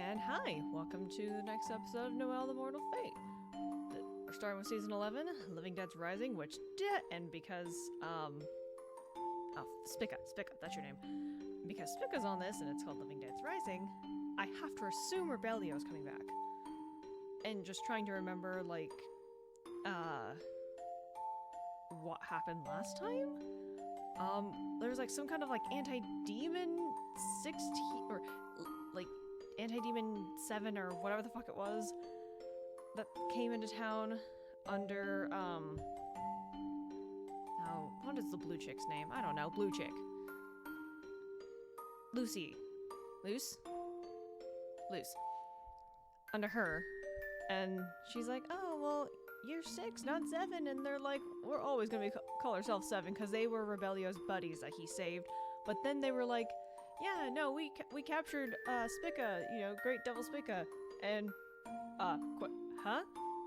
And hi, welcome to the next episode of Noel the Mortal Fate. We're starting with season 11, Living Dead's Rising, which and because, Spica, that's your name. Because Spica's on this and it's called Living Dead's Rising, I have to assume Rebellio's coming back. And just trying to remember, like, what happened last time? There was like some kind of like anti-demon 16, or like anti-demon 7 or whatever the fuck it was that came into town under, oh, what is the blue chick's name? I don't know, blue chick. Lucy. Luce? Under her. And she's like, oh, well, you're 6, not 7, and they're like, we're always gonna call ourselves 7, because they were Rebellio's buddies that he saved. But then they were like, yeah, no, we captured, Spica, you know, Great Devil Spica, and, huh?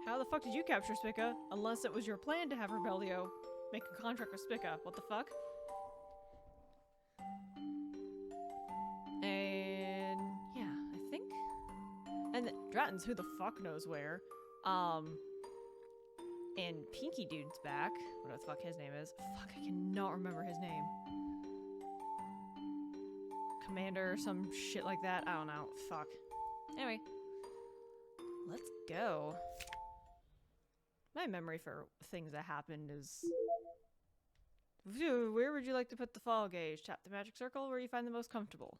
How the fuck did you capture Spica? Unless it was your plan to have Rebellio make a contract with Spica. What the fuck? And, yeah, I think. And Dratton's who the fuck knows where. And Pinky Dude's back. Whatever the fuck his name is. Fuck, I cannot remember his name. Commander or some shit like that. I don't know. Fuck. Anyway. Let's go. My memory for things that happened is... Where would you like to put the fall gauge? Tap the magic circle where you find the most comfortable.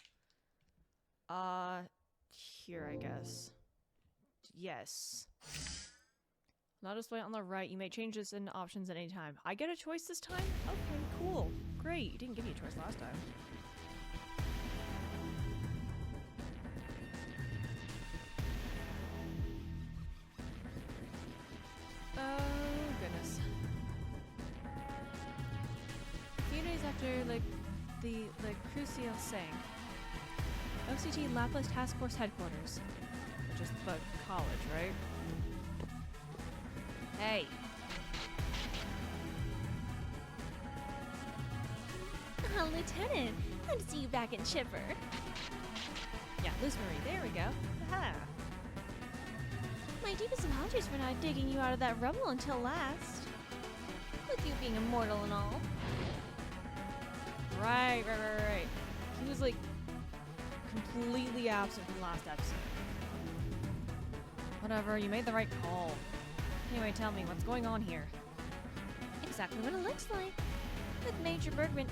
Here, I guess. Yes. Not just wait on the right. You may change this in options at any time. I get a choice this time? Okay, cool. Great. You didn't give me a choice last time. Oh, goodness. A few days after the Crucial sank, OCT Lapis Task Force Headquarters. Just the college, right? Hey. Lieutenant, glad to see you back in chipper. Yeah, Luce Marie, there we go. Aha. My deepest apologies for not digging you out of that rubble until last. With you being immortal and all. Right. He was like completely absent from last episode. Whatever, you made the right call. Anyway, tell me, what's going on here? Exactly what it looks like. With Major Bergman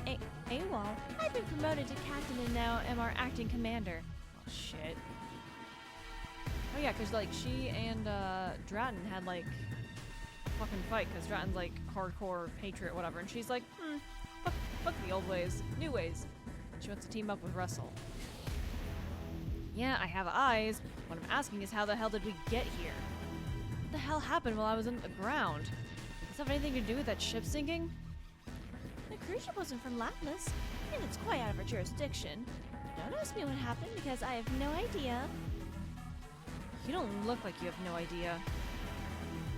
AWOL, I've been promoted to captain and now am our acting commander. Oh, shit. Oh yeah, because, like, she and, Dratton had, like, a fucking fight, because Dratton's, like, hardcore patriot, whatever, and she's like, fuck the old ways, new ways. And she wants to team up with Russell. Yeah, I have eyes. What I'm asking is how the hell did we get here? What the hell happened while I was in the ground? Does this have anything to do with that ship sinking? The cruise ship wasn't from Lapis, and it's quite out of our jurisdiction. Don't ask me what happened because I have no idea. You don't look like you have no idea.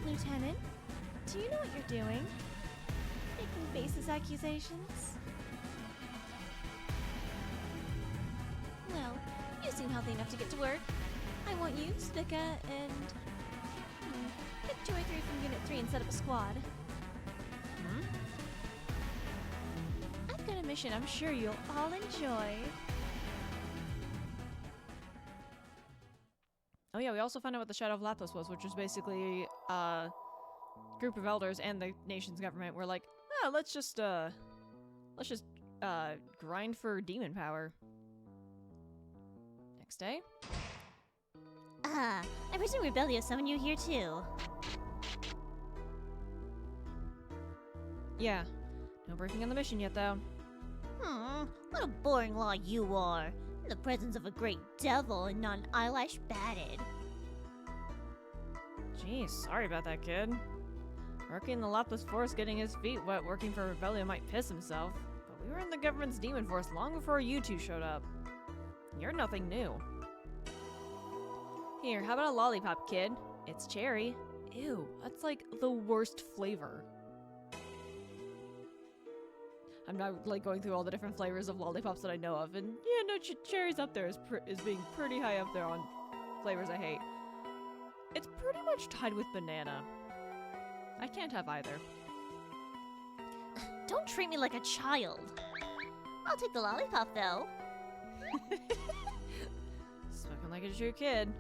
Lieutenant, do you know what you're doing? Making baseless accusations? Well, you seem healthy enough to get to work. I want you, Spica, and... pick 2 or 3 from Unit 3 and set up a squad. I've got a mission I'm sure you'll all enjoy. Oh yeah, we also found out what the Shadow of Lapis was, which was basically a group of elders and the nation's government were like, oh, let's just grind for demon power. Next day. I presume Rebellio summoned you here too. Yeah. No breaking on the mission yet, though. What a boring law you are. In the presence of a great devil and not an eyelash batted. Geez, sorry about that, kid. Working in the Lapis Force, getting his feet wet, working for Rebellio might piss himself. But we were in the government's demon force long before you two showed up. You're nothing new. Here, how about a lollipop, kid? It's cherry. Ew, that's like the worst flavor. I'm not like going through all the different flavors of lollipops that I know of, and yeah, no, cherry's up there is being pretty high up there on flavors I hate. It's pretty much tied with banana. I can't have either. Don't treat me like a child. I'll take the lollipop, though. Spoken like a true kid.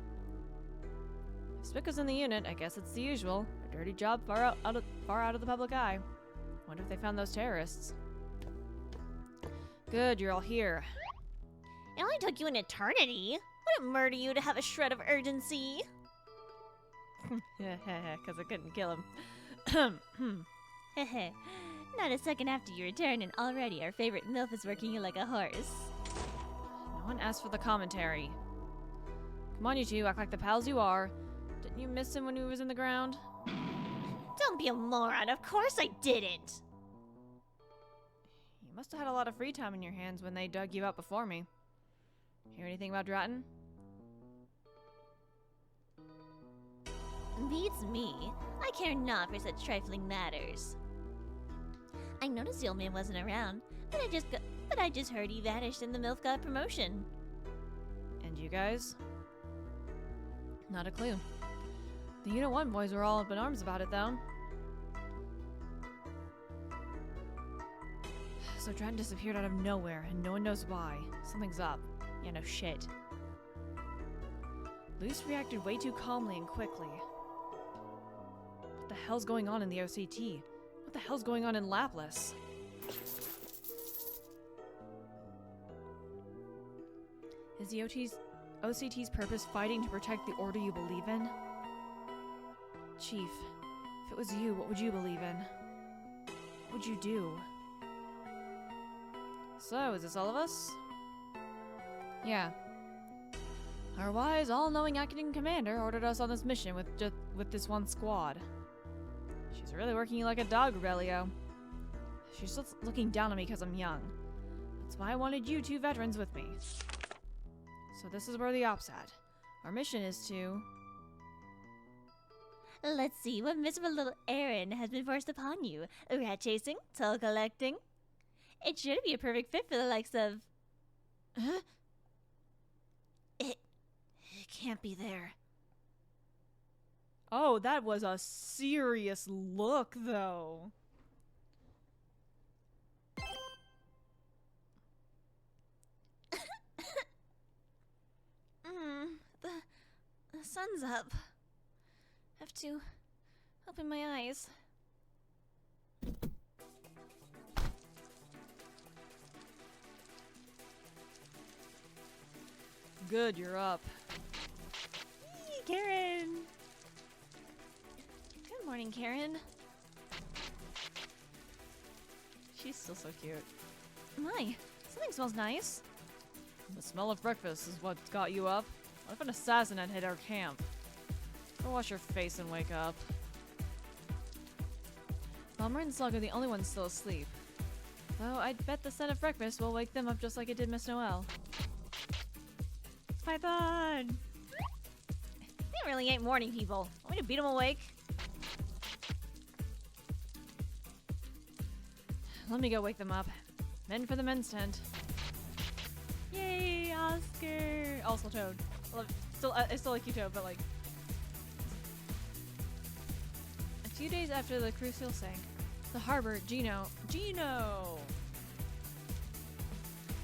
If Spick was in the unit, I guess it's the usual. A dirty job far out of the public eye. Wonder if they found those terrorists. Good, you're all here. It only took you an eternity. Would it murder you to have a shred of urgency? Because I couldn't kill him. Hehe. Not a second after you return, and already our favorite MILF is working you like a horse. No one asked for the commentary. Come on, you two, act like the pals you are. Didn't you miss him when he was in the ground? Don't be a moron. Of course I didn't. You must have had a lot of free time in your hands when they dug you up before me. Hear anything about Dratton? Beats me. I care not for such trifling matters. I noticed the old man wasn't around, but I just heard he vanished and the MILF got a promotion. And you guys? Not a clue. The Unit 1 boys were all up in arms about it, though. So Dratton disappeared out of nowhere, and no one knows why. Something's up. Yeah, no shit. Luce reacted way too calmly and quickly. What the hell's going on in the OCT? What the hell's going on in Lapis? Is the OCT's purpose fighting to protect the order you believe in? Chief, if it was you, what would you believe in? What would you do? So, is this all of us? Yeah. Our wise, all-knowing acting commander ordered us on this mission with this one squad. She's really working you like a dog, Rebellio. She's just looking down on me because I'm young. That's why I wanted you two veterans with me. So this is where the op's at. Our mission is to... Let's see what miserable little errand has been forced upon you. Rat chasing, toll collecting. It should be a perfect fit for the likes of... Huh? It can't be there. Oh, that was a serious look, though. The sun's up. Have to open my eyes. Good, you're up. Karen! Good morning, Karen. She's still so cute. My, something smells nice. The smell of breakfast is what got you up. What if an assassin had hit our camp? Go wash your face and wake up. Bomber and Slug are the only ones still asleep. Though I'd bet the scent of breakfast will wake them up just like it did Miss Noel. Python! They really ain't morning people. Want me to beat them awake? Let me go wake them up. Men for the men's tent. Yay, Oscar! Also Toad. I still like you, Toad, but like... A few days after the cruise seal sank, the harbor, Gino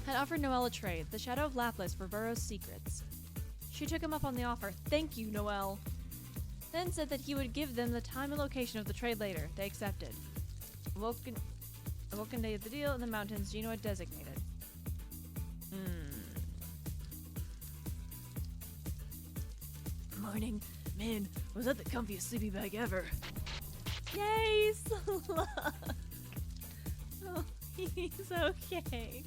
had offered Noel a trade, the Shadow of Lapis for Burrow's secrets. She took him up on the offer. Thank you, Noel. Then said that he would give them the time and location of the trade later. They accepted. Vulcan day of the deal in the mountains Gino had designated. Morning. Man, was that the comfiest sleeping bag ever? Yay, Slug! Oh, he's okay.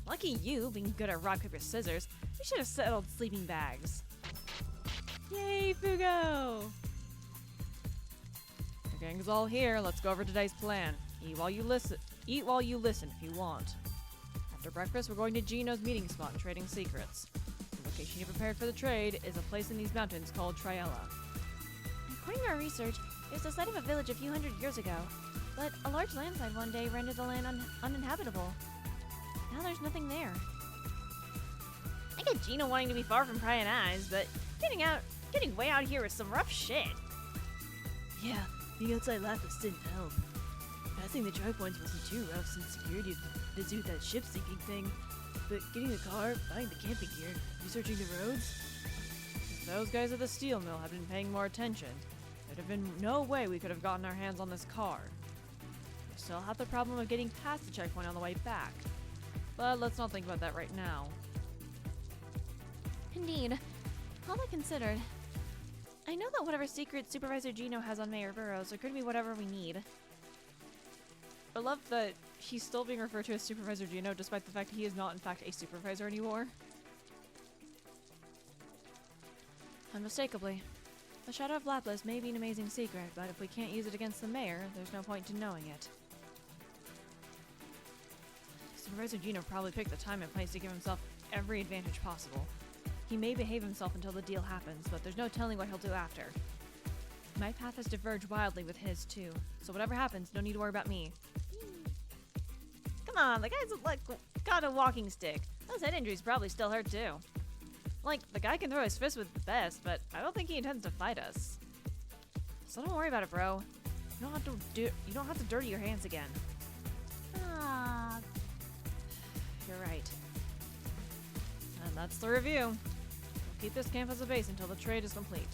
Lucky you, being good at rock, paper, scissors. We should have settled sleeping bags. Yay, Fugo! The gang's all here. Let's go over today's plan. Eat while you listen if you want. After breakfast, we're going to Gino's meeting spot and trading secrets. The location you prepared for the trade is a place in these mountains called Triella. According to our research, it was the site of a village a few hundred years ago, but a large landslide one day rendered the land uninhabitable. Now there's nothing there. I get Gino wanting to be far from prying eyes, but getting way out here is some rough shit. Yeah, being outside Lapis didn't help. Passing the checkpoints wasn't too rough since security had been busy with that ship sinking thing. But getting a car, buying the camping gear, researching the roads? If those guys at the steel mill had been paying more attention, there'd have been no way we could have gotten our hands on this car. We still have the problem of getting past the checkpoint on the way back. But let's not think about that right now. Indeed. All that considered, I know that whatever secret Supervisor Gino has on Mayor Burrows, there could be whatever we need. I love that he's still being referred to as Supervisor Gino, despite the fact he is not, in fact, a supervisor anymore. Unmistakably. The Shadow of Lapis may be an amazing secret, but if we can't use it against the mayor, there's no point in knowing it. Supervisor Gino probably picked the time and place to give himself every advantage possible. He may behave himself until the deal happens, but there's no telling what he'll do after. My path has diverged wildly with his, too, so whatever happens, no need to worry about me. Come on, the guy's like got a walking stick. Those head injuries probably still hurt too. Like, the guy can throw his fist with the best, but I don't think he intends to fight us. So don't worry about it, bro. You don't have to dirty your hands again. Ah, You're right. And that's the review. We'll keep this camp as a base until the trade is complete.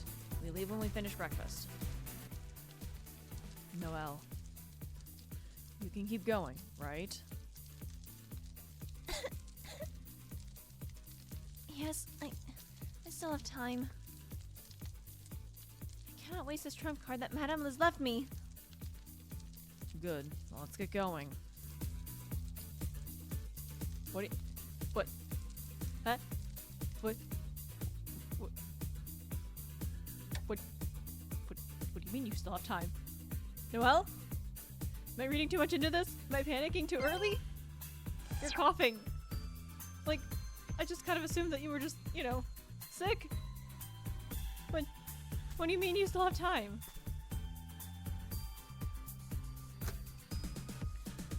We leave when we finish breakfast. Noel. You can keep going, right? yes, I still have time. I cannot waste this trump card that Madame has left me. Good. Well, let's get going. What? Huh? What? What do you mean you still have time? Noel? Am I reading too much into this? Am I panicking too early? You're coughing. Like, I just kind of assumed that you were just, sick. What do you mean you still have time?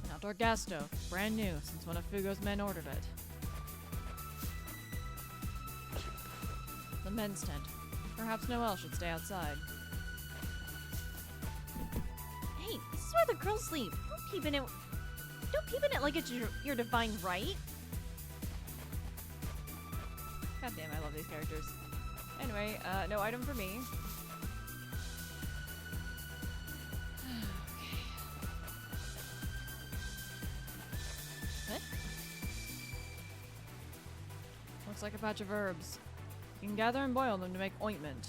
An outdoor gas stove. Brand new, since one of Fugo's men ordered it. The men's tent. Perhaps Noel should stay outside. Hey, this is where the girls sleep. Don't peep in it like it's your divine right. God damn, I love these characters. Anyway, no item for me. What? Looks like a patch of herbs. You can gather and boil them to make ointment.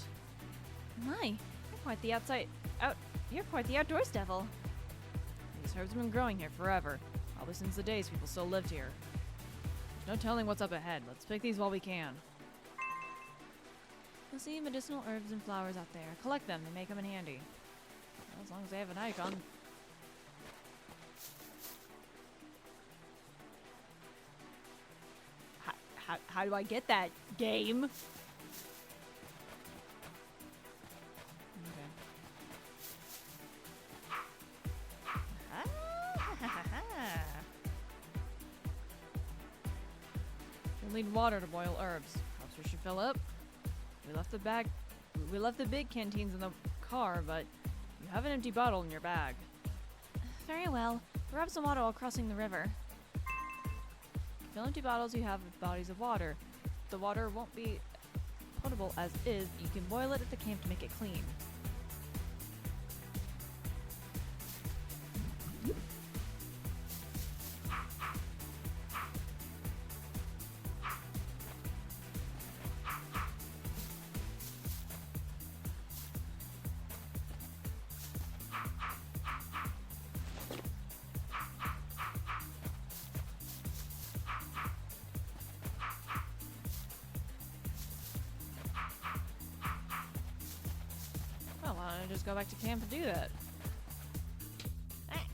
My, you're quite the you're quite the outdoors devil. These herbs have been growing here forever, probably since the days people still lived here. There's no telling what's up ahead. Let's pick these while we can. You'll see medicinal herbs and flowers out there. Collect them, they may come in handy. Well, as long as they have an icon. How do I get that, game? Okay. You'll need water to boil herbs. Perhaps we should fill up. We left the big canteens in the car, but you have an empty bottle in your bag. Very well. Grab some water while crossing the river. Fill empty bottles you have with bodies of water. The water won't be potable as is. You can boil it at the camp to make it clean. Well, why don't I just go back to camp and do that? Ah.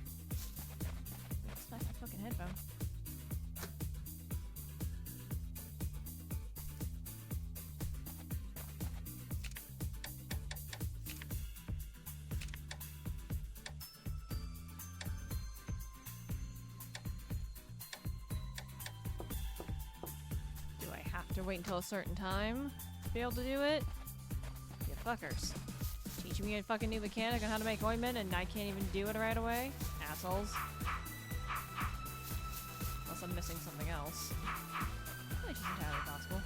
Smack my fucking headphone. Do I have To wait until a certain time to be able to do it? You fuckers. Teaching me a fucking new mechanic on how to make ointment and I can't even do it right away? Assholes. Unless I'm missing something else. Which is entirely possible.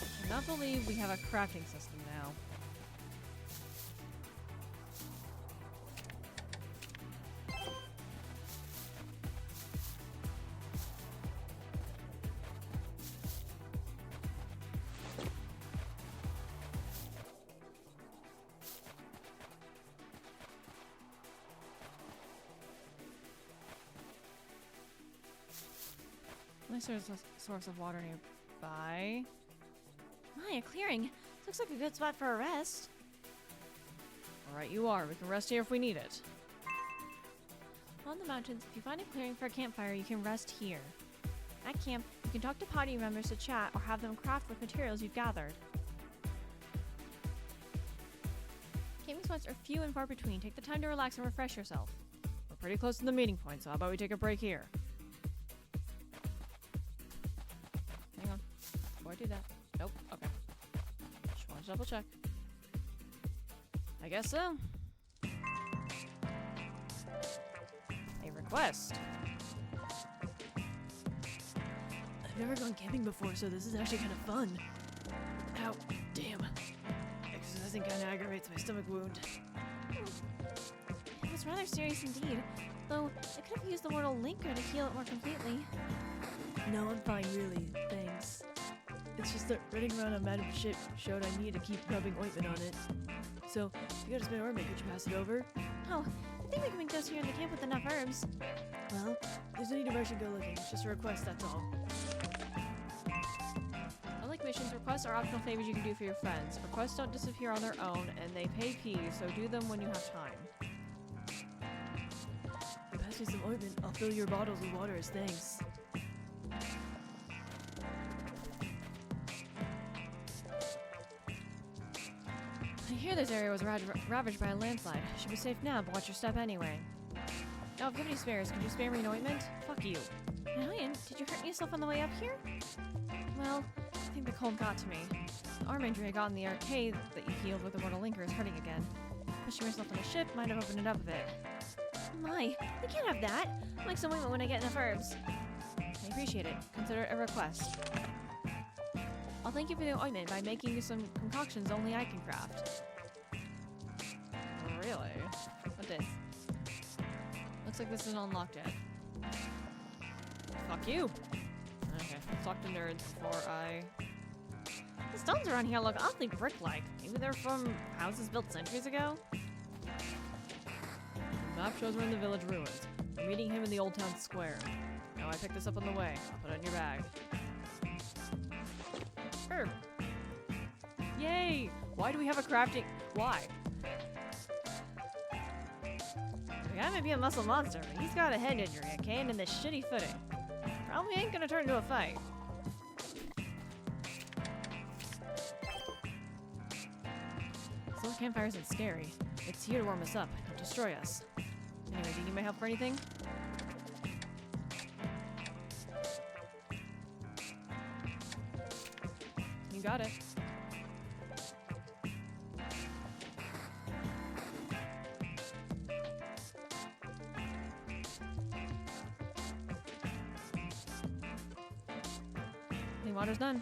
I cannot believe we have a crafting system now. Unless there's a source of water nearby. My, a clearing. Looks like a good spot for a rest. Alright, you are. We can rest here if we need it. On the mountains, if you find a clearing for a campfire, you can rest here. At camp, you can talk to party members to chat or have them craft with materials you've gathered. Camping spots are few and far between. Take the time to relax and refresh yourself. We're pretty close to the meeting point, so how about we take a break here? Hang on. Before I do that. Nope. Okay. Just want to double check. I guess so. A request. I've never gone camping before, so this is actually kind of fun. Ow, damn. Exercising kind of aggravates my stomach wound. It was rather serious indeed, though I could have used the mortal linker to heal it more completely. No, I'm fine, really. Thanks. It's just that running around on Madam Ship showed I need to keep rubbing ointment on it. So, if you got a spare ointment, could you pass it over? Oh, I think we can make those here in the camp with enough herbs. Well, there's no need to rush and go looking. It's just a request, that's all. Unlike missions, requests are optional favors you can do for your friends. Requests don't disappear on their own, and they pay fees, so do them when you have time. If you pass me some ointment, I'll fill your bottles with water as thanks. I hear this area was ravaged by a landslide. Should be safe now, but watch your step anyway. Now, if you have any spares, could you spare me an ointment? Fuck you. Ryan, did you hurt yourself on the way up here? Well, I think the cold got to me. The arm injury I got in the arcade that you healed with the mortal linker is hurting again. Pushing yourself on the ship might have opened it up a bit. My, we can't have that. I'll make some ointment when I get enough herbs. I appreciate it. Consider it a request. I'll thank you for the ointment by making you some concoctions only I can craft. Really? What this? Looks like this isn't unlocked yet. Fuck you! Okay, let's talk to nerds before I... The stones around here look awfully brick-like. Maybe they're from houses built centuries ago? The map shows we're in the village ruins. We're meeting him in the old town square. Now I picked this up on the way. I'll put it in your bag. Herb! Yay! Why do we have a crafting... Why? The guy may be a muscle monster, but he's got a head injury, a cane, and this shitty footing. Probably ain't gonna turn into a fight. This little campfire isn't scary. It's here to warm us up, not destroy us. Anyway, do you need my help for anything? You got it. Clean water's done.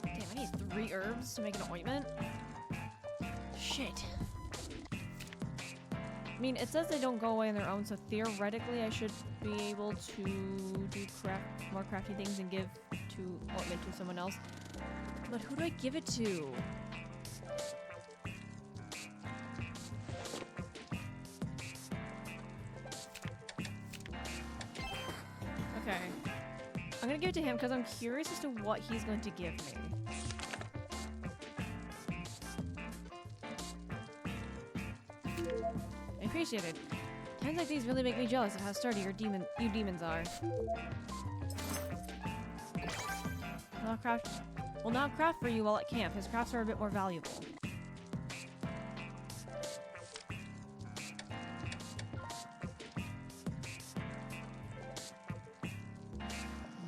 Damn, I need 3 herbs to make an ointment. Shit. I mean, it says they don't go away on their own, so theoretically I should be able to do more crafty things and give ointment to someone else. But who do I give it to? Okay. I'm gonna give it to him because I'm curious as to what he's going to give me. I appreciate it. Times like these really make me jealous of how sturdy you demons are. Will not craft for you while at camp. His crafts are a bit more valuable.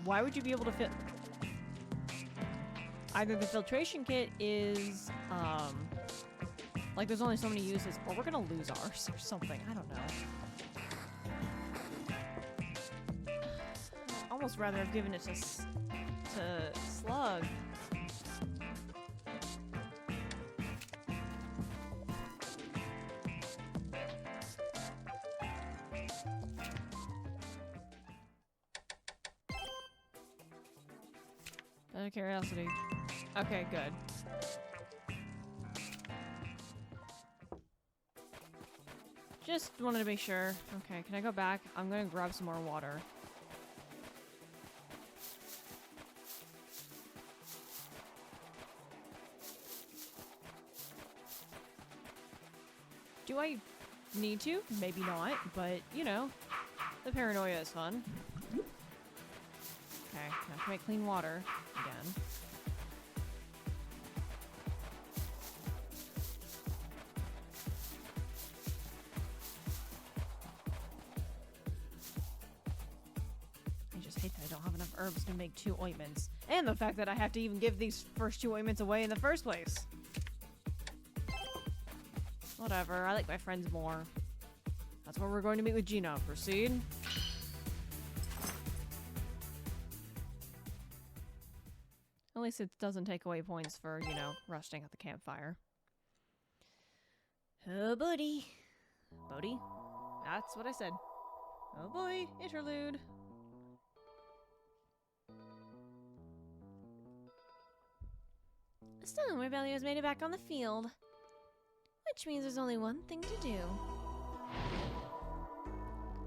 Why would you be able to fit? Either the filtration kit is, like there's only so many uses, or we're gonna lose ours or something. I don't know. Almost rather have given it to Slug. Out of curiosity. Okay, good. Just wanted to be sure. Okay, can I go back? I'm gonna grab some more water. Do I need to? Maybe not, but, you know, the paranoia is fun. Okay, now can I make clean water again? I just hate that I don't have enough herbs to make 2 ointments. And the fact that I have to even give these first 2 ointments away in the first place. Whatever, I like my friends more. That's where we're going to meet with Gina. Proceed. At least it doesn't take away points for, you know, rusting at the campfire. Oh, buddy. Bodhi? That's what I said. Oh boy, interlude. So, Rebellio's made it back on the field. Which means there's only one thing to do.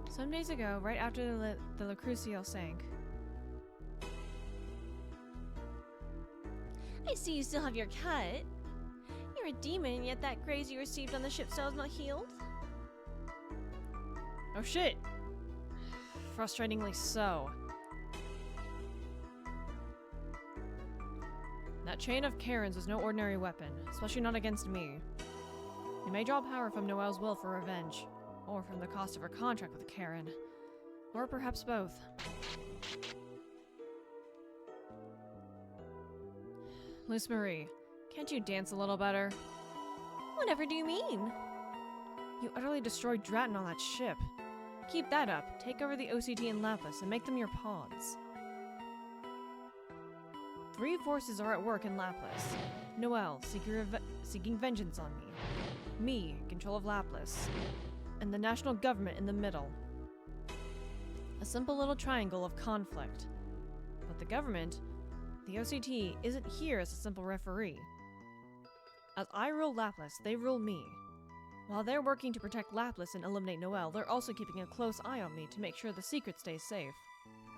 Some days ago, right after the La Crucial sank. I see you still have your cut. You're a demon, and yet that graze you received on the ship still is not healed? Oh shit! Frustratingly so. That chain of Karens was no ordinary weapon, especially not against me. It may draw power from Noel's will for revenge, or from the cost of her contract with Karen, or perhaps both. Luce Marie, can't you dance a little better? Whatever do you mean? You utterly destroyed Dratton on that ship. Keep that up, take over the OCT and Lapis, and make them your pawns. 3 forces are at work in Lapis. Noel, seeking vengeance on me. Me, in control of Lapis. And the national government in the middle. A simple little triangle of conflict. But the government, the OCT, isn't here as a simple referee. As I rule Lapis, they rule me. While they're working to protect Lapis and eliminate Noel, they're also keeping a close eye on me to make sure the secret stays safe.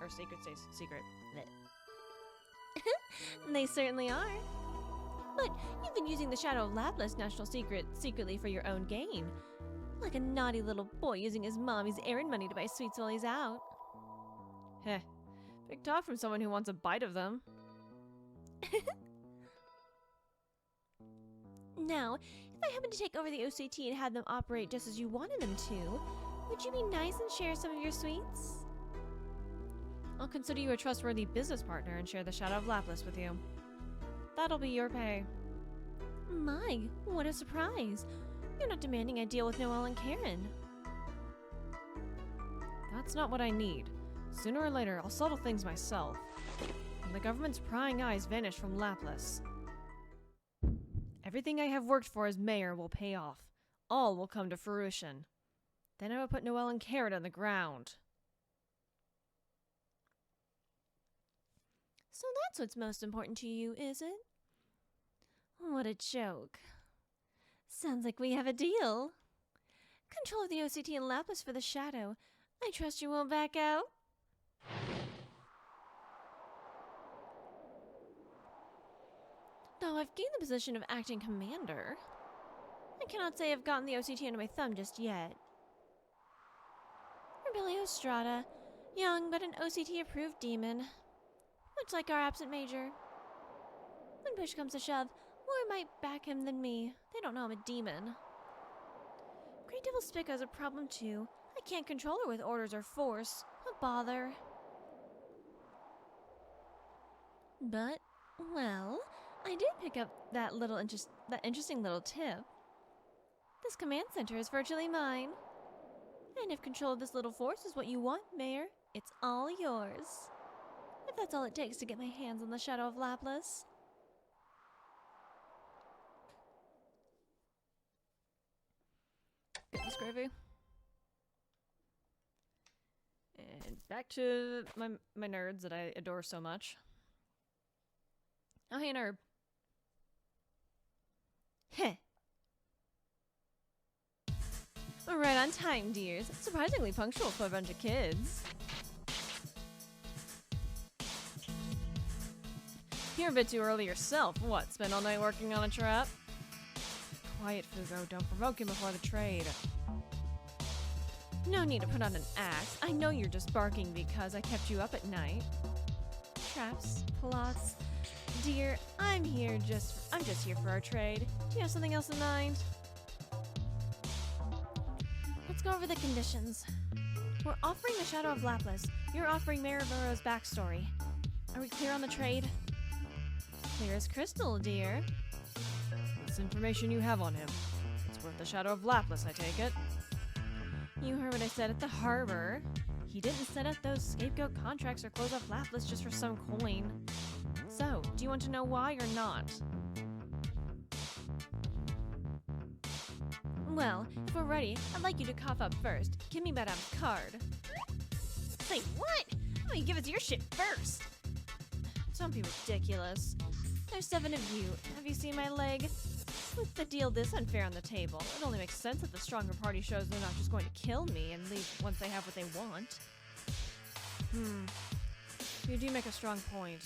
Or secret stays secret. They certainly are. But you've been using the Shadow of Lapis national secret secretly for your own gain. Like a naughty little boy using his mommy's errand money to buy sweets while he's out. Heh. Big talk from someone who wants a bite of them. Now, if I happen to take over the OCT and have them operate just as you wanted them to, would you be nice and share some of your sweets? I'll consider you a trustworthy business partner and share the Shadow of Lapis with you. That'll be your pay. My, what a surprise. You're not demanding I deal with Noel and Karen. That's not what I need. Sooner or later, I'll settle things myself. And the government's prying eyes vanish from Lapis. Everything I have worked for as mayor will pay off. All will come to fruition. Then I will put Noel and Karen on the ground. So that's what's most important to you, is it? What a joke. Sounds like we have a deal. Control of the OCT and Lapis for the Shadow. I trust you won't back out. Though I've gained the position of acting commander, I cannot say I've gotten the OCT under my thumb just yet. Rebelio Strata, young but an OCT-approved demon. Much like our absent major. When push comes to shove, more might back him than me. They don't know I'm a demon. Great Devil Spica's a problem too. I can't control her with orders or force. A bother. But, well, I did pick up that interesting little tip. This command center is virtually mine. And if control of this little force is what you want, Mayor, it's all yours. If that's all it takes to get my hands on the shadow of Laplace. Goodness gravy. And back to my nerds that I adore so much. Oh, hey, nerd. Heh. We're right on time, dears. Surprisingly punctual for a bunch of kids. You're a bit too early yourself. What, spend all night working on a trap? Quiet, Fugo. Don't provoke him before the trade. No need to put on an act. I know you're just barking because I kept you up at night. Traps, plots. Dear, I'm just here for our trade. Do you have something else in mind? Let's go over the conditions. We're offering the Shadow of Laplace. You're offering Mayor Burrow's backstory. Are we clear on the trade? Clear as crystal, dear. What's information you have on him? It's worth the Shadow of Laplace, I take it. You heard what I said at the harbor. He didn't set up those scapegoat contracts or close off Laplace just for some coin. So, do you want to know why or not? Well, if we're ready, I'd like you to cough up first. Give me Madame's card. Say what? Why don't you give us your shit first? Don't be ridiculous. There's 7 of you. Have you seen my leg? With the deal this unfair on the table, it only makes sense that the stronger party shows they're not just going to kill me and leave once they have what they want. You do make a strong point.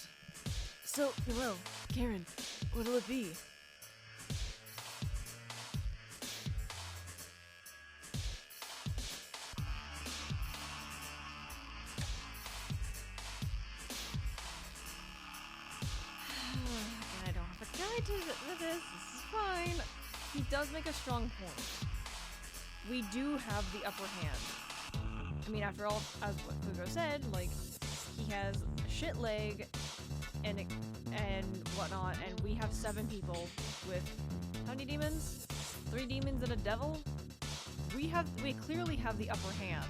So, Noel, Karen, what'll it be? I don't have a guide to this. This is fine. He does make a strong point. We do have the upper hand. I mean, after all, as what Fugo said, like, he has a shit leg and whatnot, and we have 7 people with how many demons? 3 demons and a devil? We clearly have the upper hand.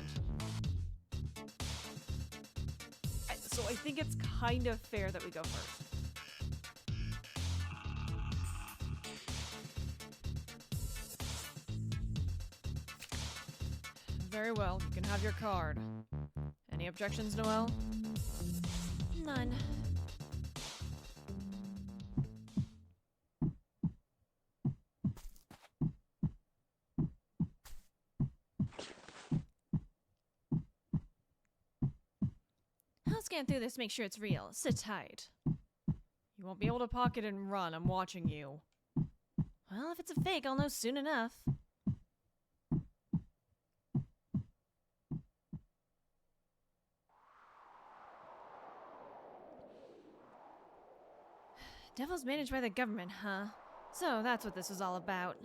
So I think it's kind of fair that we go first. Very well, you can have your card. Any objections, Noel? None. I'll scan through this to make sure it's real. Sit tight. You won't be able to pocket and run, I'm watching you. Well, if it's a fake, I'll know soon enough. Devils managed by the government, huh? So that's what this was all about.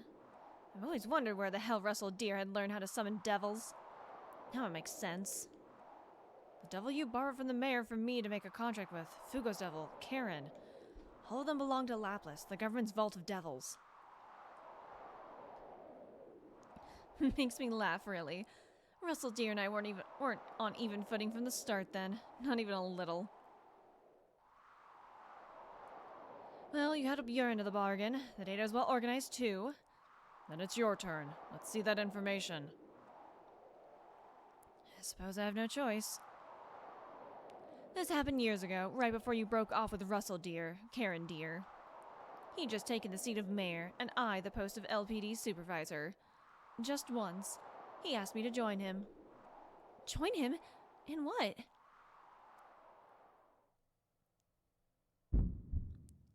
I've always wondered where the hell Russell Deer had learned how to summon devils. Now it makes sense. The devil you borrowed from the mayor for me to make a contract with, Fugo's devil, Karen. All of them belong to Laplace, the government's vault of devils. Makes me laugh, really. Russell Deer and I weren't on even footing from the start then. Not even a little. Well, you had up your end of the bargain. The data's well organized, too. Then it's your turn. Let's see that information. I suppose I have no choice. This happened years ago, right before you broke off with Russell Deer, Karen Deer. He'd just taken the seat of mayor, and I the post of LPD supervisor. Just once. He asked me to join him. Join him? In what?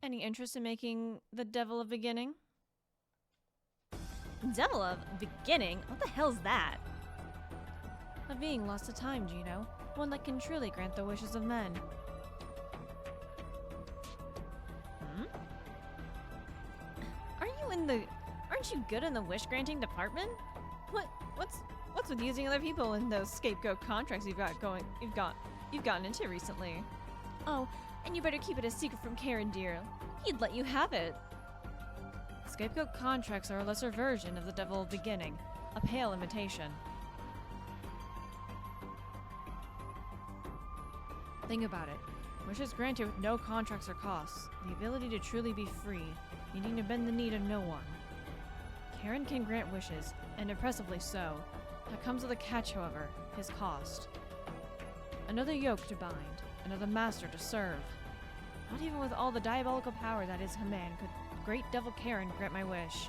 Any interest in making the devil a beginning? Devil of beginning? What the hell's that? A being lost to time, Gino. One that can truly grant the wishes of men. Aren't you good in the wish granting department? What's with using other people in those scapegoat contracts you've gotten into recently? Oh, and you better keep it a secret from Karen, dear. He'd let you have it. Scapegoat contracts are a lesser version of the devil of beginning, a pale imitation. Think about it. Wishes granted with no contracts or costs, the ability to truly be free, needing to bend the knee to no one. Karen can grant wishes, and impressively so. That comes with a catch, however, his cost. Another yoke to bind, another master to serve. Not even with all the diabolical powers at his command could great Devil Karen grant my wish.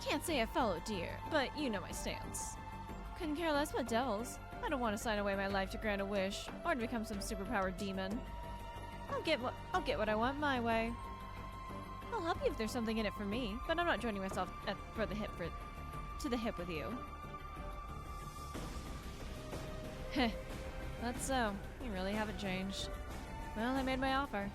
Can't say I follow, dear, but you know my stance. Couldn't care less about devils. I don't want to sign away my life to grant a wish, or to become some superpowered demon. I'll get what I want my way. I'll help you if there's something in it for me, but I'm not joining myself to the hip with you. Heh, that's so. You really haven't changed. Well, I made my offer.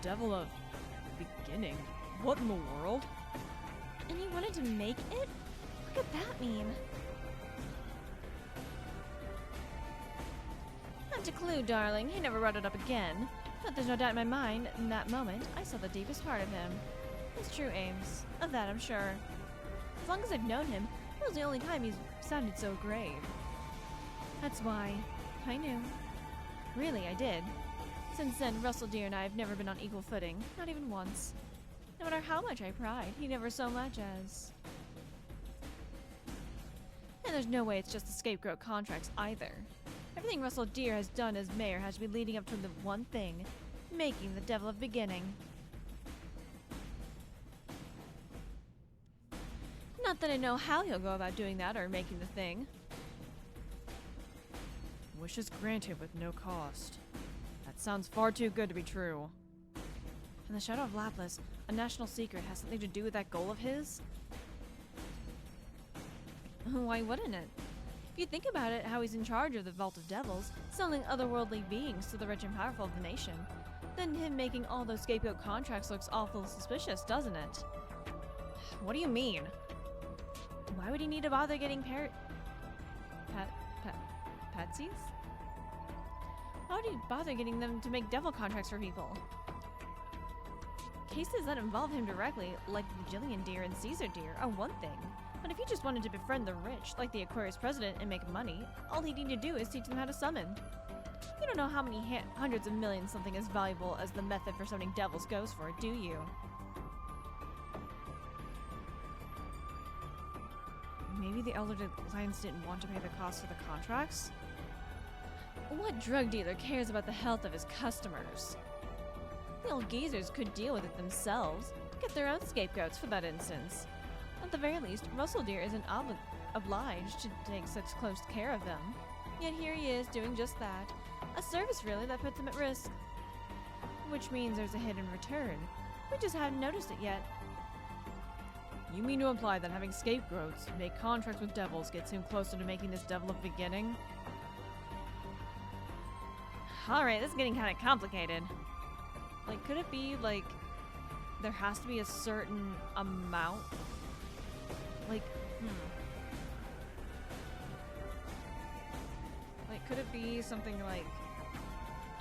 Devil of beginning? What in the world? And he wanted to make it? What could that mean? Not a clue, darling. He never brought it up again. But there's no doubt in my mind, in that moment, I saw the deepest part of him. His true aims. Of that, I'm sure. As long as I've known him, it was the only time he's sounded so grave. That's why. I knew. Really, I did. Since then, Russell dear and I have never been on equal footing. Not even once. No matter how much I pried, he never so much as... And there's no way it's just the scapegoat contracts either. Everything Russell Deer has done as mayor has to be leading up to the one thing, making the devil of beginning. Not that I know how he'll go about doing that or making the thing. Wishes granted with no cost. That sounds far too good to be true. And the Shadow of Lapis, a national secret, has something to do with that goal of his? Why wouldn't it? If you think about it, how he's in charge of the Vault of Devils, selling otherworldly beings to the rich and powerful of the nation, then him making all those scapegoat contracts looks awful suspicious, doesn't it? What do you mean? Why would he need to bother getting patsies? Why would he bother getting them to make devil contracts for people? Cases that involve him directly, like Bajillion Deer and Caesar Deer, are one thing. But if he just wanted to befriend the rich, like the Aquarius president, and make money, all he'd need to do is teach them how to summon. You don't know how many hundreds of millions something as valuable as the method for summoning devils goes for, do you? Maybe the Elder Alliance didn't want to pay the cost of the contracts? What drug dealer cares about the health of his customers? The old geezers could deal with it themselves, get their own scapegoats for that instance. At the very least, Russell Deer isn't obliged to take such close care of them. Yet here he is doing just that. A service, really, that puts him at risk. Which means there's a hidden return. We just haven't noticed it yet. You mean to imply that having scapegoats make contracts with devils gets him closer to making this devil of beginning? Alright, this is getting kind of complicated. Like, could it be, like, there has to be a certain amount? Like, Like, could it be something like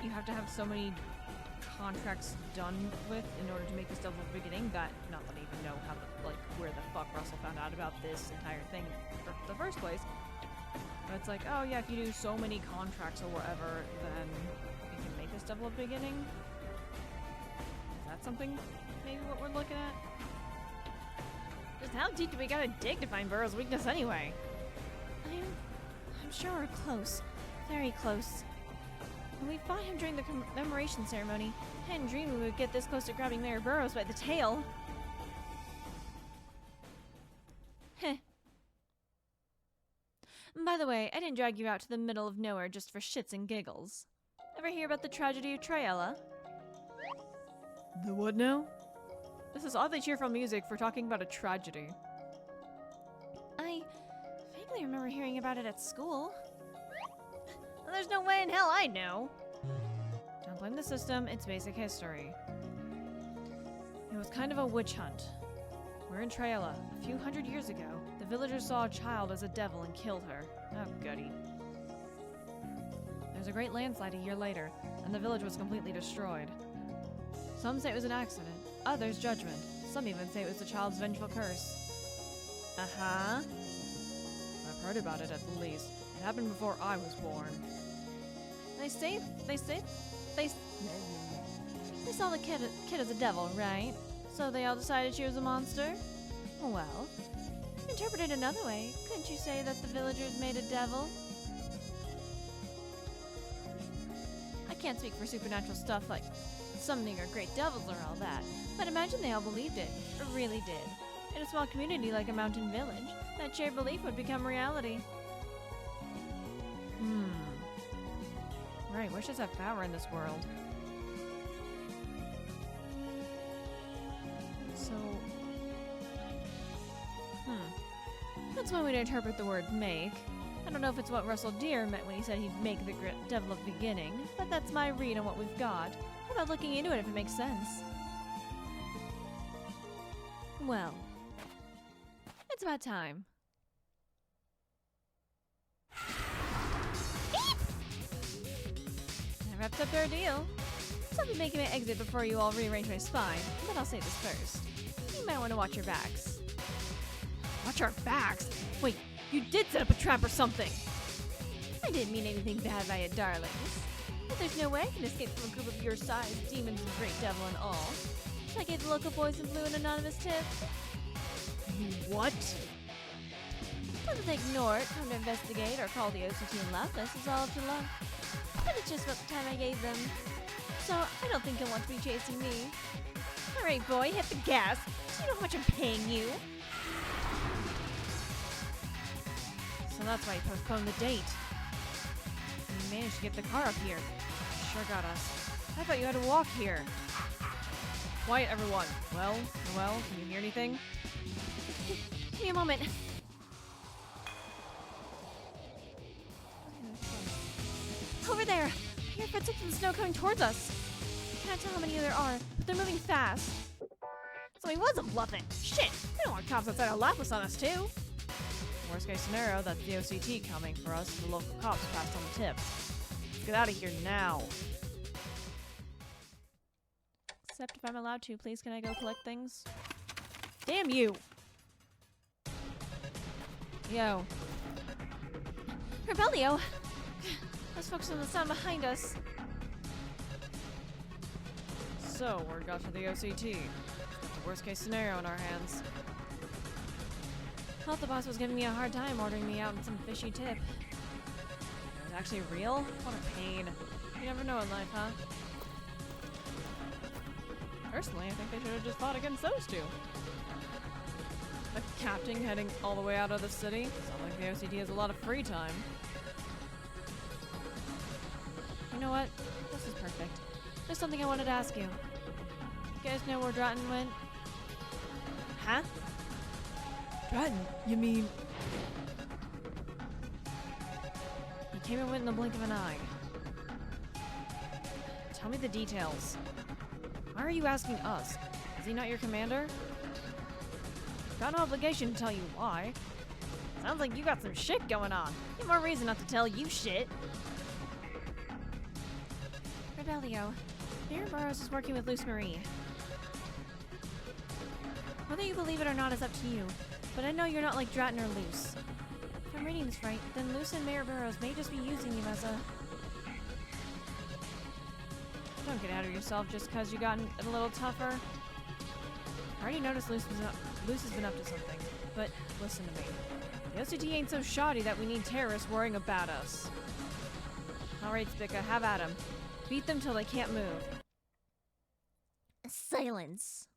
you have to have so many contracts done with in order to make this devil of beginning that, not that I even know how, where the fuck Russell found out about this entire thing in the first place. But it's like, oh yeah, if you do so many contracts or whatever, then you can make this devil of beginning? Is that something maybe what we're looking at? Just how deep do we gotta dig to find Burrow's weakness anyway? I'm sure we're close. Very close. When we fought him during the commemoration ceremony, I hadn't dreamed we would get this close to grabbing Mayor Burroughs by the tail. Heh. By the way, I didn't drag you out to the middle of nowhere just for shits and giggles. Ever hear about the tragedy of Triella? The what now? This is oddly cheerful music for talking about a tragedy. I vaguely remember hearing about it at school. There's no way in hell I know. Don't blame the system, it's basic history. It was kind of a witch hunt. We're in Triella. A few hundred years ago, the villagers saw a child as a devil and killed her. Oh, goody. There was a great landslide a year later, and the village was completely destroyed. Some say it was an accident, others judgment. Some even say it was the child's vengeful curse. Uh-huh. I've heard about it at the least. It happened before I was born. They saw the kid as a devil, right? So they all decided she was a monster? Well, interpret it another way. Couldn't you say that the villagers made a devil? I can't speak for supernatural stuff like summoning or great devils or all that, but imagine they all believed it, or really did. In a small community like a mountain village, that shared belief would become reality. Right, wishes have power in this world. So... That's one way to interpret the word make. I don't know if it's what Russell Deere meant when he said he'd make the devil of beginning, but that's my read on what we've got. How about looking into it if it makes sense? Well, it's about time. I wrapped up our deal. So I'll be making my exit before you all rearrange my spine, but I'll say this first. You might want to watch your backs. Watch our backs! Wait, you did set up a trap or something! I didn't mean anything bad by it, darlings. But there's no way I can escape from a group of your size, demons and great devil and all. So I gave the local boys in blue an anonymous tip. What? Whether they ignore it, come to investigate, or call the OCT and laugh us is all up to luck. But it's just about the time I gave them. So I don't think you'll want to be chasing me. Alright, boy, hit the gas. Do you know how much I'm paying you? So that's why you postponed the date. You managed to get the car up here. Sure got us. I thought you had to walk here. Quiet, everyone. Well, Noel, can you hear anything? Give me a moment. Over there! I hear footsteps in the snow coming towards us. I cannot tell how many there are, but they're moving fast. So he wasn't bluffing. Shit! We don't want cops outside our Lapis on us, too. Worst case scenario, that's the OCT coming for us. The local cops passed on the tip. Let's get out of here now. Except if I'm allowed to, please can I go collect things? Damn you! Yo. Rebellio! Let's focus on the sound behind us. So, word got to the OCT. Got the worst case scenario in our hands. Thought the boss was giving me a hard time ordering me out in some fishy tip. It was actually real? What a pain. You never know in life, huh? Personally, I think they should have just fought against those two. A captain heading all the way out of the city? Sounds like the OCT has a lot of free time. You know what? This is perfect. There's something I wanted to ask you. You guys know where Drayton went? Huh? Stratton, you mean... He came and went in the blink of an eye. Tell me the details. Why are you asking us? Is he not your commander? Got no obligation to tell you why. Sounds like you got some shit going on. Get more reason not to tell you shit. Rebellio, Mayor Burrows is working with Luce Marie. Whether you believe it or not is up to you, but I know you're not like Drayton or Luce. If I'm reading this right, then Luce and Mayor Burrows may just be using you as a... Don't get out of yourself just because you gotten a little tougher. I already noticed Luce has been up to something, but listen to me. The OCT ain't so shoddy that we need terrorists worrying about us. Alright, Spica, have at 'em. Beat them till they can't move. Silence.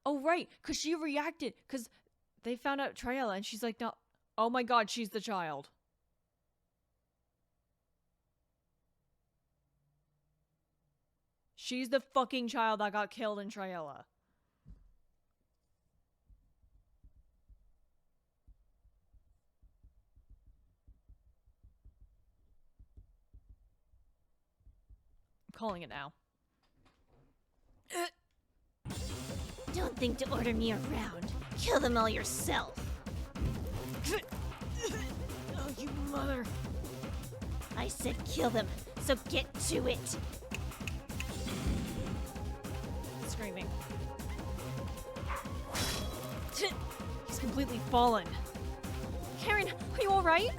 Oh, right, because she reacted, because they found out Triella, and she's like, no, oh my god, she's the child. She's the fucking child that got killed in Triella. I'm calling it now. Don't think to order me around. Kill them all yourself. Oh, you mother. I said kill them, so get to it. Screaming. He's completely fallen. Karen, are you alright?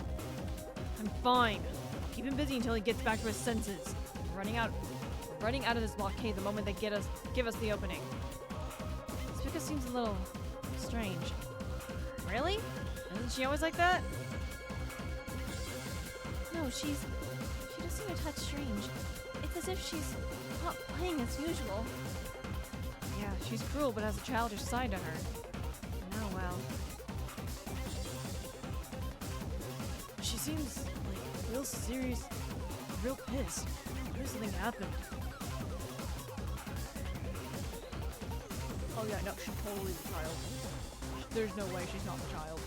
I'm fine. Keep him busy until he gets back to his senses. We're running out of this blockade the moment they give us the opening. Spica seems a little strange. Really? Isn't she always like that? No, she does seem a touch strange. It's as if she's not playing as usual. Yeah, she's cruel but has a childish side to her. Oh well. She seems like real serious, real pissed. What if something happened? Oh yeah, no, she's totally the child. There's no way she's not the child.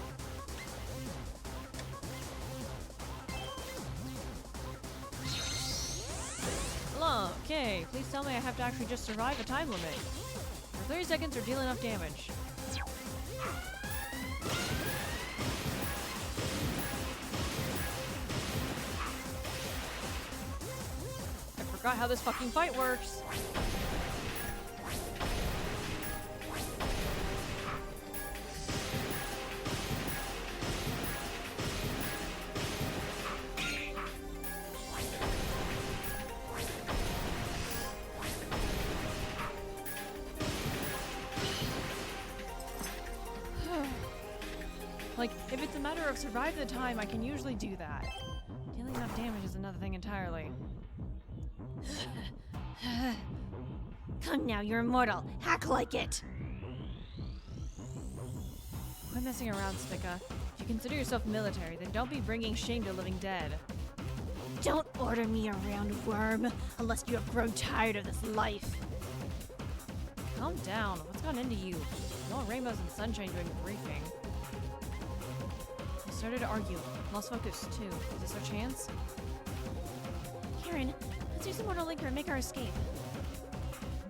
Hello, okay, please tell me I have to actually just survive a time limit. For 30 seconds or deal enough damage. I forgot how this fucking fight works. Like, if it's a matter of surviving the time, I can usually do that. Dealing enough damage is another thing entirely. Come now, you're immortal. Hack like it. Quit messing around, Spica. If you consider yourself military, then don't be bringing shame to living dead. Don't order me around, worm, unless you have grown tired of this life. Calm down. What's gone into you? No rainbows and sunshine doing briefing. We started to argue. Lost focus, too. Is this our chance? Karen, let's use the Mortal Linker and make our escape.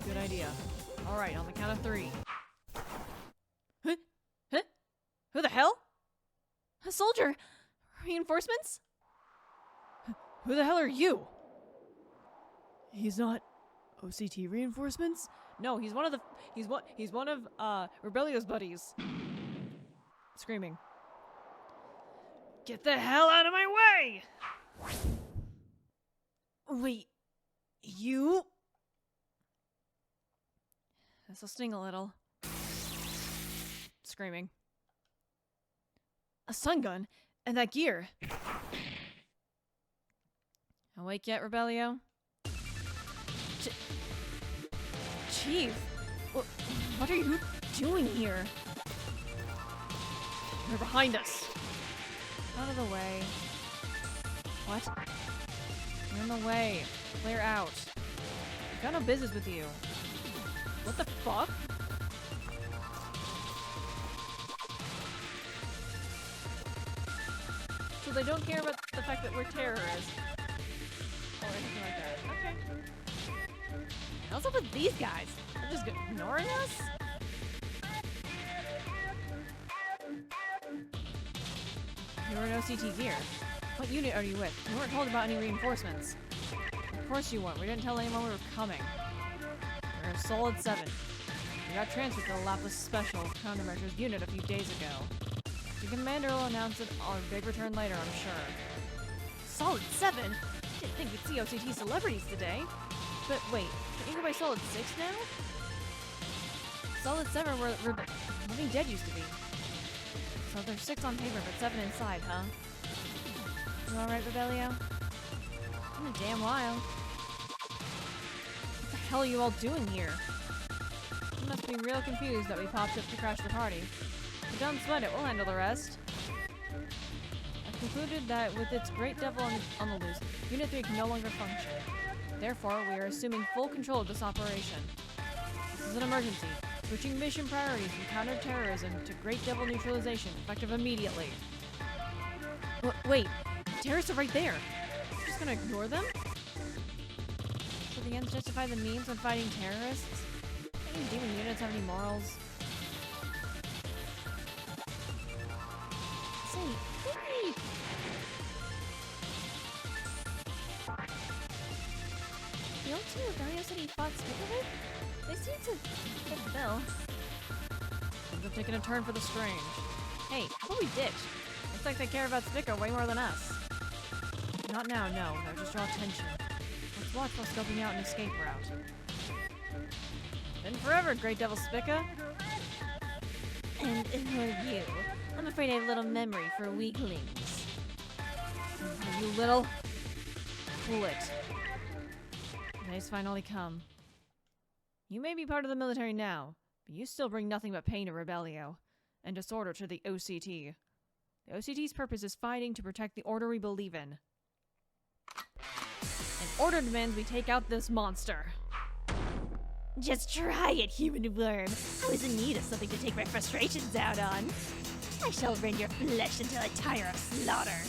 Good idea. Alright, on the count of 3. Huh? Huh? Who the hell? A soldier! Reinforcements? Who the hell are you? He's not OCT reinforcements? No, he's one of Rebellio's buddies. Screaming. Get the hell out of my way! Wait, you? This'll sting a little. Screaming. A sun gun? And that gear? Awake yet, Rebellio? Chief, what are you doing here? They're behind us. Out of the way. What? You're in the way. Clear out. I've got no business with you. What the fuck? So they don't care about the fact that we're terrorists. Or anything like that. Okay. What's up with these guys? They're just ignoring us? You're an OCT gear. What unit are you with? You weren't told about any reinforcements. Of course you weren't. We didn't tell anyone we were coming. We're a solid 7. We got transferred to the Lapis Special Countermeasures unit a few days ago. The commander will announce it on a big return later, I'm sure. Solid 7? Didn't think we'd see OCT celebrities today. But wait, can you go by Solid 6 now? Solid 7 where Living Dead used to be. So there's 6 on paper, but 7 inside, huh? You alright, Rebellio? In a damn while. What the hell are you all doing here? You must must be real confused that we popped up to crash the party. But don't sweat it, we'll handle the rest. I've concluded that with its great devil on the loose, Unit 3 can no longer function. Therefore, we are assuming full control of this operation. This is an emergency. Switching mission priorities from counter-terrorism to Great Devil neutralization, effective immediately. Wait, terrorists are right there. We're just gonna ignore them? So the ends justify the means when fighting terrorists? Any demon units have any morals? Say, wait! The old two Rebellion said he fought Spica with? They seem to fit the bill. Things have taken a turn for the strange. Hey, how about we ditch? Looks like they care about Spica way more than us. Not now, no. That would just draw attention. Let's watch while scoping out an escape route. Been forever, Great Devil Spica. And who are you? I'm afraid I have little memory for weaklings. You little... Pull it. The day's finally come. You may be part of the military now, but you still bring nothing but pain to Rebellio, and disorder to the OCT. The OCT's purpose is fighting to protect the order we believe in. And order demands we take out this monster. Just try it, human worm. I was in need of something to take my frustrations out on. I shall rend your flesh until I tire of slaughter.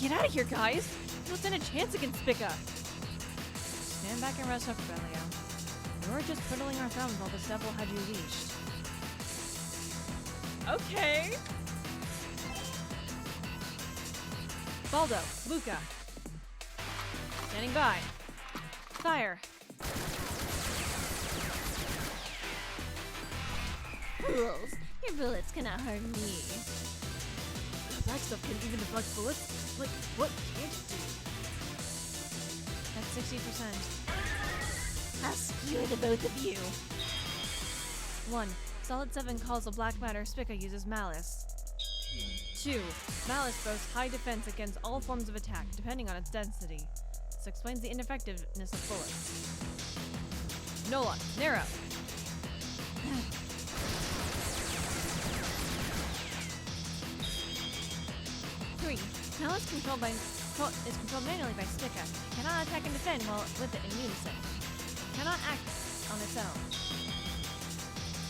Get out of here, guys! You don't stand a chance against Spica! Stand back and rest up, Rebellio. We were just twiddling our thumbs while this devil had you leashed. Okay! Baldo, Luca. Standing by. Fire! Fools, your bullets cannot harm me. Black stuff can even deflect bullets? Like, what can't it do? That's 60%. I'll skewer the both of you. 1. Solid 7 calls the black matter Spica uses malice. 2. Malice boasts high defense against all forms of attack, depending on its density. This explains the ineffectiveness of bullets. Nola, Nero. 3. Malice is controlled manually by Spica. It cannot attack and defend while with it in unison. It cannot act on its own.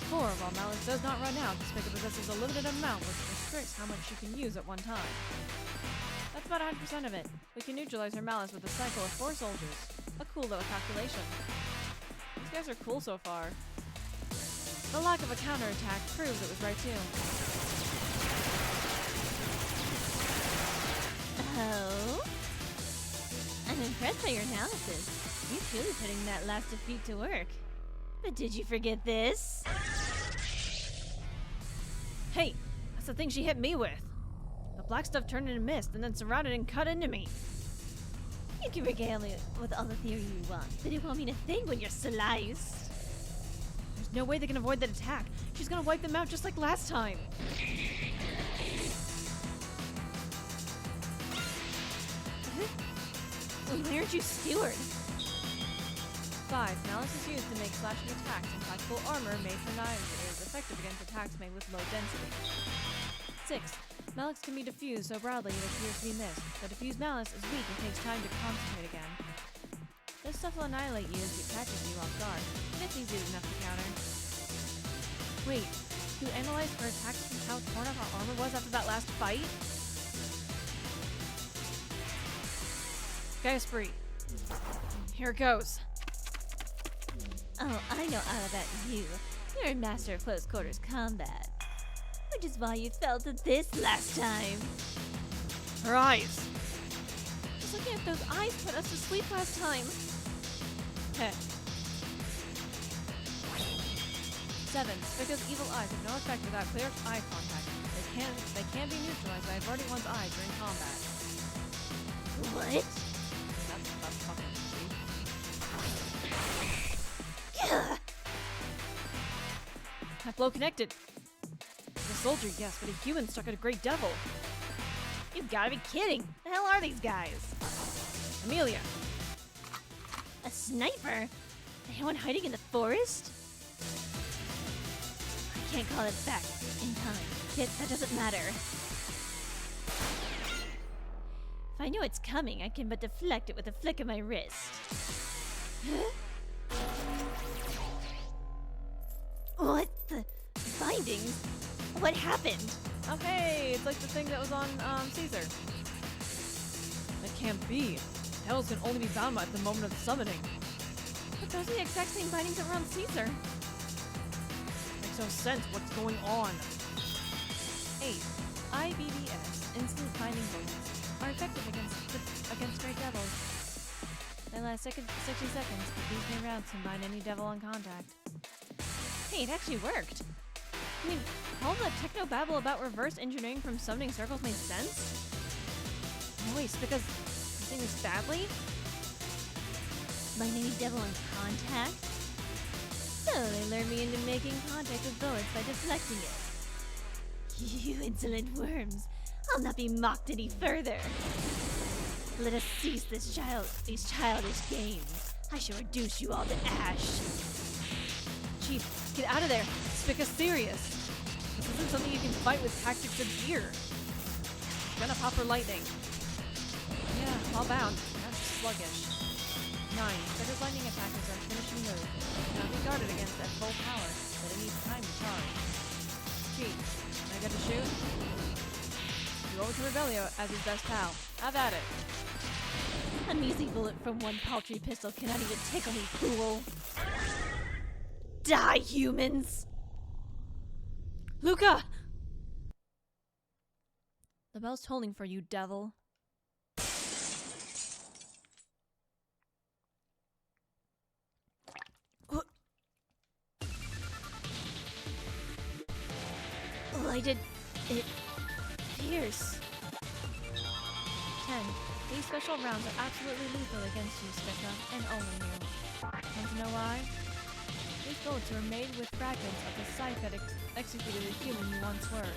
4. While Malice does not run out, Spica possesses a limited amount which restricts how much she can use at one time. That's about 100% of it. We can neutralize her Malice with a cycle of 4 soldiers. A cool little calculation. These guys are cool so far. The lack of a counterattack proves it was right too. Oh? I'm impressed by your analysis. You're truly putting that last defeat to work. But did you forget this? Hey! That's the thing she hit me with! The black stuff turned into mist and then surrounded and cut into me! You can regale me with all the theory you want, but it won't mean a thing when you're sliced. There's no way they can avoid that attack. She's gonna wipe them out just like last time! Why aren't you skewered? 5. Malice is used to make slashing attacks and practical armor made from knives is effective against attacks made with low density. 6. Malice can be diffused so broadly it appears to be missed, but diffused Malice is weak and takes time to concentrate again. This stuff will annihilate you as it catches you off guard, but it's easy enough to counter. Wait, you analyzed her attacks from how torn up her armor was after that last fight? Guy Esprit. Here it goes. Oh, I know all about you. You're a master of close quarters combat. Which is why you fell to this last time. Her eyes! Just looking at those eyes put us to sleep last time. Heh. 7. Spica's evil eyes have no effect without clear eye contact. They can be neutralized by averting one's eye during combat. What? That's fucking sweet. Gah! That blow connected. A soldier, yes, but a human stuck at a great devil. You've gotta be kidding! The hell are these guys? Amelia. A sniper? Anyone hiding in the forest? can't call it back in time. Yet that doesn't matter. If I know it's coming, I can but deflect it with a flick of my wrist. What the bindings? What happened? Oh hey, it's like the thing that was on Caesar. That can't be. Devils can only be bound at the moment of summoning. But those are the exact same bindings that were on Caesar. Makes no sense. What's going on? 8. IBDS, instant binding bonus, are effective against great devils. They last 60 seconds, but these new rounds can bind any devil on contact. Hey, it actually worked. I mean, all the techno-babble about reverse engineering from summoning circles made sense? No, wait, it's because using this badly? Bind any devil on contact? So they lured me into making contact with bullets by deflecting it. You insolent worms! I'll not be mocked any further. Let us cease these childish games. I shall reduce you all to ash. Chief, get out of there! Spica serious! This isn't something you can fight with tactics of gear. Gonna pop her lightning. Yeah, all bound. That's sluggish. 9. Spica's lightning attack is our finishing move. Cannot be guarded against at full power, but it needs time to charge. Chief, can I get to shoot? You over to Rebellio as his best pal. Have at it. A measly bullet from one paltry pistol cannot even tickle me, fool. Die, humans! Luca! The bell's tolling for you, devil. Lighted it pierce. 10. These special rounds are absolutely lethal against you, Spica, and only you. Want to know why? These bullets were made with fragments of the scythe that executed the human you once were.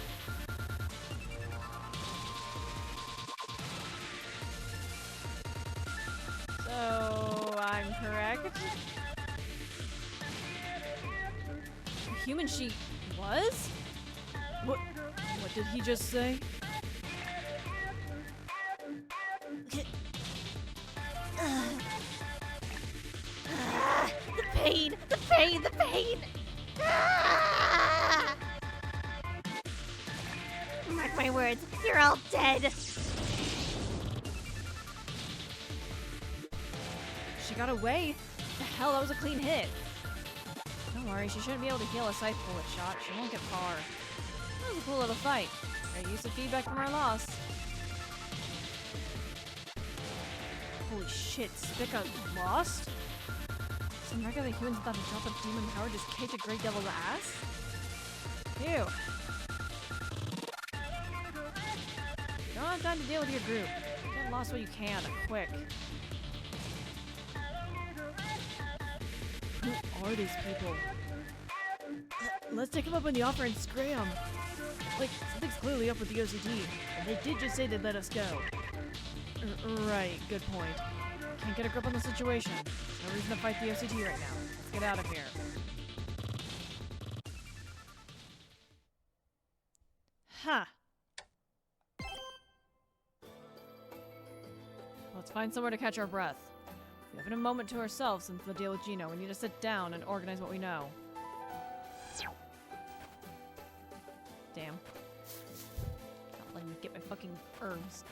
So, I'm correct? The human she was? What did he just say? The pain! The pain! The pain! Ah! Mark my words, you're all dead! She got away? The hell, that was a clean hit. Don't worry, she shouldn't be able to heal a scythe bullet shot. She won't get far. That was a cool little fight. Great use of feedback from our loss. Holy shit, Spica lost? Some regular humans thought a drop of demon power just kicked a great devil's ass? Ew. You don't have time to deal with your group. Get lost while you can, quick. Who are these people? Let's take them up on the offer and scram. Like, something's clearly up with the OCT, and they did just say they'd let us go. Right, good point. Can't get a grip on the situation. No reason to fight the OCT right now. Let's get out of here. Ha! Let's find somewhere to catch our breath. We have a moment to ourselves since the deal with Gino. We need to sit down and organize what we know. Damn. Not letting me get my fucking herbs.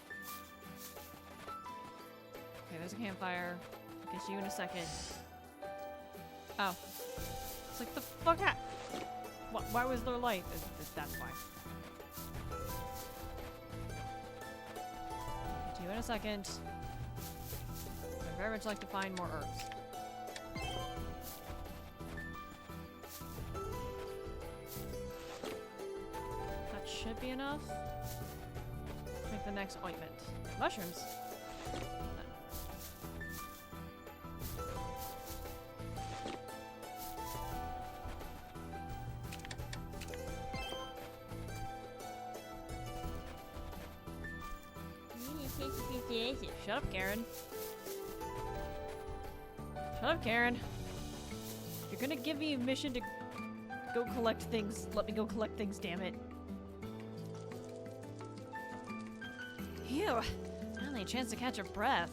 Okay, there's a campfire. I'll get you in a second. Oh. It's like the fuck out. Why was there light? That's why. Get you in a second. I'd very much like to find more herbs. That should be enough. Make the next ointment. Mushrooms. Shut up, Karen. Shut up, Karen. You're gonna give me a mission to go collect things. Let me go collect things, damn it. Phew. Finally a chance to catch a breath.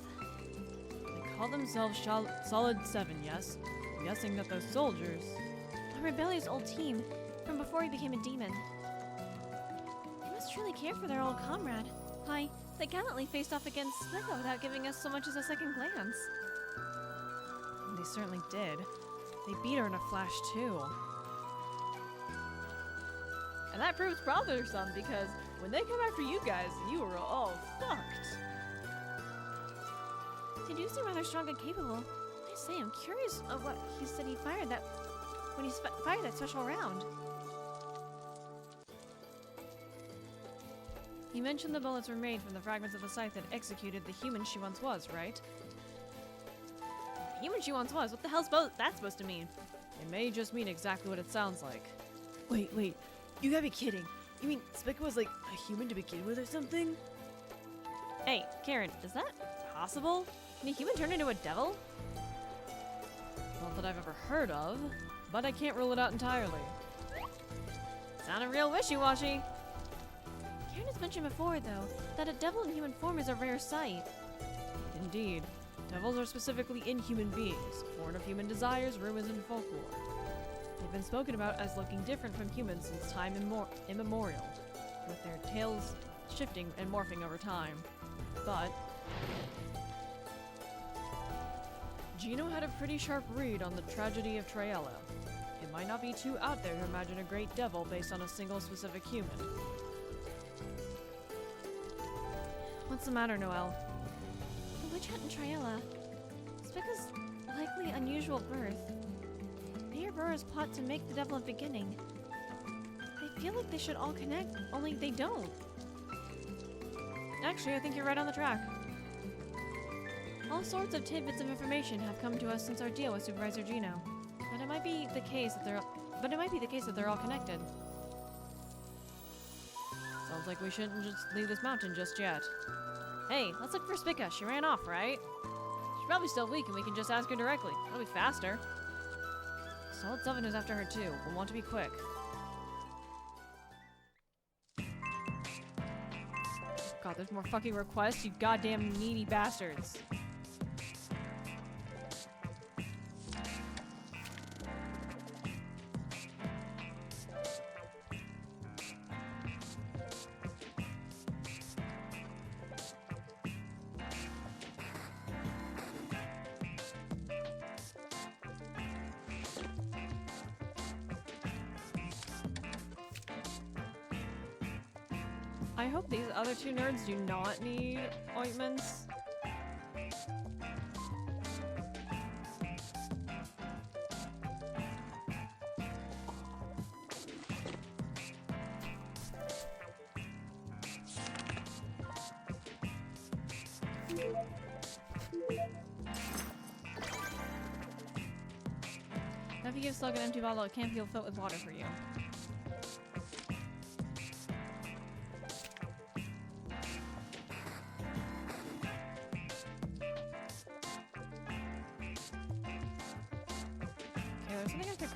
They call themselves Solid 7, yes? I'm guessing that those soldiers... A rebellious old team from before he became a demon. They must truly care for their old comrade. Why, they gallantly faced off against Slicko without giving us so much as a second glance. They certainly did. They beat her in a flash, too. And that proves bothersome because when they come after you guys, you are all fucked. They do seem rather strong and capable. I say, I'm curious of what he said he fired that when he fired that special round. He mentioned the bullets were made from the fragments of the scythe that executed the human she once was, right? Human she once was? What the hell's that supposed to mean? It may just mean exactly what it sounds like. Wait, you gotta be kidding. You mean Spica was like a human to begin with or something? Hey, Karen, is that possible? Can a human turn into a devil? Not that I've ever heard of, but I can't rule it out entirely. Sounded real wishy-washy. Karen has mentioned before, though, that a devil in human form is a rare sight. Indeed. Devils are specifically inhuman beings, born of human desires, rumors, and folklore. They've been spoken about as looking different from humans since time immemorial, with their tails shifting and morphing over time. But Gino had a pretty sharp read on the tragedy of Traiella. It might not be too out there to imagine a great devil based on a single specific human. What's the matter, Noel? The witch hunt in Traiella. Spica's likely unusual birth. The Burrows plot to make the devil a beginning. I feel like they should all connect, only they don't. Actually, I think you're right on the track. All sorts of tidbits of information have come to us since our deal with Supervisor Gino. But it might be the case that they're all connected. Sounds like we shouldn't just leave this mountain just yet. Hey, let's look for Spica. She ran off, right? She's probably still weak and we can just ask her directly. It'll be faster. Solid 7 is after her too. We'll want to be quick. God, there's more fucking requests, you goddamn needy bastards. I hope these other two nerds do not need ointments. Now if you give Slug an empty bottle, it can't feel filled with water for you.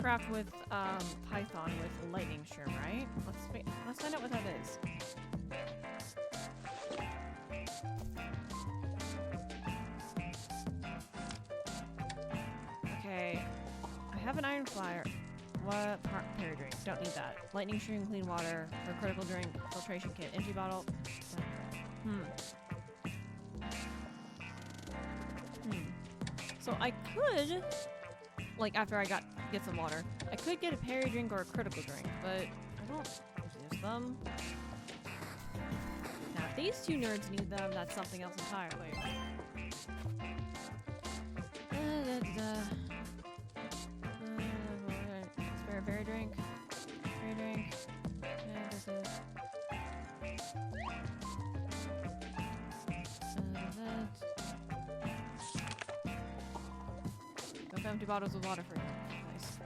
Craft with Python with lightning shroom, right? Let's find out what that is. Okay, I have an iron flyer. What parry drink? Don't need that. Lightning shroom, clean water for critical drink, filtration kit, empty bottle. So I could, like, after I get some water, I could get a parry drink or a critical drink, but I don't use them. Now, if these two nerds need them, that's something else entirely. Spare a parry drink. Parry drink. Both empty bottles of water for you. Nice.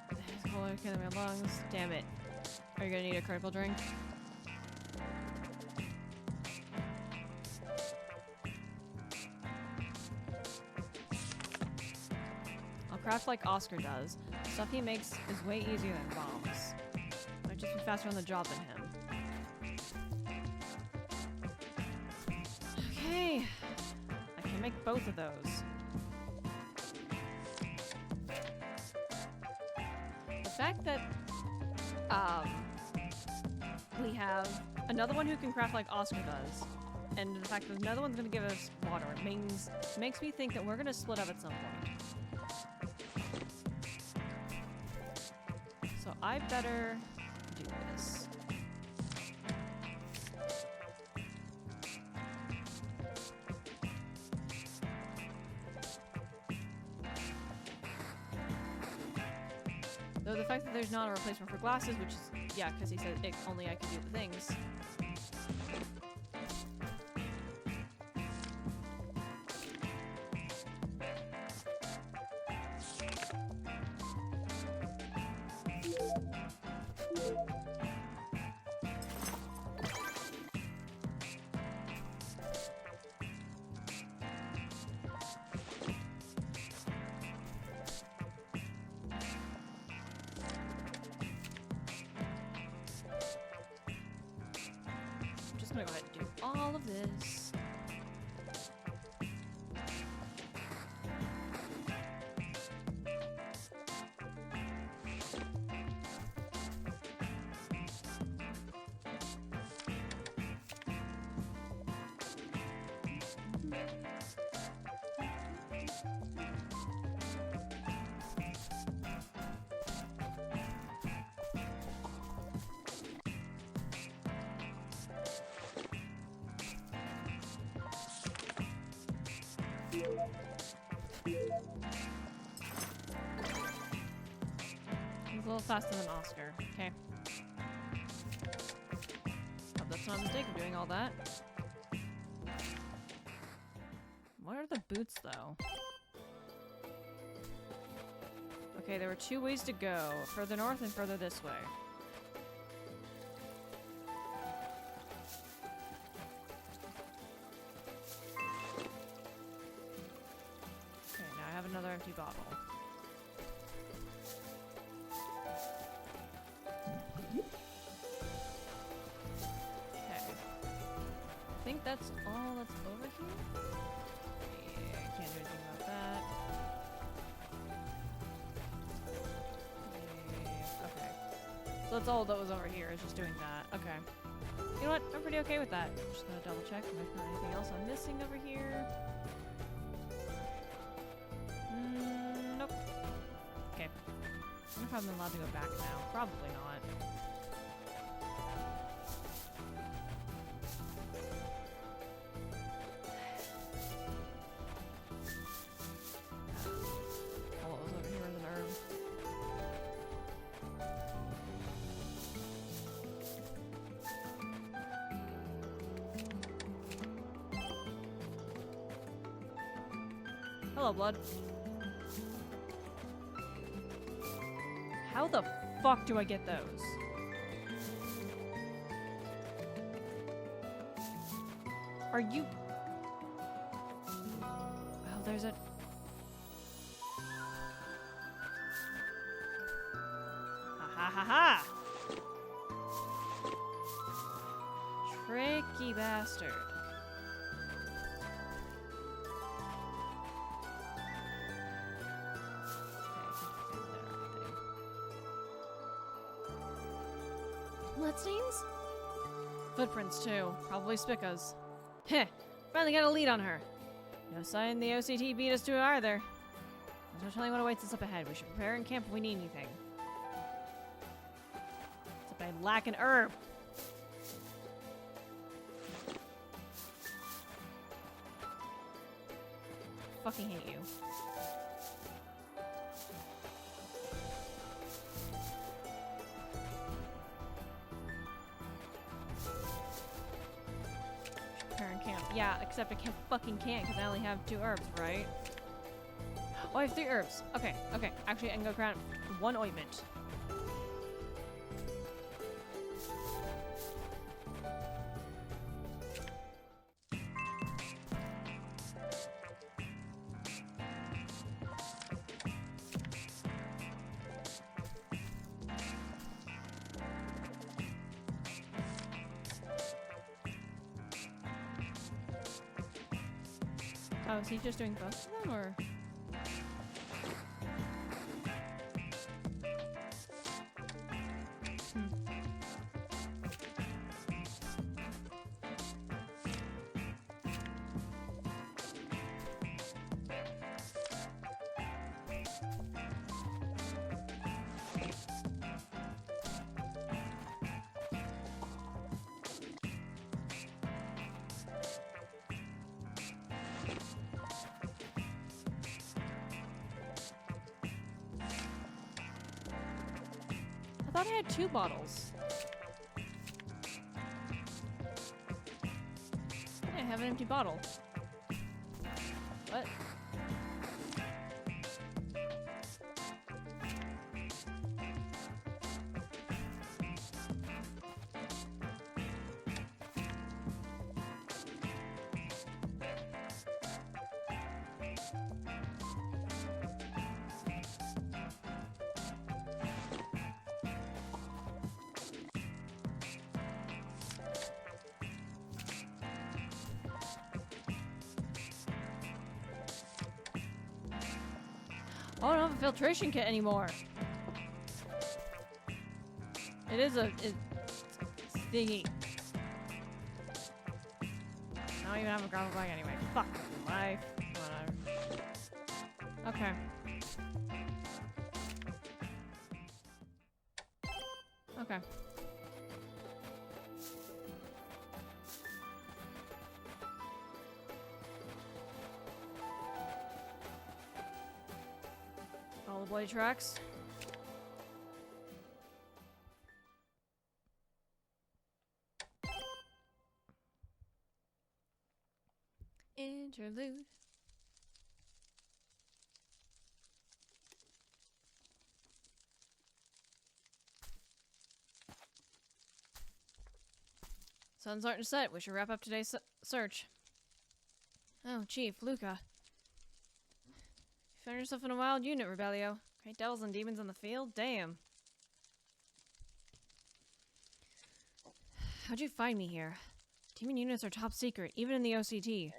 There's cola killing my lungs. Damn it. Are you gonna need a critical drink? I'll craft like Oscar does. The stuff he makes is way easier than bombs. Might just be faster on the job than him. Okay. I can make both of those. The fact that, we have another one who can craft like Oscar does, and the fact that another one's gonna give us water makes me think that we're gonna split up at some point. So I better do this. Though the fact that there's not a replacement for glasses, which is, yeah, because he said only I can do the things. I'm gonna go ahead and do all of this. He's a little faster than Oscar. Okay. Hope that's not a mistake of doing all that. What are the boots, though? Okay, there were two ways to go. Further north and further this way. Okay, now I have another empty bottle. I think that's all that's over here? Yeah, can't do anything about that. Yeah, okay. So that's all that was over here, is just doing that. Okay. You know what? I'm pretty okay with that. I'm just gonna double check if there's not anything else I'm missing over here. Nope. Okay. I wonder if I'm allowed to go back now. Probably not. Hello, blood. How the fuck do I get those? Are you... Oh, there's a... Ha ha ha ha! Tricky bastard. Bloodstains? Footprints, too. Probably Spica's. Heh! Finally got a lead on her. No sign the OCT beat us to it either. There's no telling what awaits us up ahead. We should prepare and camp if we need anything. Except I lack an herb. Fucking hate you. Yeah, except I fucking can't because I only have 2 herbs, right? Oh, I have 3 herbs. Okay, okay. Actually, I can go grab 1 ointment. Oh, is he just doing both of them, or? I thought I had 2 bottles. I have an empty bottle. What? Oh, I don't have a filtration kit anymore. It is a... It's stingy. I don't even have a gravel bag anyway. Fuck life. Whatever. Okay. Okay. All the bloody tracks. Interlude. Sun's starting to set. We should wrap up today's search. Oh, Chief, Luca. You found yourself in a wild unit, Rebellio. Great devils and demons in the field? Damn. How'd you find me here? Demon units are top secret, even in the OCT.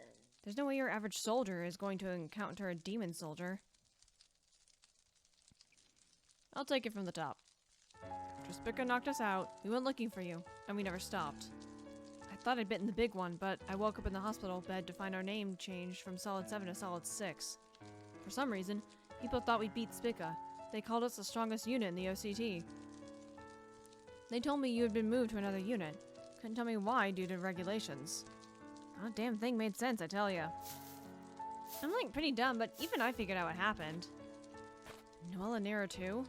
There's no way your average soldier is going to encounter a demon soldier. I'll take it from the top. After Spica knocked us out, we went looking for you, and we never stopped. I thought I'd bitten the big one, but I woke up in the hospital bed to find our name changed from Solid 7 to Solid 6. For some reason, people thought we'd beat Spica. They called us the strongest unit in the OCT. They told me you had been moved to another unit. Couldn't tell me why due to regulations. Not a damn thing made sense, I tell ya. I'm like pretty dumb, but even I figured out what happened. Noel and Nero too?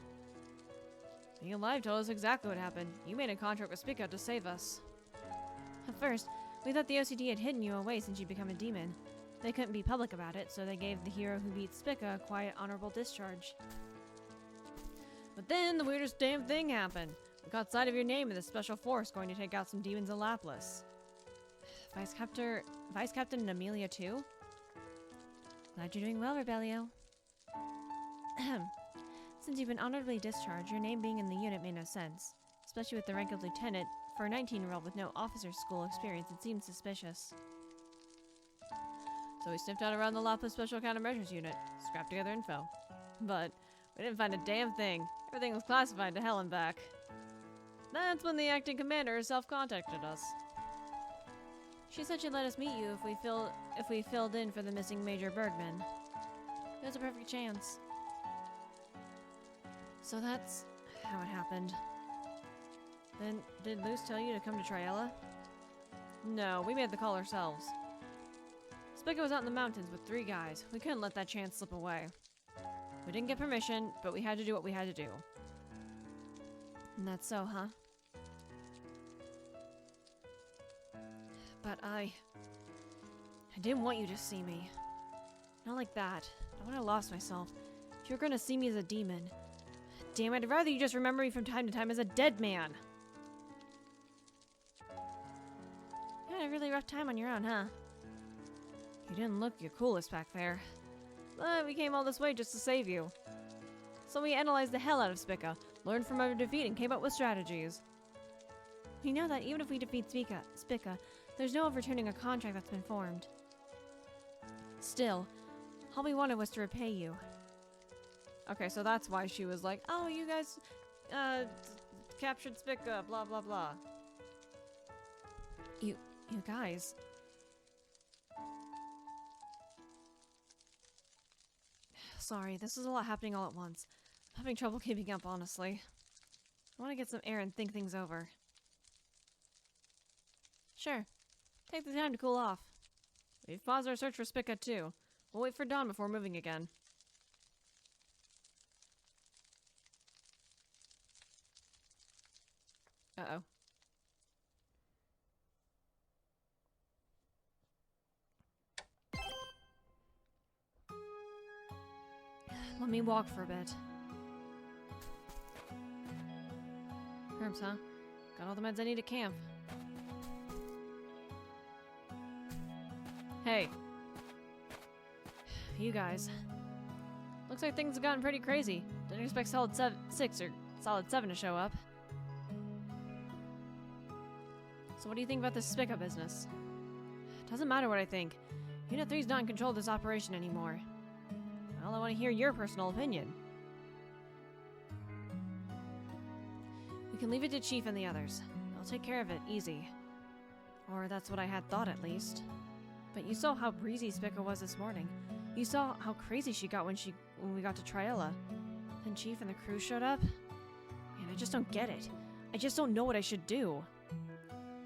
Being alive told us exactly what happened. You made a contract with Spica to save us. At first, we thought the OCD had hidden you away since you'd become a demon. They couldn't be public about it, so they gave the hero who beat Spica a quiet, honorable discharge. But then, the weirdest damn thing happened. We caught sight of your name in the special force going to take out some demons in Lapis. Vice Captain and Amelia too? Glad you're doing well, Rebellio. Since you've been honorably discharged, your name being in the unit made no sense. Especially with the rank of lieutenant. For a 19-year-old with no officer's school experience, it seemed suspicious. So we sniffed out around the Lapis Special Countermeasures Unit, scrapped together info. But we didn't find a damn thing. Everything was classified to hell and back. That's when the acting commander herself contacted us. She said she'd let us meet you if we filled in for the missing Major Bergman. It was a perfect chance. So that's how it happened. Then, did Luce tell you to come to Triella? No, we made the call ourselves. Spica was out in the mountains with 3 guys. We couldn't let that chance slip away. We didn't get permission, but we had to do what we had to do. And that's so, huh? But I didn't want you to see me. Not like that. Not when I lost myself. If you were gonna see me as a demon. Damn, I'd rather you just remember me from time to time as a dead man. You had a really rough time on your own, huh? You didn't look your coolest back there. But we came all this way just to save you. So we analyzed the hell out of Spica, learned from our defeat, and came up with strategies. We know that even if we defeat Spica, there's no overturning a contract that's been formed. Still, all we wanted was to repay you. Okay, so that's why she was like, oh, you guys, captured Spica, blah, blah, blah. You guys. Sorry, this is a lot happening all at once. I'm having trouble keeping up, honestly. I want to get some air and think things over. Sure. Take the time to cool off. We've paused our search for Spica, too. We'll wait for dawn before moving again. Uh-oh. Let me walk for a bit. Herbs, huh? Got all the meds I need at camp. Hey. You guys. Looks like things have gotten pretty crazy. Didn't expect Solid 6 or Solid 7 to show up. So what do you think about this Spica business? Doesn't matter what I think. Unit 3's not in control of this operation anymore. Well, I want to hear your personal opinion. We can leave it to Chief and the others. They'll take care of it, easy. Or that's what I had thought, at least. But you saw how breezy Spica was this morning. You saw how crazy she got when we got to Triella. Then Chief and the crew showed up? Man, I just don't get it. I just don't know what I should do.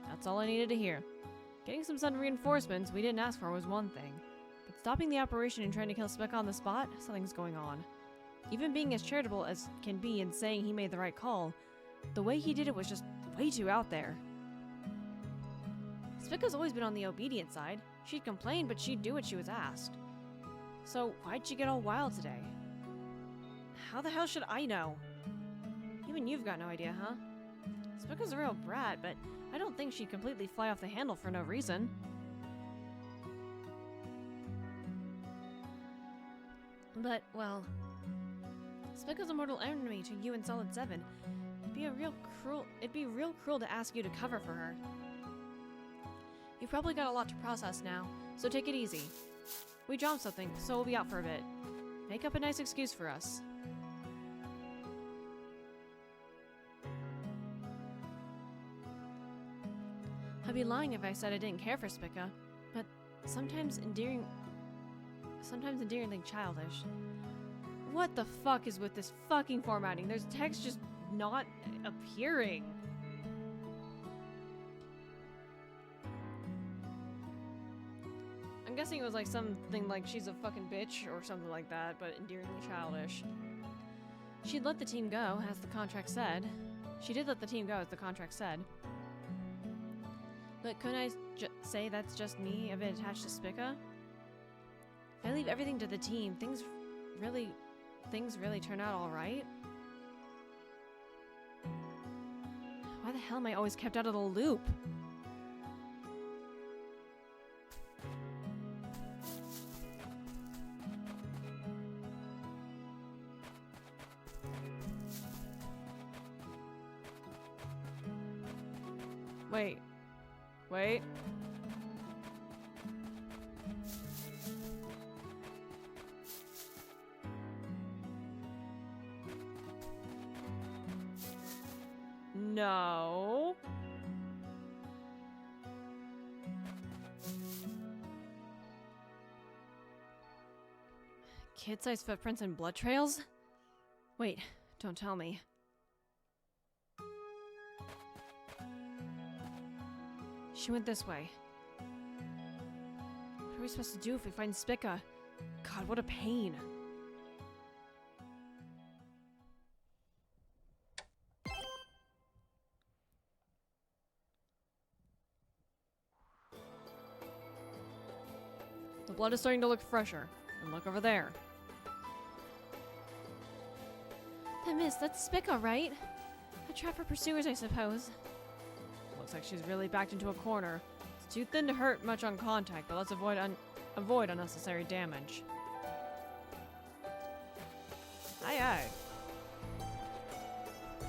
That's all I needed to hear. Getting some sudden reinforcements we didn't ask for was one thing. But stopping the operation and trying to kill Spica on the spot, something's going on. Even being as charitable as can be and saying he made the right call, the way he did it was just way too out there. Spica's always been on the obedient side. She'd complain, but she'd do what she was asked. So why'd she get all wild today? How the hell should I know? Even you've got no idea, huh? Spica's a real brat, but I don't think she'd completely fly off the handle for no reason. But, well, Spica's a mortal enemy to you and Solid 7. It'd be real cruel to ask you to cover for her. You've probably got a lot to process now, so take it easy. We dropped something, so we'll be out for a bit. Make up a nice excuse for us. I'd be lying if I said I didn't care for Spica, but sometimes endearingly childish. What the fuck is with this fucking formatting? There's text just not appearing. I'm guessing it was like something like she's a fucking bitch or something like that, but endearingly childish. She'd let the team go, as the contract said. She did let the team go, as the contract said. But couldn't I say that's just me a bit attached to Spica? If I leave everything to the team, things really turn out alright? Why the hell am I always kept out of the loop? Wait. No. Kid-sized footprints and blood trails? Wait, don't tell me. She went this way. What are we supposed to do if we find Spica? God, what a pain. The blood is starting to look fresher. And look over there. That miss, that's Spica, right? A trap for pursuers, I suppose. Looks like she's really backed into a corner. It's too thin to hurt much on contact, but let's avoid unnecessary damage. Aye.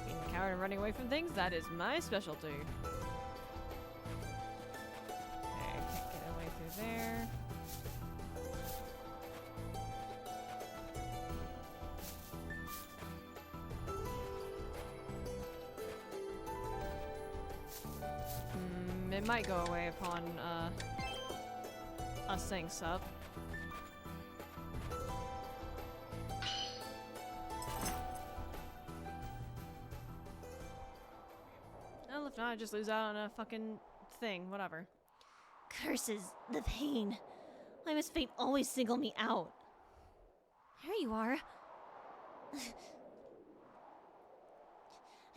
Being a coward and running away from things, that is my specialty. Okay, can't get away through there. they might go away upon us saying sup. Well, if not, I just lose out on a fucking thing, whatever. Curses, the pain. Why must fate always single me out? Here you are.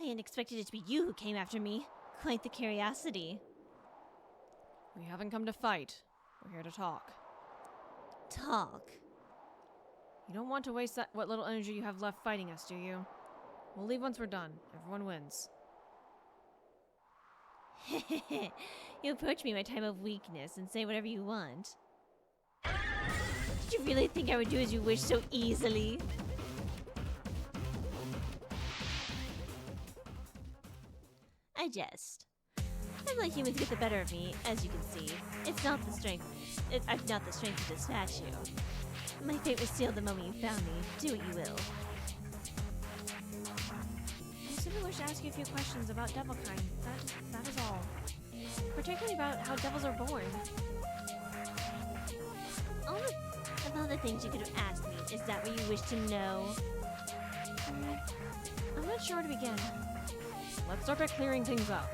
I hadn't expected it to be you who came after me. Quite the curiosity. We haven't come to fight. We're here to talk. Talk. You don't want to waste what little energy you have left fighting us, do you? We'll leave once we're done. Everyone wins. You approach me in my time of weakness and say whatever you want. Did you really think I would do as you wish so easily? I jest. I let humans get the better of me, as you can see. It's not the strength. I've not the strength to dispatch you. My fate was sealed the moment you found me. Do what you will. I simply wish to ask you a few questions about devilkind. That is all. Particularly about how devils are born. Of all the things you could have asked me, is that what you wish to know? I'm not sure where to begin. Let's start by clearing things up.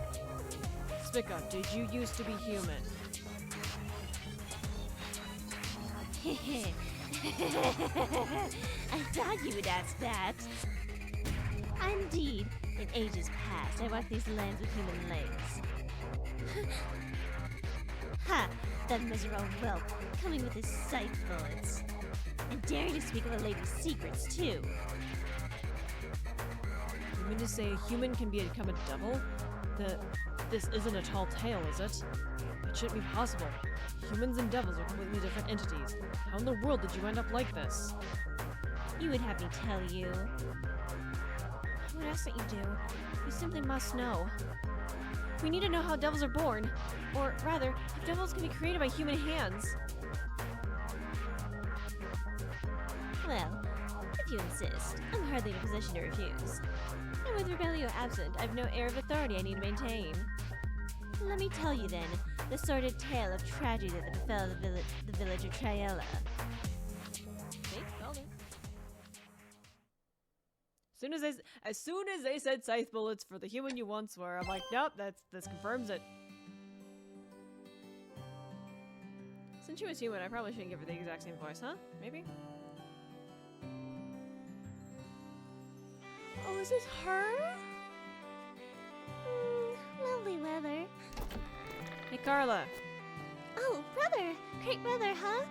Speak up, did you used to be human? I thought you would ask that. Indeed, in ages past, I walked these lands with human legs. Ha! That miserable whelp, coming with his scythe bullets. And daring to speak of a lady's secrets, too. You mean to say a human can become a devil? This isn't a tall tale, is it? It shouldn't be possible. Humans and devils are completely different entities. How in the world did you end up like this? You would have me tell you. I would ask that you do. You simply must know. We need to know how devils are born. Or rather, if devils can be created by human hands. Well, if you insist, I'm hardly in a position to refuse. And with Rebellio absent, I've no air of authority I need to maintain. Let me tell you then, the sordid tale of tragedy that befell the village of Triella. See? Spelled it. As soon as they said scythe bullets for the human you once were, I'm like, nope, this confirms it. Since she was human, I probably shouldn't give her the exact same voice, huh? Maybe? Oh, is this her? Lovely weather. Hey, Carla. Oh, brother! Great weather, huh?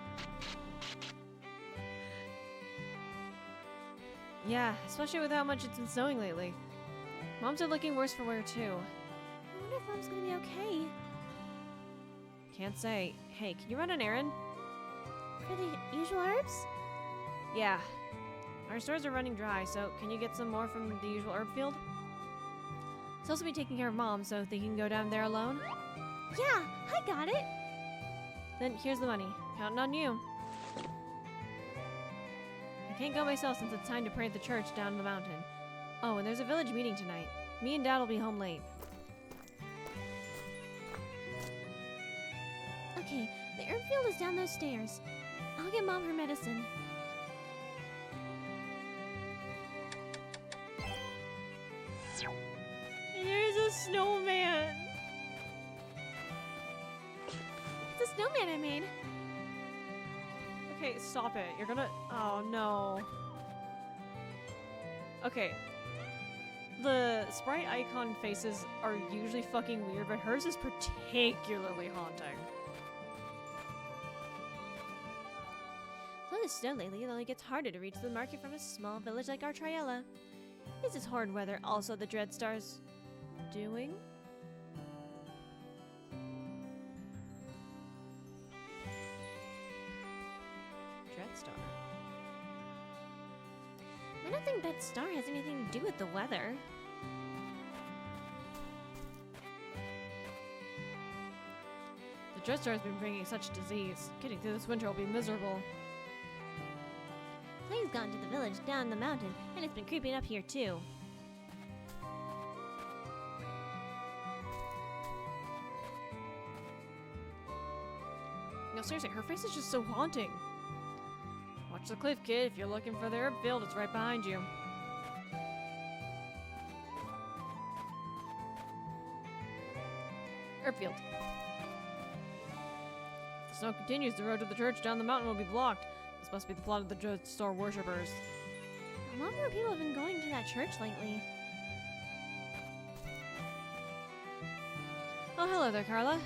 Yeah, especially with how much it's been snowing lately. Moms are looking worse for wear, too. I wonder if Mom's gonna be okay. Can't say. Hey, can you run an errand? For the usual herbs? Yeah. Our stores are running dry, so can you get some more from the usual herb field? Supposed to be taking care of Mom, so they can go down there alone? Yeah, I got it. Then here's the money. Counting on you. I can't go myself since it's time to pray at the church down the mountain. Oh, and there's a village meeting tonight. Me and Dad will be home late. Okay, the herb field is down those stairs. I'll get Mom her medicine. There's a snowman! It's a snowman I made. Okay, stop it. You're gonna... Oh, no. Okay. The sprite icon faces are usually fucking weird, but hers is particularly haunting. With the snow lately, it only gets harder to reach the market from a small village like our Triella. Is this horrid weather also the Dreadstar's doing? Dreadstar. I don't think that star has anything to do with the weather. The Dreadstar has been bringing such disease. Getting through this winter will be miserable. Plague's gone to the village down the mountain, and it's been creeping up here too. No, seriously, her face is just so haunting. Watch the cliff, kid. If you're looking for the herb field, it's right behind you. Herb field. If the snow continues, the road to the church down the mountain will be blocked. This must be the plot of the Dread Star worshippers. A lot more people have been going to that church lately. Oh, hello there, Carla.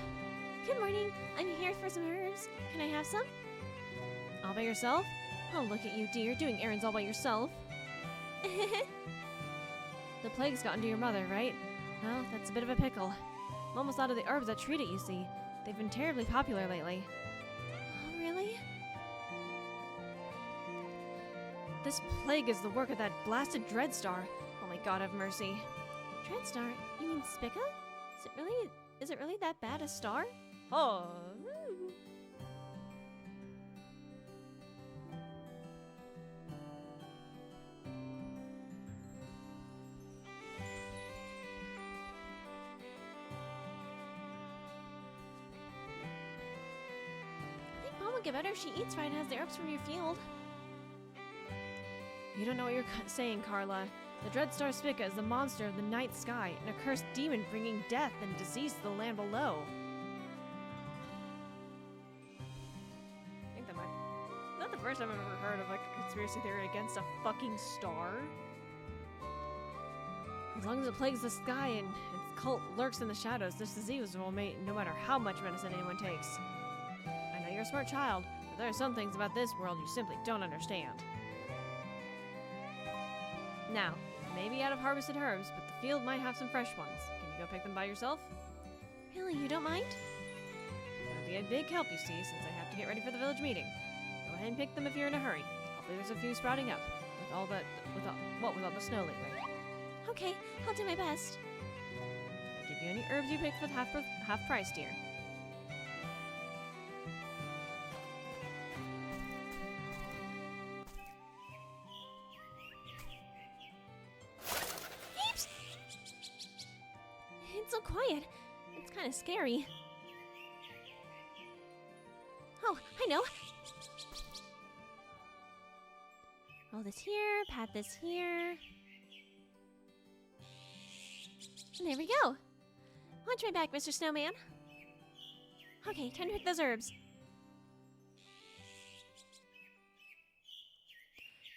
Good morning. I'm here for some herbs. Can I have some? All by yourself? Oh, look at you, dear, doing errands all by yourself. The plague's gotten to your mother, right? Well, that's a bit of a pickle. I'm almost out of the herbs that treat it, you see. They've been terribly popular lately. Oh, really? This plague is the work of that blasted Dreadstar. Oh my god, have mercy. Dreadstar? You mean Spica? Is it really that bad a star? Oh. I think Mom will get better if she eats right and has the herbs from your field. You don't know what you're saying, Carla. The Dreadstar Spica is the monster of the night sky, an accursed demon bringing death and disease to the land below. I think that might... Is that the first time I've ever heard of like a conspiracy theory against a fucking star? As long as it plagues the sky and its cult lurks in the shadows, this disease will remain no matter how much medicine anyone takes. I know you're a smart child, but there are some things about this world you simply don't understand. Now, maybe out of harvested herbs, but the field might have some fresh ones. Can you go pick them by yourself? Really, you don't mind? That would be a big help, you see, since I have to get ready for the village meeting. Go ahead and pick them if you're in a hurry. Hopefully there's a few sprouting up, with all the snow lately. Okay, I'll do my best. I give you any herbs you picked with half price, dear. It's so quiet. It's kind of scary. Oh, I know. Roll this here, pat this here. And there we go. Watch my back, Mr. Snowman. Okay, time to pick those herbs.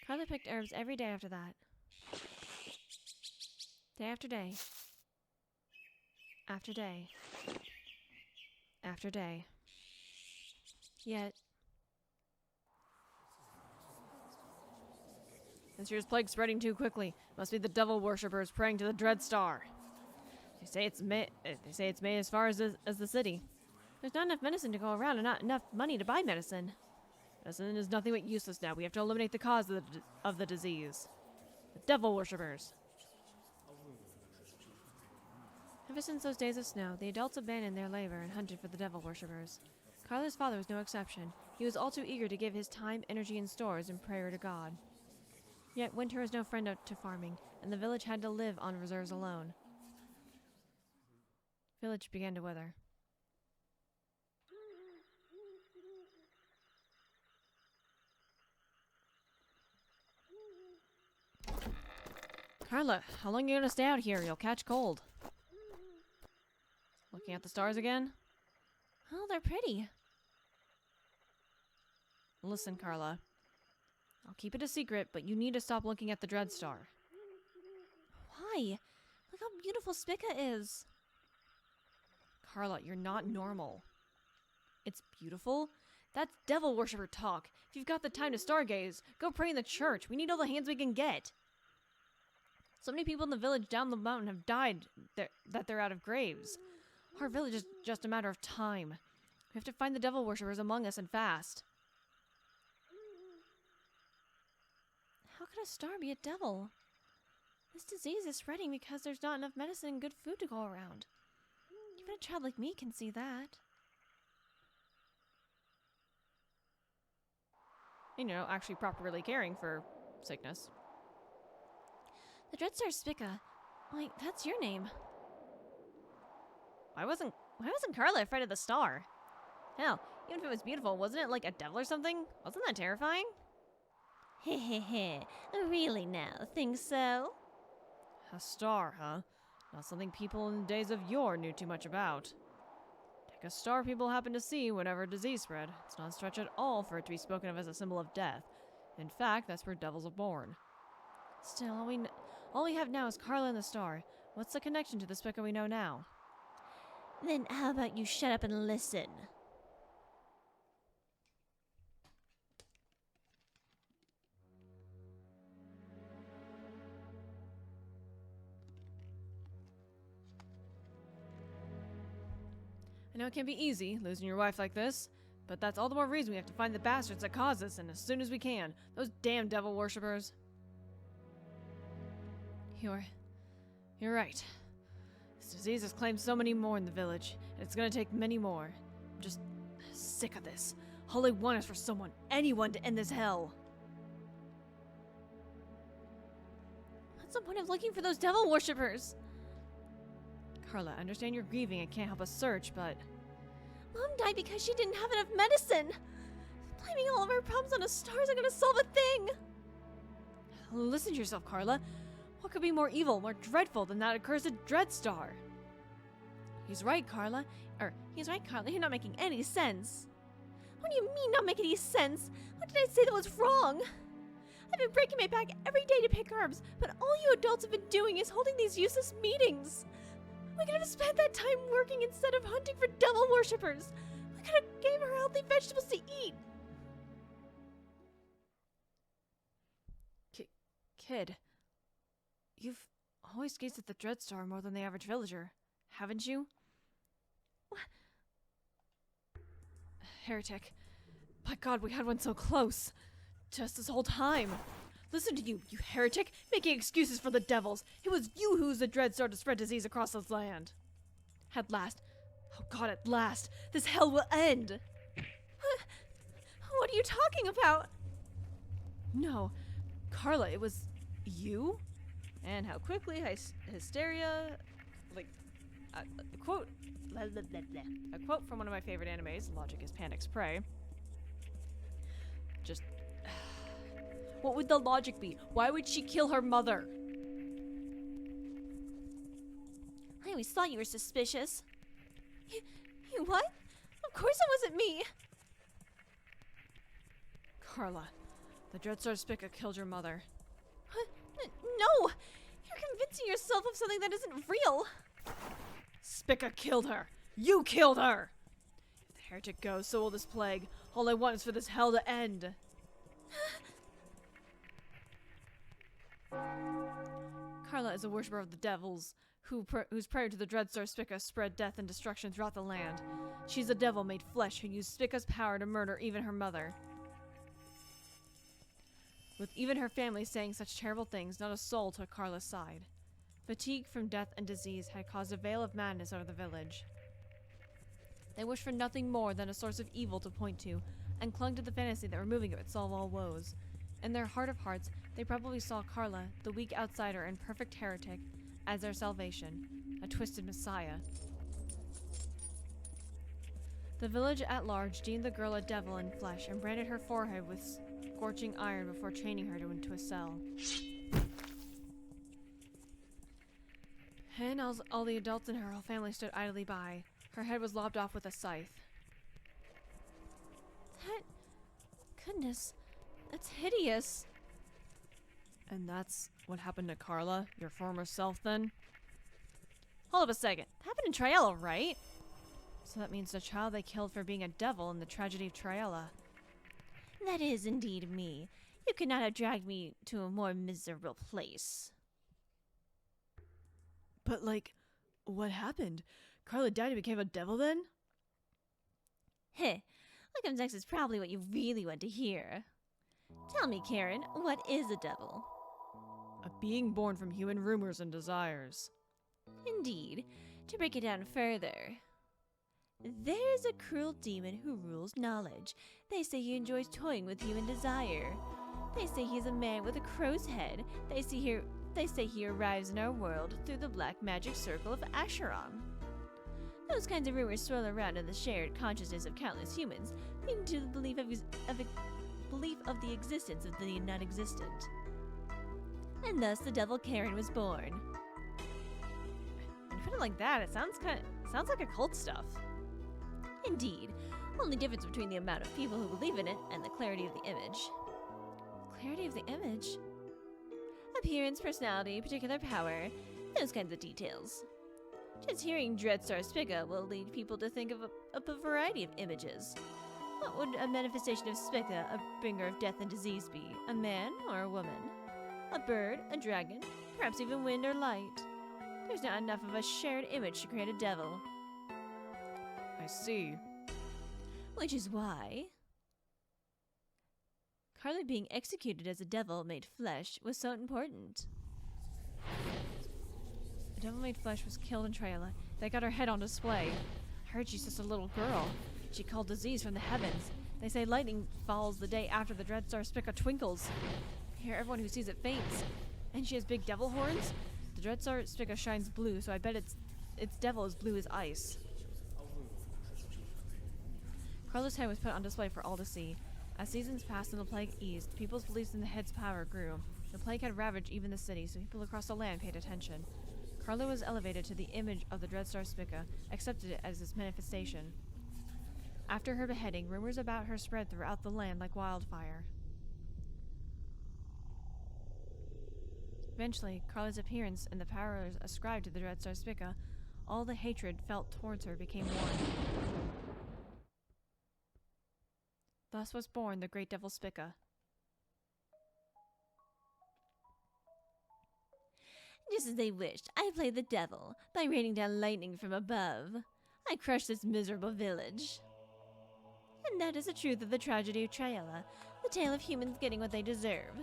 Carla picked herbs every day after that. Day after day. After day. After day. Yet... This year's plague spreading too quickly. Must be the devil worshippers praying to the Dread Star. They say it's made as far as the city. There's not enough medicine to go around and not enough money to buy medicine. Medicine is nothing but useless now. We have to eliminate the cause of the disease. The devil worshippers. Ever since those days of snow, the adults abandoned their labor and hunted for the devil worshippers. Carla's father was no exception. He was all too eager to give his time, energy, and stores in prayer to God. Yet winter was no friend to farming, and the village had to live on reserves alone. Village began to wither. Carla, how long are you gonna stay out here? You'll catch cold. Looking at the stars again? Oh, they're pretty. Listen, Carla. I'll keep it a secret, but you need to stop looking at the Dread Star. Why? Look how beautiful Spica is. Carla, you're not normal. It's beautiful? That's devil worshipper talk. If you've got the time to stargaze, go pray in the church. We need all the hands we can get. So many people in the village down the mountain have died that they're out of graves. Our village is just a matter of time. We have to find the devil worshippers among us and fast. How could a star be a devil? This disease is spreading because there's not enough medicine and good food to go around. Even a child like me can see that. And, actually properly caring for sickness. The Dreadstar Spica. Wait, that's your name. Why wasn't Carla afraid of the star? Hell, Even if it was beautiful, wasn't it like a devil or something? Wasn't that terrifying? Heh. Really now, think so? A star, huh? Not something people in the days of yore knew too much about. Take a star people happen to see whenever disease spread. It's not a stretch at all for it to be spoken of as a symbol of death. In fact, that's where devils are born. Still, all we have now is Carla and the star. What's the connection to the Spica we know now? Then how about you shut up and listen? I know it can be easy, losing your wife like this, but that's all the more reason we have to find the bastards that caused this, and as soon as we can. Those damn devil worshippers. You're right. This disease has claimed so many more in the village, and it's gonna take many more. I'm just sick of this. All I want is for someone, anyone, to end this hell. What's the point of looking for those devil worshippers? Carla, I understand you're grieving and can't help us search, but... Mom died because she didn't have enough medicine. Blaming all of our problems on a star isn't gonna solve a thing. Listen to yourself, Carla. What could be more evil, more dreadful than that accursed Dreadstar? He's right, Carla. He's right, Carla. You're not making any sense. What do you mean not make any sense? What did I say that was wrong? I've been breaking my back every day to pick herbs, but all you adults have been doing is holding these useless meetings. We could have spent that time working instead of hunting for devil worshippers. We could have gave her healthy vegetables to eat. Kid, you've always gazed at the Dreadstar more than the average villager, haven't you? What? Heretic. By God, we had one so close. Just this whole time. Listen to you, you heretic, making excuses for the devils. It was you who used the Dreadstar to spread disease across this land. At last, oh God, at last, this hell will end. What are you talking about? No, Carla, it was you? And how quickly hysteria, a quote, a quote from one of my favorite animes, Logic is Panic's Prey. Just, what would the logic be? Why would she kill her mother? I always thought you were suspicious. You what? Of course it wasn't me. Carla, the Dreadstar Spica killed your mother. No! You're convincing yourself of something that isn't real. Spica killed her. You killed her. If the heretic goes, so will this plague. All I want is for this hell to end. Carla is a worshiper of the devils, whose prayer to the Dreadstar Spica spread death and destruction throughout the land. She's a devil made flesh who used Spica's power to murder even her mother. With even her family saying such terrible things, not a soul took Carla's side. Fatigue from death and disease had caused a veil of madness over the village. They wished for nothing more than a source of evil to point to, and clung to the fantasy that removing it would solve all woes. In their heart of hearts, they probably saw Carla, the weak outsider and perfect heretic, as their salvation, a twisted messiah. The village at large deemed the girl a devil in flesh and branded her forehead with scorching iron before chaining her into a cell. And all the adults in her whole family stood idly by. Her head was lopped off with a scythe. Goodness, that's hideous. And that's what happened to Carla, your former self, then? Hold up a second. That happened in Triella, right? So that means the child they killed for being a devil in the tragedy of Triella. That is indeed me. You could not have dragged me to a more miserable place. But, what happened? Carla died and became a devil then? Heh, what comes next is probably what you really want to hear. Tell me, Karen, what is a devil? A being born from human rumors and desires. Indeed. To break it down further, there's a cruel demon who rules knowledge. They say he enjoys toying with human desire. They say he's a man with a crow's head. They say he arrives in our world through the black magic circle of Asheron. Those kinds of rumors swirl around in the shared consciousness of countless humans, leading to the belief of the existence of the non-existent. And thus the devil Karen was born. When you put it like that, it sounds like occult stuff. Indeed, only difference between the amount of people who believe in it and the clarity of the image. Clarity of the image? Appearance, personality, particular power, those kinds of details. Just hearing Dreadstar Spica will lead people to think of a variety of images. What would a manifestation of Spica, a bringer of death and disease, be? A man or a woman? A bird, a dragon, perhaps even wind or light? There's not enough of a shared image to create a devil. I see. Which is why Carly being executed as a devil made flesh was so important. A devil made flesh was killed in Trayla. They got her head on display. I heard she's just a little girl. She called disease from the heavens. They say lightning falls the day after the Dreadstar Spica twinkles. I hear everyone who sees it faints. And she has big devil horns. The Dreadstar Spica shines blue, so I bet its devil is blue as ice. Carla's head was put on display for all to see. As seasons passed and the plague eased, people's beliefs in the head's power grew. The plague had ravaged even the city, so people across the land paid attention. Carla was elevated to the image of the Dreadstar Spica, accepted it as its manifestation. After her beheading, rumors about her spread throughout the land like wildfire. Eventually, Carla's appearance and the powers ascribed to the Dreadstar Spica, all the hatred felt towards her became one. Thus was born the Great Devil Spica. Just as they wished, I played the devil by raining down lightning from above. I crushed this miserable village. And that is the truth of the tragedy of Trayla, the tale of humans getting what they deserve.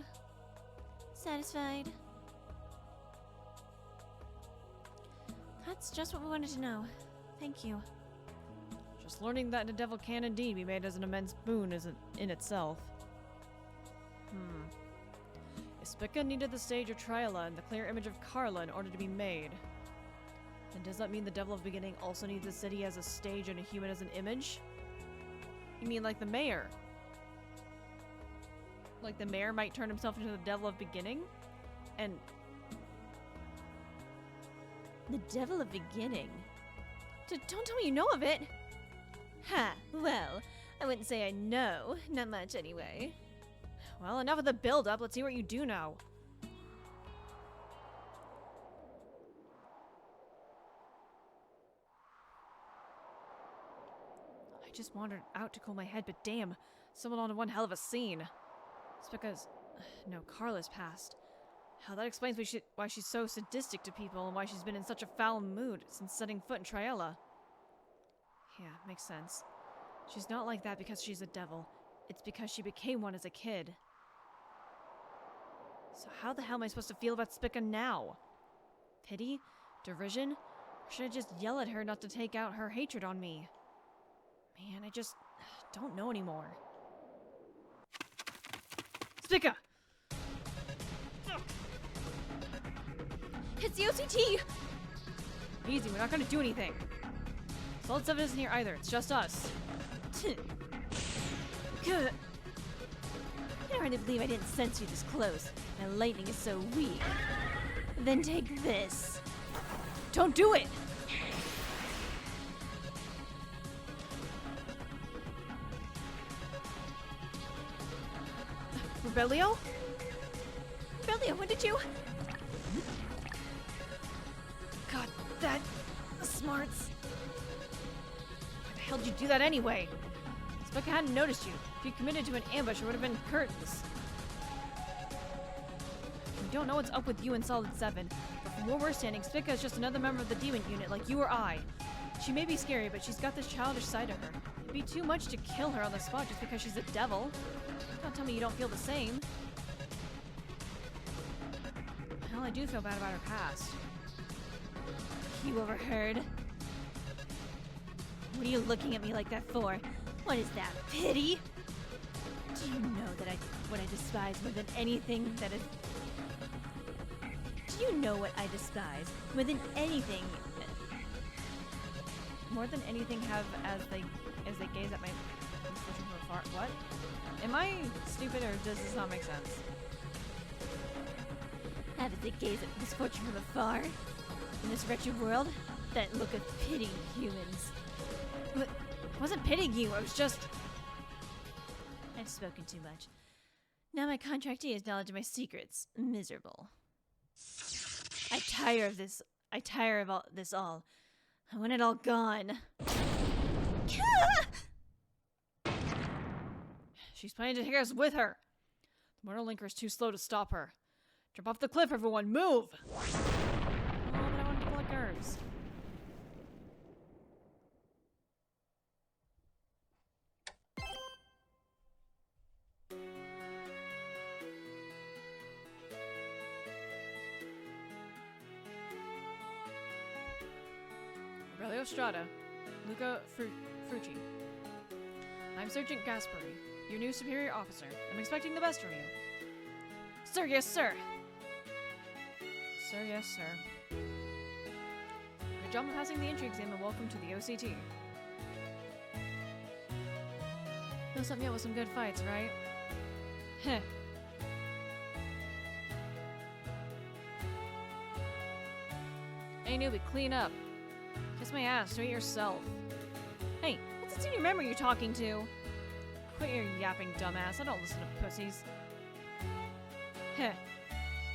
Satisfied? That's just what we wanted to know. Thank you. Just learning that the devil can indeed be made as an immense boon isn't in itself. If Spica needed the stage of Trayla and the clear image of Carla in order to be made, then does that mean the devil of beginning also needs a city as a stage and a human as an image? You mean like the mayor? Like the mayor might turn himself into the devil of beginning? And The devil of beginning? don't tell me you know of it! Ha! Well, I wouldn't say I know. Not much, anyway. Well, enough of the build-up. Let's see what you do know. I just wandered out to cool my head, but damn, someone on one hell of a scene. It's because, no, Carla's passed. Hell, that explains why she's so sadistic to people and why she's been in such a foul mood since setting foot in Trayla. Yeah, makes sense. She's not like that because she's a devil. It's because she became one as a kid. So how the hell am I supposed to feel about Spica now? Pity? Derision? Or should I just yell at her not to take out her hatred on me? Man, I just don't know anymore. Spica! It's the OCT! Easy, we're not gonna do anything. Solid 7 isn't here either, it's just us. Good. I can hardly believe I didn't sense you this close. My lightning is so weak. Then take this. Don't do it! Rebellio? Rebellio, when did you? God, that smarts. Why the hell did you do that anyway? Spica hadn't noticed you. If you committed to an ambush, it would have been curtains. We don't know what's up with you and Solid 7, but from where we're standing, Spica is just another member of the demon unit like you or I. She may be scary, but she's got this childish side to her. It'd be too much to kill her on the spot just because she's a devil. Don't tell me you don't feel the same. Hell, I do feel bad about her past. You overheard? What are you looking at me like that for? What is that, pity? Do you know that what I despise more than anything that is... Do you know what I despise more than anything more than anything have as they gaze at my misfortune from afar. What? Am I stupid or does this not make sense? Have as they gaze at misfortune from afar. In this wretched world, that look of pity humans. But I wasn't pitying you. I was just. I've spoken too much. Now my contractee has knowledge of my secrets. Miserable. I tire of this. I tire of all this all. I want it all gone. She's planning to take us with her. The mortal linker is too slow to stop her. Jump off the cliff, everyone! Move! Oh, but I want to collect herbs. Aurelio Strada, Luca Frucci. I'm Sergeant Gaspari, your new superior officer. I'm expecting the best from you. Sir, yes, sir. Sir, yes, sir. Good job of passing the entry exam and welcome to the OCT. Know something yet with some good fights, right? Heh. Hey, newbie, clean up. Kiss my ass, do it yourself. Hey, what's it in your memory you're talking to? Quit your yapping, dumbass. I don't listen to pussies. Heh.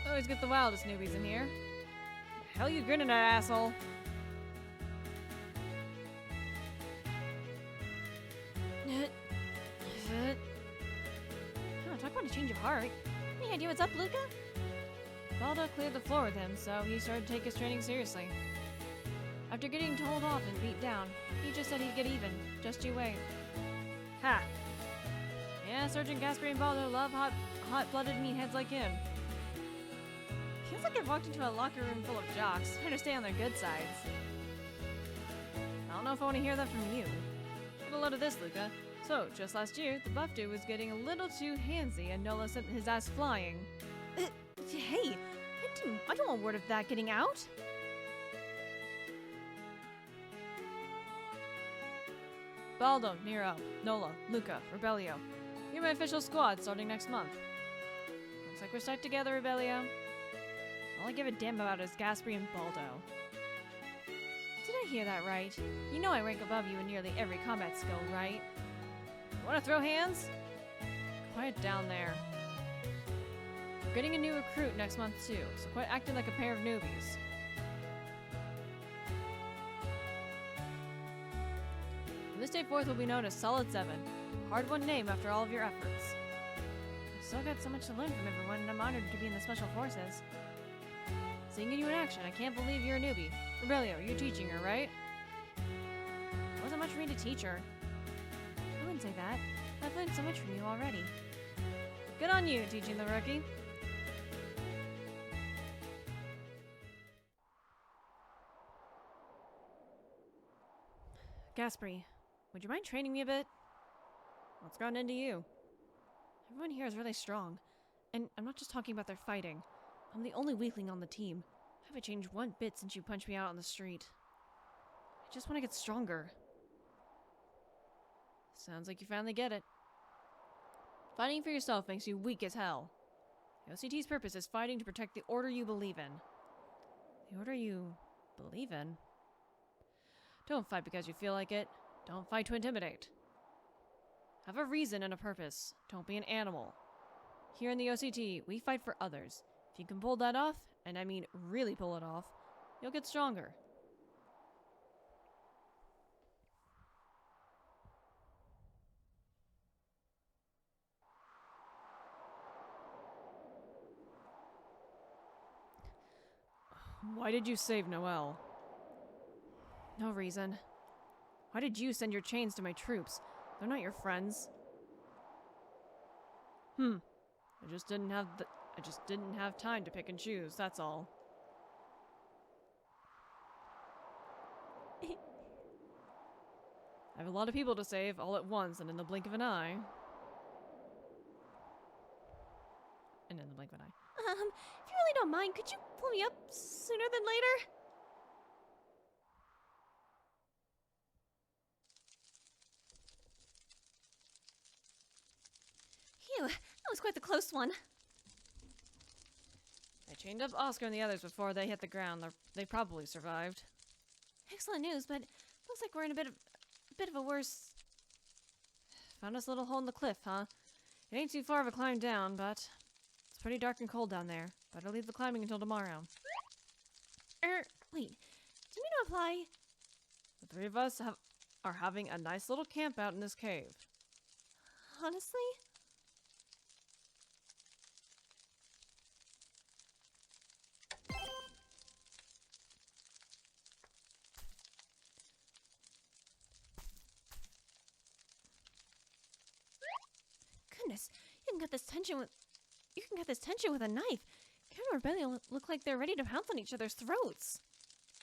Always get the wildest newbies in here. The hell you grinning at, asshole? Oh, talk about a change of heart. Any idea what's up, Luca? Baldo cleared the floor with him, so he started to take his training seriously. After getting told off and beat down, he just said he'd get even. Just you wait. Ha! Yeah, Sergeant Gaspari and Baldo love hot-blooded meatheads like him. Feels like I've walked into a locker room full of jocks, trying to stay on their good sides. I don't know if I want to hear that from you. Get a load of this, Luca. So, just last year, the buff dude was getting a little too handsy and Nola sent his ass flying. Hey, I don't want word of that getting out. Baldo, Nero, Nola, Luca, Rebellio. You're my official squad starting next month. Looks like we're stuck together, Rebellio. All I give a damn about is Gaspari and Baldo. Did I hear that right? You know I rank above you in nearly every combat skill, right? Wanna throw hands? Quiet down there. We're getting a new recruit next month too, so quit acting like a pair of newbies. From this day forth will be known as Solid 7. Hard-won name after all of your efforts. I've still got so much to learn from everyone, and I'm honored to be in the Special Forces. Seeing you in action, I can't believe you're a newbie. Aurelio, you're teaching her, right? Wasn't much for me to teach her. I wouldn't say that. I've learned so much from you already. Good on you, teaching the rookie. Gaspari, would you mind training me a bit? What's gotten into you? Everyone here is really strong. And I'm not just talking about their fighting. I'm the only weakling on the team. I haven't changed one bit since you punched me out on the street. I just want to get stronger. Sounds like you finally get it. Fighting for yourself makes you weak as hell. The OCT's purpose is fighting to protect the order you believe in. The order you believe in? Don't fight because you feel like it. Don't fight to intimidate. Have a reason and a purpose. Don't be an animal. Here in the OCT, we fight for others. If you can pull that off, and I mean really pull it off, you'll get stronger. Why did you save Noel? No reason. Why did you send your chains to my troops? They're not your friends. I just didn't have time to pick and choose, that's all. I have a lot of people to save all at once and in the blink of an eye. And in the blink of an eye. If you really don't mind, could you pull me up sooner than later? Phew, that was quite the close one. I chained up Oscar and the others before they hit the ground. They probably survived. Excellent news, but looks like we're in a bit of a worse... Found us a little hole in the cliff, huh? It ain't too far of a climb down, but it's pretty dark and cold down there. Better leave the climbing until tomorrow. Wait. Do you mean to imply... The three of us are having a nice little camp out in this cave. Honestly? Goodness, you can cut this tension with a knife. Karen and Rebellion look like they're ready to pounce on each other's throats.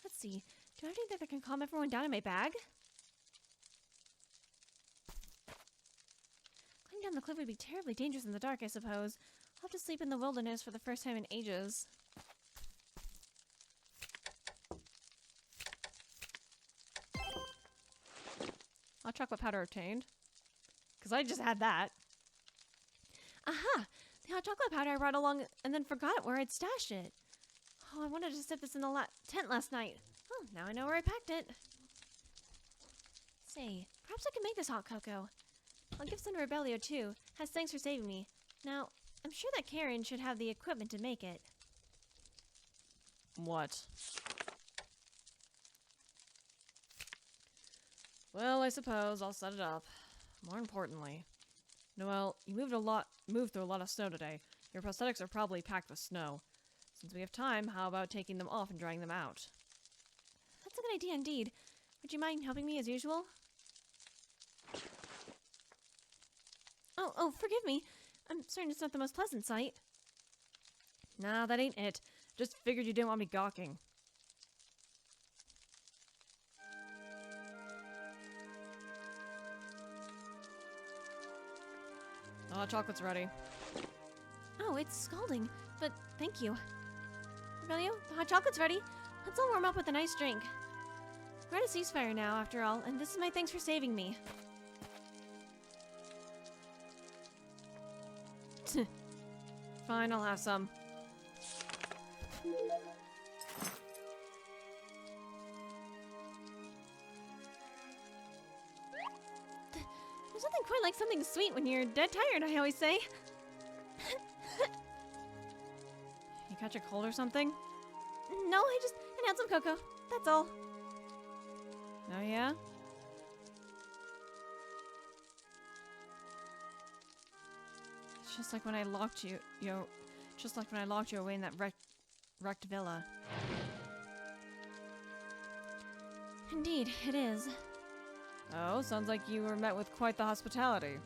Let's see. Do I have anything that can calm everyone down in my bag? Climbing down the cliff would be terribly dangerous in the dark, I suppose. I'll have to sleep in the wilderness for the first time in ages. Hot chocolate powder obtained. Because I just had that. Aha! The hot chocolate powder I brought along and then forgot where I'd stashed it. Oh, I wanted to sip this in the tent last night. Oh, now I know where I packed it. Say, perhaps I can make this hot cocoa. I'll give some to Rebellio too, as thanks for saving me. Now, I'm sure that Karen should have the equipment to make it. What? Well, I suppose I'll set it up. More importantly, Noel, you moved through a lot of snow today. Your prosthetics are probably packed with snow. Since we have time, how about taking them off and drying them out? That's a good idea indeed. Would you mind helping me as usual? Oh, forgive me. I'm certain it's not the most pleasant sight. Nah, that ain't it. Just figured you didn't want me gawking. Oh, chocolate's ready. Oh, it's scalding, but thank you. Rebellio, the hot chocolate's ready. Let's all warm up with a nice drink. We're at a ceasefire now, after all, and this is my thanks for saving me. Fine, I'll have some. There's nothing quite like something sweet when you're dead tired, I always say. You catch a cold or something? No, I had some cocoa. That's all. Oh yeah? It's just like when I locked you, just like when I locked you away in that wrecked villa. Indeed, it is. Oh, sounds like you were met with quite the hospitality.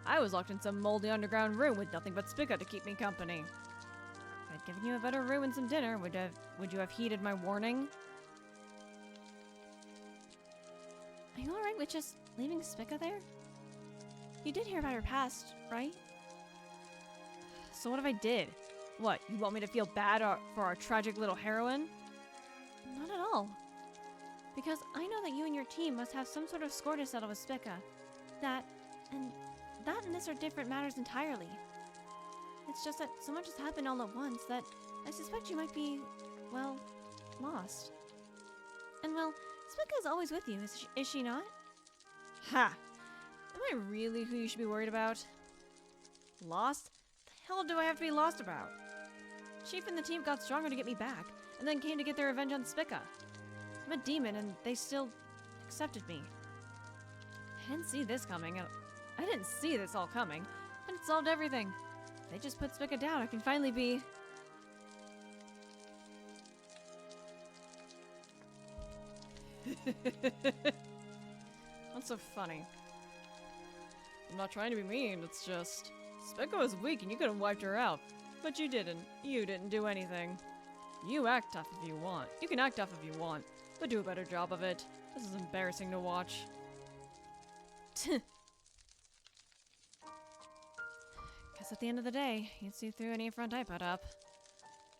I was locked in some moldy underground room with nothing but Spica to keep me company. If I'd given you a better room and some dinner, would you have heeded my warning? Are you alright with just leaving Spica there? You did hear about her past, right? So what if I did? What, you want me to feel bad for our tragic little heroine? Not at all. Because I know that you and your team must have some sort of score to settle with Spica. That and this are different matters entirely. It's just that so much has happened all at once that I suspect you might be, well, lost. And well, Spica's always with you, is she not? Ha! Am I really who you should be worried about? Lost? The hell do I have to be lost about? Chief and the team got stronger to get me back, and then came to get their revenge on Spica. I'm a demon, and they still accepted me. I didn't see this coming. I didn't see this all coming, and it solved everything. They just put Spica down. I can finally be... What's so funny? I'm not trying to be mean, it's just... Spica was weak and you could have wiped her out. But you didn't. You didn't do anything. You act tough if you want. You can act tough if you want, but do a better job of it. This is embarrassing to watch. Guess at the end of the day, you'd see through any front I put up.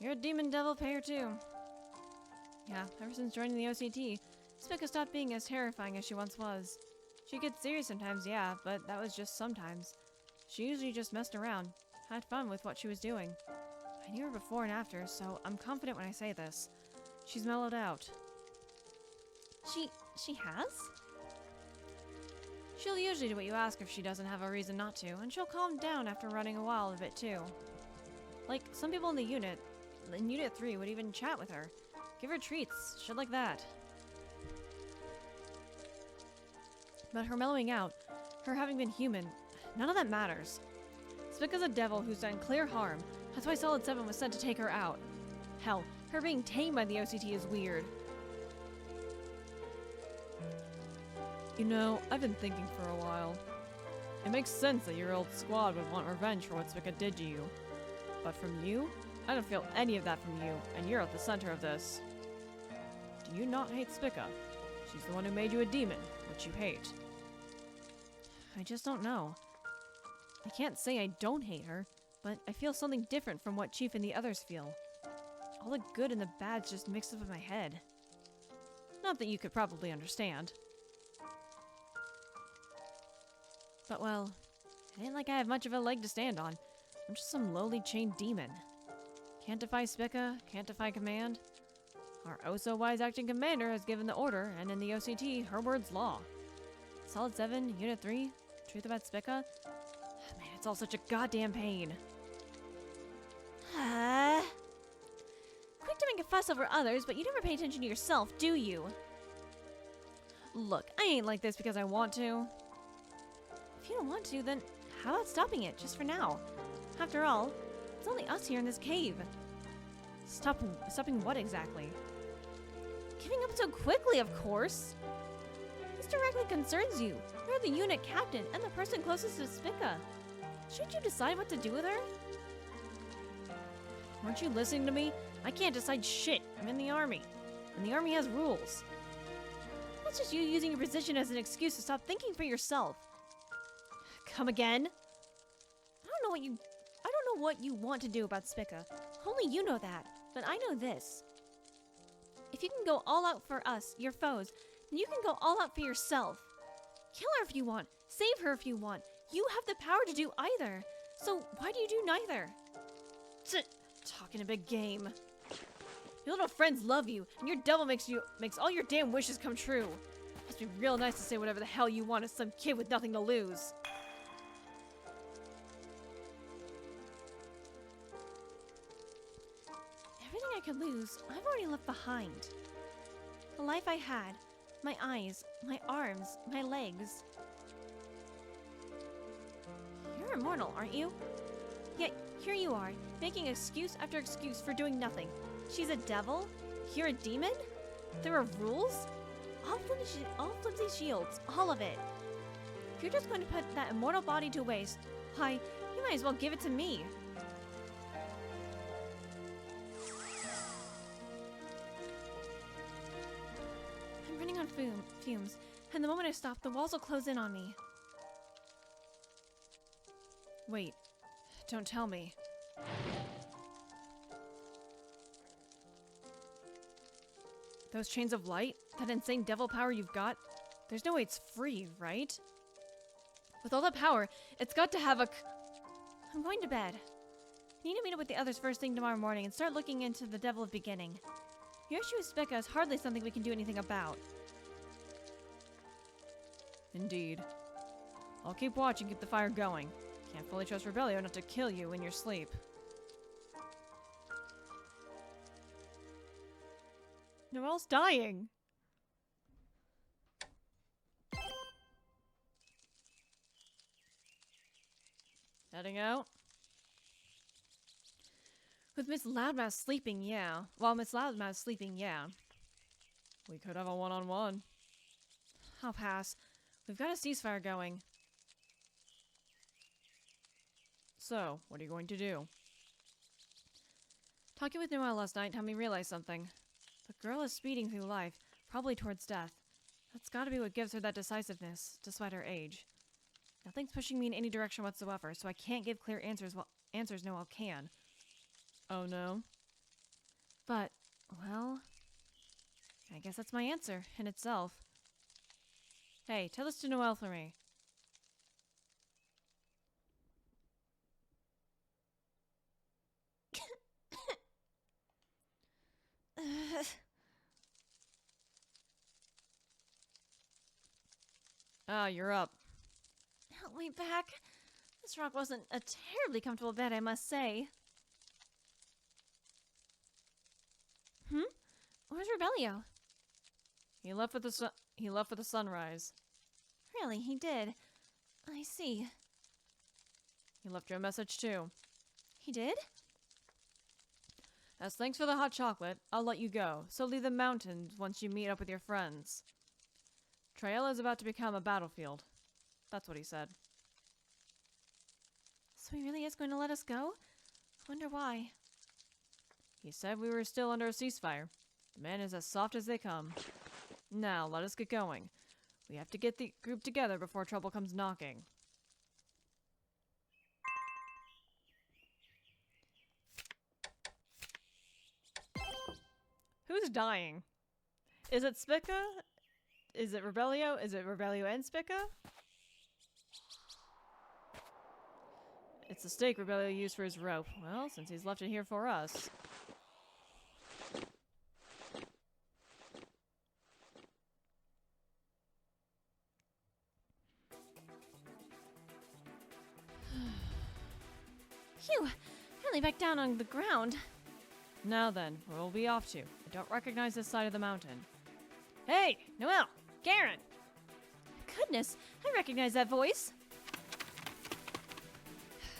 You're a demon devil payer too. Yeah, ever since joining the OCT, Spica stopped being as terrifying as she once was. She gets serious sometimes, yeah, but that was just sometimes. She usually just messed around, had fun with what she was doing. I knew her before and after, so I'm confident when I say this. She's mellowed out. She has? She'll usually do what you ask if she doesn't have a reason not to, and she'll calm down after running a while a bit too. Like, some people in Unit 3 would even chat with her. Give her treats, shit like that. But her mellowing out, her having been human, none of that matters. Spica's a devil who's done clear harm. That's why Solid 7 was sent to take her out. Hell, her being tamed by the OCT is weird. You know, I've been thinking for a while. It makes sense that your old squad would want revenge for what Spica did to you. But from you, I don't feel any of that from you, and you're at the center of this. Do you not hate Spica? She's the one who made you a demon, which you hate. I just don't know. I can't say I don't hate her, but I feel something different from what Chief and the others feel. All the good and the bad's just mixed up in my head. Not that you could probably understand. But well, it ain't like I have much of a leg to stand on. I'm just some lowly chained demon. Can't defy Spica, can't defy command. Our oh-so-wise acting commander has given the order, and in the OCT, her word's law. Solid 7, Unit 3, truth about Spica? Man, it's all such a goddamn pain. Quick to make a fuss over others, but you never pay attention to yourself, do you? Look, I ain't like this because I want to. If you don't want to, then how about stopping it, just for now? After all, it's only us here in this cave. Stopping what exactly? Giving up so quickly, of course. This directly concerns you. You're the unit captain and the person closest to Spica. Shouldn't you decide what to do with her? Weren't you listening to me? I can't decide shit. I'm in the army. And the army has rules. That's just you using your position as an excuse to stop thinking for yourself. Come again? I don't know what you want to do about Spica. Only you know that. But I know this. If you can go all out for us, your foes, then you can go all out for yourself. Kill her if you want. Save her if you want. You have the power to do either. So why do you do neither? Talking a big game. Your little friends love you, and your devil makes all your damn wishes come true. Must be real nice to say whatever the hell you want to some kid with nothing to lose. Everything I could lose, I've already left behind. The life I had, my eyes, my arms, my legs. You're immortal, aren't you? Yet, here you are, making excuse after excuse for doing nothing. She's a devil? You're a demon? There are rules? All flimsy shields, all of it. If you're just going to put that immortal body to waste, why, you might as well give it to me. I'm running on fumes, and the moment I stop, the walls will close in on me. Wait, don't tell me. Those chains of light? That insane devil power you've got? There's no way it's free, right? With all that power, it's got to have a... I'm going to bed. I need to meet up with the others first thing tomorrow morning and start looking into the devil of beginning. Your issue with Spica is hardly something we can do anything about. Indeed. I'll keep watch and keep the fire going. Can't fully trust Rebellion not to kill you in your sleep. Noel's dying! Heading out? With Miss Loudmouth sleeping, yeah. While Miss Loudmouth's sleeping, yeah. We could have a one-on-one. I'll pass. We've got a ceasefire going. So, what are you going to do? Talking with Noel last night helped me realize something. The girl is speeding through life, probably towards death. That's gotta be what gives her that decisiveness, despite her age. Nothing's pushing me in any direction whatsoever, so I can't give clear answers while answers Noel can. Oh no? But, well... I guess that's my answer, in itself. Hey, tell this to Noel for me. Ah, you're up. Help me back. This rock wasn't a terribly comfortable bed, I must say. Where's Rebellio? He left with the sunrise. Really, he did. I see. He left you a message too. He did? As thanks for the hot chocolate, I'll let you go. So leave the mountains once you meet up with your friends. Triella is about to become a battlefield. That's what he said. So he really is going to let us go? Wonder why. He said we were still under a ceasefire. The man is as soft as they come. Now, let us get going. We have to get the group together before trouble comes knocking. Who's dying? Is it Spica? Is it Rebellio? Is it Rebellio and Spica? It's the stake Rebellio used for his rope. Well, since he's left it here for us. Phew! Really back down on the ground. Now then, where will we off to? I don't recognize this side of the mountain. Hey! Noel! Karen! Goodness, I recognize that voice.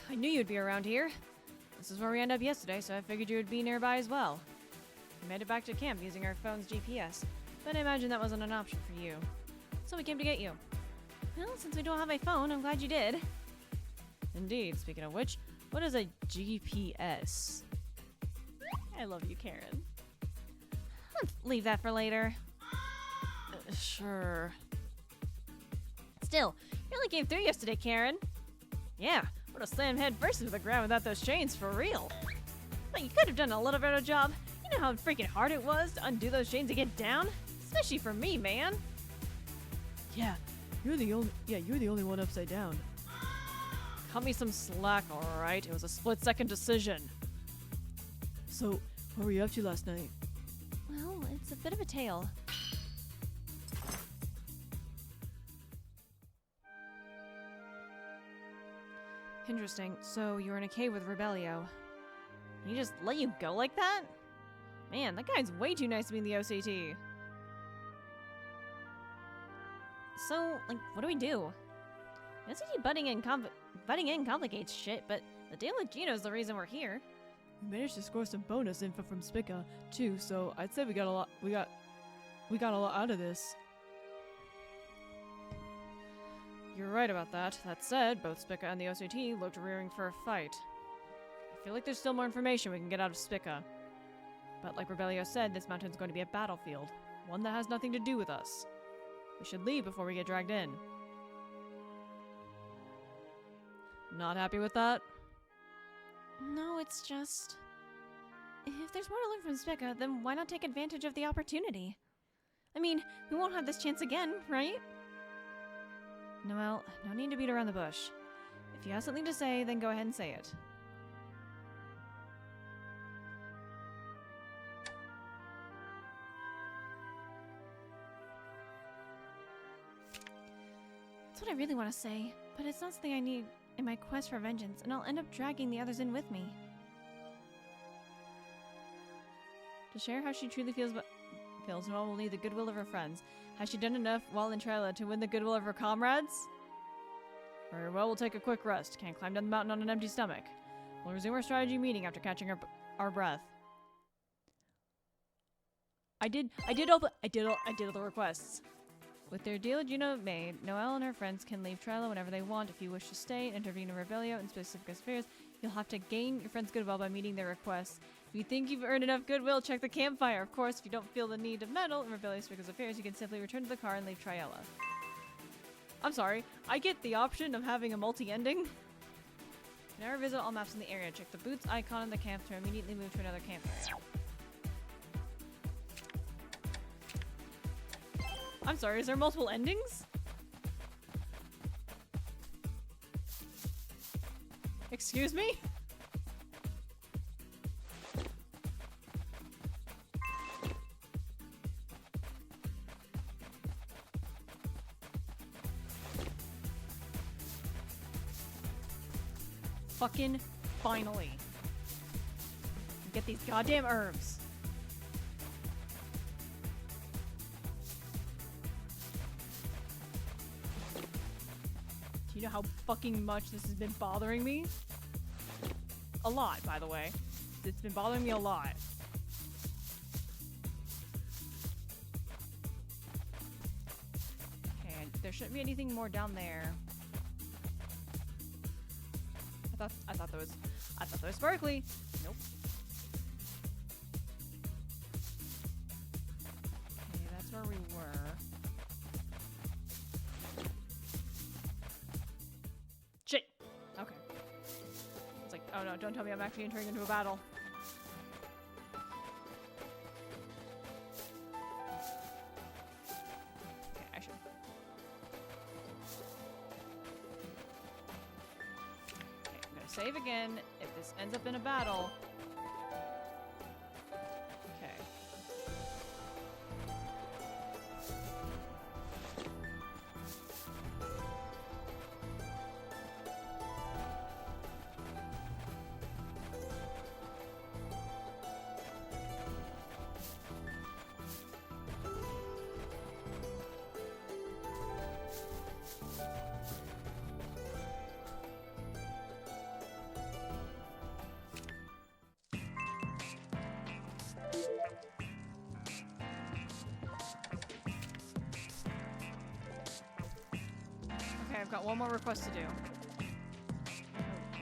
I knew you'd be around here. This is where we ended up yesterday, so I figured you would be nearby as well. We made it back to camp using our phone's GPS, but I imagine that wasn't an option for you. So we came to get you. Well, since we don't have a phone, I'm glad you did. Indeed, speaking of which, what is a GPS? I love you, Karen. Let's leave that for later. Sure. Still, you only came through yesterday, Karen. Yeah, would have slammed head first into the ground without those chains, for real. But you could have done a little better job. You know how freaking hard it was to undo those chains and get down? Especially for me, man. Yeah, you're the only one upside down. Cut me some slack, alright? It was a split-second decision. So, what were you up to last night? Well, it's a bit of a tale. Interesting. So, you were in a cave with Rebellio. He just let you go like that? Man, that guy's way too nice to be in the OCT. So, like, what do we do? OCT butting in complicates shit, but the deal with Gino's the reason we're here. We managed to score some bonus info from Spica too, so I'd say we got a lot out of this. You're right about that. That said, both Spica and the OCT looked rearing for a fight. I feel like there's still more information we can get out of Spica. But like Rebellio said, this mountain's going to be a battlefield. One that has nothing to do with us. We should leave before we get dragged in. Not happy with that? No, it's just... If there's more to learn from Spica, then why not take advantage of the opportunity? I mean, we won't have this chance again, right? Noel, no need to beat around the bush. If you have something to say, then go ahead and say it. That's what I really want to say, but it's not something I need in my quest for vengeance, and I'll end up dragging the others in with me. To share how she truly feels, Noel will need the goodwill of her friends. Has she done enough while in Trilla to win the goodwill of her comrades? Very well, we'll take a quick rest. Can't climb down the mountain on an empty stomach. We'll resume our strategy meeting after catching our breath. I did all the requests. With their deal Gino made, Noel and her friends can leave Trilla whenever they want. If you wish to stay and intervene in Rebellio in specific affairs, you'll have to gain your friends' goodwill by meeting their requests. If you think you've earned enough goodwill, check the campfire. Of course, if you don't feel the need to meddle in Rebellio's affairs, you can simply return to the car and leave Triella. I'm sorry, I get the option of having a multi-ending. Now revisit all maps in the area. Check the boots icon in the camp to immediately move to another campfire. I'm sorry, is there multiple endings? Excuse me? Fucking finally. Get these goddamn herbs. Do you know how fucking much this has been bothering me? A lot, by the way. It's been bothering me a lot. Okay, there shouldn't be anything more down there. I thought that was sparkly. Nope. Okay, that's where we were. Shit. Okay. It's like, oh no, don't tell me I'm actually entering into a battle. Okay, I should. Okay, I'm gonna save again. If this ends up in a battle. Okay. Okay, I've got one more request to do.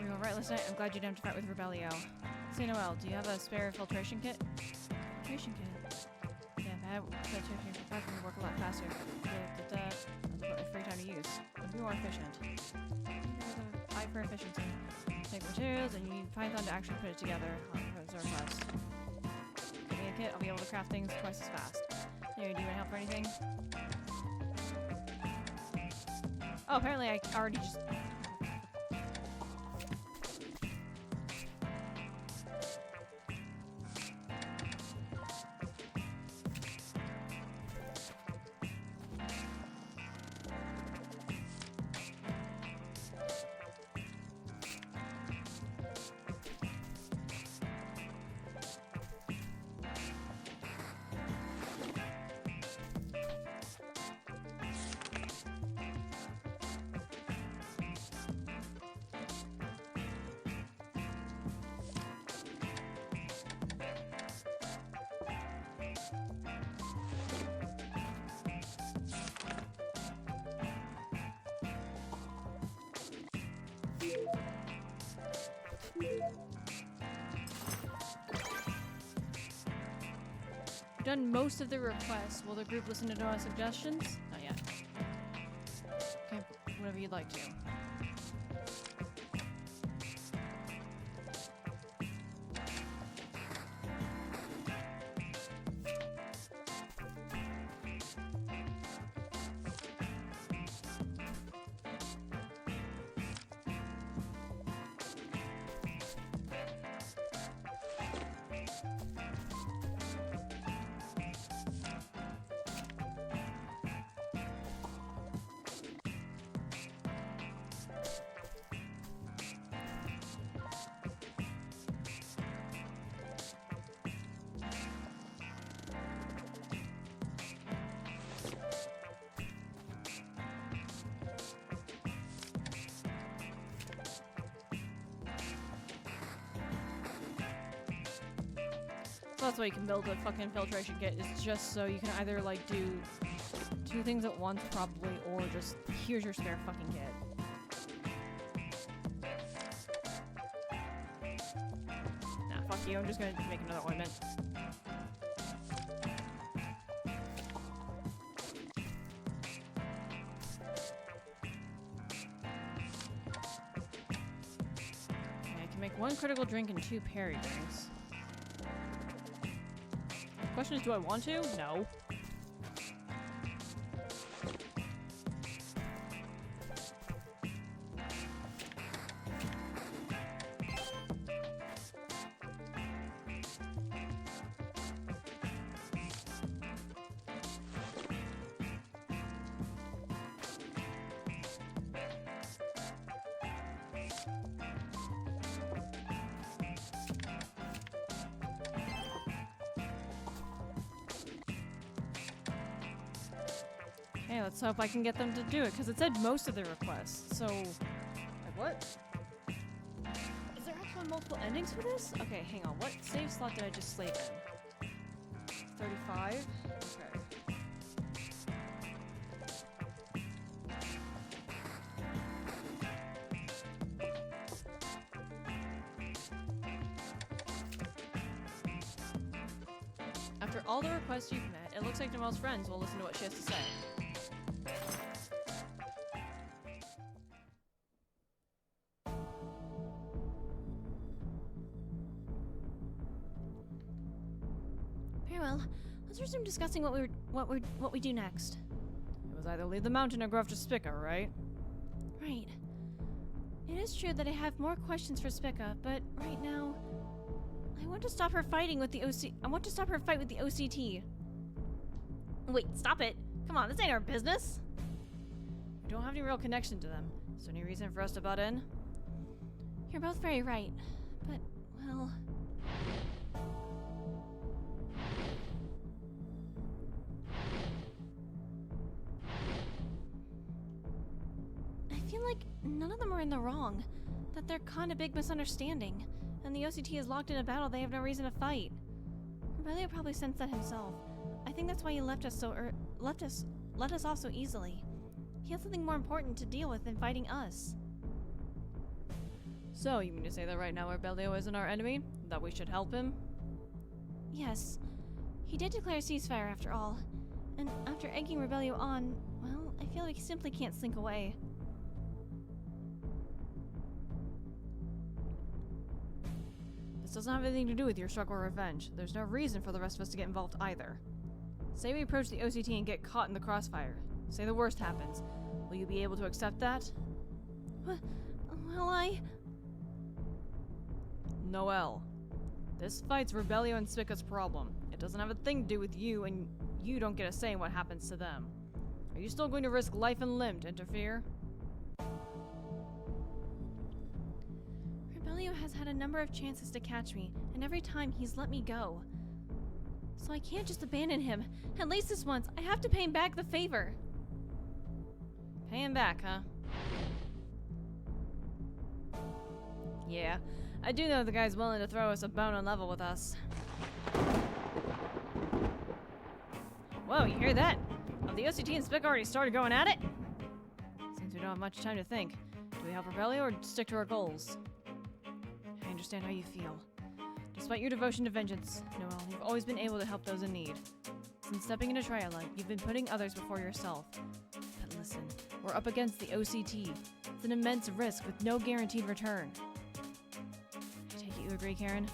We were right last night. I'm glad you didn't have to fight with Rebellio. Say, Noel, do you have a spare filtration kit? Filtration kit? Yeah, if I had filtration kit, it would work a lot faster. Free time to use. It'd be more efficient. Fight for efficiency. Take materials, and you need Python to actually put it together. Request. Give me a kit, I'll be able to craft things twice as fast. Here, do you want help for anything? Oh, apparently I already just... done most of the requests. Will the group listen to Noah's suggestions? Not yet. Okay, whatever you'd like to. So that's why you can build a fucking filtration kit, is just so you can either like do 2 things at once probably, or just here's your spare fucking kit. Nah, fuck you, I'm just gonna make another ointment. Okay, I can make 1 critical drink and 2 parry drinks. Question is, do I want to? No. Hey, let's hope I can get them to do it, because it said most of their requests, so... Like, what? Is there actually multiple endings for this? Okay, hang on. What save slot did I just slave in? 35? Okay. After all the requests you've met, it looks like Noel's friends will listen to what she has to say. Very well. Let's resume discussing what we do next. It was either leave the mountain or go after Spica, right? Right. It is true that I have more questions for Spica, but right now, I want to stop her fighting with the I want to stop her fight with the OCT. Wait, stop it! Come on, this ain't our business. We don't have any real connection to them. Is there any reason for us to butt in? You're both very right, but well. I feel like none of them are in the wrong. That they're kind of big misunderstanding, and the OCT is locked in a battle they have no reason to fight. Rebellion probably sensed that himself. I think that's why he left us off so easily. He has something more important to deal with than fighting us. So, you mean to say that right now Rebelio isn't our enemy? That we should help him? Yes. He did declare a ceasefire after all. And after egging Rebelio on, well, I feel like he simply can't slink away. This doesn't have anything to do with your struggle or revenge. There's no reason for the rest of us to get involved either. Say we approach the OCT and get caught in the crossfire. Say the worst happens. Will you be able to accept that? Well, Noel. This fight's Rebelio and Spica's problem. It doesn't have a thing to do with you, and you don't get a say in what happens to them. Are you still going to risk life and limb to interfere? Rebelio has had a number of chances to catch me, and every time he's let me go. So I can't just abandon him. At least this once, I have to pay him back the favor. Pay him back, huh? Yeah, I do know the guy's willing to throw us a bone on level with us. Whoa, you hear that? Have the OCT and Spica already started going at it? Seems we don't have much time to think. Do we help Rebelio or stick to our goals? I understand how you feel. Despite your devotion to vengeance, Noel, you've always been able to help those in need. Since stepping into Trialite, you've been putting others before yourself. But listen, we're up against the OCT. It's an immense risk with no guaranteed return. I take it you agree, Karen?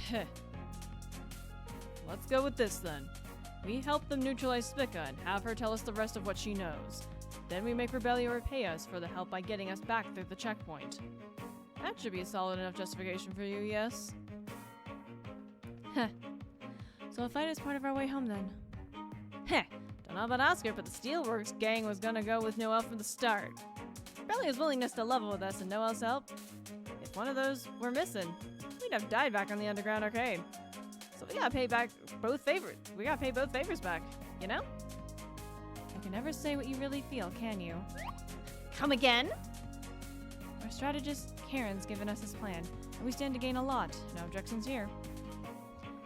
Heh. Let's go with this then. We help them neutralize Spica and have her tell us the rest of what she knows. Then we make Rebellion repay us for the help by getting us back through the checkpoint. That should be a solid enough justification for you, yes? Heh. So a fight is part of our way home then. Heh. Don't know about Oscar, but the Steelworks gang was gonna go with Noel from the start. Rebellion's willingness to level with us and Noel's help. If one of those were missing, we'd have died back on the underground arcade. So we gotta pay back both favors. We gotta pay both favors back, you know? You can never say what you really feel, can you? Come again? Our strategist, Karen's given us his plan, and we stand to gain a lot. No objections here.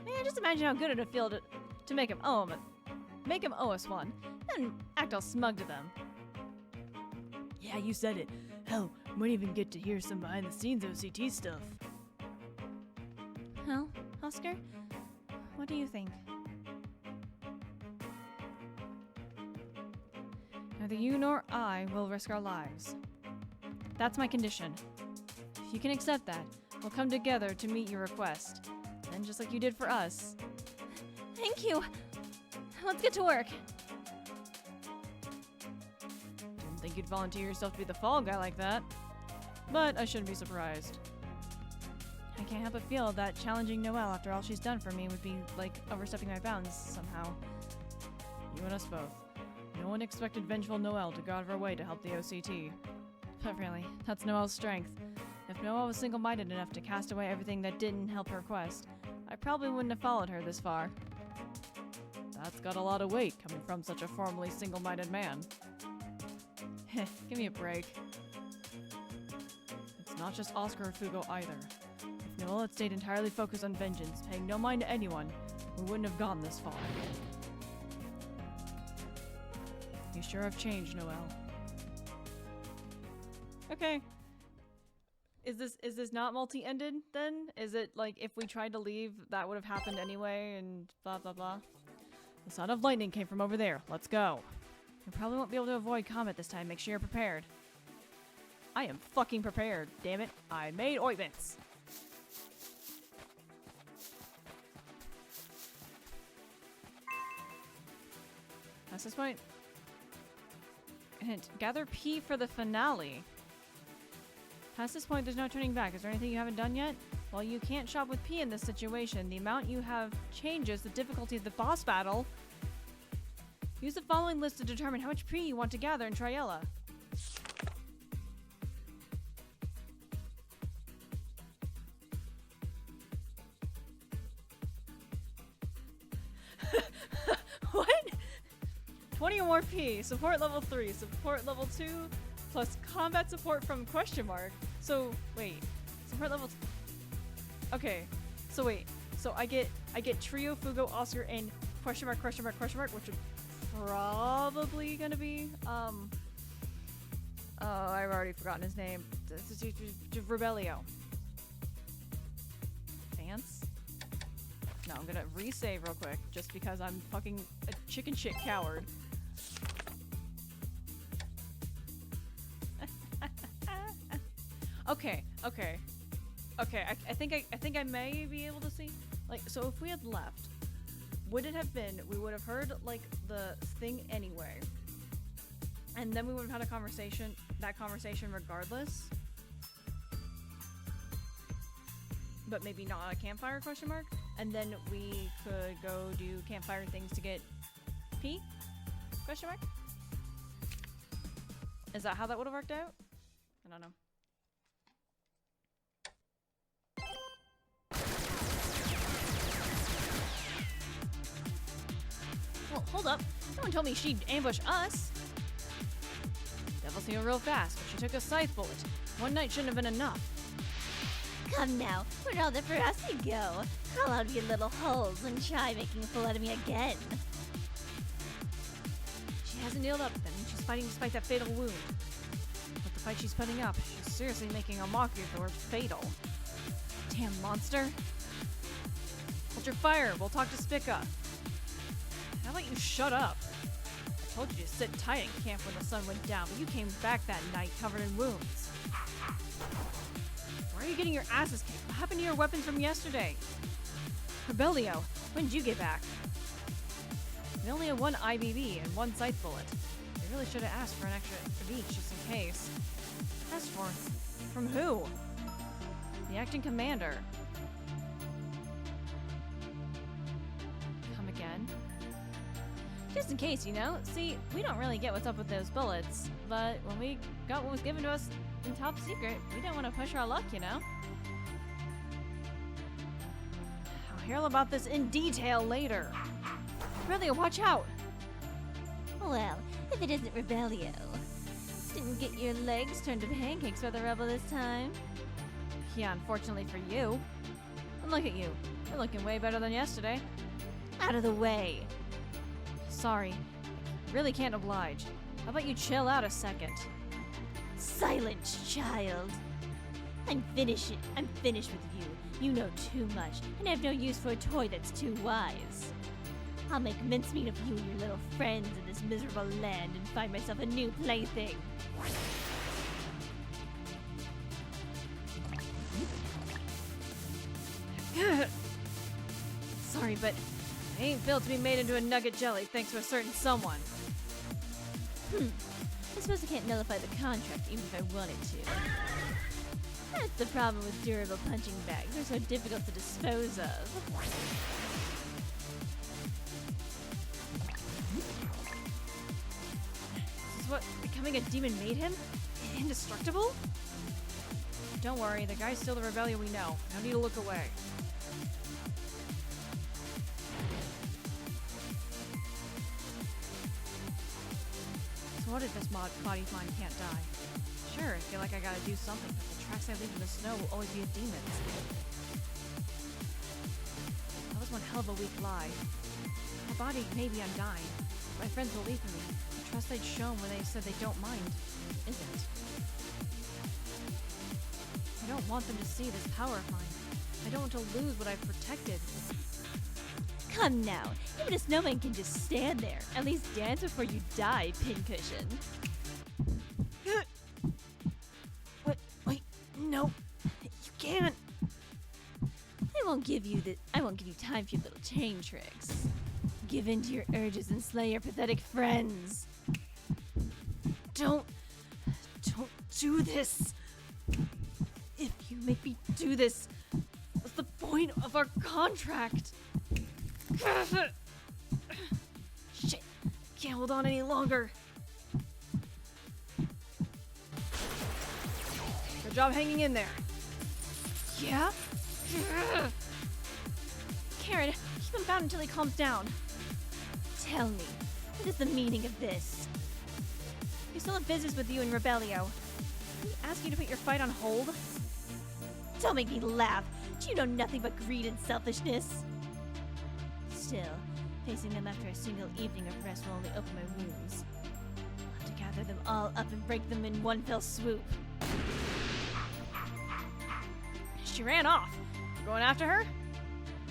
Yeah, just imagine how good it'd feel to make him owe us one, and act all smug to them. Yeah, you said it. Hell, might even get to hear some behind-the-scenes OCT stuff. Well, Oscar, what do you think? Neither you nor I will risk our lives. That's my condition. If you can accept that, we'll come together to meet your request. And just like you did for us. Thank you. Let's get to work. Didn't think you'd volunteer yourself to be the fall guy like that. But I shouldn't be surprised. I can't help but feel that challenging Noelle after all she's done for me would be like overstepping my bounds somehow. You and us both. No one expected vengeful Noelle to go out of her way to help the OCT. But really, that's Noelle's strength. If Noelle was single-minded enough to cast away everything that didn't help her quest, I probably wouldn't have followed her this far. That's got a lot of weight coming from such a formerly single-minded man. Heh, give me a break. It's not just Oscar or Fugo either. If Noel had stayed entirely focused on vengeance, paying no mind to anyone, we wouldn't have gone this far. You sure have changed, Noel. Okay. Is this not multi-ended then? Is it like if we tried to leave, that would have happened anyway and blah blah blah? The sound of lightning came from over there. Let's go. You probably won't be able to avoid Comet this time. Make sure you're prepared. I am fucking prepared. Damn it. I made ointments. That's this point. Hint. Gather P for the finale. Past this point, there's no turning back. Is there anything you haven't done yet? While you can't shop with P in this situation, the amount you have changes the difficulty of the boss battle. Use the following list to determine how much P you want to gather in Triella. What? 20 or more P. Support level 3. Support level 2. Plus combat support from question mark. So wait, support level. Okay, so wait, so I get trio, Fugo, Oscar, and question mark, which is probably gonna be I've already forgotten his name. Rebellio. Vance. No, I'm gonna resave real quick just because I'm fucking a chicken shit coward. Okay. I think I may be able to see. Like, so if we had left, would it have been we would have heard like the thing anyway, and then we would have had a conversation. That conversation regardless, but maybe not a campfire question mark. And then we could go do campfire things to get P question mark. Is that how that would have worked out? I don't know. Well, hold up. No one told me she'd ambush us. Devil's heal real fast, but she took a scythe bullet. One night shouldn't have been enough. Come now, where'd all the ferocity go? Crawl out of your little holes and try making a fool out of me again. She hasn't healed up, then she's fighting despite that fatal wound. But the fight she's putting up, she's seriously making a mockery of the word fatal. Damn monster. Hold your fire, we'll talk to Spica. How about you shut up? I told you to sit tight in camp when the sun went down, but you came back that night covered in wounds. Where are you getting your asses kicked? What happened to your weapons from yesterday? Rebellio, when did you get back? We only have one IBB and one scythe bullet. We really should have asked for an extra of each just in case. Asked for? From who? The acting commander. Come again? Just in case, you know? See, we don't really get what's up with those bullets, but when we got what was given to us in top secret, we don't want to push our luck, you know? I'll hear all about this in detail later. Rebellio, watch out! Well, if it isn't Rebellio. Didn't get your legs turned to pancakes by the rebel this time. Yeah, unfortunately for you. And look at you. You're looking way better than yesterday. Out of the way. Sorry. I really can't oblige. How about you chill out a second? Silence, child. I'm finished with you. You know too much, and I have no use for a toy that's too wise. I'll make mincemeat of you and your little friends in this miserable land and find myself a new plaything. Sorry, but I ain't built to be made into a nugget jelly thanks to a certain someone. I suppose I can't nullify the contract even if I wanted to. That's the problem with durable punching bags. They're so difficult to dispose of. This is what becoming a demon made him? Indestructible? Don't worry, the guy's still the Rebellion we know. No need to look away. What if this body of mine can't die? Sure, I feel like I gotta do something, but the tracks I leave in the snow will always be of demons. That was one hell of a weak lie. My body may be undying. My friends will leave for me. The trust they'd shown when they said they don't mind isn't. I don't want them to see this power of mine. I don't want to lose what I've protected. Come now, even a snowman can just stand there. At least dance before you die, pincushion. Wait, no, you can't. I won't give you time for your little chain tricks. Give in to your urges and slay your pathetic friends. Don't do this. If you make me do this, what's the point of our contract? Shit, can't hold on any longer. Good job hanging in there. Yeah? Karen, keep him bound until he calms down. Tell me, what is the meaning of this? We still have business with you in Rebellio. Did we ask you to put your fight on hold? Don't make me laugh. Do you know nothing but greed and selfishness? Still, facing them after a single evening of rest will only open my wounds. I'll have to gather them all up and break them in one fell swoop. She ran off. You going after her?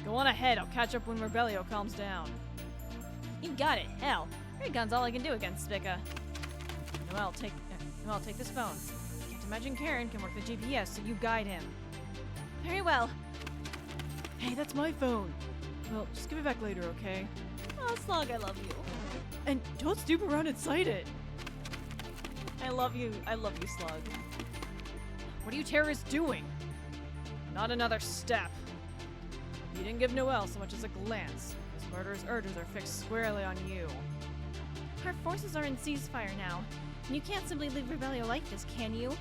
Go on ahead. I'll catch up when Rebellio calms down. You got it. Hell, ray gun's all I can do against Spica. Noel, take this phone. Can't imagine Karen can work the GPS, so you guide him. Very well. Hey, that's my phone. Well, just give it back later, okay? Oh, Slug, I love you. And don't stoop around inside it. I love you, Slug. What are you terrorists doing? Not another step. You didn't give Noel so much as a glance. His murderous urges are fixed squarely on you. Our forces are in ceasefire now, and you can't simply leave Rebellio like this, can you?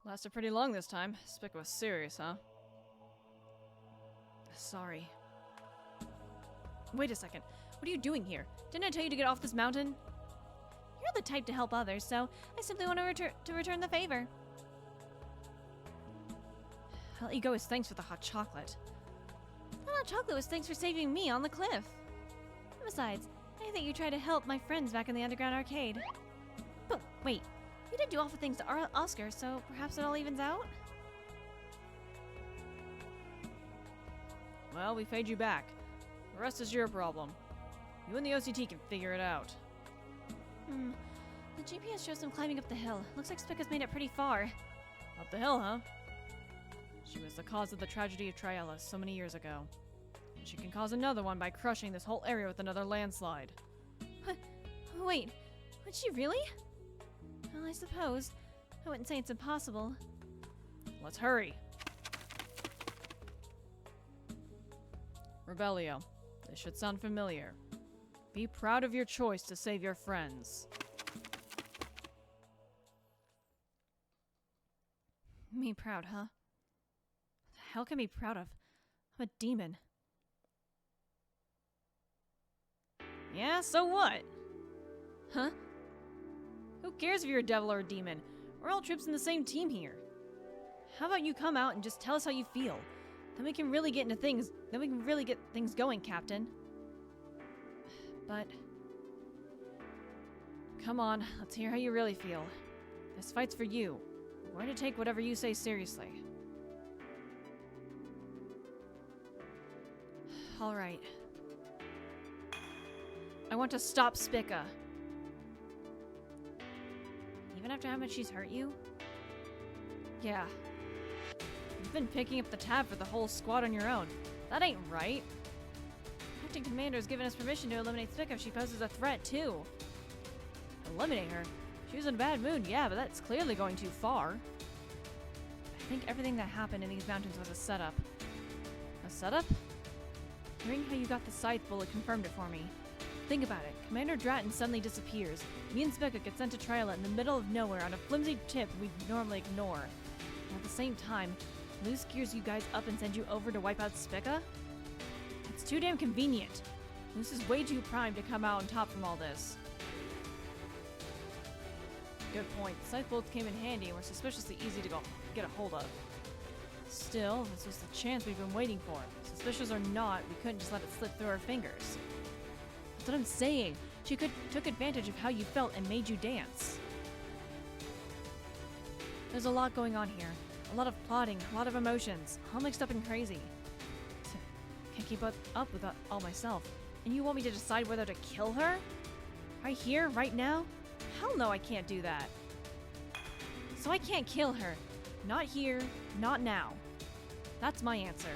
Lasted pretty long this time. Spica was serious, huh? Sorry. Wait a second. What are you doing here? Didn't I tell you to get off this mountain? You're the type to help others, so I simply want to return the favor. I'll let you go as thanks for the hot chocolate. The hot chocolate was thanks for saving me on the cliff. Besides, I think you tried to help my friends back in the underground arcade. But wait, you did do awful things to Oscar, so perhaps it all evens out? Well, we paid you back. The rest is your problem. You and the OCT can figure it out. The GPS shows them climbing up the hill. Looks like Spica's made it pretty far. Up the hill, huh? She was the cause of the tragedy of Triella so many years ago. And she can cause another one by crushing this whole area with another landslide. Wait, would she really? Well, I suppose. I wouldn't say it's impossible. Let's hurry. Rebellio. This should sound familiar. Be proud of your choice to save your friends. Me proud, huh? What the hell can I be proud of? I'm a demon. Yeah, so what? Huh? Who cares if you're a devil or a demon? We're all troops in the same team here. How about you come out and just tell us how you feel? Then we can really get things going, Captain. But come on, let's hear how you really feel. This fight's for you. We're going to take whatever you say seriously. All right. I want to stop Spica. Even after how much she's hurt you? Yeah. You've been picking up the tab for the whole squad on your own. That ain't right. Acting Commander has given us permission to eliminate Spica if she poses a threat, too. Eliminate her? She was in a bad mood, yeah, but that's clearly going too far. I think everything that happened in these mountains was a setup. A setup? Hearing how you got the scythe bullet confirmed it for me. Think about it. Commander Dratton suddenly disappears. Me and Spica get sent to trial in the middle of nowhere on a flimsy tip we'd normally ignore. And at the same time, Luz gears you guys up and sends you over to wipe out Spica? It's too damn convenient. Luz is way too primed to come out on top from all this. Good point. The scythe bolts came in handy and were suspiciously easy to get a hold of. Still, this was the chance we've been waiting for. Suspicious or not, we couldn't just let it slip through our fingers. That's what I'm saying. She took advantage of how you felt and made you dance. There's a lot going on here. A lot of plotting, a lot of emotions, all mixed up and crazy. Can't keep up with all myself. And you want me to decide whether to kill her? Right here, right now? Hell no, I can't do that. So I can't kill her. Not here, not now. That's my answer.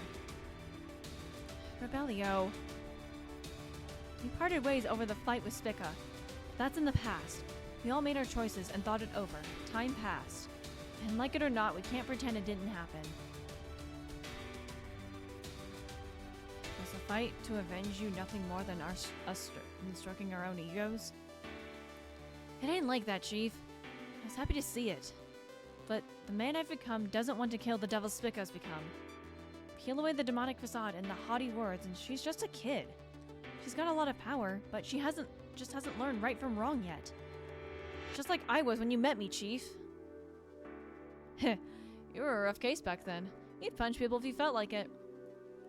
Rebellio. We parted ways over the fight with Spica. That's in the past. We all made our choices and thought it over. Time passed. And like it or not, we can't pretend it didn't happen. Was the fight to avenge you nothing more than us stroking our own egos? It ain't like that, Chief. I was happy to see it. But the man I've become doesn't want to kill the devil Spica's become. Peel away the demonic facade and the haughty words, and she's just a kid. She's got a lot of power, but she just hasn't learned right from wrong yet. Just like I was when you met me, Chief. Heh, you were a rough case back then. You'd punch people if you felt like it.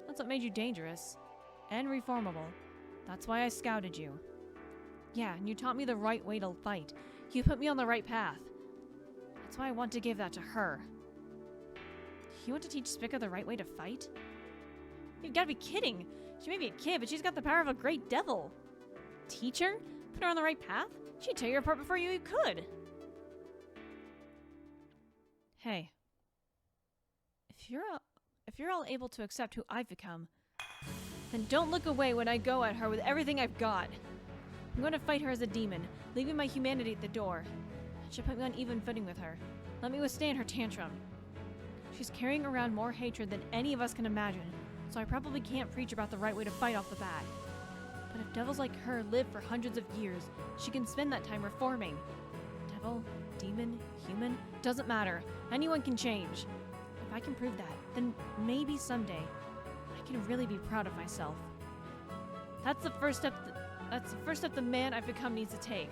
That's what made you dangerous. And reformable. That's why I scouted you. Yeah, and you taught me the right way to fight. You put me on the right path. That's why I want to give that to her. You want to teach Spica the right way to fight? You've got to be kidding! She may be a kid, but she's got the power of a great devil. Teach her? Put her on the right path? She'd tear you apart before you could. Hey. If you're all able to accept who I've become, then don't look away when I go at her with everything I've got. I'm going to fight her as a demon, leaving my humanity at the door. She'll put me on even footing with her. Let me withstand her tantrum. She's carrying around more hatred than any of us can imagine, so I probably can't preach about the right way to fight off the bat. But if devils like her live for hundreds of years, she can spend that time reforming. Devil, demon, human, doesn't matter. Anyone can change. If I can prove that, then maybe someday I can really be proud of myself. That's the first step. That's the first step the man I've become needs to take.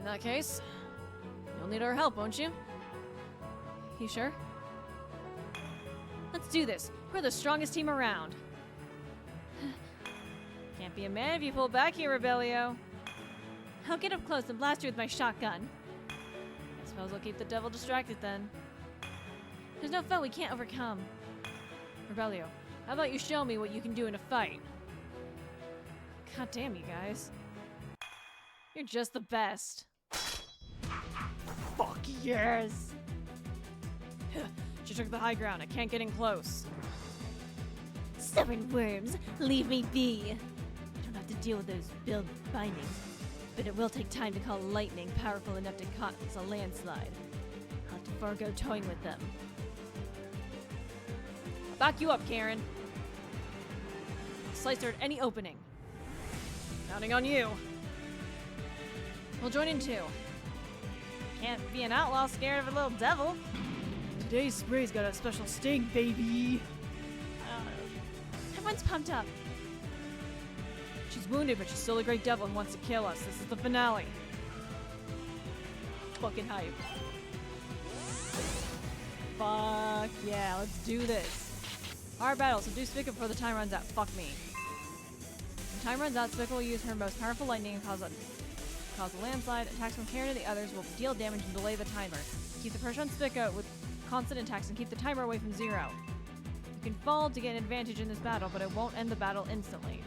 In that case, you'll need our help, won't you? You sure? Let's do this. We're the strongest team around. Can't be a man if you pull back here, Rebellio. I'll get up close and blast you with my shotgun. I suppose I'll keep the devil distracted then. There's no foe we can't overcome. Rebellio, how about you show me what you can do in a fight? God damn you guys. You're just the best. Fuck yes! She took the high ground. I can't get in close. Stubborn worms, leave me be. I don't have to deal with those build bindings, but it will take time to call lightning powerful enough to cause a landslide. I'll have to forego toying with them. I'll back you up, Karen. Slice her at any opening. Counting on you. We'll join in too. Can't be an outlaw scared of a little devil. Today's spray's got a special sting, baby. Everyone's pumped up. She's wounded, but she's still a great devil who wants to kill us. This is the finale. Fucking hype. Fuck yeah, let's do this. Our battle, so do Spica before the time runs out. Fuck me. When time runs out, Spica will use her most powerful lightning and cause a landslide. Attacks from Karen and the others will deal damage and delay the timer. Keep the pressure on Spica with constant attacks and keep the timer away from 0. You can fall to get an advantage in this battle, but it won't end the battle instantly.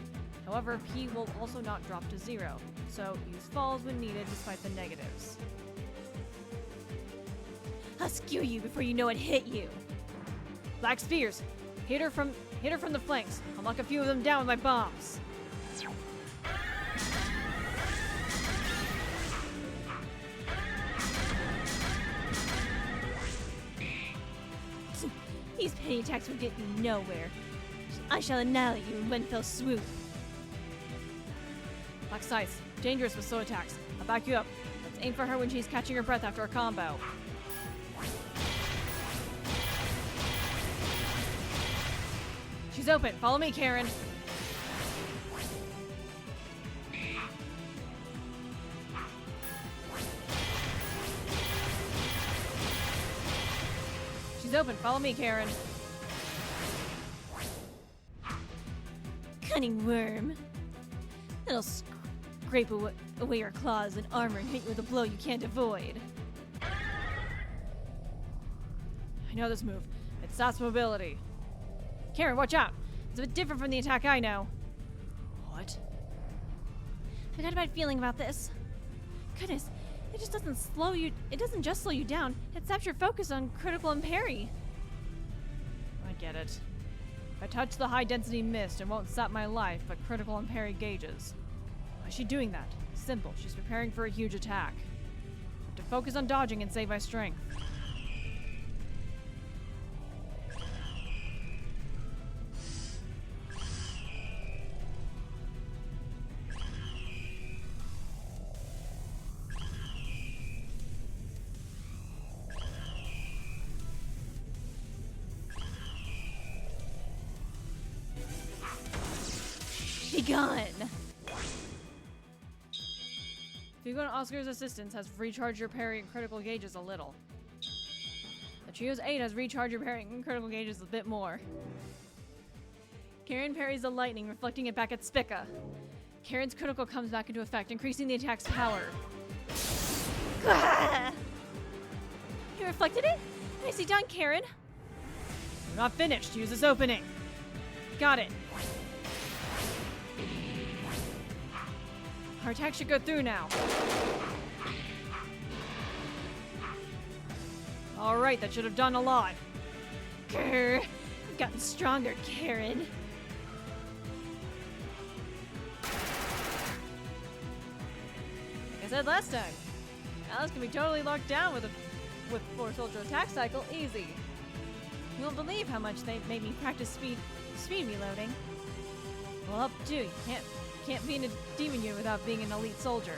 However, P will also not drop to 0, so use falls when needed despite the negatives. I'll skewer you before you know it hit you. Black Spears! Hit her from the flanks. I'll knock a few of them down with my bombs. These penny attacks will get you nowhere. I shall annihilate you in one fell swoop. Black sights. Dangerous with slow attacks. I'll back you up. Let's aim for her when she's catching her breath after a combo. She's open. Follow me, Karen. She's open. Follow me, Karen. Cunning worm. It'll scrape away your claws and armor and hit you with a blow you can't avoid. I know this move. It stops mobility. Karen, watch out. It's a bit different from the attack I know. What? I got a bad feeling about this. Goodness, it just doesn't slow you. It doesn't just slow you down. It saps your focus on critical and parry. I get it. I touch the high-density mist and won't sap my life, but critical and parry gauges. Why is she doing that? Simple. She's preparing for a huge attack. I have to focus on dodging and save my strength. Be gone. Fugo and Oscar's assistance has recharged your parry and critical gauges a little. The Trio's 8 has recharged your parry and critical gauges a bit more. Karen parries the lightning, reflecting it back at Spica. Karen's critical comes back into effect, increasing the attack's power. You reflected it? Nicely done, Karen. We're not finished. Use this opening. Got it. Our attack should go through now. Alright, that should have done a lot. Grr. You've gotten stronger, Karen. Like I said last time, Alice can be totally locked down with 4-soldier attack cycle easy. You won't believe how much they made me practice speed reloading. Well, up too. You can't be in a demon unit without being an elite soldier.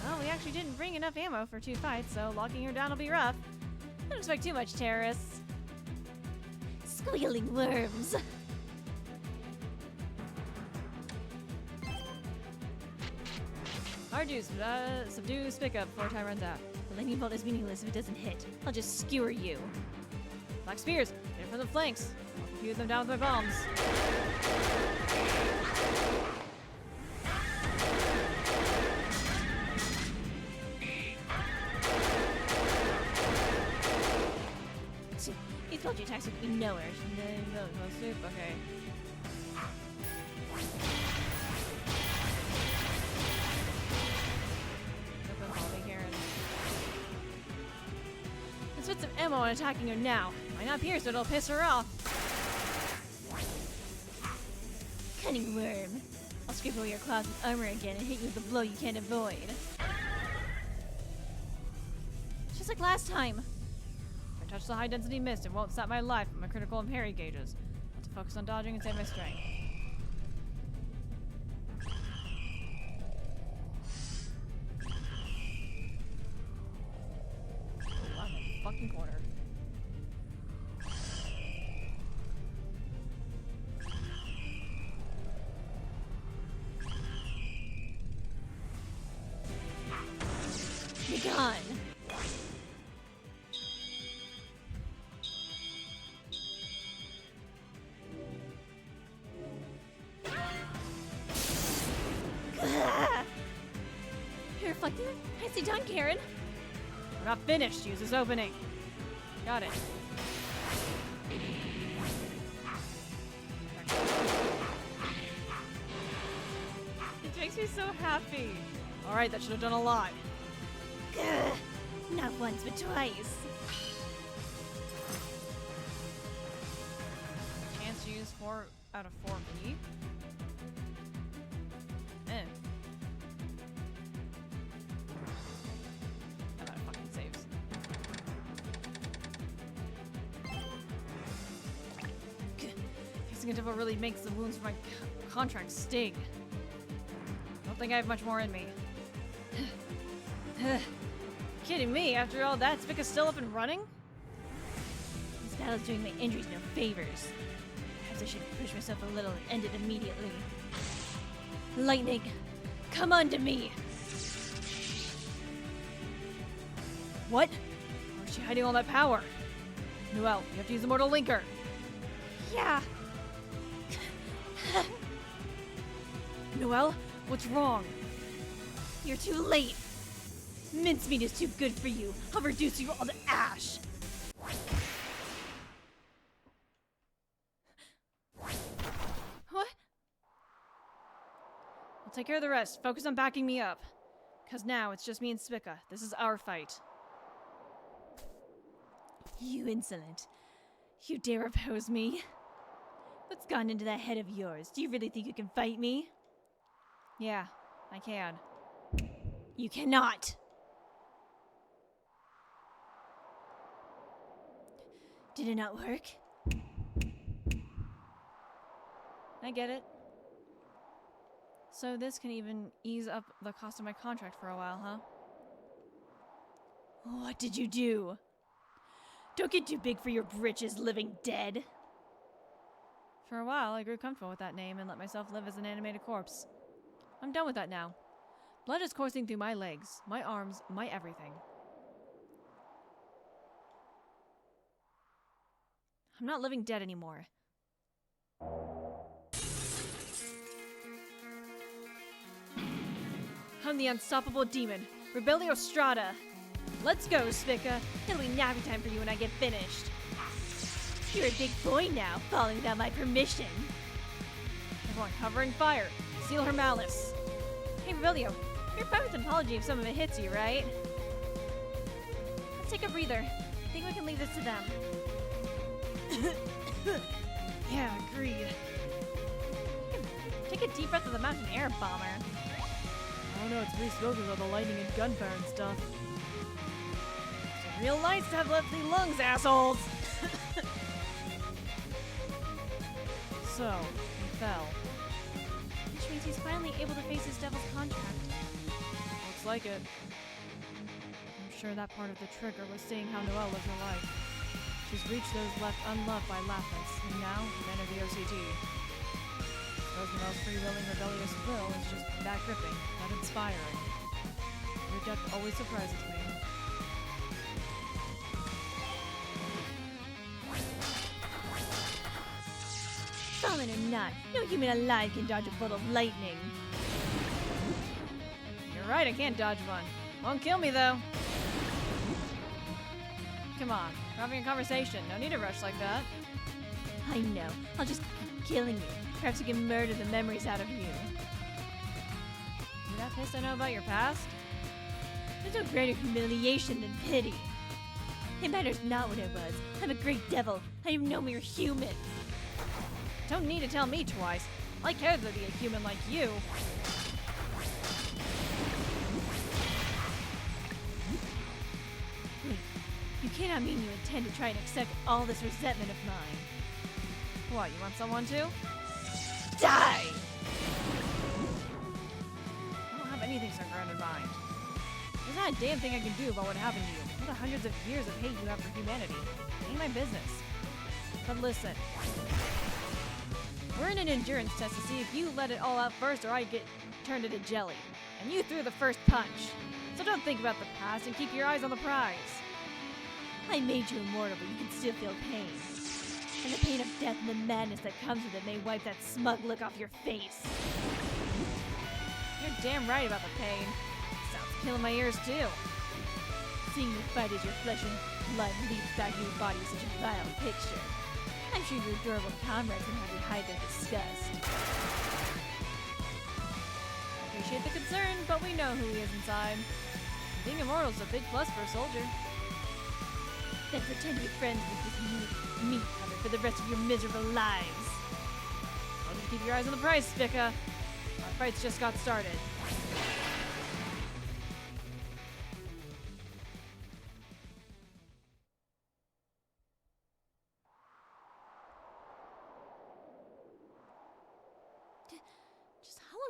Well, we actually didn't bring enough ammo for 2 fights, so locking her down will be rough. Don't expect too much, terrorists. Squealing worms. Hard juice, subdue Spica before time runs out. The lightning bolt is meaningless if it doesn't hit. I'll just skewer you. Black spears, get from the flanks. I'll confuse them down with my bombs. These vulture attacks would be nowhere. No soup, okay. Let's put some ammo on attacking her now. Might not pierce, but it'll piss her off. Cunning worm. I'll scrape away your claws with armor again and hit you with a blow you can't avoid. Just like last time. If I touch the high-density mist, it won't sap my life with my critical and parry gauges. I have to focus on dodging and save my strength. Oh, I'm in the fucking corner. Be gone. You're reflecting it? Nicely done, Karen. We're not finished. Use this opening. Got it. It makes me so happy. Alright, that should have done a lot. Gah. Not once, but twice. Chance to use 4 out of 4 B. Eh. How about it fucking saves? Fixing a devil really makes the wounds from my contract sting. Don't think I have much more in me. Kidding me? After all that, Spica's still up and running? This battle's doing my injuries no favors. Perhaps I should push myself a little and end it immediately. Lightning, come on to me! What? Where's she hiding all that power? Noel, you have to use the Mortal Linker. Yeah! Noel, what's wrong? You're too late! Mincemeat is too good for you. I'll reduce you all to ash! What? I'll take care of the rest. Focus on backing me up. Because now it's just me and Spica. This is our fight. You insolent. You dare oppose me? What's gone into that head of yours? Do you really think you can fight me? Yeah, I can. You cannot! Did it not work? I get it. So this can even ease up the cost of my contract for a while, huh? What did you do? Don't get too big for your britches, living dead. For a while, I grew comfortable with that name and let myself live as an animated corpse. I'm done with that now. Blood is coursing through my legs, my arms, my everything. I'm not living dead anymore. I'm the unstoppable demon, Rebellio Strata. Let's go, Spica. It'll be nappy time for you when I get finished. You're a big boy now, falling without my permission. Everyone, cover in fire. Seal her malice. Hey, Rebellio, you're fine with an apology if some of it hits you, right? Let's take a breather. I think we can leave this to them. Yeah, agreed. Take a deep breath of the mountain air, bomber. I don't know, it's pretty smoky with all the lightning and gunfire and stuff. It's real nice to have lefty lungs, assholes! So, he fell. Which means he's finally able to face his devil's contract. Looks like it. I'm sure that part of the trigger was seeing how Noel lived her life. She's reached those left unloved by Lapis, and now men of the OCT. Suppose Noel's free-willing rebellious will is just that gripping, that inspiring. Your depth always surprises me. Fallen or not, no human alive can dodge a bolt of lightning. You're right, I can't dodge one. Won't kill me, though. Come on, we're having a conversation. No need to rush like that. I know. I'll just keep killing you. Perhaps we can murder the memories out of you. You that pissed I know about your past? There's no greater humiliation than pity. It matters not what I was. I'm a great devil. I am no mere human. Don't need to tell me twice. I care to be a human like you. Wait, you cannot mean you intend to try and accept all this resentment of mine. What, you want someone to? Die! I don't have anything so grounded in mind. There's not a damn thing I can do about what happened to you. All the hundreds of years of hate you have for humanity. It ain't my business. But listen. We're in an endurance test to see if you let it all out first or I get turned into jelly. And you threw the first punch. So don't think about the past and keep your eyes on the prize. I made you immortal, but you can still feel pain. And the pain of death and the madness that comes with it may wipe that smug look off your face. You're damn right about the pain. Sounds killing my ears too. Seeing you fight as your flesh and blood leaps back in your body is such a vile picture. I'm sure your adorable comrades can hardly hide their disgust. Appreciate the concern, but we know who he is inside. Being immortal is a big plus for a soldier. Then pretend to be friends with this meat cutter for the rest of your miserable lives. I'll just keep your eyes on the prize, Spica. Our fight's just got started.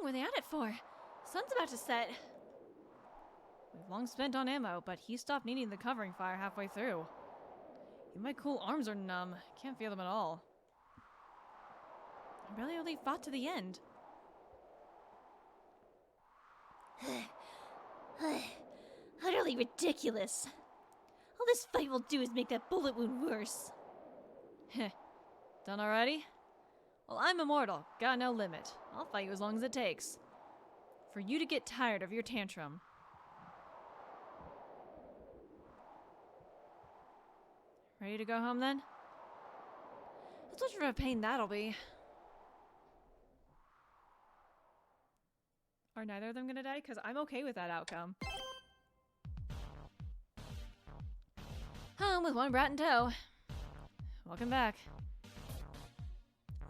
long were they at it for? Sun's about to set. We've long spent on ammo, but he stopped needing the covering fire halfway through. Even my cool arms are numb. Can't feel them at all. I really only fought to the end. Utterly ridiculous. All this fight will do is make that bullet wound worse. Heh. Done already? Well, I'm immortal. Got no limit. I'll fight you as long as it takes. For you to get tired of your tantrum. Ready to go home then? That's much of a pain that'll be. Are neither of them gonna die? Because I'm okay with that outcome. Home with one brat in tow. Welcome back.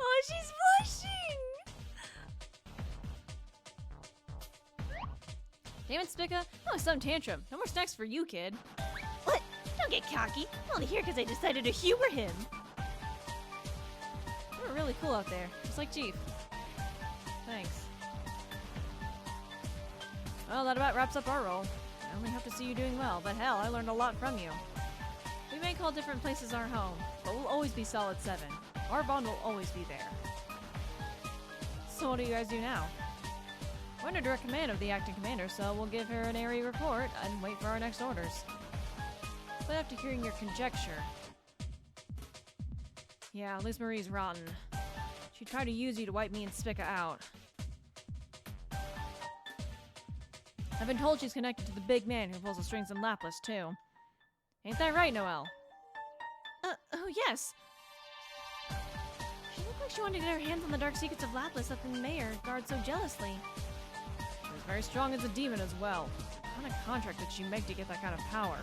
Oh, she's blushing! Damn it, Spica. That was some tantrum. No more snacks for you, kid. What? Don't get cocky. I'm only here because I decided to humor him. You were really cool out there. Just like Chief. Thanks. Well, that about wraps up our role. I only hope to see you doing well, but hell, I learned a lot from you. We may call different places our home, but we'll always be Solid 7. Our bond will always be there. So what do you guys do now? We're under direct command of the acting commander, so we'll give her an airy report and wait for our next orders. But after hearing your conjecture... Yeah, Luz Marie's rotten. She tried to use you to wipe me and Spica out. I've been told she's connected to the big man who pulls the strings in Lapis, too. Ain't that right, Noel? Oh yes. She looked like she wanted to get her hands on the dark secrets of Lapis that the mayor guards so jealously. She was very strong as a demon as well. What kind of contract did she make to get that kind of power?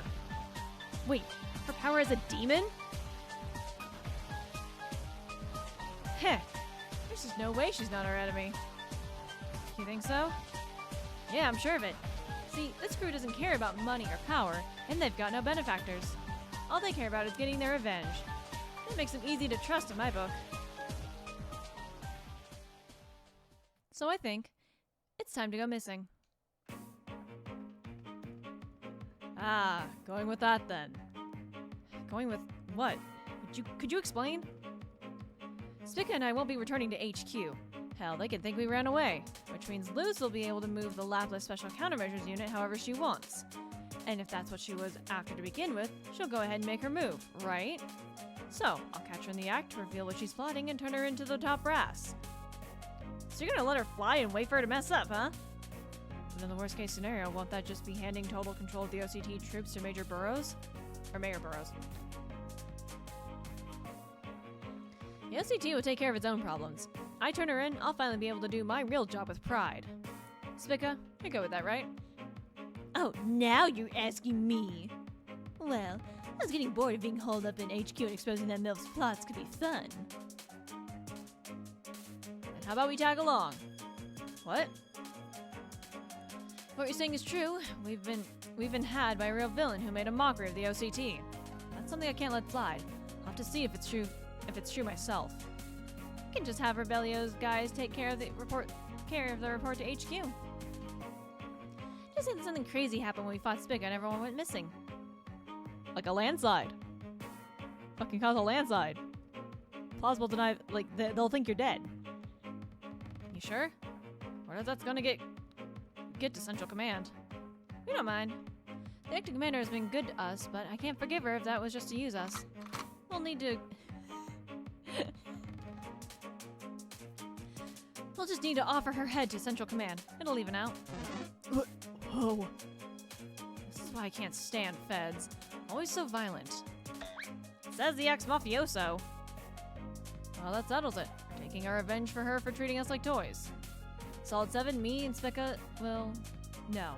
Wait, her power as a demon? Heh, there's just no way she's not our enemy. You think so? Yeah, I'm sure of it. See, this crew doesn't care about money or power, and they've got no benefactors. All they care about is getting their revenge. That makes them easy to trust in my book. So I think it's time to go missing. Ah, going with that then. Going with what? Could you explain? Spica and I won't be returning to HQ. Hell, they could think we ran away, which means Luz will be able to move the Lapis Special Countermeasures unit however she wants. And if that's what she was after to begin with, she'll go ahead and make her move, right? So, I'll catch her in the act, reveal what she's plotting, and turn her into the top brass. So you're gonna let her fly and wait for her to mess up, huh? But in the worst case scenario, won't that just be handing total control of the OCT troops to Major Burroughs? Or Mayor Burroughs. The OCT will take care of its own problems. I turn her in, I'll finally be able to do my real job with pride. Spica, you're good with that, right? Oh, now you're asking me. Well, I was getting bored of being holed up in HQ and exposing that MILF's plots could be fun. Then how about we tag along? What? What you're saying is true. We've been had by a real villain who made a mockery of the OCT. That's something I can't let slide. I'll have to see if it's true myself. I can just have Rebellio's guys take care of the report to HQ. Just say that something crazy happened when we fought Spica and everyone went missing. Like a landslide. Fucking cause a landslide. Plausible deny, like, they'll think you're dead. You sure? What if that's gonna get to Central Command? We don't mind. The acting commander has been good to us, but I can't forgive her if that was just to use us. We'll need to... We'll just need to offer her head to Central Command. It'll even out. Whoa. This is why I can't stand feds. Always so violent. Says the ex-mafioso. Well, that settles it. Taking our revenge for her for treating us like toys. Solid 7, me and Spica will... No.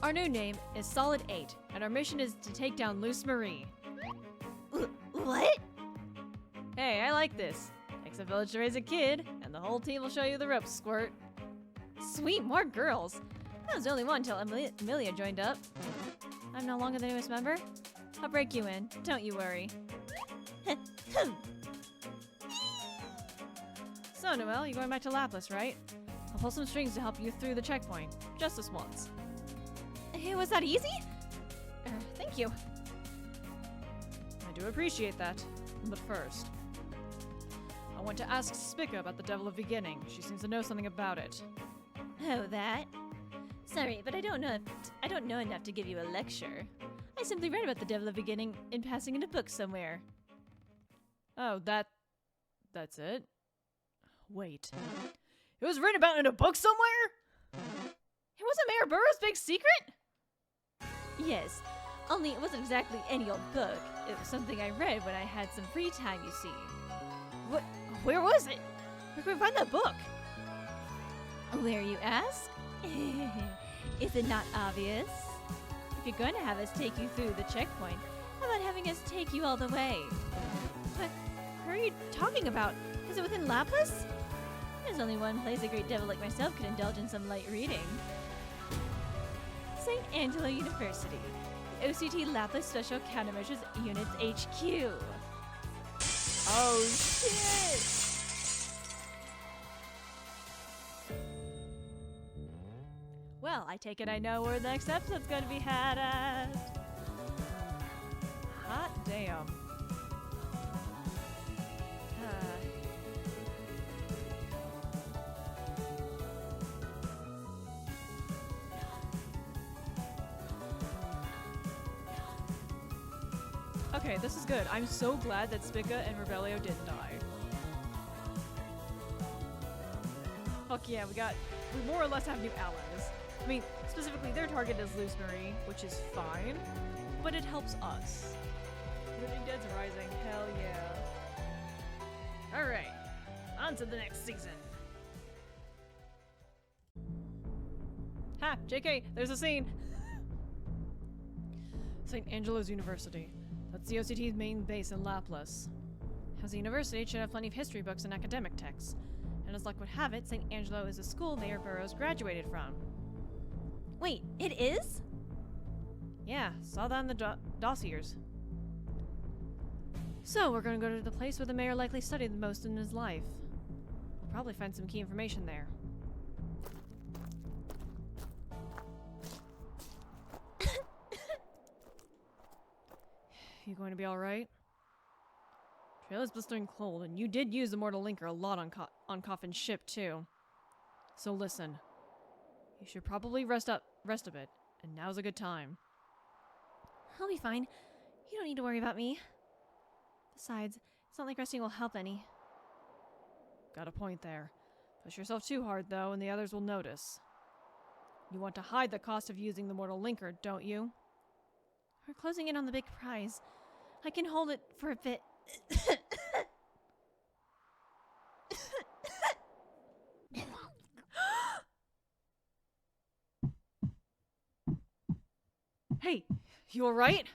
Our new name is Solid 8, and our mission is to take down Luz Marie. What? Hey, I like this. Takes a village to raise a kid, and the whole team will show you the ropes, squirt. Sweet, more girls. I was the only one until Amelia joined up. I'm no longer the newest member. I'll break you in, don't you worry. So, Noel, you're going back to Lapis, right? I'll pull some strings to help you through the checkpoint. Just this once. Hey, was that easy? Thank you. I do appreciate that. But first, I want to ask Spica about the Devil of Beginning. She seems to know something about it. Oh, that? Sorry, but I don't know enough to give you a lecture. I simply read about the Devil of Beginning in passing in a book somewhere. Oh, that's it? Wait. It was written about in a book somewhere? It wasn't Mayor Burroughs' big secret? Yes, only it wasn't exactly any old book. It was something I read when I had some free time, you see. What? Where was it? Where can we find that book? Where, you ask? Is it not obvious? If you're going to have us take you through the checkpoint, how about having us take you all the way? But where are you talking about? Is it within Lapis? There's only one place a great devil like myself could indulge in some light reading. St. Angelo University, the OCT Lapis Special Countermeasures Units HQ. Oh, shit! Well, I take it I know where the next episode's gonna be had at. Hot damn. Okay, this is good. I'm so glad that Spica and Rebellio didn't die. Fuck yeah, we more or less have new allies. I mean, specifically their target is Luce Marie, which is fine, but it helps us. Living Dead's Rising, hell yeah. Alright, on to the next season. Ha! JK, there's a scene! St. Angelo's University. That's the OCT's main base in Lapis. As a university, it should have plenty of history books and academic texts. And as luck would have it, St. Angelo is a school Mayor Burroughs graduated from. Wait, it is? Yeah, saw that in the dossiers. So, we're gonna go to the place where the mayor likely studied the most in his life. We'll probably find some key information there. You going to be alright? Trail is blistering cold, and you did use the Mortal Linker a lot on Coffin's ship, too. So listen. You should probably rest a bit, and now's a good time. I'll be fine. You don't need to worry about me. Besides, it's not like resting will help any. Got a point there. Push yourself too hard, though, and the others will notice. You want to hide the cost of using the Mortal Linker, don't you? We're closing in on the big prize. I can hold it for a bit. Hey, you alright?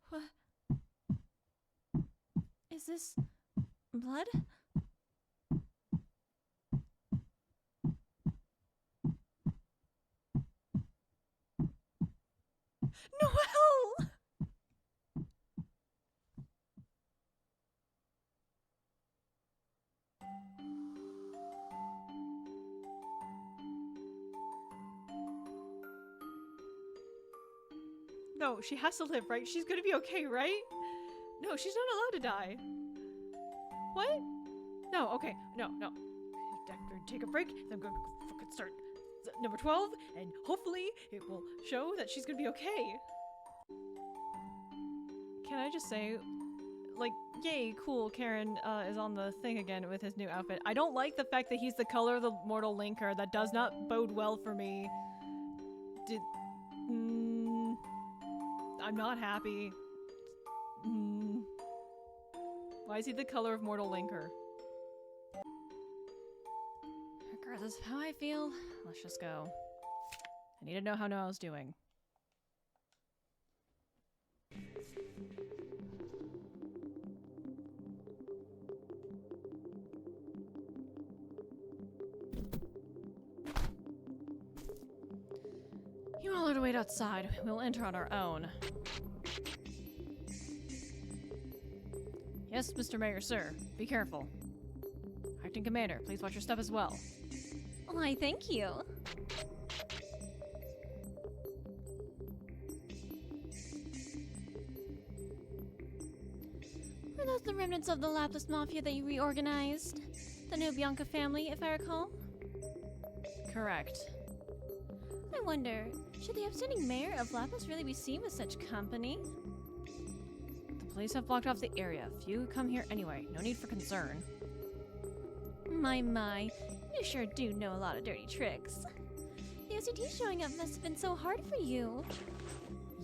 What? Is this blood? Noel! No, she has to live, right? She's gonna be okay, right? No, she's not allowed to die. What? No, okay. No. I'm gonna take a break, then I'm gonna fucking start number 12, and hopefully it will show that she's gonna be okay. Can I just say, like, yay, cool, Karen is on the thing again with his new outfit. I don't like the fact that he's the color of the Mortal Linker. That does not bode well for me. I'm not happy. Why is he the color of Mortal Linker? Regardless of how I feel, let's just go. I need to know how Noel's doing. You all are to wait outside. We'll enter on our own. Yes, Mr. Mayor, sir. Be careful. Acting Commander, please watch your step as well. Why, thank you. Were those the remnants of the Lapis Mafia that you reorganized? The new Bianca family, if I recall? Correct. I wonder, should the upstanding mayor of Lapis really be seen with such company? The police have blocked off the area. Few come here anyway. No need for concern. My, you sure do know a lot of dirty tricks. The OCT showing up must have been so hard for you.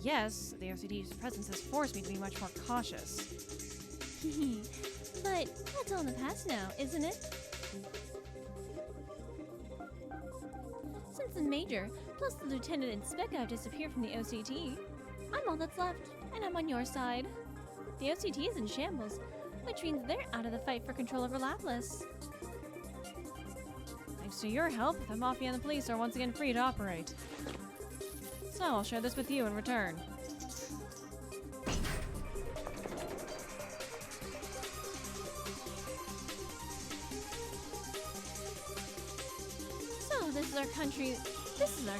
Yes, the OCD's presence has forced me to be much more cautious. But that's all in the past now, isn't it? Since the Major, plus the Lieutenant and Spec have disappeared from the OCT, I'm all that's left, and I'm on your side. The OCT is in shambles, which means they're out of the fight for control over Lapis. Thanks to your help, the Mafia and the police are once again free to operate. So, I'll share this with you in return. So this is our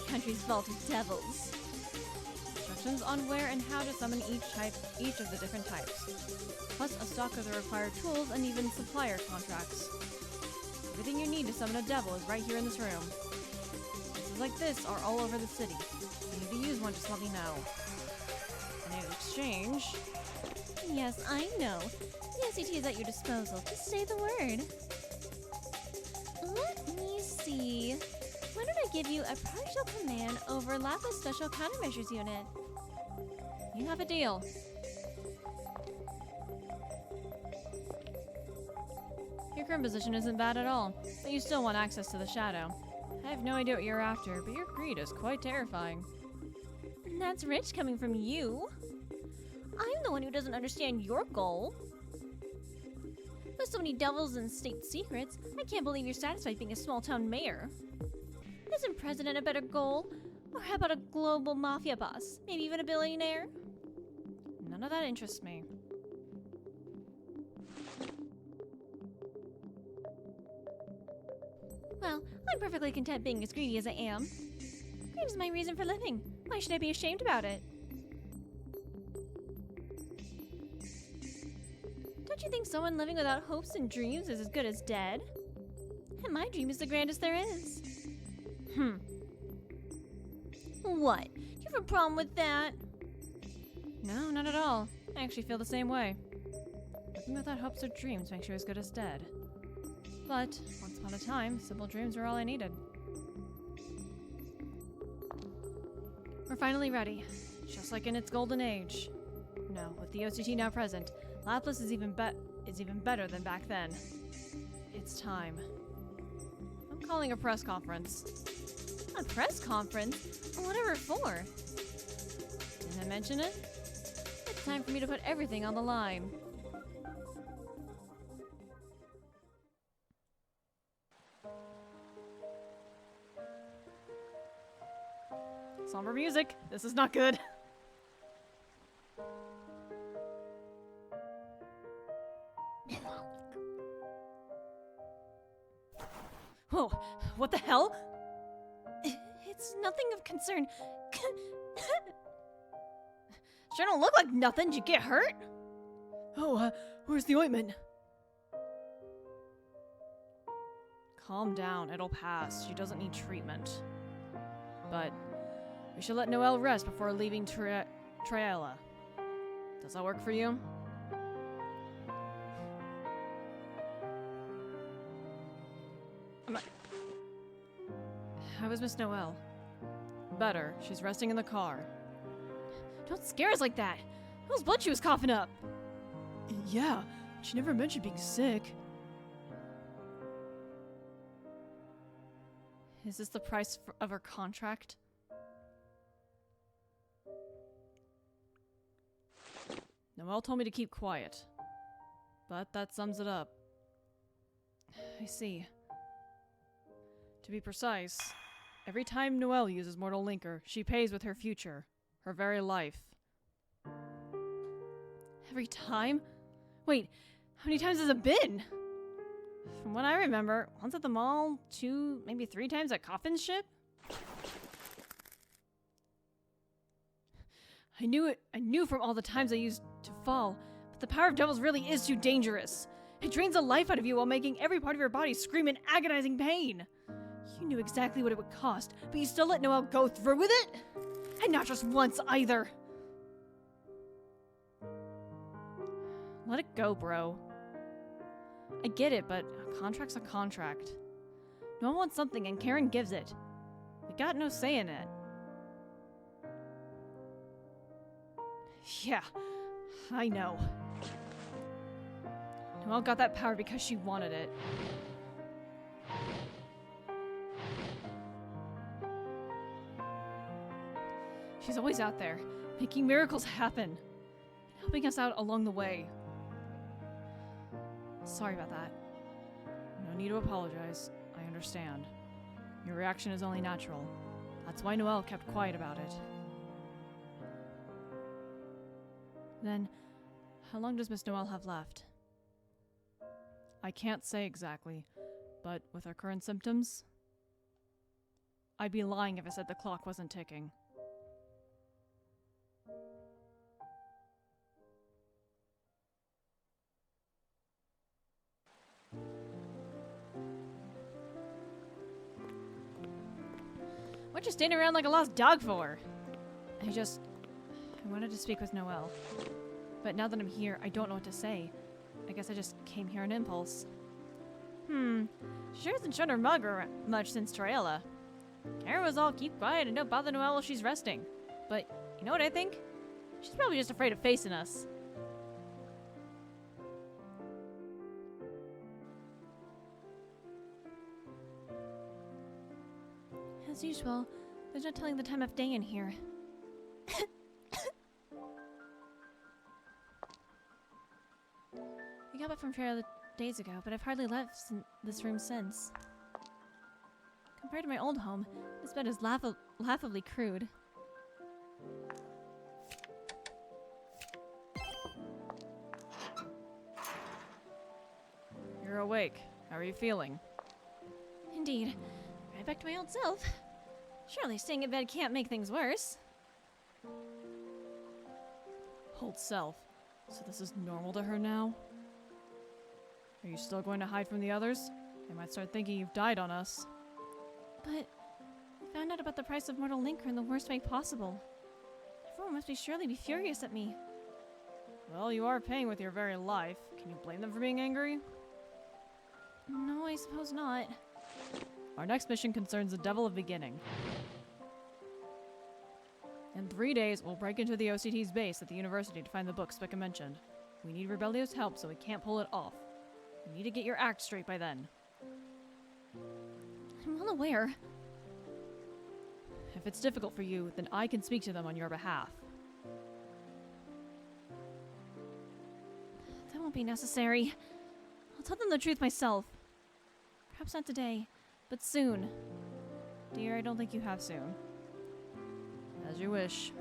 country's vault of devils. Instructions on where and how to summon each of the different types. Plus a stock of the required tools and even supplier contracts. Everything you need to summon a devil is right here in this room. Places like this are all over the city. If you need to use one, just let me know. And in exchange... Yes, I know. The OCT is at your disposal. Just say the word. Let me see. Why don't I give you a partial command over Lapis Special Countermeasures Unit? You have a deal. Your current position isn't bad at all, but you still want access to the shadow. I have no idea what you're after, but your greed is quite terrifying. That's rich coming from you. I'm the one who doesn't understand your goal. With so many devils and state secrets, I can't believe you're satisfied being a small-town mayor. Isn't president a better goal? Or how about a global mafia boss? Maybe even a billionaire? None of that interests me. Well, I'm perfectly content being as greedy as I am. Greed is my reason for living. Why should I be ashamed about it? Don't you think someone living without hopes and dreams is as good as dead? And my dream is the grandest there is. What? Do you have a problem with that? No, not at all. I actually feel the same way. Living without hopes or dreams makes you as good as dead. But, once upon a time, simple dreams were all I needed. We're finally ready. Just like in its golden age. No, with the OCT now present, Lapis is even better than back then. It's time. I'm calling a press conference. A press conference? Whatever for? Didn't I mention it? It's time for me to put everything on the line. Somber music. This is not good. Whoa, what the hell? It's nothing of concern. Sure don't look like nothing. Did you get hurt? Oh, where's the ointment? Calm down. It'll pass. She doesn't need treatment. But we should let Noel rest before leaving Triella. Does that work for you? How is Miss Noel? Better. She's resting in the car. Don't scare us like that. Whose blood she was coughing up? Yeah, she never mentioned being sick. Is this the price of her contract? Noel told me to keep quiet. But that sums it up. I see. To be precise, every time Noel uses Mortal Linker, she pays with her future. Her very life. Every time? Wait, How many times has it been? From what I remember, once at the mall, 2, maybe 3 times at Coffin's ship? I knew it. I knew from all the times I used to fall, but the power of devils really is too dangerous. It drains the life out of you while making every part of your body scream in agonizing pain. You knew exactly what it would cost, but you still let Noel go through with it? And not just once either. Let it go, bro. I get it, but a contract's a contract. Noel wants something and Karen gives it. We got no say in it. Yeah, I know. Noel got that power because she wanted it. She's always out there, making miracles happen, helping us out along the way. Sorry about that. No need to apologize. I understand. Your reaction is only natural. That's why Noel kept quiet about it. Then, how long does Miss Noel have left? I can't say exactly, but with her current symptoms, I'd be lying if I said the clock wasn't ticking. What you standing around like a lost dog for? I wanted to speak with Noel. But now that I'm here, I don't know what to say. I guess I just came here on impulse. She sure hasn't shown her mug much since Torella. Karen was all keep quiet and don't bother Noel while she's resting. But you know what I think? She's probably just afraid of facing us. As usual, there's no telling the time of day in here. We got back from Trail days ago, but I've hardly left this room since. Compared to my old home, this bed is laughably crude. You're awake. How are you feeling? Indeed. Right back to my old self. Surely staying in bed can't make things worse. Old self. So this is normal to her now? Are you still going to hide from the others? They might start thinking you've died on us. But I found out about the price of mortal liquor in the worst way possible. Everyone must surely be furious at me. Well, you are paying with your very life. Can you blame them for being angry? No, I suppose not. Our next mission concerns the Devil of Beginning. In 3 days, we'll break into the OCT's base at the university to find the book Spica mentioned. We need Rebellio's help, so we can't pull it off. You need to get your act straight by then. I'm well aware. If it's difficult for you, then I can speak to them on your behalf. That won't be necessary. I'll tell them the truth myself. Perhaps not today, but soon. Dear, I don't think you have soon. As you wish.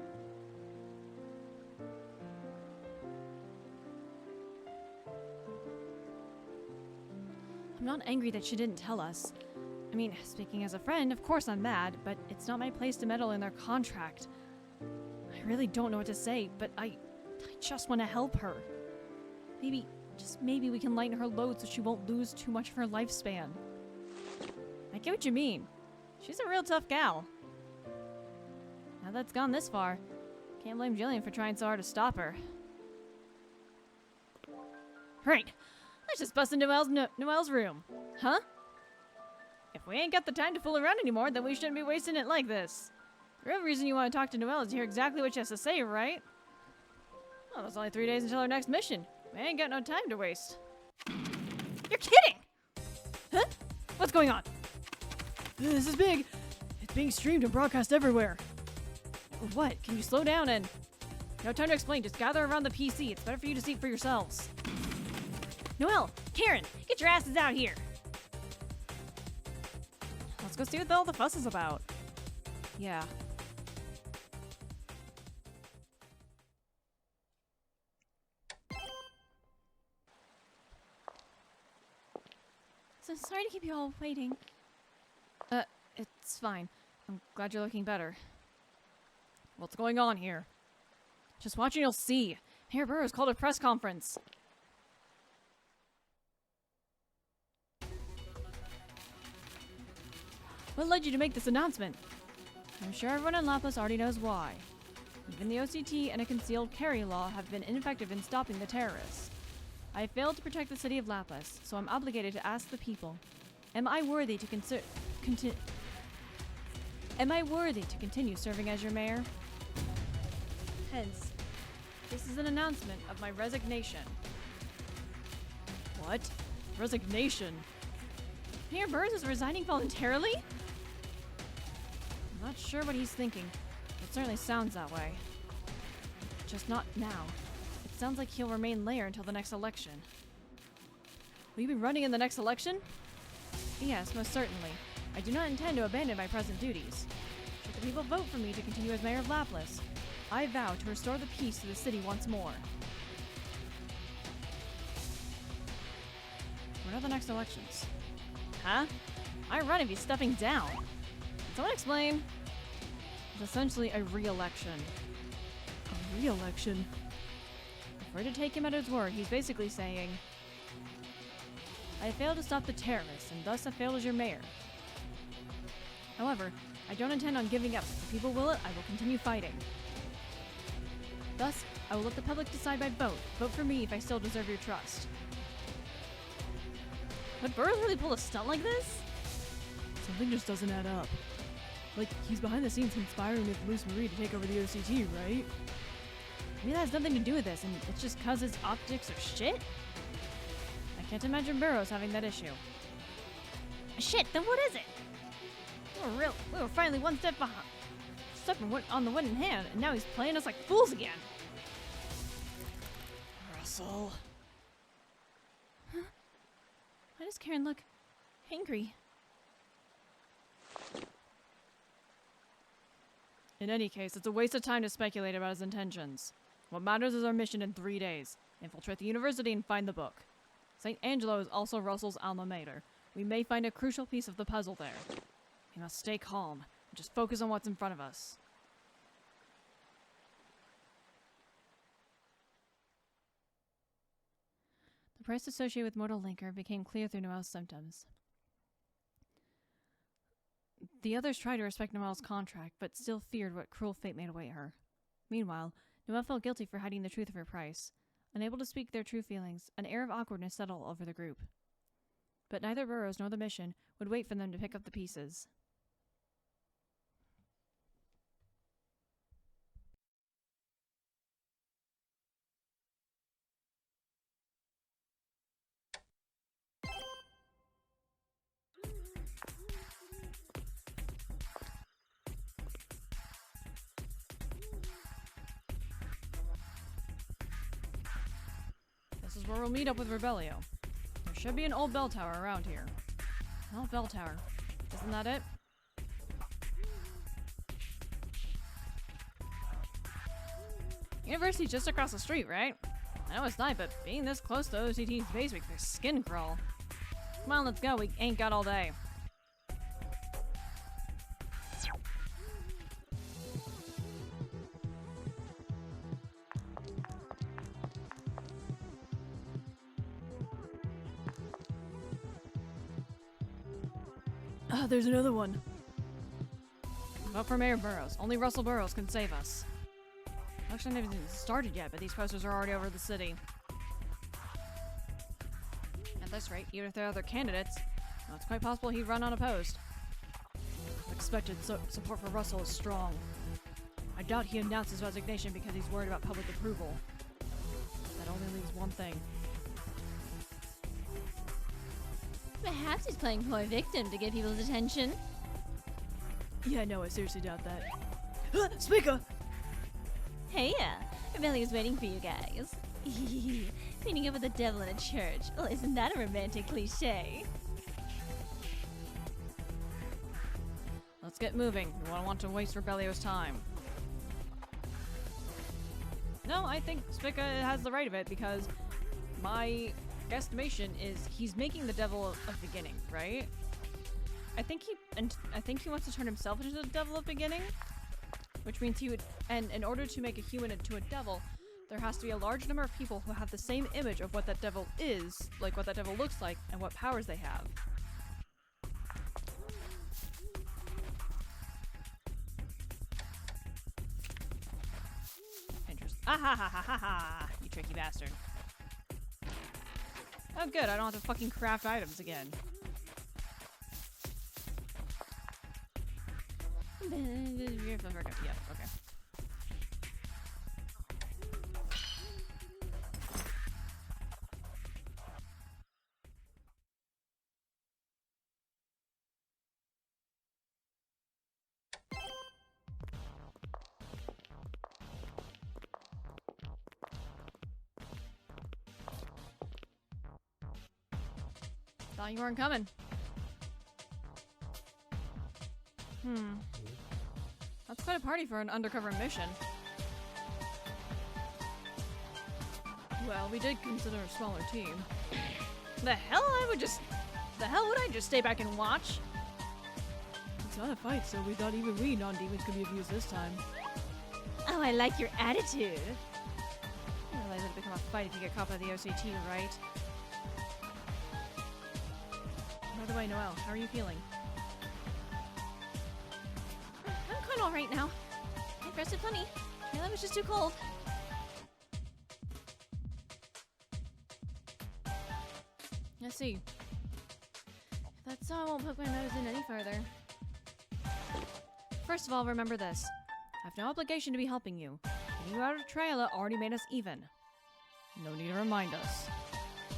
I'm not angry that she didn't tell us. I mean, speaking as a friend, of course I'm mad, but it's not my place to meddle in their contract. I really don't know what to say, but I just want to help her. Maybe, just maybe we can lighten her load so she won't lose too much of her lifespan. I get what you mean. She's a real tough gal. Now that it's gone this far, can't blame Jillian for trying so hard to stop her. Right, let's just bust into Noel's room. Huh? If we ain't got the time to fool around anymore, then we shouldn't be wasting it like this. The real reason you want to talk to Noel is to hear exactly what she has to say, right? Well, there's only 3 days until our next mission. We ain't got no time to waste. You're kidding! Huh? What's going on? This is big. It's being streamed and broadcast everywhere. What? Can you slow down and... No time to explain. Just gather around the PC. It's better for you to see for yourselves. Noel! Karen! Get your asses out here! Let's go see what all the fuss is about. Yeah. So sorry to keep you all waiting. It's fine. I'm glad you're looking better. What's going on here? Just watching, you'll see. Mayor Burroughs called a press conference. What led you to make this announcement? I'm sure everyone in Lapis already knows why. Even the OCT and a concealed carry law have been ineffective in stopping the terrorists. I failed to protect the city of Lapis, so I'm obligated to ask the people, am I worthy to continue serving as your mayor? Hence, this is an announcement of my resignation. What? Resignation? Mayor Burroughs is resigning voluntarily? I'm not sure what he's thinking. It certainly sounds that way. Just not now. It sounds like he'll remain mayor until the next election. Will you be running in the next election? Yes, most certainly. I do not intend to abandon my present duties. Should the people vote for me to continue as mayor of Lapis, I vow to restore the peace to the city once more. When are the next elections? Huh? I run if he's stepping down. Can someone explain? It's essentially a re-election. A re-election? If we're to take him at his word, he's basically saying, I failed to stop the terrorists, and thus I failed as your mayor. However, I don't intend on giving up. If the people will it, I will continue fighting. Thus, I will let the public decide by vote. Vote for me if I still deserve your trust. Would Burroughs really pull a stunt like this? Something just doesn't add up. Like, he's behind the scenes conspiring with Luce Marie to take over the OCT, right? Maybe that has nothing to do with this, and it's just cause his optics are shit? I can't imagine Burroughs having that issue. Shit, then what is it? We were finally one step behind. On the winning hand, and now he's playing us like fools again. Russell. Why does Karen look angry? In any case, it's a waste of time to speculate about his intentions. What matters is our mission in 3 days. Infiltrate the university and find the book. St. Angelo is also Russell's alma mater. We may find a crucial piece of the puzzle there. We must stay calm and just focus on what's in front of us. The price associated with mortal liquor became clear through Noel's symptoms. The others tried to respect Noel's contract, but still feared what cruel fate may await her. Meanwhile, Noel felt guilty for hiding the truth of her price. Unable to speak their true feelings, an air of awkwardness settled over the group. But neither Burroughs nor the mission would wait for them to pick up the pieces. This is where we'll meet up with Rebellio. There should be an old bell tower around here. Oh, bell tower. Isn't that it? University's just across the street, right? I know it's night, but being this close to OCT's base makes their skin crawl. Come on, let's go. We ain't got all day. Ah, there's another one. Vote for Mayor Burroughs. Only Russell Burroughs can save us. Actually, I haven't even started yet, but these posters are already over the city. At this rate, even if there are other candidates, well, it's quite possible he'd run unopposed. Expected support for Russell is strong. I doubt he announced his resignation because he's worried about public approval. That only leaves one thing. Perhaps he's playing poor victim to get people's attention. Yeah, no, I seriously doubt that. Speaker! Hey, Rebellion's waiting for you guys. Meeting up with the devil in a church. Well, isn't that a romantic cliche? Let's get moving. We won't want to waste Rebellio's time. No, I think Spica has the right of it because my guesstimation is he's making the devil of beginning, right? I think he wants to turn himself into the devil of beginning, which means he would. And in order to make a human into a devil, there has to be a large number of people who have the same image of what that devil is, like what that devil looks like, and what powers they have. Interesting. Ah ha ha ha ha ha! You tricky bastard. Oh good, I don't have to fucking craft items again. Yeah, okay. Thought you weren't coming. That's quite a party for an undercover mission. Well, we did consider a smaller team. The hell would I just stay back and watch? It's not a fight, so we thought even we non-demons could be of use this time. Oh, I like your attitude. I realize it'll become a fight if you get caught by the OCT, right? By the way, Noel, how are you feeling? I'm quite alright now. I've rested plenty. My lab was just too cold. I see. If that's so, I won't poke my nose in any further. First of all, remember this. I have no obligation to be helping you. Getting you out of Trailer already made us even. No need to remind us.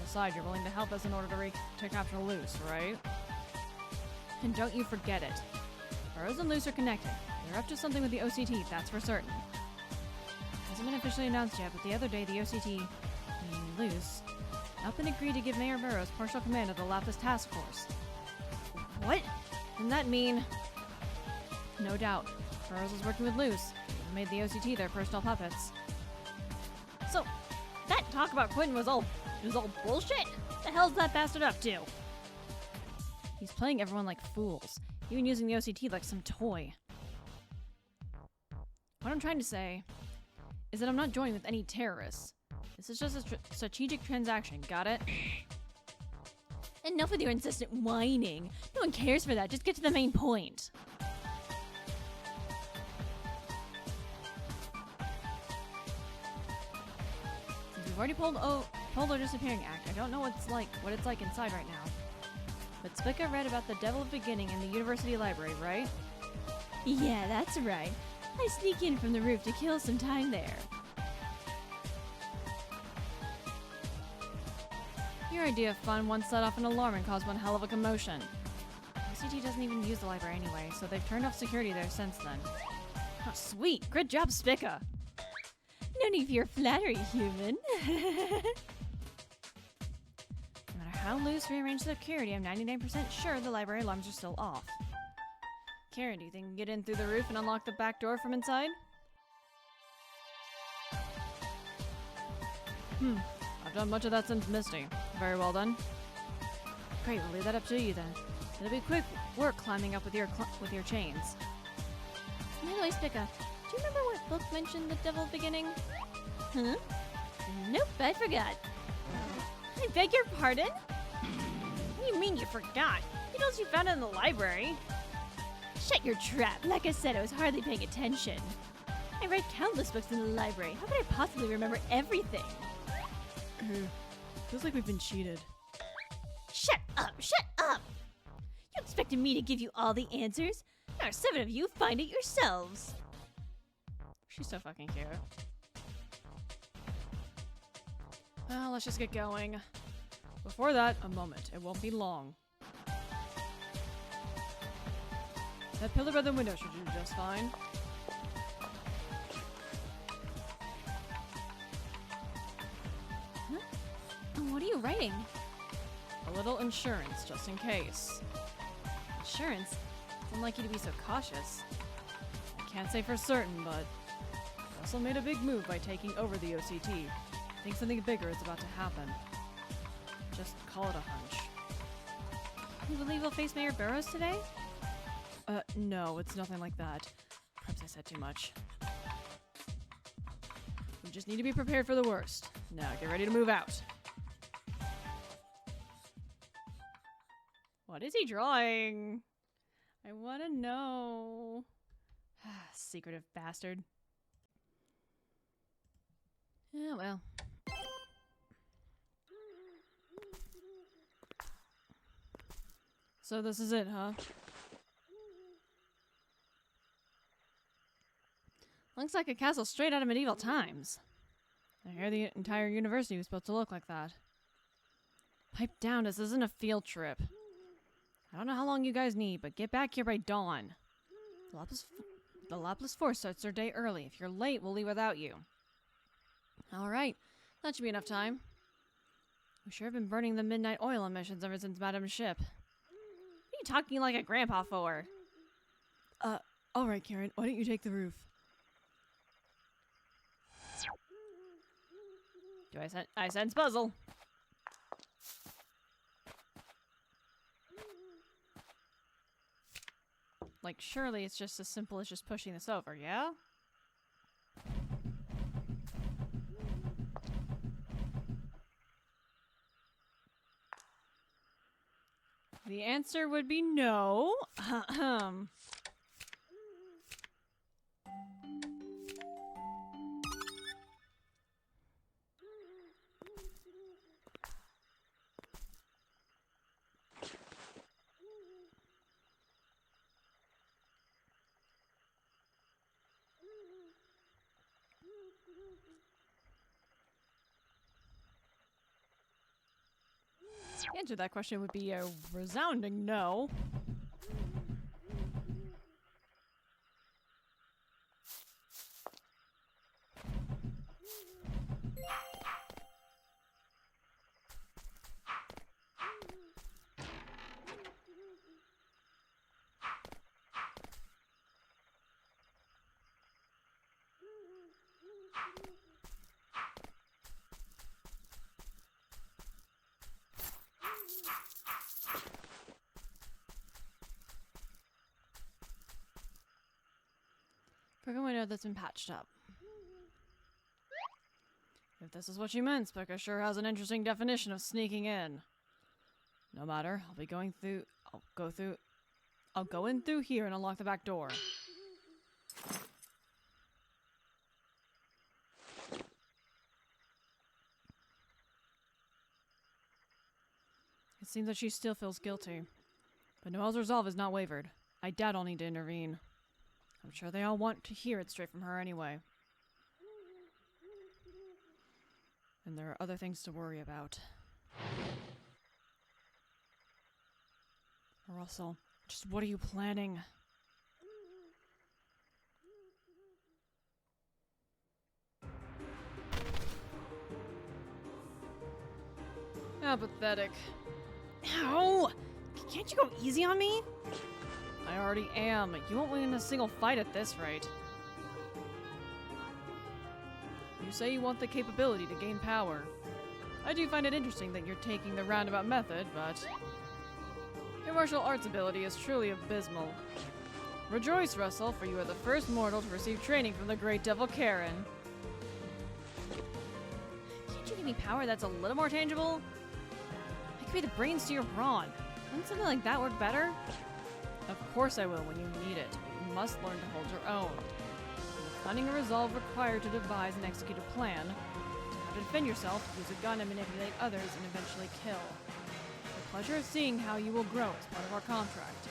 Besides, you're willing to help us in order to take after Luce, right? And don't you forget it. Burrows and Luce are connected. They're up to something with the OCT, that's for certain. Hasn't been officially announced yet, but the other day the OCT, meaning Luce, up and agreed to give Mayor Burrows partial command of the Lapis Task Force. What? Doesn't that mean? No doubt. Burrows was working with Luce. They made the OCT their personal puppets. So, that talk about Quentin was all bullshit? The hell's that bastard up to? He's playing everyone like fools, even using the OCT like some toy. What I'm trying to say is that I'm not joining with any terrorists. This is just a strategic transaction, got it? Enough with your insistent whining. No one cares for that, just get to the main point. Since we've already pulled our disappearing act, I don't know what it's like inside right now. But Spica read about the Devil of Beginning in the university library, right? Yeah, that's right. I sneak in from the roof to kill some time there. Your idea of fun once set off an alarm and caused one hell of a commotion. OCT doesn't even use the library anyway, so they've turned off security there since then. Oh, sweet! Good job, Spica! No need for your flattery, human. No matter how loose rearranged security, I'm 99% sure the library alarms are still off. Karen, do you think you can get in through the roof and unlock the back door from inside? I've done much of that since Misty. Very well done. Great, we'll leave that up to you then. It'll be quick work climbing up with your chains. By the way, Spica, do you remember what book mentioned the Devil Beginning? Huh? Nope, I forgot. I beg your pardon? What do you mean you forgot? You know you found it in the library. Shut your trap. Like I said, I was hardly paying attention. I read countless books in the library. How could I possibly remember everything? Feels like we've been cheated. Shut up! Shut up! You expected me to give you all the answers? There are 7 of you. Find it yourselves. She's so fucking cute. Well, let's just get going. Before that, a moment. It won't be long. That pillar by the window should do just fine. Huh? What are you writing? A little insurance, just in case. Insurance? It's unlike you to be so cautious. I can't say for certain, but Russell made a big move by taking over the OCT. I think something bigger is about to happen. Just call it a hunch. You believe we'll face Mayor Burrows today? No, it's nothing like that. Perhaps I said too much. We just need to be prepared for the worst. Now, get ready to move out. What is he drawing? I want to know. Secretive bastard. Yeah, well. So this is it, huh? Looks like a castle straight out of medieval times. I hear the entire university was supposed to look like that. Pipe down, this isn't a field trip. I don't know how long you guys need, but get back here by dawn. The Lapis Force starts their day early. If you're late, we'll leave without you. Alright, that should be enough time. We sure have been burning the midnight oil emissions ever since Madame's ship. What are you talking like a grandpa for? Alright, Karen, why don't you take the roof? Do I sense puzzle? Like, surely it's just as simple as just pushing this over, yeah? The answer would be no. The answer to that question would be a resounding no. Broken window that's been patched up. If this is what you meant, Spicker sure has an interesting definition of sneaking in. No matter, I'll go in through here and unlock the back door. It seems that she still feels guilty. But Noel's resolve has not wavered. I doubt I'll need to intervene. I'm sure they all want to hear it straight from her anyway. And there are other things to worry about. Russell, just what are you planning? How pathetic. Ow! Can't you go easy on me? I already am. You won't win a single fight at this rate. You say you want the capability to gain power. I do find it interesting that you're taking the roundabout method, but your martial arts ability is truly abysmal. Rejoice, Russell, for you are the first mortal to receive training from the great devil Karen. Can't you give me power that's a little more tangible? I could be the brains to your brawn. Wouldn't something like that work better? Of course I will when you need it, but you must learn to hold your own. The cunning and resolve required to devise and execute a plan, to how to defend yourself, use a gun and manipulate others, and eventually kill. The pleasure of seeing how you will grow is part of our contract.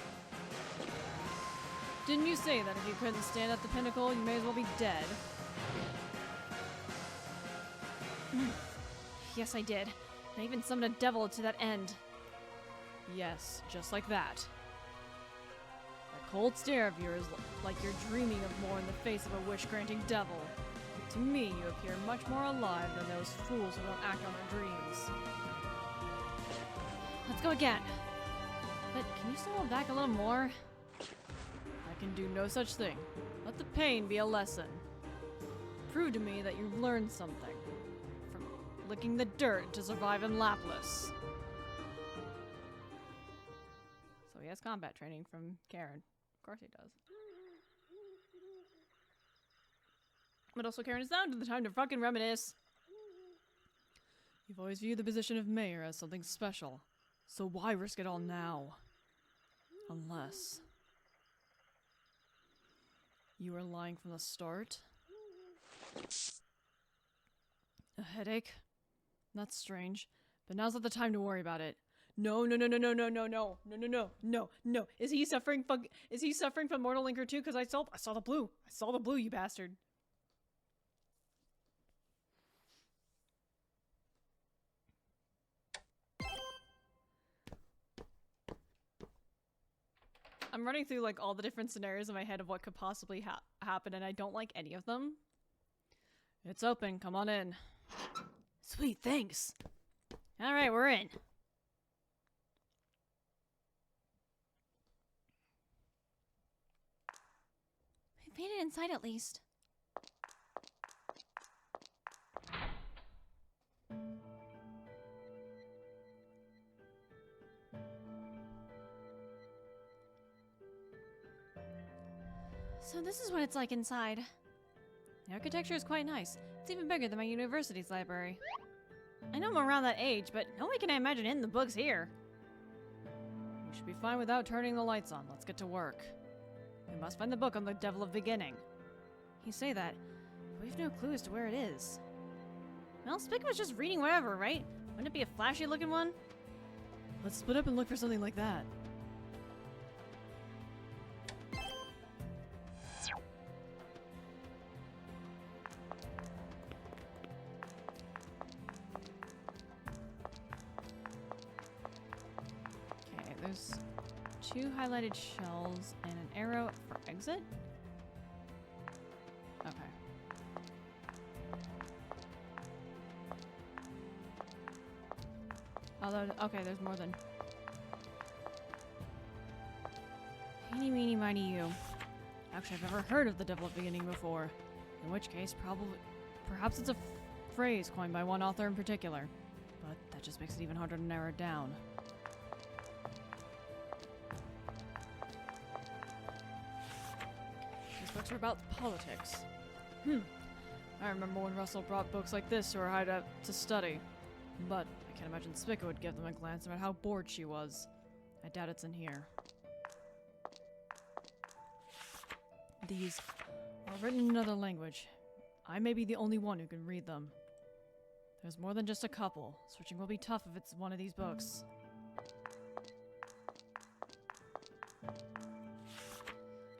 Didn't you say that if you couldn't stand at the pinnacle, you may as well be dead? Yes, I did. I even summoned a devil to that end. Yes, just like that. That cold stare of yours, like you're dreaming of more in the face of a wish-granting devil. To me, you appear much more alive than those fools who don't act on their dreams. Let's go again. But can you hold back a little more? I can do no such thing. Let the pain be a lesson. Prove to me that you've learned something. From licking the dirt to survive in Lapis. he has combat training from Karen. Of course he does. But also, Karen, it's down to the time to fucking reminisce. You've always viewed the position of mayor as something special. So why risk it all now? Unless... you were lying from the start? A headache? That's strange. But now's not the time to worry about it. No. Is he suffering from mortal liquor too? Because I saw the blue. I saw the blue, you bastard. I'm running through like all the different scenarios in my head of what could possibly happen, and I don't like any of them. It's open. Come on in. Sweet, thanks. All right, we're in. We made it inside at least. So this is what it's like inside. The architecture is quite nice. It's even bigger than my university's library. I know I'm around that age, but no way can I imagine hitting the books here. We should be fine without turning the lights on. Let's get to work. We must find the book on the Devil of Beginning. You say that, but we have no clue as to where it is. Well, Spick was just reading whatever, right? Wouldn't it be a flashy looking one? Let's split up and look for something like that. There's 2 highlighted shells and an arrow for exit? Okay. Although, okay, there's more than... Eeny, meeny, miny, you. Actually, I've never heard of the Devil of Beginning before. In which case, perhaps it's a phrase coined by one author in particular. But that just makes it even harder to narrow it down. Books are about politics. I remember when Russell brought books like this to her hideout to study. But I can't imagine Spica would give them a glance about how bored she was. I doubt it's in here. These are written in another language. I may be the only one who can read them. There's more than just a couple. Searching will be tough if it's one of these books.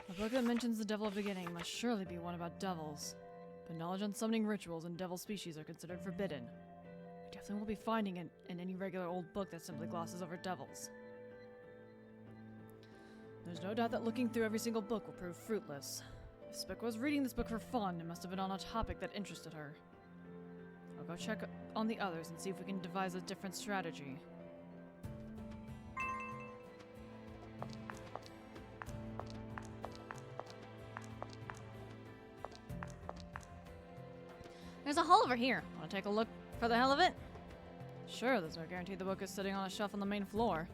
A book that mentions the Devil of Beginning must surely be one about devils. But knowledge on summoning rituals and devil species are considered forbidden. I definitely won't be finding it in any regular old book that simply glosses over devils. There's no doubt that looking through every single book will prove fruitless. If Spick was reading this book for fun, it must have been on a topic that interested her. I'll go check on the others and see if we can devise a different strategy. There's a hole over here. Want to take a look for the hell of it? Sure, there's no guarantee the book is sitting on a shelf on the main floor.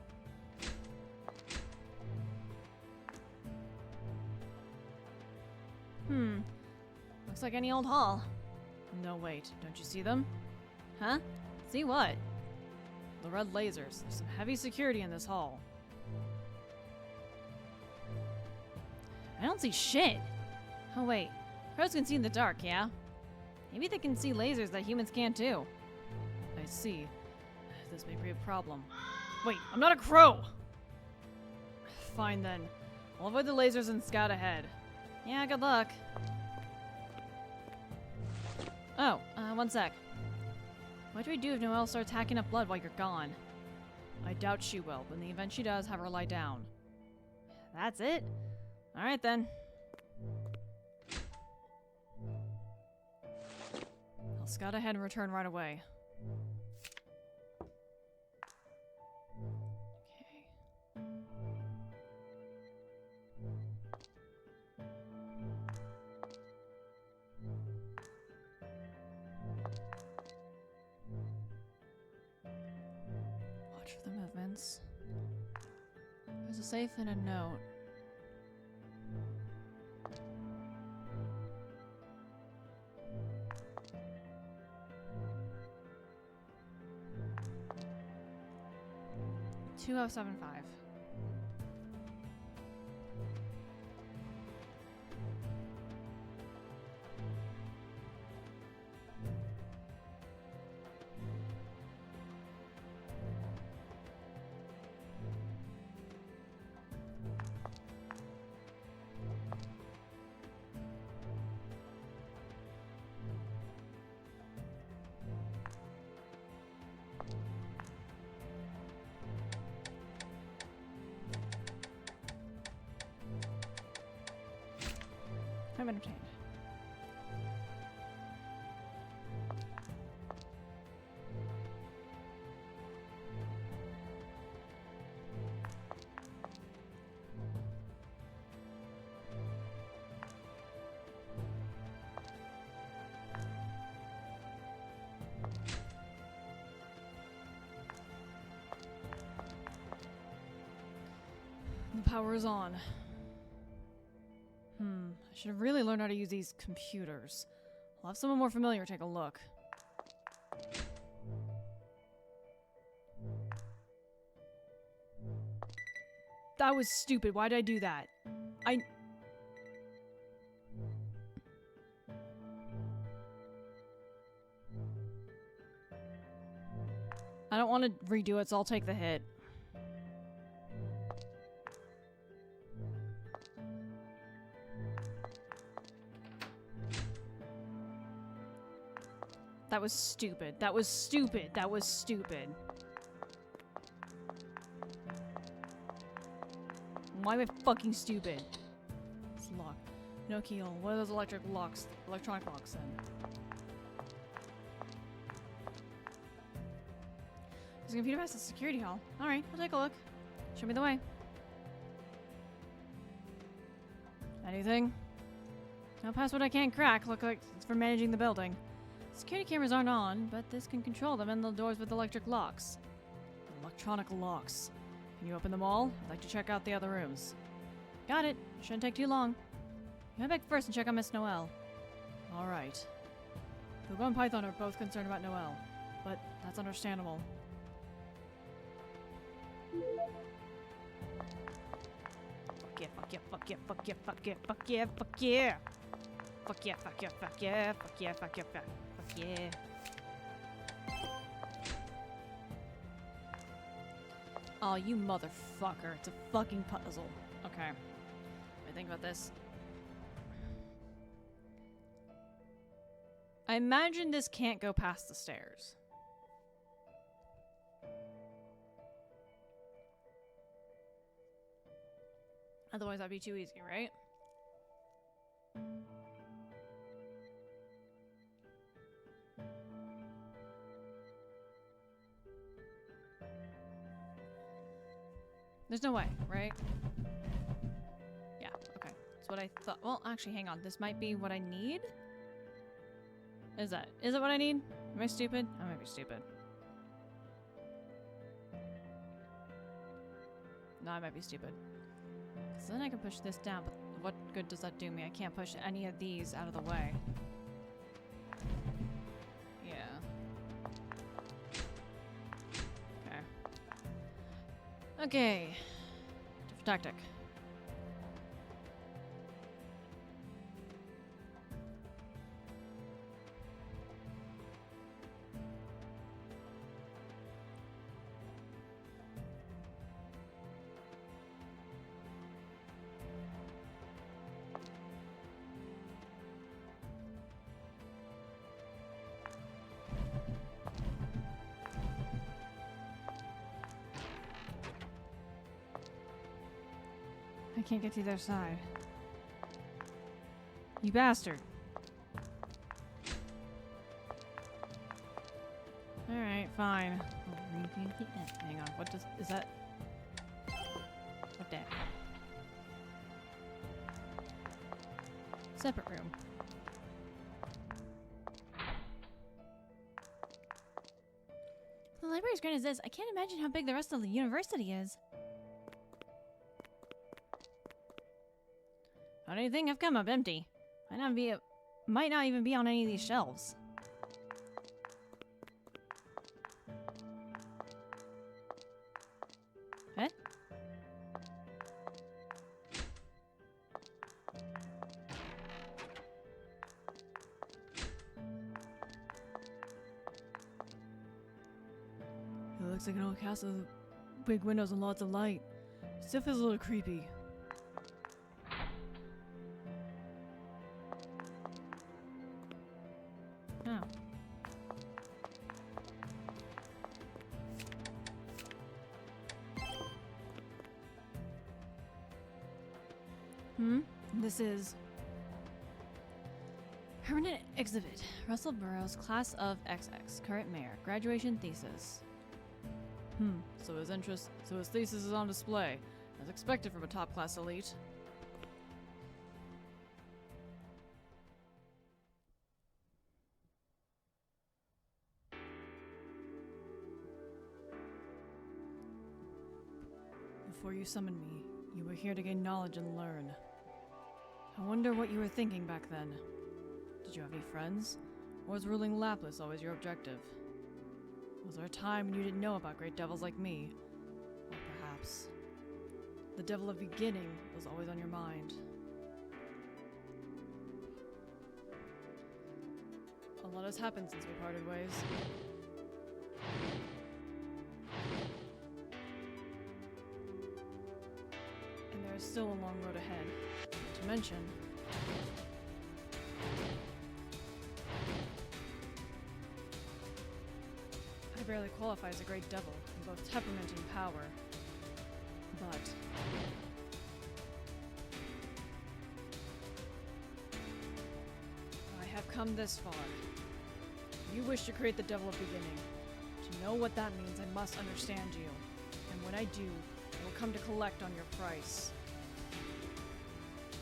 Looks like any old hall. No, wait. Don't you see them? Huh? See what? The red lasers. There's some heavy security in this hall. I don't see shit. Oh, wait. Crows can see in the dark, yeah? Maybe they can see lasers that humans can't too. I see. This may be a problem. Wait, I'm not a crow! Fine then. I'll avoid the lasers and scout ahead. Yeah, good luck. Oh, one sec. What do we do if Noel starts hacking up blood while you're gone? I doubt she will, but in the event she does, have her lie down. That's it? Alright then. I'll scout ahead and return right away. Okay. Watch for the movements. There's a safe and a note. $2075. I'm entertained. The power is on. I should have really learned how to use these computers. I'll have someone more familiar take a look. That was stupid. Why did I do that? I don't want to redo it, so I'll take the hit. That was stupid. That was stupid. That was stupid. Why am I fucking stupid? It's locked. No keyhole. What are those electronic locks then? There's a computer past the security hall. Alright, we'll take a look. Show me the way. Anything? No password I can't crack. Look like it's for managing the building. Security cameras aren't on, but this can control them and the doors with electric locks. Electronic locks. Can you open them all? I'd like to check out the other rooms. Got it. Shouldn't take too long. You head back first and check on Miss Noel. Alright. Hugo and Python are both concerned about Noel, but that's understandable. Fuck yeah, fuck yeah, fuck yeah, fuck yeah, fuck yeah, fuck yeah, fuck yeah! Fuck yeah, fuck yeah, fuck yeah, fuck yeah, fuck yeah, fuck yeah. Oh, you motherfucker. It's a fucking puzzle. Okay. I think about this. I imagine this can't go past the stairs. Otherwise that'd be too easy, right? There's no way, right? Yeah, okay. That's what I thought. Well, actually, hang on. This might be what I need? Is it what I need? Am I stupid? I might be stupid. No, I might be stupid. So then I can push this down, but what good does that do me? I can't push any of these out of the way. Yeah. Okay. Different tactic. I can't get to the other side. You bastard. Alright, fine. Hang on, what is that? What that? Separate room. The library as grand as this, I can't imagine how big the rest of the university is. Not anything have come up empty. Might not even be on any of these shelves. Eh? It looks like an old castle with big windows and lots of light. Still feels a little creepy. Oh. This is Permanent exhibit. Russell Burroughs, class of XX. Current mayor. Graduation thesis. So his thesis is on display, as expected from a top-class elite. Before you summoned me, you were here to gain knowledge and learn. I wonder what you were thinking back then. Did you have any friends? Or was ruling Lapis always your objective? Was there a time when you didn't know about great devils like me? Or perhaps the devil of beginning was always on your mind. A lot has happened since we parted ways. And there is still a long road ahead. Not to mention, I barely qualify as a great devil in both temperament and power. But I have come this far. You wish to create the devil of beginning. To know what that means, I must understand you. And when I do, I will come to collect on your price.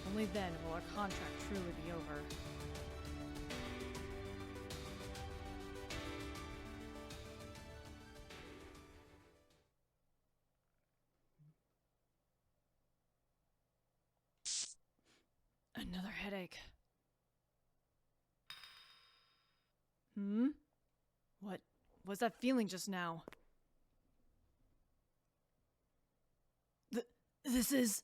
Only then will our contract truly be over. Another headache. What was that feeling just now? This is...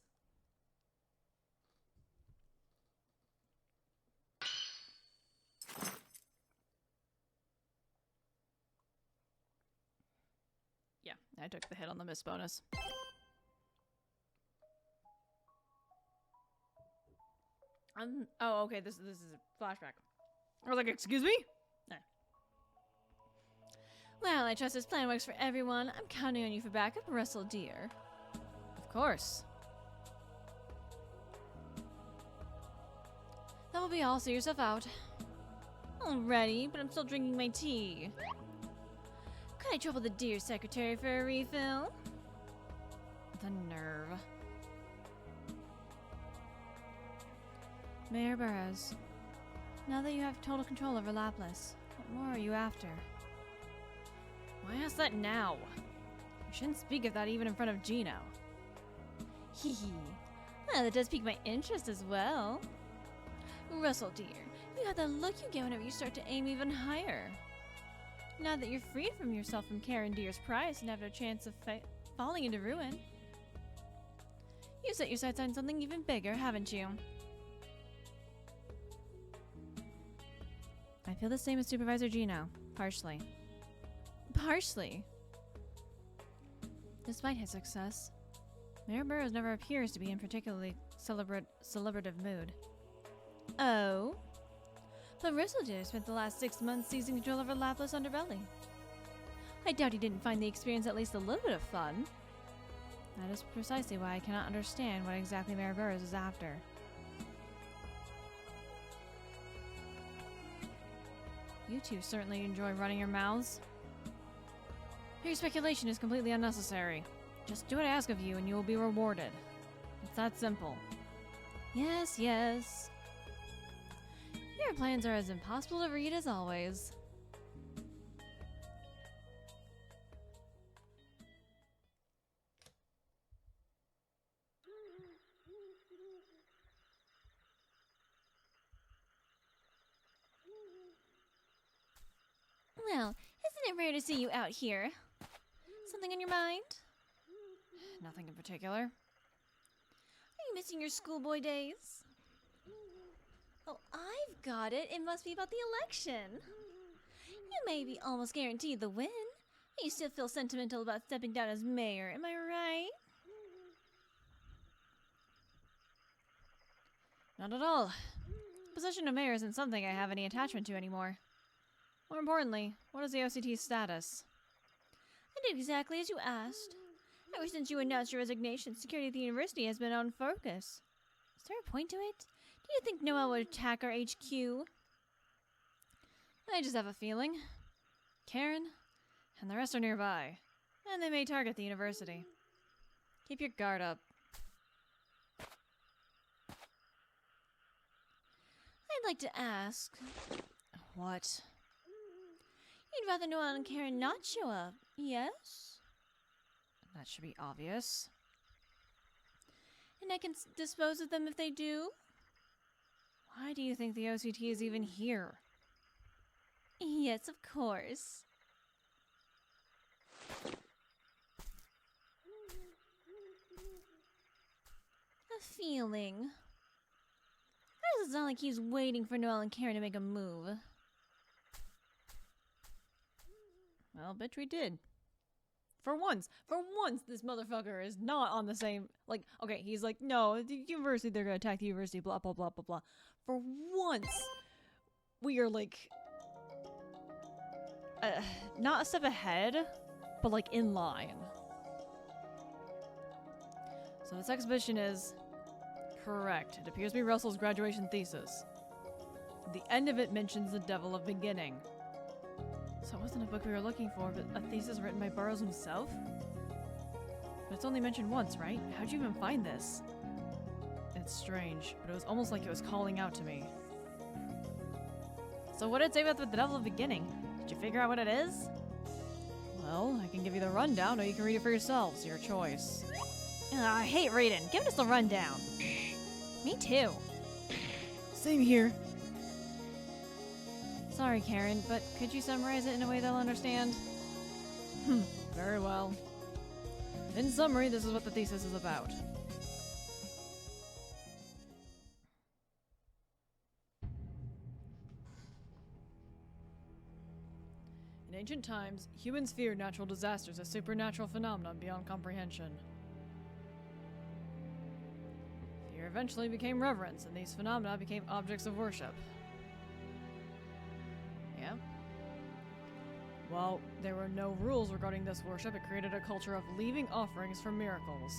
Yeah, I took the hit on the miss bonus. Oh, okay, this is a flashback. I was like, excuse me? Well, I trust this plan works for everyone. I'm counting on you for backup, Russell dear. Of course. That will be all, see yourself out. Alrighty, but I'm still drinking my tea. Could I trouble the dear secretary for a refill? The nerve. Mayor Burroughs, now that you have total control over Lapis, what more are you after? Why ask that now? I shouldn't speak of that even in front of Gino. Hee hee. Well, it does pique my interest as well. Russell dear, you have the look you get whenever you start to aim even higher. Now that you're freed from yourself from Karen Deer's price and have no chance of falling into ruin, you set your sights on something even bigger, haven't you? I feel the same as Supervisor Gino. Partially. Partially. Despite his success, Mayor Burroughs never appears to be in particularly celebrative mood. Oh? But Russell dear spent the last 6 months seizing control over Lapis underbelly. I doubt he didn't find the experience at least a little bit of fun. That is precisely why I cannot understand what exactly Mayor Burroughs is after. You two certainly enjoy running your mouths. Your speculation is completely unnecessary. Just do what I ask of you and you will be rewarded. It's that simple. Yes, yes. Your plans are as impossible to read as always. rare to see you out here. Something on your mind? Nothing in particular. Are you missing your schoolboy days? Oh, I've got it. It must be about the election. You may be almost guaranteed the win, but you still feel sentimental about stepping down as mayor, am I right? Not at all. The position of mayor isn't something I have any attachment to anymore. More importantly, what is the OCT's status? I did exactly as you asked. Ever since you announced your resignation, security at the university has been on focus. Is there a point to it? Do you think Noel would attack our HQ? I just have a feeling. Karen and the rest are nearby, and they may target the university. Keep your guard up. I'd like to ask. What? You'd rather Noel and Karen not show up, yes? That should be obvious. And I can dispose of them if they do? Why do you think the OCT is even here? Yes, of course. A feeling. How does it sound like he's waiting for Noel and Karen to make a move? Well, bet we did. For once, this motherfucker is not on the same, like, okay, he's like, no, the university, they're gonna attack the university, blah, blah, blah, blah, blah. For once, we are, like, not a step ahead, but, like, in line. So this exhibition is correct. It appears to be Russell's graduation thesis. The end of it mentions the devil of beginning. So it wasn't a book we were looking for, but a thesis written by Burroughs himself? But it's only mentioned once, right? How'd you even find this? It's strange, but it was almost like it was calling out to me. So what did it say about the devil of beginning? Did you figure out what it is? Well, I can give you the rundown, or you can read it for yourselves. Your choice. I hate reading. Give us the rundown. Me too. Same here. Sorry, Karen, but could you summarize it in a way they'll understand? Very well. In summary, this is what the thesis is about. In ancient times, humans feared natural disasters as supernatural phenomena beyond comprehension. Fear eventually became reverence, and these phenomena became objects of worship. Yeah? While there were no rules regarding this worship, it created a culture of leaving offerings for miracles.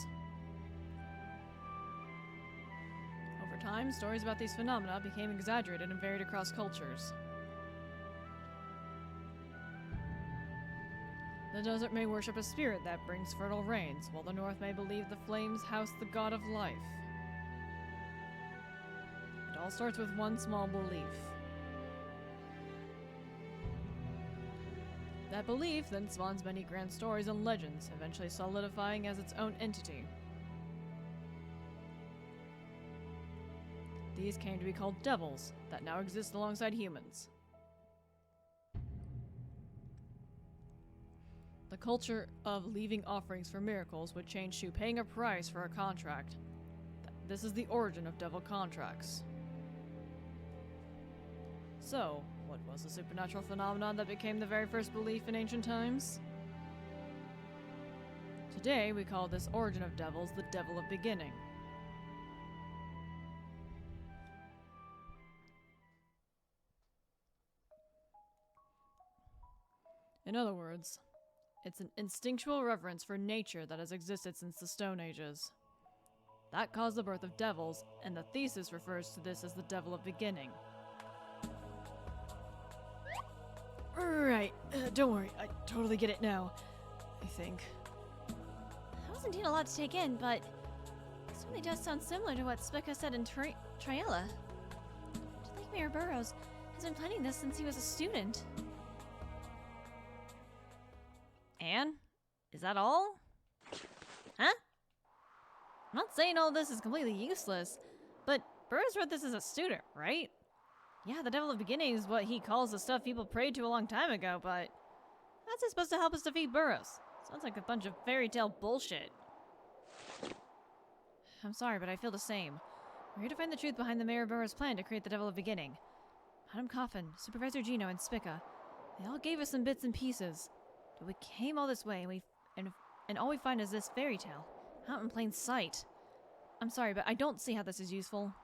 Over time, stories about these phenomena became exaggerated and varied across cultures. The desert may worship a spirit that brings fertile rains, while the north may believe the flames house the god of life. It all starts with one small belief. That belief then spawns many grand stories and legends, eventually solidifying as its own entity. These came to be called devils, that now exist alongside humans. The culture of leaving offerings for miracles would change to paying a price for a contract. This is the origin of devil contracts. So, what was the supernatural phenomenon that became the very first belief in ancient times? Today, we call this origin of devils the devil of beginning. In other words, it's an instinctual reverence for nature that has existed since the Stone Ages. That caused the birth of devils, and the thesis refers to this as the devil of beginning. Right, don't worry, I totally get it now, I think. That was indeed a lot to take in, but it certainly does sound similar to what Spica said in Triella. I think Mayor Burroughs has been planning this since he was a student. And? Is that all? Huh? I'm not saying all this is completely useless, but Burroughs wrote this as a student, right? Yeah, the devil of beginning is what he calls the stuff people prayed to a long time ago, but How's it supposed to help us defeat Burrows? Sounds like a bunch of fairy tale bullshit. I'm sorry, but I feel the same. We're here to find the truth behind the Mayor Burrows' plan to create the Devil of Beginning. Madam Coffin, Supervisor Gino, and Spica, they all gave us some bits and pieces. But we came all this way, and all we find is this fairy tale, out in plain sight. I'm sorry, but I don't see how this is useful.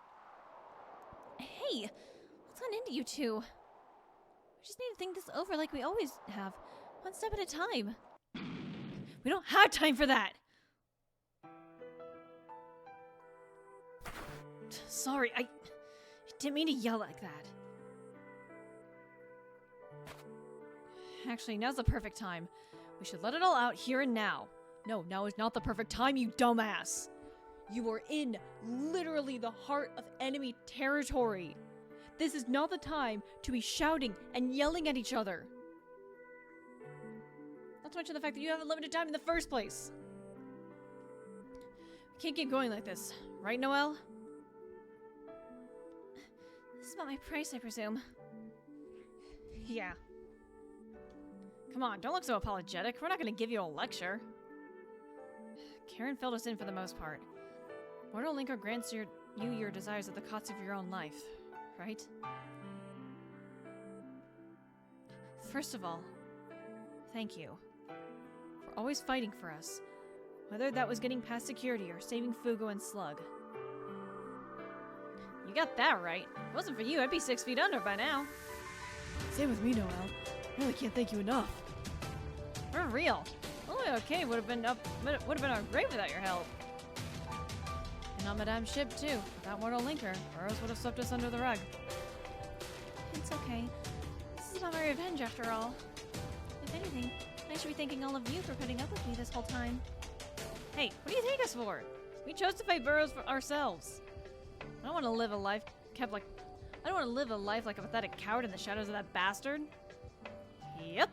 Hey, what's gotten into you two? We just need to think this over like we always have, one step at a time. We don't have time for that! Sorry, I didn't mean to yell like that. Actually, now's the perfect time. We should let it all out here and now. No, now is not the perfect time, you dumbass. You are in literally the heart of enemy territory. This is not the time to be shouting and yelling at each other. Not to mention the fact that you have a limited time in the first place. We can't keep going like this, right, Noel? This is about my price, I presume. Yeah. Come on, don't look so apologetic. We're not going to give you a lecture. Karen filled us in for the most part. Mortal Linker grants you your desires at the cost of your own life, right? First of all, thank you for always fighting for us, whether that was getting past security or saving Fugo and Slug. You got that right. If it wasn't for you, I'd be 6 feet under by now. Same with me, Noel. I really can't thank you enough. For real. Only okay would have been great without your help. And on Madame's ship too. Without Mortal Linker, Burrows would have swept us under the rug. It's okay. This is about my revenge after all. If anything, I should be thanking all of you for putting up with me this whole time. Hey, what do you take us for? We chose to fight Burrows for ourselves. I don't want to live a life like a pathetic coward in the shadows of that bastard. Yep.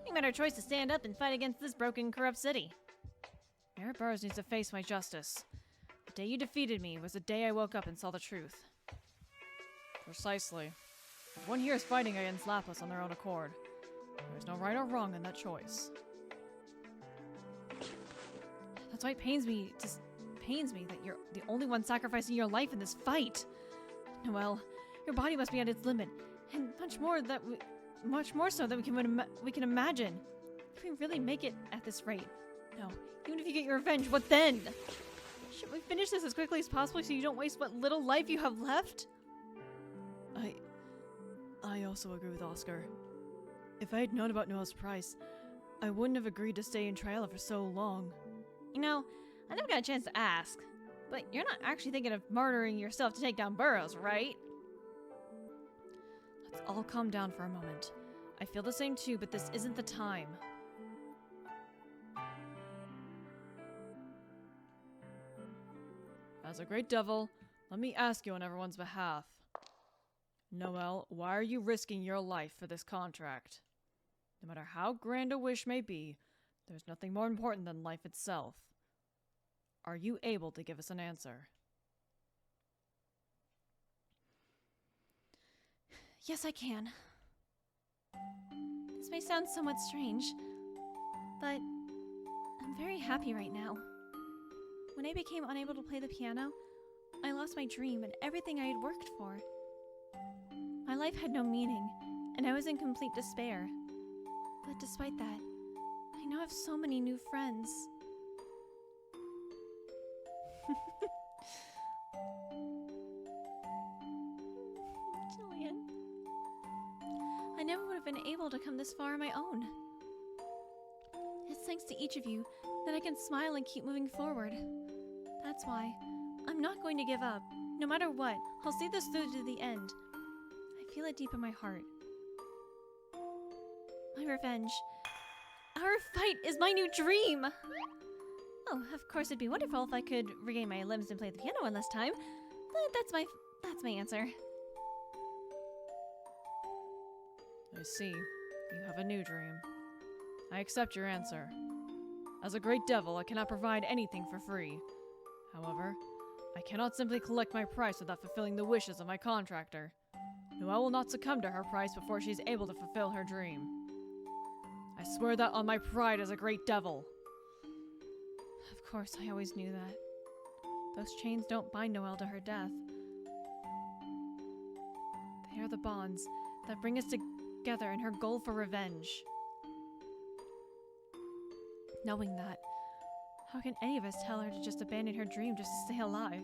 We made our choice to stand up and fight against this broken, corrupt city. Mayor Burrows needs to face my justice. The day you defeated me was the day I woke up and saw the truth. Precisely. Everyone here is fighting against Lapis on their own accord. There is no right or wrong in that choice. That's why it pains me that you're the only one sacrificing your life in this fight. Noel, your body must be at its limit, and much more so than we can imagine. If we really make it at this rate, no, even if you get your revenge, what then? Should we finish this as quickly as possible so you don't waste what little life you have left? I also agree with Oscar. If I had known about Noel's price, I wouldn't have agreed to stay in Triala for so long. You know, I never got a chance to ask, but you're not actually thinking of murdering yourself to take down Burrows, right? Let's all calm down for a moment. I feel the same too, but this isn't the time. As a great devil, let me ask you on everyone's behalf. Noel, why are you risking your life for this contract? No matter how grand a wish may be, there's nothing more important than life itself. Are you able to give us an answer? Yes, I can. This may sound somewhat strange, but I'm very happy right now. When I became unable to play the piano, I lost my dream and everything I had worked for. My life had no meaning, and I was in complete despair. But despite that, I now have so many new friends. Jillian. I never would have been able to come this far on my own. It's thanks to each of you that I can smile and keep moving forward. That's why I'm not going to give up. No matter what, I'll see this through to the end. I feel it deep in my heart. My revenge. Our fight is my new dream! Oh, of course it'd be wonderful if I could regain my limbs and play the piano one last time, but that's my answer. I see. You have a new dream. I accept your answer. As a great devil, I cannot provide anything for free. However, I cannot simply collect my price without fulfilling the wishes of my contractor. Noel will not succumb to her price before she is able to fulfill her dream. I swear that on my pride as a great devil. Of course, I always knew that. Those chains don't bind Noel to her death. They are the bonds that bring us together in her goal for revenge. Knowing that, how can any of us tell her to just abandon her dream just to stay alive?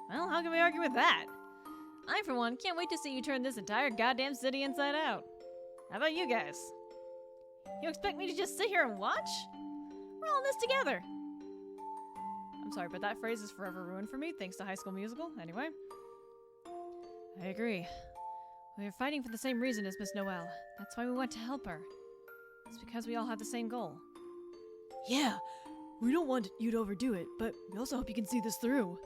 Well, how can we argue with that? I, for one, can't wait to see you turn this entire goddamn city inside out. How about you guys? You expect me to just sit here and watch? We're all in this together. I'm sorry, but that phrase is forever ruined for me thanks to High School Musical. Anyway. I agree. We are fighting for the same reason as Miss Noel. That's why we want to help her. It's because we all have the same goal. Yeah, we don't want you to overdo it, but we also hope you can see this through.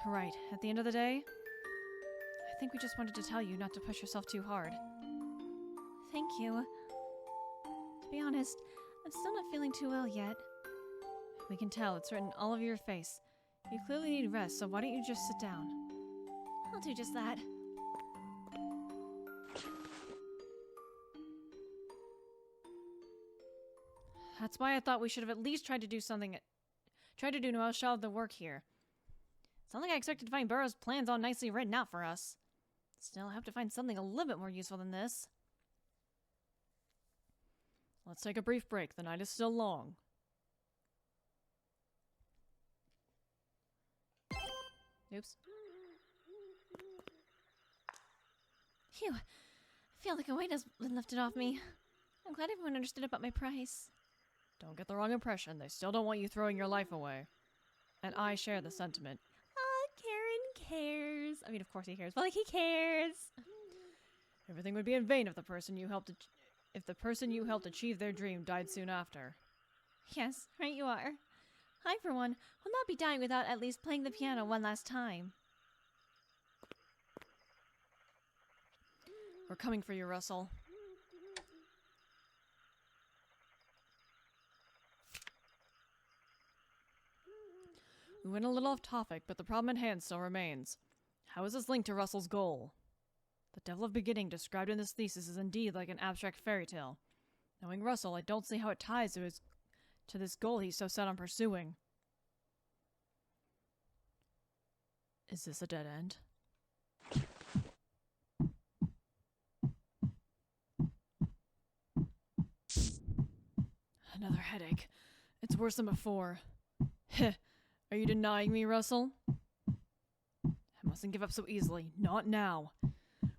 Right. At the end of the day, I think we just wanted to tell you not to push yourself too hard. Thank you. To be honest, I'm still not feeling too well yet. We can tell. It's written all over your face. You clearly need rest, so why don't you just sit down? I'll do just that. That's why I thought we should have at least tried to do something. Tried to do Noel's shell of the work here. It's not like I expected to find Burrow's plans all nicely written out for us. Still, I have to find something a little bit more useful than this. Let's take a brief break. The night is still long. Oops. Phew. I feel like a weight has been lifted off me. I'm glad everyone understood about my price. Don't get the wrong impression. They still don't want you throwing your life away. And I share the sentiment. Karen cares. I mean, of course he cares, but like, he cares. Everything would be in vain if the person you helped achieve their dream died soon after. Yes, right you are. I, for one, will not be dying without at least playing the piano one last time. We're coming for you, Russell. We went a little off topic, but the problem at hand still remains. How is this linked to Russell's goal? The Devil of Beginning described in this thesis is indeed like an abstract fairy tale. Knowing Russell, I don't see how it ties to this goal he's so set on pursuing. Is this a dead end? Another headache. It's worse than before. Heh. Are you denying me, Russell? I mustn't give up so easily. Not now.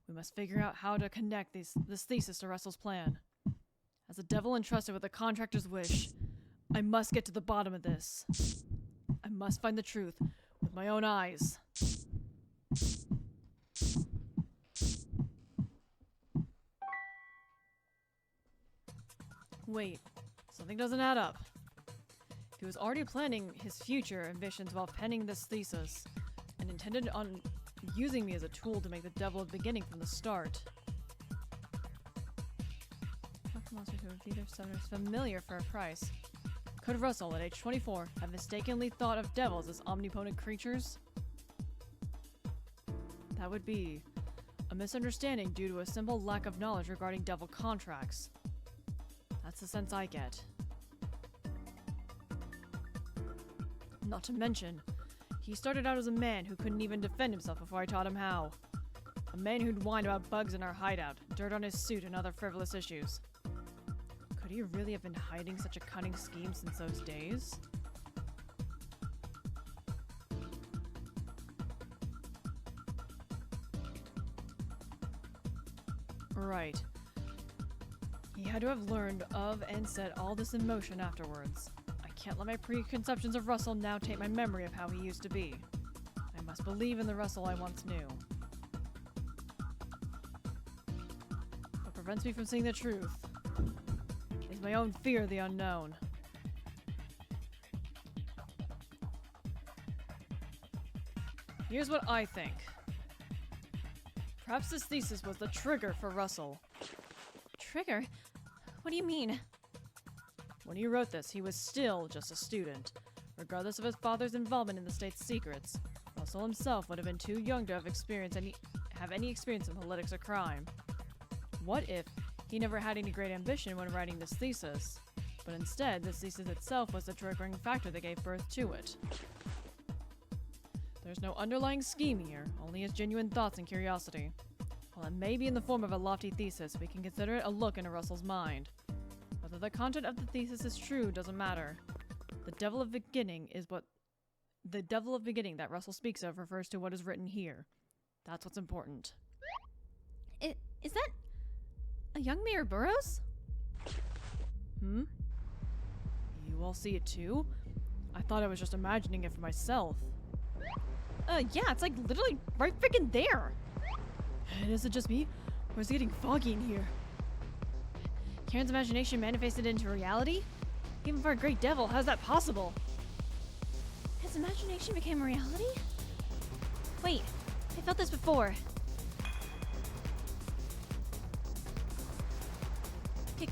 We must figure out how to connect this thesis to Russell's plan. As a devil entrusted with a contractor's wish, I must get to the bottom of this. I must find the truth with my own eyes. Wait, something doesn't add up. If he was already planning his future ambitions while penning this thesis, and intended on using me as a tool to make the Devil of Beginning from the start. Monsters who would be their summoners familiar for a price. Could Russell, at age 24, have mistakenly thought of devils as omnipotent creatures? That would be a misunderstanding due to a simple lack of knowledge regarding devil contracts. That's the sense I get. Not to mention, he started out as a man who couldn't even defend himself before I taught him how. A man who'd whine about bugs in our hideout, dirt on his suit, and other frivolous issues. Could he really have been hiding such a cunning scheme since those days? Right. He had to have learned of and set all this in motion afterwards. I can't let my preconceptions of Russell now taint my memory of how he used to be. I must believe in the Russell I once knew. What prevents me from seeing the truth is my own fear of the unknown. Here's what I think. Perhaps this thesis was the trigger for Russell. Trigger? What do you mean? When he wrote this, he was still just a student. Regardless of his father's involvement in the state's secrets, Russell himself would have been too young to have any experience in politics or crime. What if he never had any great ambition when writing this thesis, but instead, this thesis itself was the triggering factor that gave birth to it. There's no underlying scheme here, only his genuine thoughts and curiosity. While it may be in the form of a lofty thesis, we can consider it a look into Russell's mind. Whether the content of the thesis is true doesn't matter. The devil of beginning that Russell speaks of refers to what is written here. That's what's important. Is that a young Mayor Burroughs? Hmm? You all see it too? I thought I was just imagining it for myself. Yeah, it's like literally right freaking there. And is it just me? Or is it getting foggy in here? Karen's imagination manifested into reality? Even for a great devil, how's that possible? His imagination became reality? Wait, I felt this before.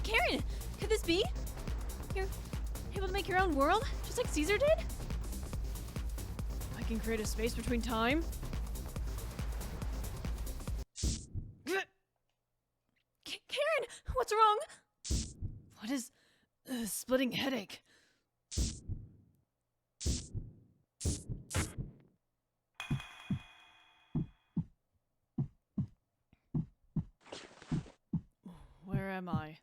Karen, could this be? You're able to make your own world, just like Caesar did? I can create a space between time. Karen, what's wrong? What is a splitting headache? Where am I?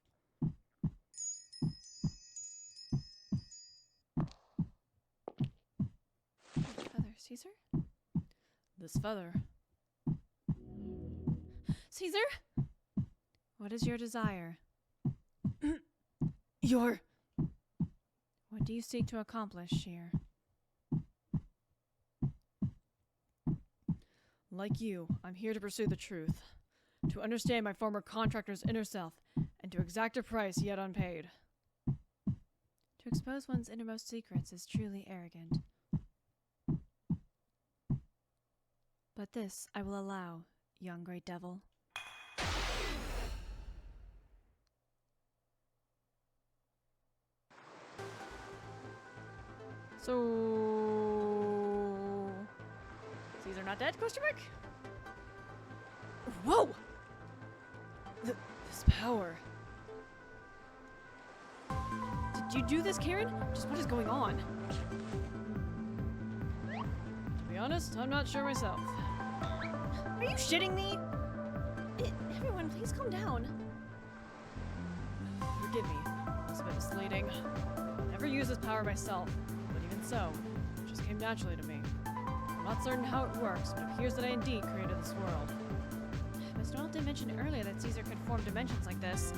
Feather, Caesar? This feather. Caesar? What is your desire? What do you seek to accomplish here? Like you, I'm here to pursue the truth. To understand my former contractor's inner self, and to exact a price yet unpaid. To expose one's innermost secrets is truly arrogant. But this I will allow, young great devil. So... Caesar not dead? Question mark? Whoa! This power. Did you do this, Karen? Just what is going on? To be honest, I'm not sure myself. Are you shitting me? Everyone, please calm down. Forgive me. It's a bit misleading. Never used this power myself, but even so, it just came naturally to me. I'm not certain how it works, but it appears that I indeed created this world. Miss Noel did mention earlier that Caesar could form dimensions like this.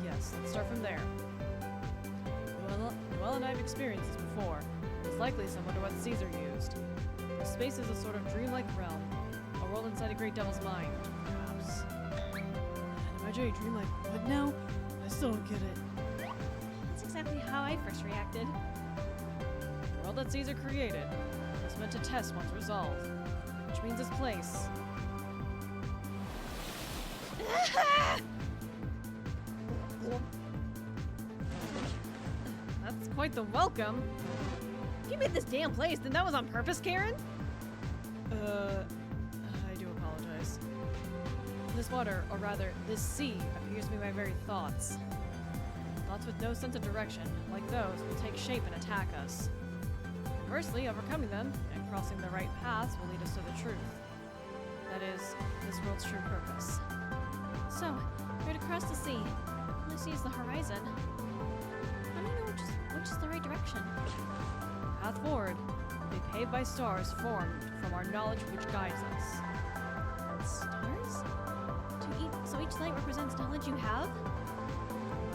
Yes, let's start from there. Noel and I have experienced this before. It's likely similar to what Caesar used. The space is a sort of dreamlike realm, a world inside a great devil's mind, perhaps. Imagine a dream like what now? I still don't get it. That's exactly how I first reacted. The world that Caesar created was meant to test one's resolve, which means this place. That's quite the welcome. If you made this damn place, then that was on purpose, Karen? I do apologize. This water, or rather, this sea, appears to be my very thoughts. Thoughts with no sense of direction, like those, will take shape and attack us. Conversely, overcoming them and crossing the right paths will lead us to the truth. That is, this world's true purpose. So, we're to cross the sea. All I see is the horizon. How do you know which is the right direction? The path forward will be paved by stars formed from our knowledge which guides us. Stars? So each light represents knowledge you have?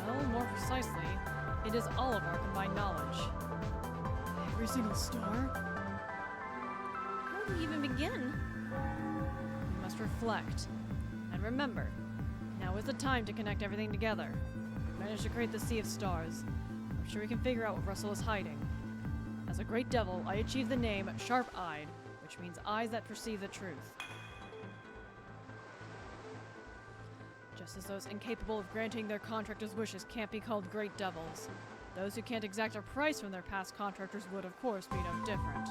Well, more precisely, it is all of our combined knowledge. Every single star? How do you even begin? We must reflect. And remember, now is the time to connect everything together. We managed to create the sea of stars. I'm sure we can figure out what Russell is hiding. As a great devil, I achieved the name Sharp-Eyed, which means eyes that perceive the truth. Just as those incapable of granting their contractors' wishes can't be called great devils, those who can't exact a price from their past contractors would, of course, be no different.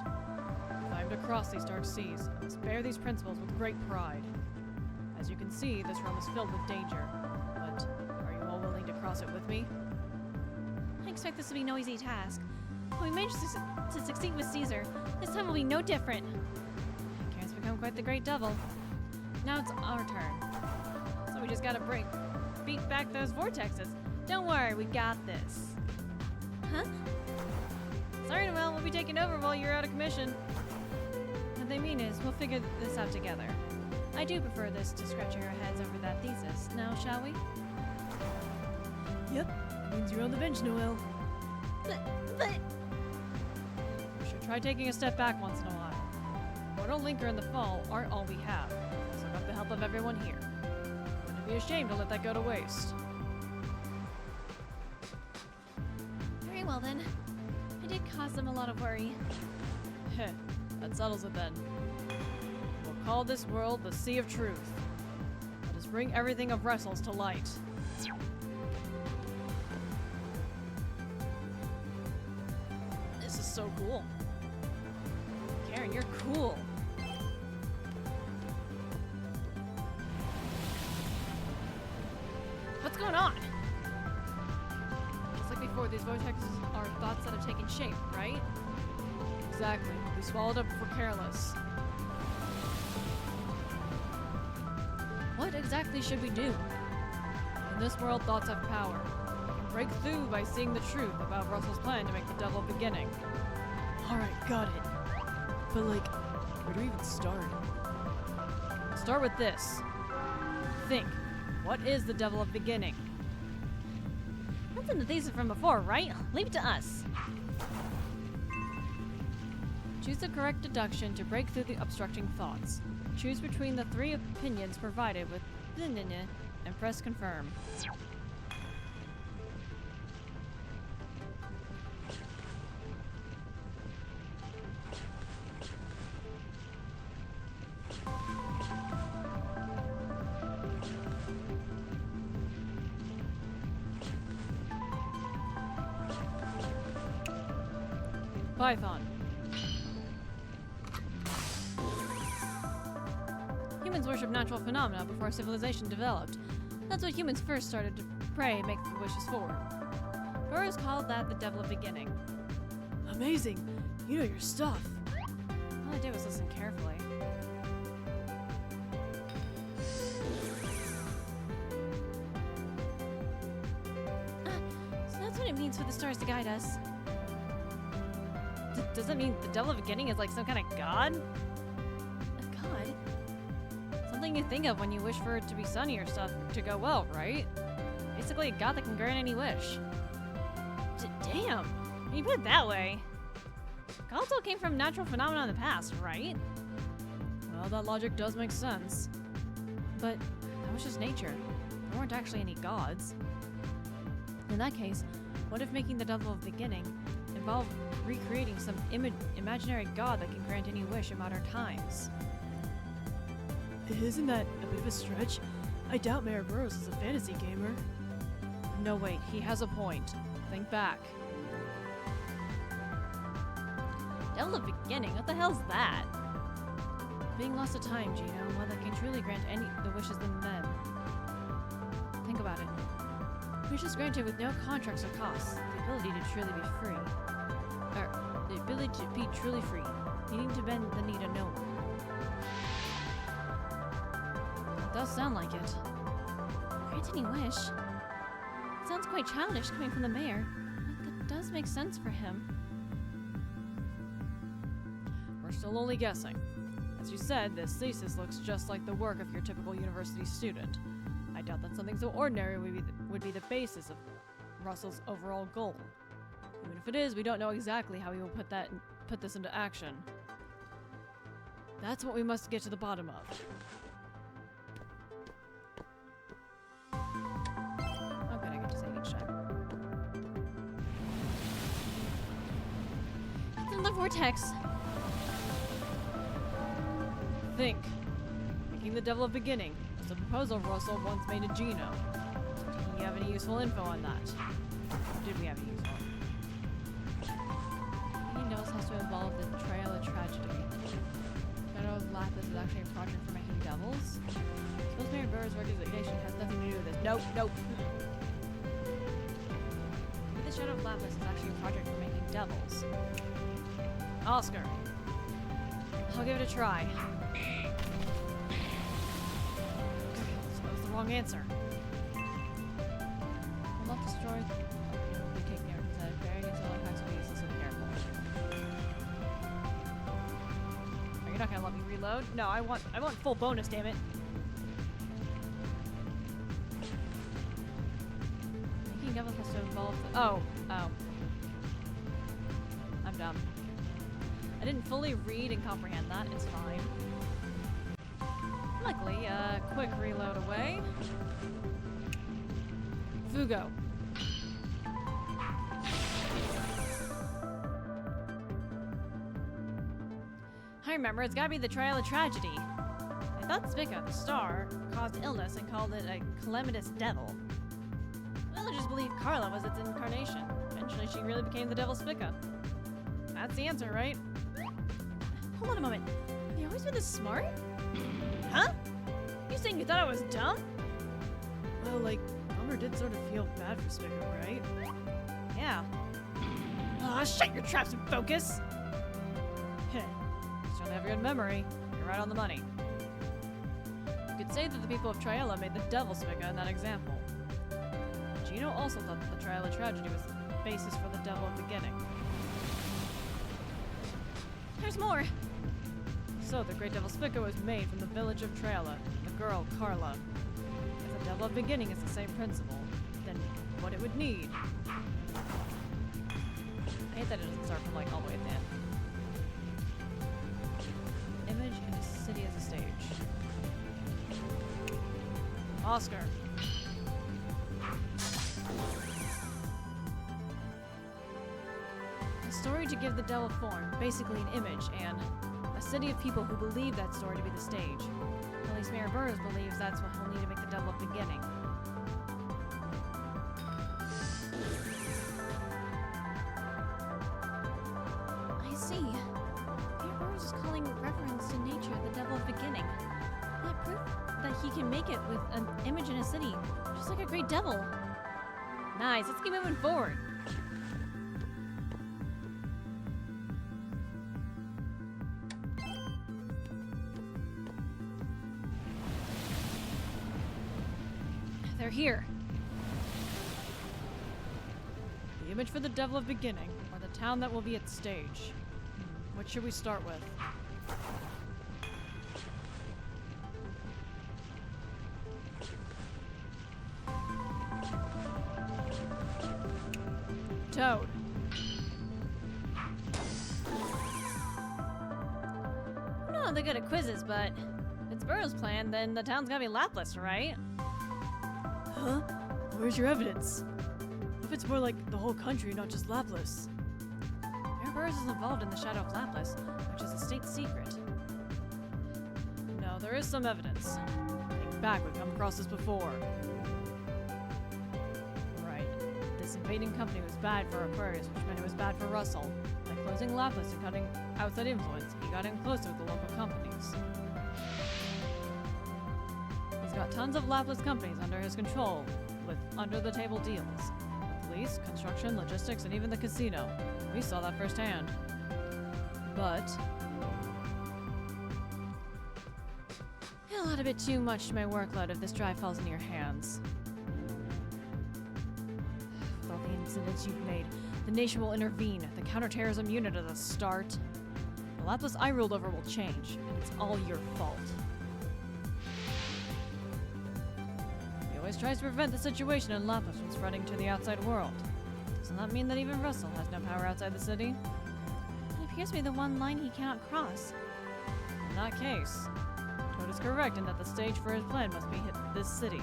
If I am to cross these dark seas, I must bear these principles with great pride. As you can see, this realm is filled with danger, but closet with me. I expect this will be no easy task. But we managed to succeed with Caesar. This time will be no different. Karen's become quite the great devil. Now it's our turn. So we just gotta beat back those vortexes. Don't worry, we got this. Huh? Sorry, Noel, we'll be taking over while you're out of commission. What they mean is, we'll figure this out together. I do prefer this to scratching our heads over that thesis. Now, shall we? Yep, means you're on the bench, Noel. But... We should try taking a step back once in a while. Mortal Linker and the Fall aren't all we have. So got the help of everyone here. Wouldn't be ashamed to let that go to waste. Very well then. I did cause them a lot of worry. Heh, that settles it then. We'll call this world the Sea of Truth. Let us bring everything of Wrestles to light. This is so cool. Karen, you're cool. What's going on? Just like before, these vortexes are thoughts that have taken shape, right? Exactly. We swallowed up for careless. What exactly should we do? In this world, thoughts have power. We can break through by seeing the truth about Russell's plan to make the devil beginning. Alright, got it. But like, where do we even start? Start with this. Think. What is the devil of beginning? That's in the thesis from before, right? Leave it to us. Choose the correct deduction to break through the obstructing thoughts. Choose between the three opinions provided with and press confirm. Python. Humans worship natural phenomena before civilization developed. That's what humans first started to pray and make the wishes for. Burroughs called that the devil of beginning. Amazing! You know your stuff. All I did was listen carefully. So that's what it means for the stars to guide us. Does that mean the devil of beginning is like some kind of god? A god? Something you think of when you wish for it to be sunny or stuff to go well, right? Basically a god that can grant any wish. Damn! When you put it that way, gods all came from natural phenomena in the past, right? Well, that logic does make sense. But that was just nature. There weren't actually any gods. In that case, what if making the devil of beginning involved recreating some imaginary god that can grant any wish in modern times? Isn't that a bit of a stretch? I doubt Mayor Burroughs is a fantasy gamer. No, wait, he has a point. Think back. Devil of beginning? What the hell's that? Being lost to time, Gino, one that can truly grant any the wishes than them. Think about it. Wishes granted with no contracts or costs. The ability to truly be free. The ability to be truly free. Needing to bend the knee to no one. It does sound like it. Grant any wish? Sounds quite childish coming from the mayor, but that does make sense for him. We're still only guessing. As you said, this thesis looks just like the work of your typical university student. I doubt that something so ordinary would be the basis of Russell's overall goal. Even if it is, we don't know exactly how he will put this into action. That's what we must get to the bottom of. Okay, I get to save each time. It's in the vortex. Think. Making the devil of beginning was a proposal Russell once made to Gino. Do you have any useful info on that? Did we have any useful? Making devils has to involve the trail of tragedy. Pharaoh's Lapis is actually a project for making devils? Suppose Mayor Burroughs' organization has nothing to do with this. Nope, nope. Shadow of Lapis is actually a project for making devils. Oscar. I'll give it a try. That was the wrong answer. Will not destroy. We take the instead. Varying until impacts will be useless and careful. Are you not gonna let me reload? No, I want full bonus, damn it. Making devils has to involve oh. I'm dumb. I didn't fully read and comprehend that. It's fine. Luckily, quick reload away. Fugo. I remember, it's gotta be the Trial of Tragedy. I thought Spica, the star, caused illness and called it a calamitous devil. Villagers believed Carla was its incarnation. Eventually, she really became the devil Spica. That's the answer, right? Hold on a moment. Have you always been this smart? Huh? You saying you thought I was dumb? Well, like, Bummer did sort of feel bad for Spica, right? Yeah. Ah, shut your traps and focus! Heh. Certainly have a good memory. You're right on the money. You could say that the people of Triella made the devil Spica in that example. Gino also thought that the Triella tragedy was the basis for the devil beginning. There's more. So, the great devil Spica was made from the village of Triella, the girl Carla. If the devil of beginning is the same principle, then what it would need. I hate that it doesn't start from like all the way at the end. Image in a city as a stage. Oscar. A story to give the devil form, basically an image, and a city of people who believe that story to be the stage. At least Mayor Burroughs believes that's what he'll need to make the devil a beginning. I see. Mayor Burroughs is calling reference to nature the devil of beginning. That proof that he can make it with an image in a city, just like a great devil. Nice, let's keep moving forward. They're here. The image for the devil of beginning, or the town that will be its stage. What should we start with? Toad. I'm not that good at quizzes, but if it's Burroughs' plan, then the town's gotta be lapless, right? Huh? Where's your evidence? If it's more like the whole country, not just Laplas. Mayor Burroughs is involved in the Shadow of Lapis, which is a state secret. No, there is some evidence. Think back, we've come across this before. Right. This invading company was bad for Aquarius, which meant it was bad for Russell. By closing Lapis and cutting outside influence, he got in closer with the local companies. He's got tons of Lapis companies under his control, with under-the-table deals. The police, construction, logistics, and even the casino. We saw that firsthand. But It'll add a bit too much to my workload if this drive falls into your hands. with all the incidents you've made, the nation will intervene. The counterterrorism unit at the start. The Lapis I ruled over will change, and it's all your fault. He always tries to prevent the situation in Lapis from spreading to the outside world. Doesn't that mean that even Russell has no power outside the city? It appears to be the one line he cannot cross. In that case, Toad is correct in that the stage for his plan must be hit this city.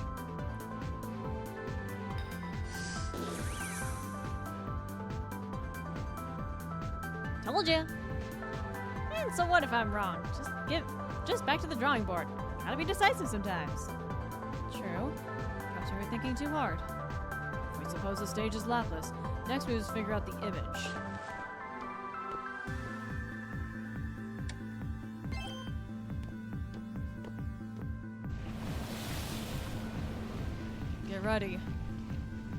Told ya! And so what if I'm wrong? Just back to the drawing board. Gotta be decisive sometimes. True. Perhaps we were thinking too hard. If we suppose the stage is Lapis, next we must figure out the image. Get ready.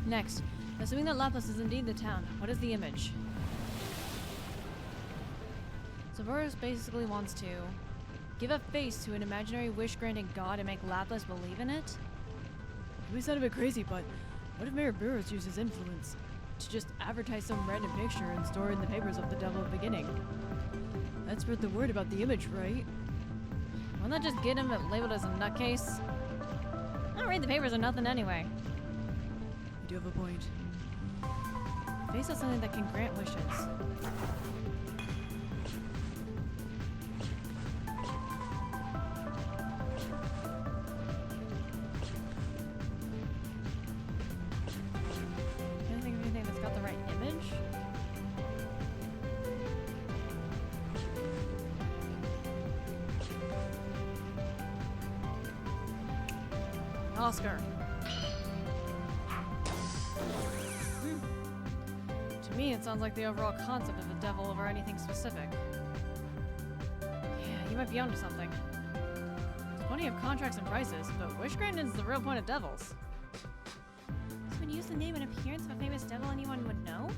Next, Assuming that Lapis is indeed the town, what is the image? So Burroughs basically wants to give a face to an imaginary wish-granting god and make Lapis believe in it? It may sound a bit crazy, but what if Mayor Burroughs used his influence to just advertise some random picture and store it in the papers of the devil of beginning? That spread the word about the image, right? Won't that just get him labeled as a nutcase? I don't read the papers or nothing anyway. You do have a point. Face is something that can grant wishes. Can I think of anything that's got the right image? Oscar. To me, it sounds like the overall concept of the devil over anything specific. Yeah, you might be onto something. There's plenty of contracts and prices, but wish granting is the real point of devils. So when you use the name and appearance of a famous devil, anyone would know?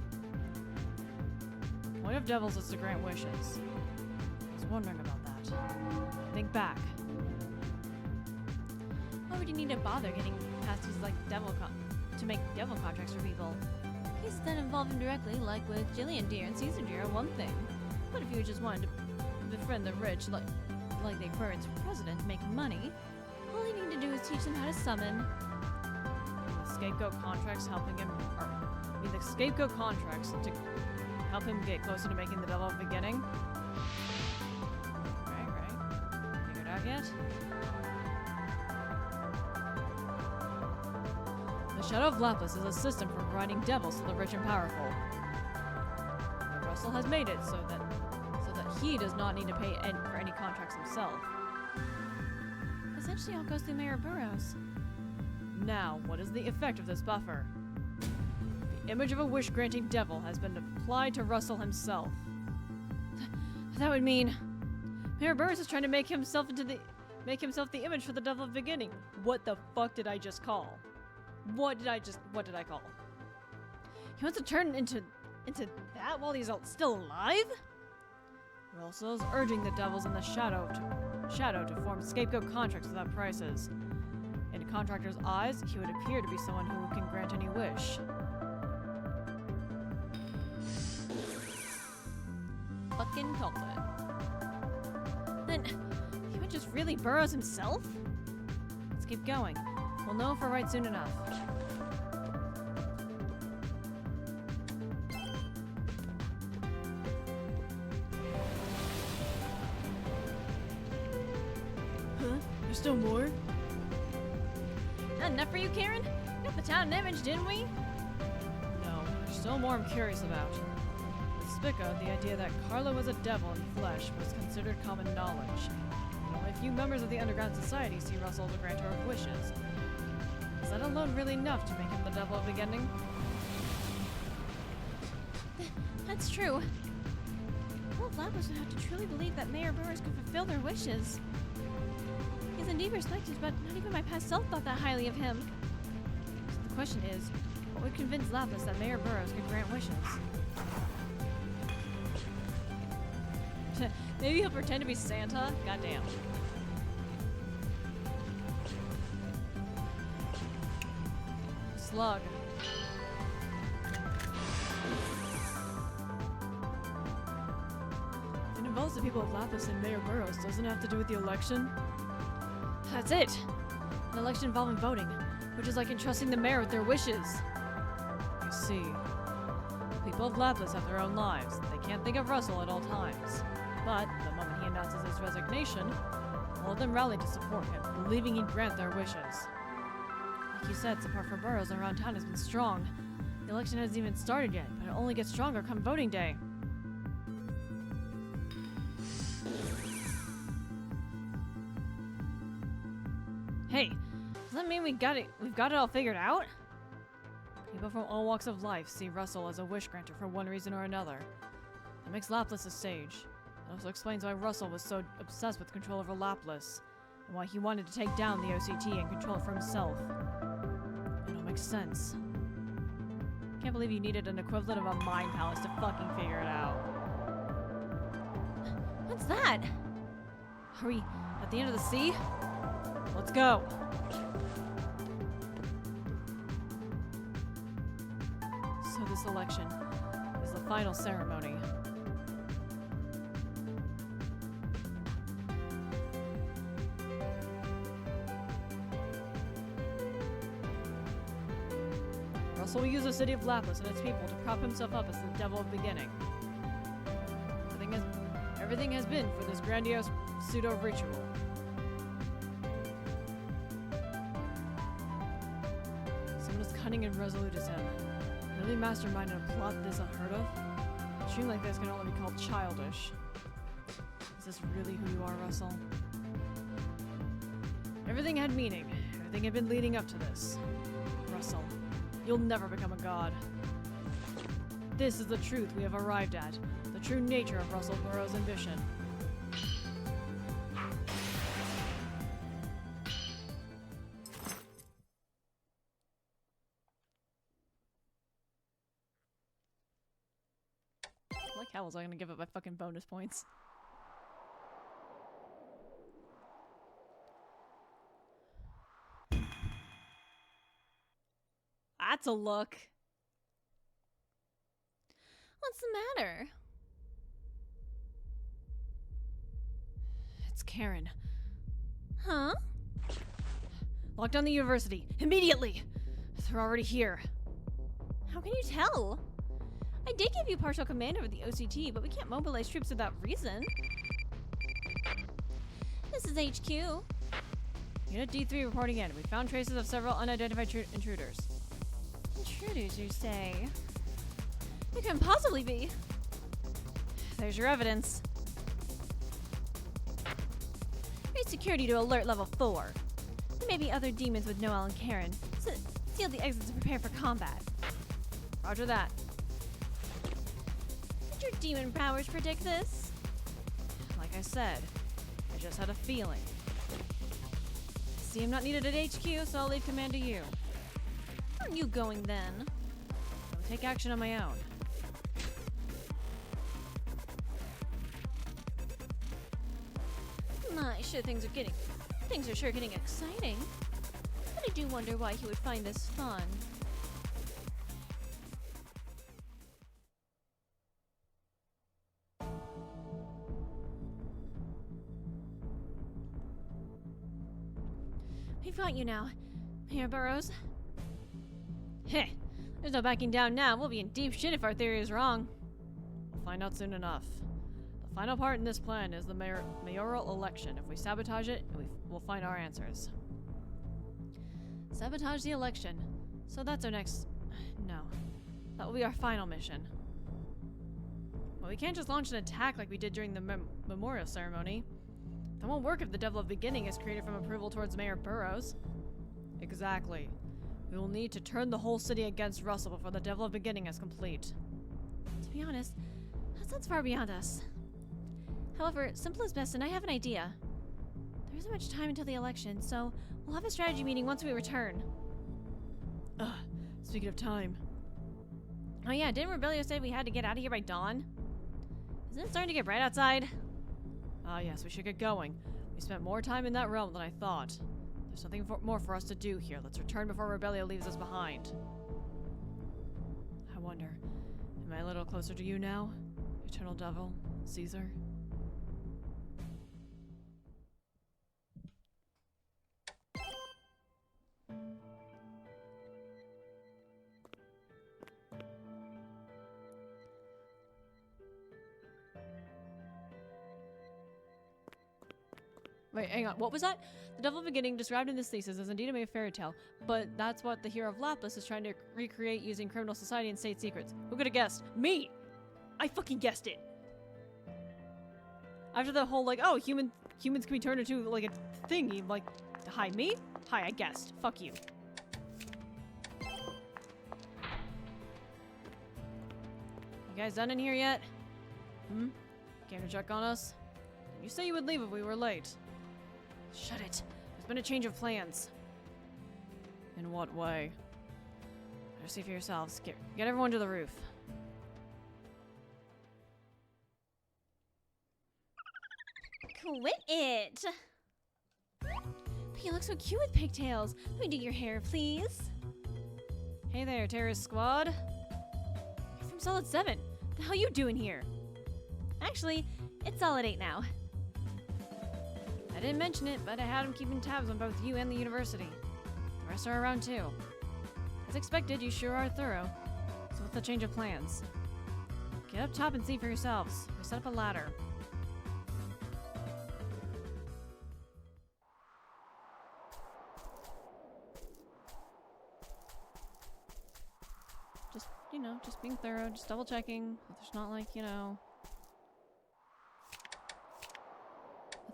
The point of devils is to grant wishes. I was wondering about that. Think back. Why would you need to bother getting past these like to make devil contracts for people? Cases that involve him directly, like with Jillian Deere and Caesar Deere, are one thing. But if you just wanted to befriend the rich, like the current president, to make money, all you need to do is teach them how to summon. The scapegoat contracts helping him, or I mean the scapegoat contracts to help him get closer to making the devil of the beginning. Right. Figured out yet? The Shadow of Lapis is a system for providing devils to the rich and powerful. But Russell has made it so that he does not need to pay for any contracts himself. Essentially, all goes through Mayor Burroughs. Now, what is the effect of this buffer? The image of a wish-granting devil has been applied to Russell himself. That would mean Mayor Burroughs is trying to make himself the image for the devil of the beginning. What the fuck did I just call? What did I call? He wants to turn into that while he's still alive? Russell is urging the devils in the shadow to form scapegoat contracts without prices. In a contractor's eyes, he would appear to be someone who can grant any wish. Fucking cult it. Then, he would just really Burroughs himself? Let's keep going. We'll know if we're right soon enough. Huh? There's still more? Not enough for you, Karen? We got the town image, didn't we? No, there's still more I'm curious about. With Spica, the idea that Carla was a devil in flesh was considered common knowledge. Only a few members of the underground society see Russell the grantor of wishes. Is that alone really enough to make him the devil of the beginning? That's true. All Lapis would have to truly believe that Mayor Burroughs could fulfill their wishes. He's indeed respected, but not even my past self thought that highly of him. So the question is, what would convince Lapis that Mayor Burroughs could grant wishes? Maybe he'll pretend to be Santa? Goddamn. Slug. It involves the people of Lapis and Mayor Burroughs. Doesn't it have to do with the election? That's it! An election involving voting, which is like entrusting the mayor with their wishes. You see, the people of Lapis have their own lives. They can't think of Russell at all times. But the moment he announces his resignation, all of them rally to support him, believing he'd grant their wishes. Like you said, support for Burroughs around town has been strong. The election hasn't even started yet, but it'll only get stronger come voting day. Hey, does that mean we've got it all figured out? People from all walks of life see Russell as a wish granter for one reason or another. That makes Lapis a sage. It also explains why Russell was so obsessed with control over Lapis, and why he wanted to take down the OCT and control it for himself. It all makes sense. Can't believe you needed an equivalent of a mind palace to fucking figure it out. What's that? Are we at the end of the sea? Let's go. So this election is the final ceremony. Russell will use the city of Lapis and its people to prop himself up as the devil of beginning. Everything has been for this grandiose pseudo-ritual. Someone as cunning and resolute as him. Really masterminded a plot this unheard of? A dream like this can only be called childish. Is this really who you are, Russell? Everything had meaning. Everything had been leading up to this. Russell, you'll never become a god. This is the truth we have arrived at. The true nature of Russell Burroughs' ambition. Like how was I gonna give up my fucking bonus points? That's a look. What's the matter? It's Karen. Huh? Lock down the university. Immediately! They're already here. How can you tell? I did give you partial command over the OCT, but we can't mobilize troops without reason. This is HQ. Unit D3 reporting in. We found traces of several unidentified intruders. Intruders, you say? It couldn't possibly be. There's your evidence. Raise security to alert level 4. There may be other demons with Noel and Karen, so seal the exits and prepare for combat. Roger that. Did your demon powers predict this? Like I said, I just had a feeling. See, I'm not needed at HQ, so I'll leave command to you. Aren't you going then? I'll take action on my own. My, sure things are sure getting exciting. But I do wonder why he would find this fun. We've got you now, Mayor Burroughs. Heh! There's no backing down now. We'll be in deep shit if our theory is wrong. We'll find out soon enough. The final part in this plan is the mayoral election. If we sabotage it, we'll find our answers. Sabotage the election. So that's our next... No. That will be our final mission. But we can't just launch an attack like we did during the memorial ceremony. That won't work if the Devil of Beginning is created from approval towards Mayor Burroughs. Exactly. We will need to turn the whole city against Russell before the Devil of Beginning is complete. To be honest, that sounds far beyond us. However, simple is best, and I have an idea. There isn't much time until the election, so we'll have a strategy meeting once we return. Speaking of time. Oh yeah, didn't Rebellio say we had to get out of here by dawn? Isn't it starting to get bright outside? Ah yes, we should get going. We spent more time in that realm than I thought. There's nothing more for us to do here. Let's return before Rebellio leaves us behind. I wonder, am I a little closer to you now? Eternal Devil? Caesar? Wait, hang on. What was that? The Devil of Beginning, described in this thesis, is indeed a fairy tale, but that's what the hero of Lapis is trying to recreate using criminal society and state secrets. Who could have guessed? Me! I fucking guessed it! After the whole, like, oh, humans can be turned into, like, a thingy, like, hi, me? Hi, I guessed. Fuck you. You guys done in here yet? Hmm? Came to check on us? You say you would leave if we were late. Shut it. There's been a change of plans. In what way? Better see for yourselves. Get everyone to the roof. Quit it! But you look so cute with pigtails. Let me do your hair, please. Hey there, terrorist squad. You're from Solid 7. The hell you doing here? Actually, it's Solid 8 now. I didn't mention it, but I had him keeping tabs on both you and the university. The rest are around too. As expected, you sure are thorough. So what's the change of plans? Get up top and see for yourselves. We set up a ladder. Just, just being thorough, just double checking. If there's not like, a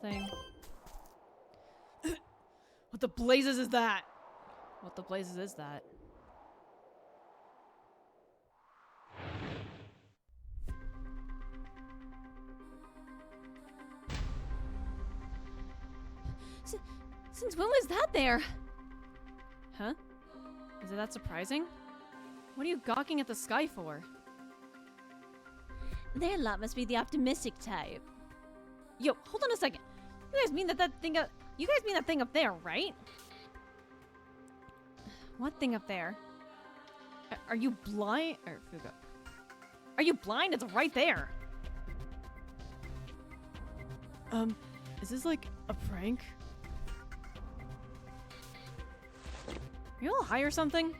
thing. What the blazes is that? What the blazes is that? Since when was that there? Huh? Is it that surprising? What are you gawking at the sky for? Their lot must be the optimistic type. Yo, hold on a second. You guys mean that thing up? You guys mean that thing up there, right? What thing up there? Are you blind? Or Fuga? Are you blind? It's right there. Is this like a prank? Are you all high or something?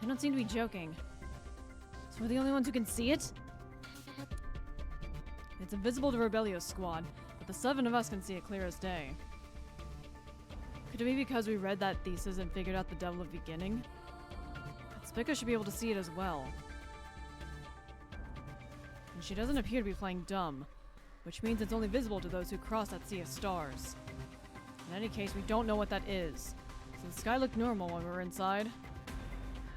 They don't seem to be joking. So we're the only ones who can see it? It's invisible to Rebellio's squad, but the 7 of us can see it clear as day. Could it be because we read that thesis and figured out the devil of beginning? But Spica should be able to see it as well. And she doesn't appear to be playing dumb, which means it's only visible to those who cross that sea of stars. In any case, we don't know what that is. So the sky looked normal when we were inside.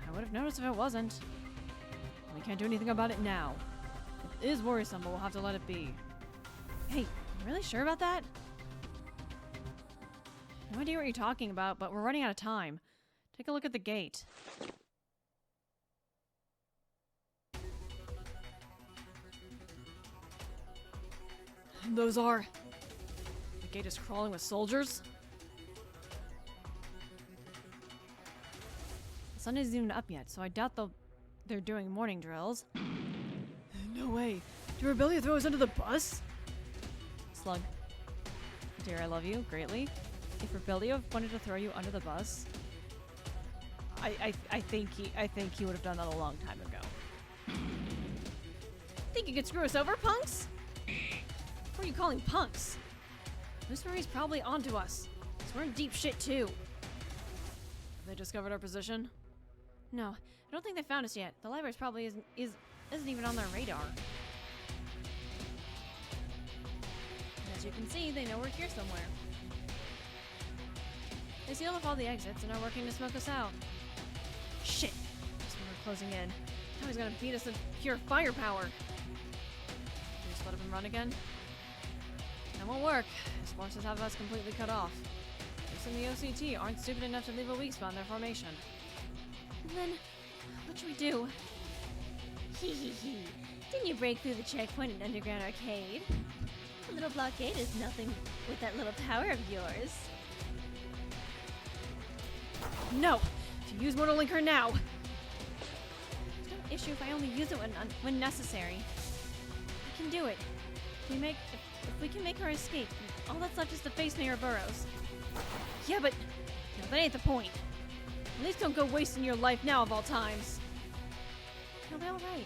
I would have noticed if it wasn't. We can't do anything about it now. If it is worrisome, but we'll have to let it be. Hey, you really sure about that? No idea what you're talking about, but we're running out of time. Take a look at the gate. Those are... The gate is crawling with soldiers? The sun isn't even up yet, so I doubt they're doing morning drills. No way. Did Rebellia throw us under the bus? Slug. Dear, I love you greatly. If Rebellio wanted to throw you under the bus, I think he would have done that a long time ago. Think you could screw us over, punks? What are you calling punks? Miss Marie's probably onto us, so we're in deep shit too. Have they discovered our position? No, I don't think they found us yet. The library's probably isn't even on their radar. And as you can see, they know we're here somewhere. They sealed off all the exits and are working to smoke us out. Shit! Just when we're closing in. Now he's gonna beat us with pure firepower. Can we just let him run again? That won't work. His forces have us completely cut off. Those in the OCT aren't stupid enough to leave a weak spot in their formation. Then, what should we do? Hee hee hee. Didn't you break through the checkpoint in Underground Arcade? A little blockade is nothing with that little power of yours. No! If you use Mortal Linker now! There's no issue if I only use it when necessary. I can do it. If we can make her escape, all that's left is to face Mayor Burrows. Yeah, but... No, that ain't the point. At least don't go wasting your life now of all times. You'll be alright.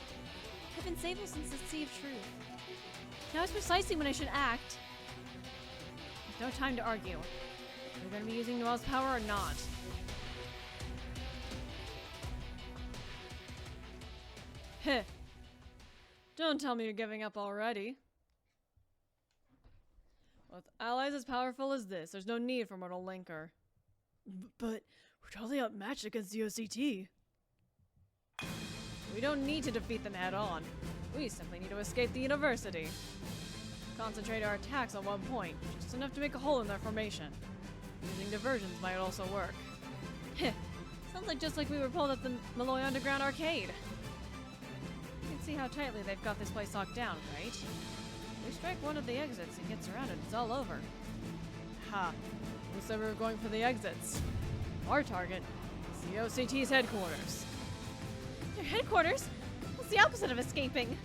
I've been safe since the Sea of Truth. Now is precisely when I should act. There's no time to argue. We're gonna be using Noel's power or not. Heh. Don't tell me you're giving up already. With allies as powerful as this, there's no need for Mortal Linker. But we're totally outmatched against the OCT. We don't need to defeat them head on. We simply need to escape the university. Concentrate our attacks on one point, just enough to make a hole in their formation. Using diversions might also work. So Sounds like just like we were pulled at the Malloy Underground Arcade. You can see how tightly they've got this place locked down, right? We strike one of the exits and get surrounded, it's all over. Ha! Who said we were going for the exits? Our target is the OCT's headquarters. Their headquarters? What's the opposite of escaping? You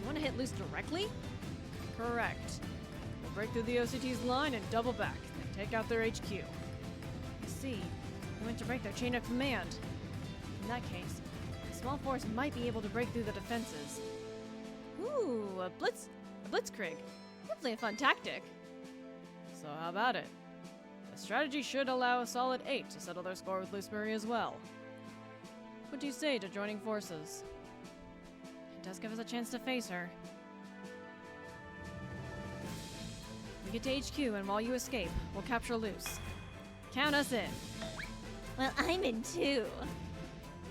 want to hit loose directly? Correct. We'll break through the OCT's line and double back, then take out their HQ. You see, we went to break their chain of command. In that case, a small force might be able to break through the defenses. Ooh, a blitzkrieg. Definitely a fun tactic. So how about it? The strategy should allow a solid 8 to settle their score with Loose Marie as well. What do you say to joining forces? It does give us a chance to face her. We get to HQ, and while you escape, we'll capture Luce. Count us in. Well, I'm in too.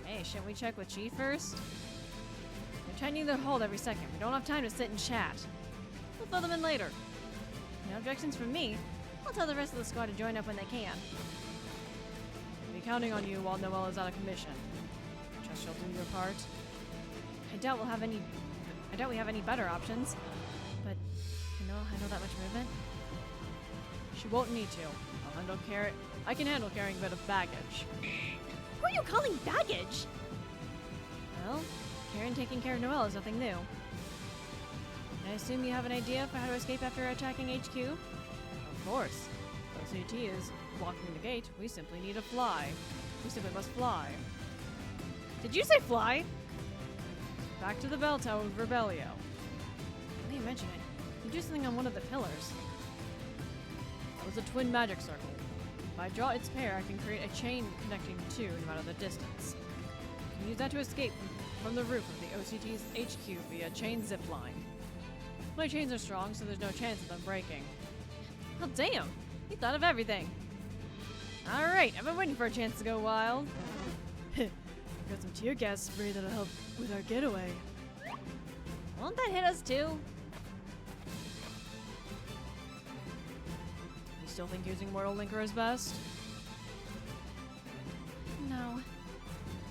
Hey, shouldn't we check with Chief first? They're tightening their hold every second. We don't have time to sit and chat. We'll fill them in later. No objections from me. I'll tell the rest of the squad to join up when they can. We'll be counting on you while Noel is out of commission. Trust you'll do your part. I doubt we have any better options. But I know that much movement. She won't need to. I can handle carrying a bit of baggage. Who are you calling baggage? Well, Karen taking care of Noel is nothing new. I assume you have an idea for how to escape after attacking HQ? Of course. OCT is blocking the gate. We simply need to fly. We simply must fly. Did you say fly? Back to the bell tower with Rebellio. Now you mention it, you do something on one of the pillars. That was a twin magic circle. If I draw its pair, I can create a chain connecting the two no matter the distance. I can use that to escape from the roof of the OCT's HQ via chain zip line. My chains are strong, so there's no chance of them breaking. Well, damn! You thought of everything! Alright, I've been waiting for a chance to go wild. Got some tear gas spray that'll help with our getaway. Won't that hit us too? You still think using Mortal Linker is best? No.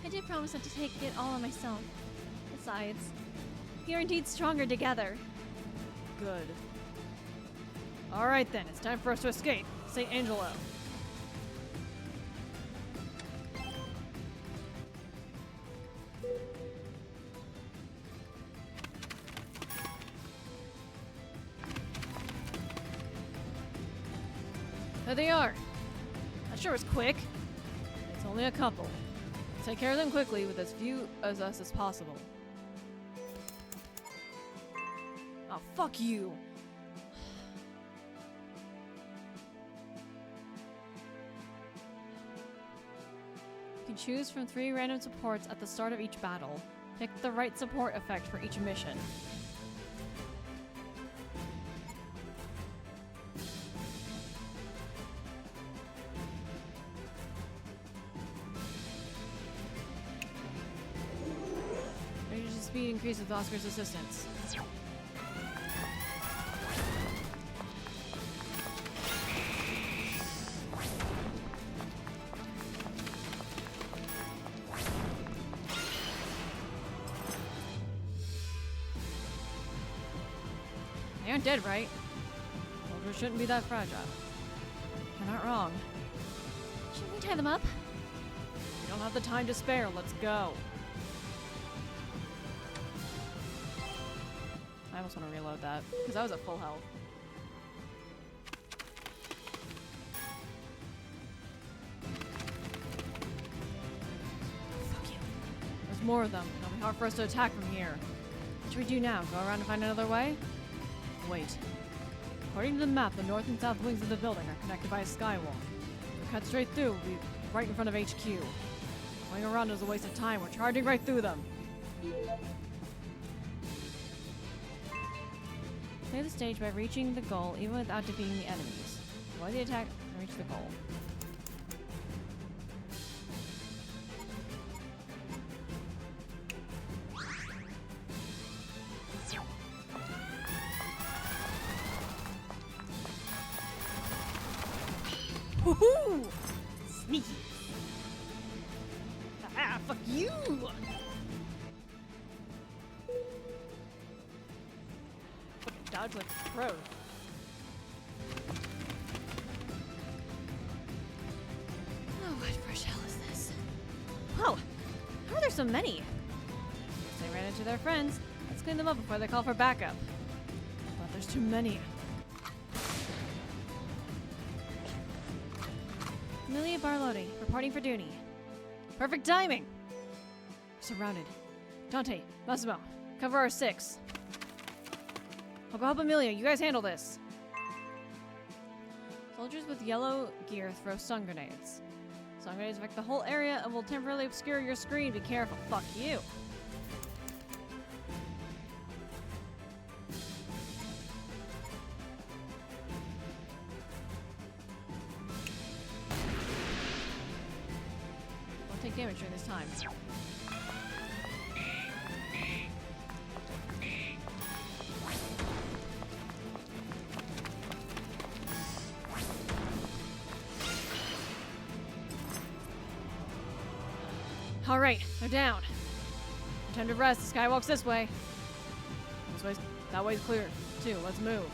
I did promise not to take it all on myself. Besides, we are indeed stronger together. Good. Alright then, it's time for us to escape. St. Angelo. There they are. That sure was quick. It's only a couple. Take care of them quickly with as few of us as possible. Oh, fuck you! You can choose from 3 random supports at the start of each battle. Pick the right support effect for each mission. Range speed increases with Oscar's assistance. They aren't dead, right? Soldiers shouldn't be that fragile. You're not wrong. Shouldn't we tie them up? We don't have the time to spare. Let's go. I almost want to reload that, because I was at full health. Fuck you. There's more of them. It'll be hard for us to attack from here. What should we do now? Go around and find another way? Wait. According to the map, the north and south wings of the building are connected by a skywall. If we cut straight through, we'll be right in front of HQ. Going around is a waste of time. We're charging right through them. Play the stage by reaching the goal even without defeating the enemies. Avoid the attack and reach the goal. Woohoo! Sneaky. you! Fucking dodge like a pro. Oh, what fresh hell is this? Whoa! How are there so many? Guess they ran into their friends. Let's clean them up before they call for backup. But there's too many. Amelia Barlotti, reporting for duty. Perfect timing! We're surrounded. Dante, Massimo, cover our 6. I'll go help Amelia. You guys handle this. Soldiers with yellow gear throw stun grenades. Stun grenades affect the whole area and will temporarily obscure your screen. Be careful. Fuck you. Won't take damage during this time. All right, they're down. Time to rest. The skywalk's this way. That way's clear, too. Let's move.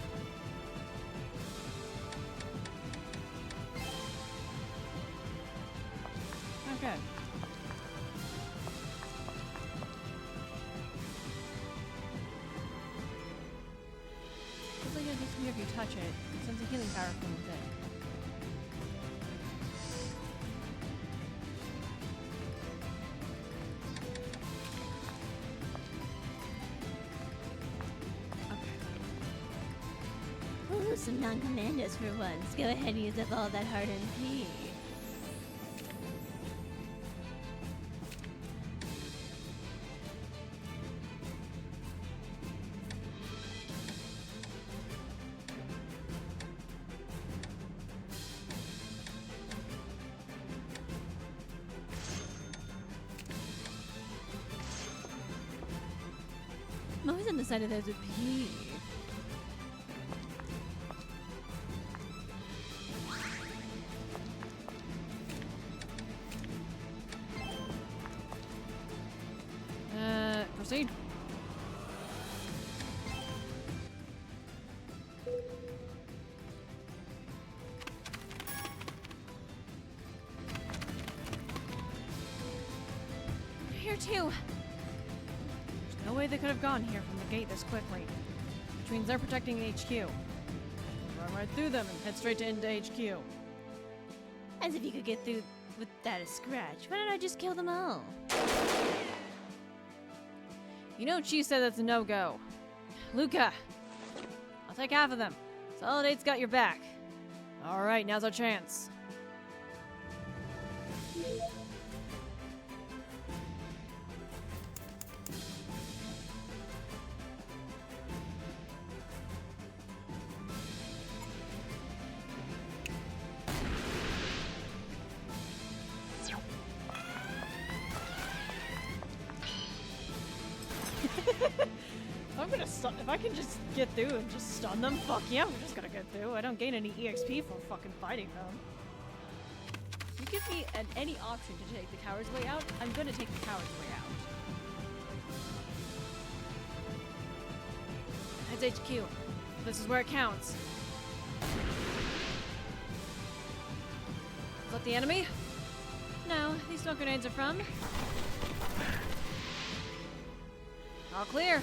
Okay. Feels like it makes me if you touch it. Sends a healing power from within. Ooh, some non-commandos for once. Go ahead and use up all that hard MP. I'm always on the side of those with P. Proceed. Here too. There's no way they could have gone here from the gate this quickly. Which means they're protecting HQ. We'll run right through them and head straight into HQ. As if you could get through without a scratch. Why don't I just kill them all? You know Chief said that's a no-go. Luca! I'll take half of them. Solidate's got your back. Alright, now's our chance. I'm gonna stun. If I can just get through and just stun them, fuck yeah, I'm just gonna get through. I don't gain any EXP from fucking fighting them. You give me any option to take the coward's way out, I'm gonna take the coward's way out. Heads HQ. This is where it counts. Is that the enemy? No, these smoke grenades are from. All clear.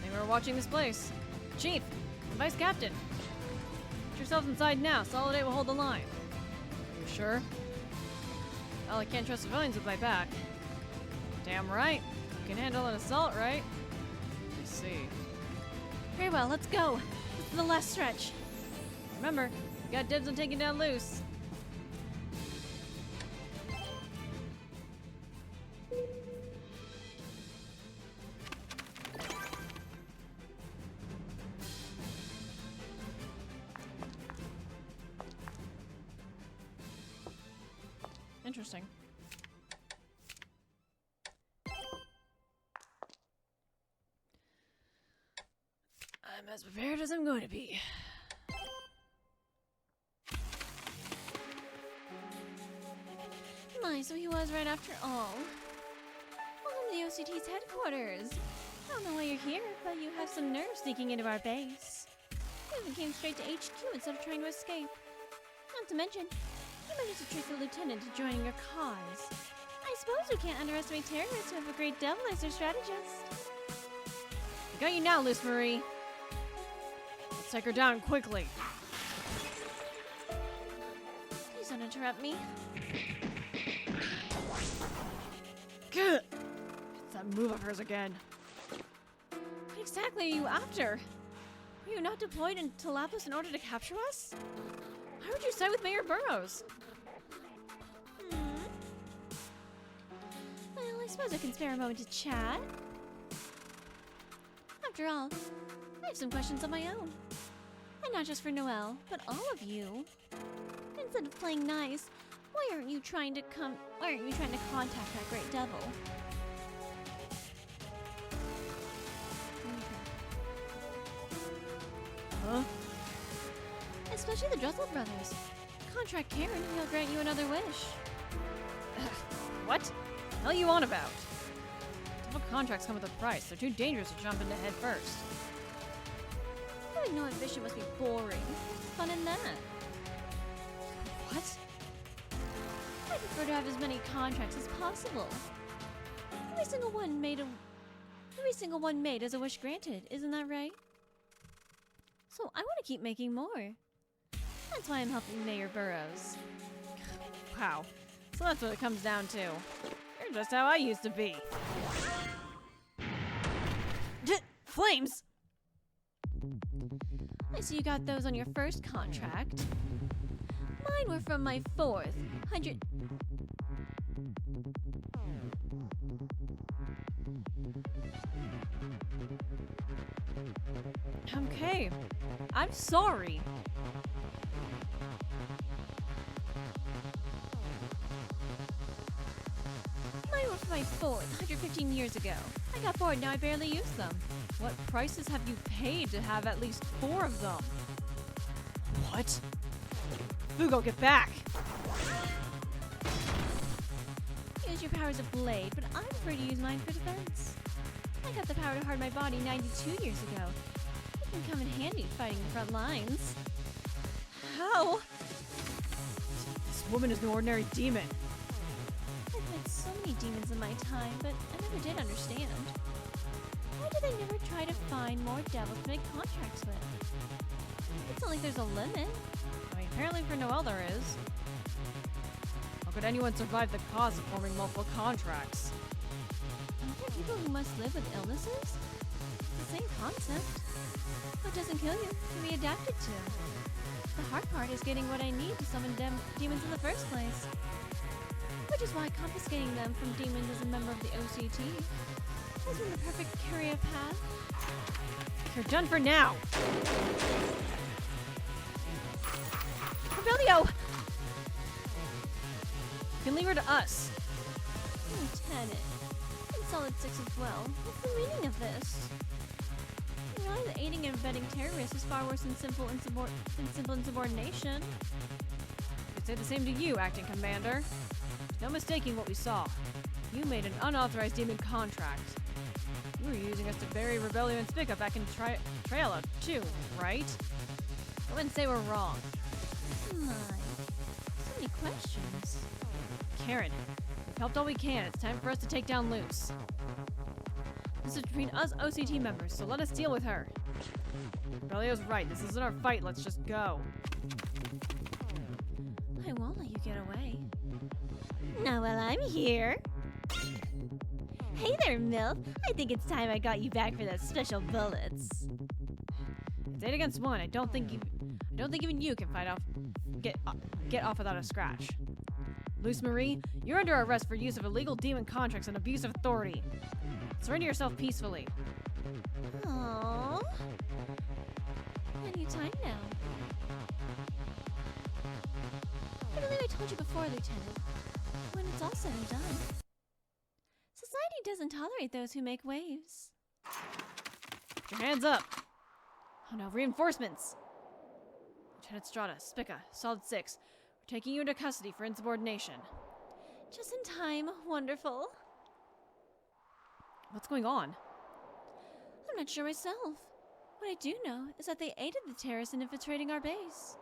They were watching this place. Chief, and Vice Captain. Get yourselves inside now. Solidate will hold the line. Are you sure? Well, I can't trust civilians with my back. Damn right. You can handle an assault, right? I see. Very well, let's go. This is the last stretch. Remember, you got dibs on taking down loose. Interesting. I'm as prepared as I'm going to be. My so he was right after all. Welcome to the OCT's headquarters. I don't know why you're here, but you have some nerve sneaking into our base. You even came straight to HQ instead of trying to escape. Not to mention, you managed to trick the lieutenant to joining your cause. I suppose we can't underestimate terrorists who have a great devil as their strategist. I got you now, Luce Marie. Let's take her down quickly. Please don't interrupt me. Gah! It's that move of hers again. What exactly are you after? Were you not deployed into Lapis in order to capture us? Why would you side with Mayor Burroughs? Well, I suppose I can spare a moment to chat. After all, I have some questions of my own. And not just for Noel, but all of you. Instead of playing nice, why aren't you trying to contact that great devil? Huh? Especially the Dressel brothers. Contract Karen and he'll grant you another wish. What? The hell are you on about? Devil contracts come with a price. They're too dangerous to jump into head first. Having no ambition must be boring. What's fun in that? What? I prefer to have as many contracts as possible. Every single one made as a wish granted, isn't that right? So I want to keep making more. That's why I'm helping Mayor Burroughs. Wow. So that's what it comes down to. You're just how I used to be. Flames! I see you got those on your first contract. Mine were from my fourth. Okay. I'm sorry. Mine were from my fourth, 115 years ago. I got bored, now I barely use them. What prices have you paid to have at least 4 of them? What? Fugo, get back! Use your power as a blade, but I prefer to use mine for defense. I got the power to harden my body 92 years ago. It can come in handy fighting the front lines. How? This woman is no ordinary demon. I've met so many demons in my time, but I never did understand. Why do they never try to find more devils to make contracts with? It's not like there's a limit. I mean, apparently for Noel there is. How could anyone survive the cause of forming multiple contracts? Aren't there people who must live with illnesses? It's the same concept. What doesn't kill you can be adapted to. The hard part is getting what I need to summon demons in the first place. Which is why confiscating them from demons as a member of the OCT has been the perfect career path. You're done for now! Rebellio! You can leave her to us. Lieutenant. I'm Solid 6 as well. What's the meaning of this? You realize that aiding and abetting terrorists is far worse than simple insubordination. I'd say the same to you, Acting Commander. No mistaking what we saw. You made an unauthorized demon contract. You were using us to bury Rebellion and Spica back in Trailer, too, right? I wouldn't say we're wrong. My. So many questions. Karen, we've helped all we can. It's time for us to take down Luce. This is between us OCT members, so let us deal with her. Rebellio's right. This isn't our fight. Let's just go. I won't let you get away. Now while I'm here. Hey there, MILF. I think it's time I got you back for those special bullets. It's 8 against 1. I don't think even you can get off without a scratch. Luce Marie, you're under arrest for use of illegal demon contracts and abuse of authority. Surrender yourself peacefully. Aww. Any time now. I believe I told you before, Lieutenant. When it's all said and done, society doesn't tolerate those who make waves. Put your hands up. Oh no, reinforcements. Lieutenant Strata, Spica, Solid 6. We're taking you into custody for insubordination. Just in time. Wonderful. What's going on? I'm not sure myself. What I do know is that they aided the terrorists in infiltrating our base.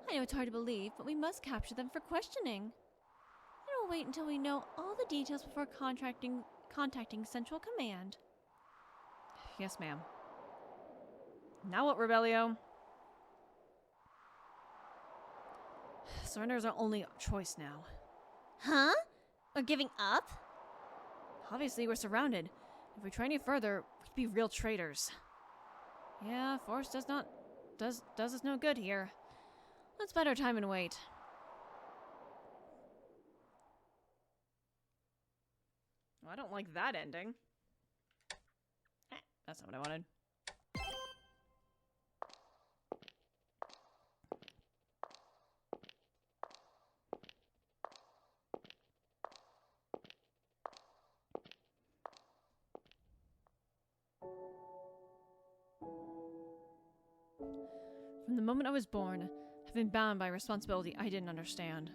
I know it's hard to believe, but we must capture them for questioning. And we'll wait until we know all the details before contacting Central Command. Yes, ma'am. Now what, Rebellio? Surrender is our only choice now. Huh? We're giving up? Obviously, we're surrounded. If we try any further, we'd be real traitors. Yeah, force does us no good here. Let's bide our time and wait. Well, I don't like that ending. That's not what I wanted. From the moment I was born, I've been bound by a responsibility I didn't understand.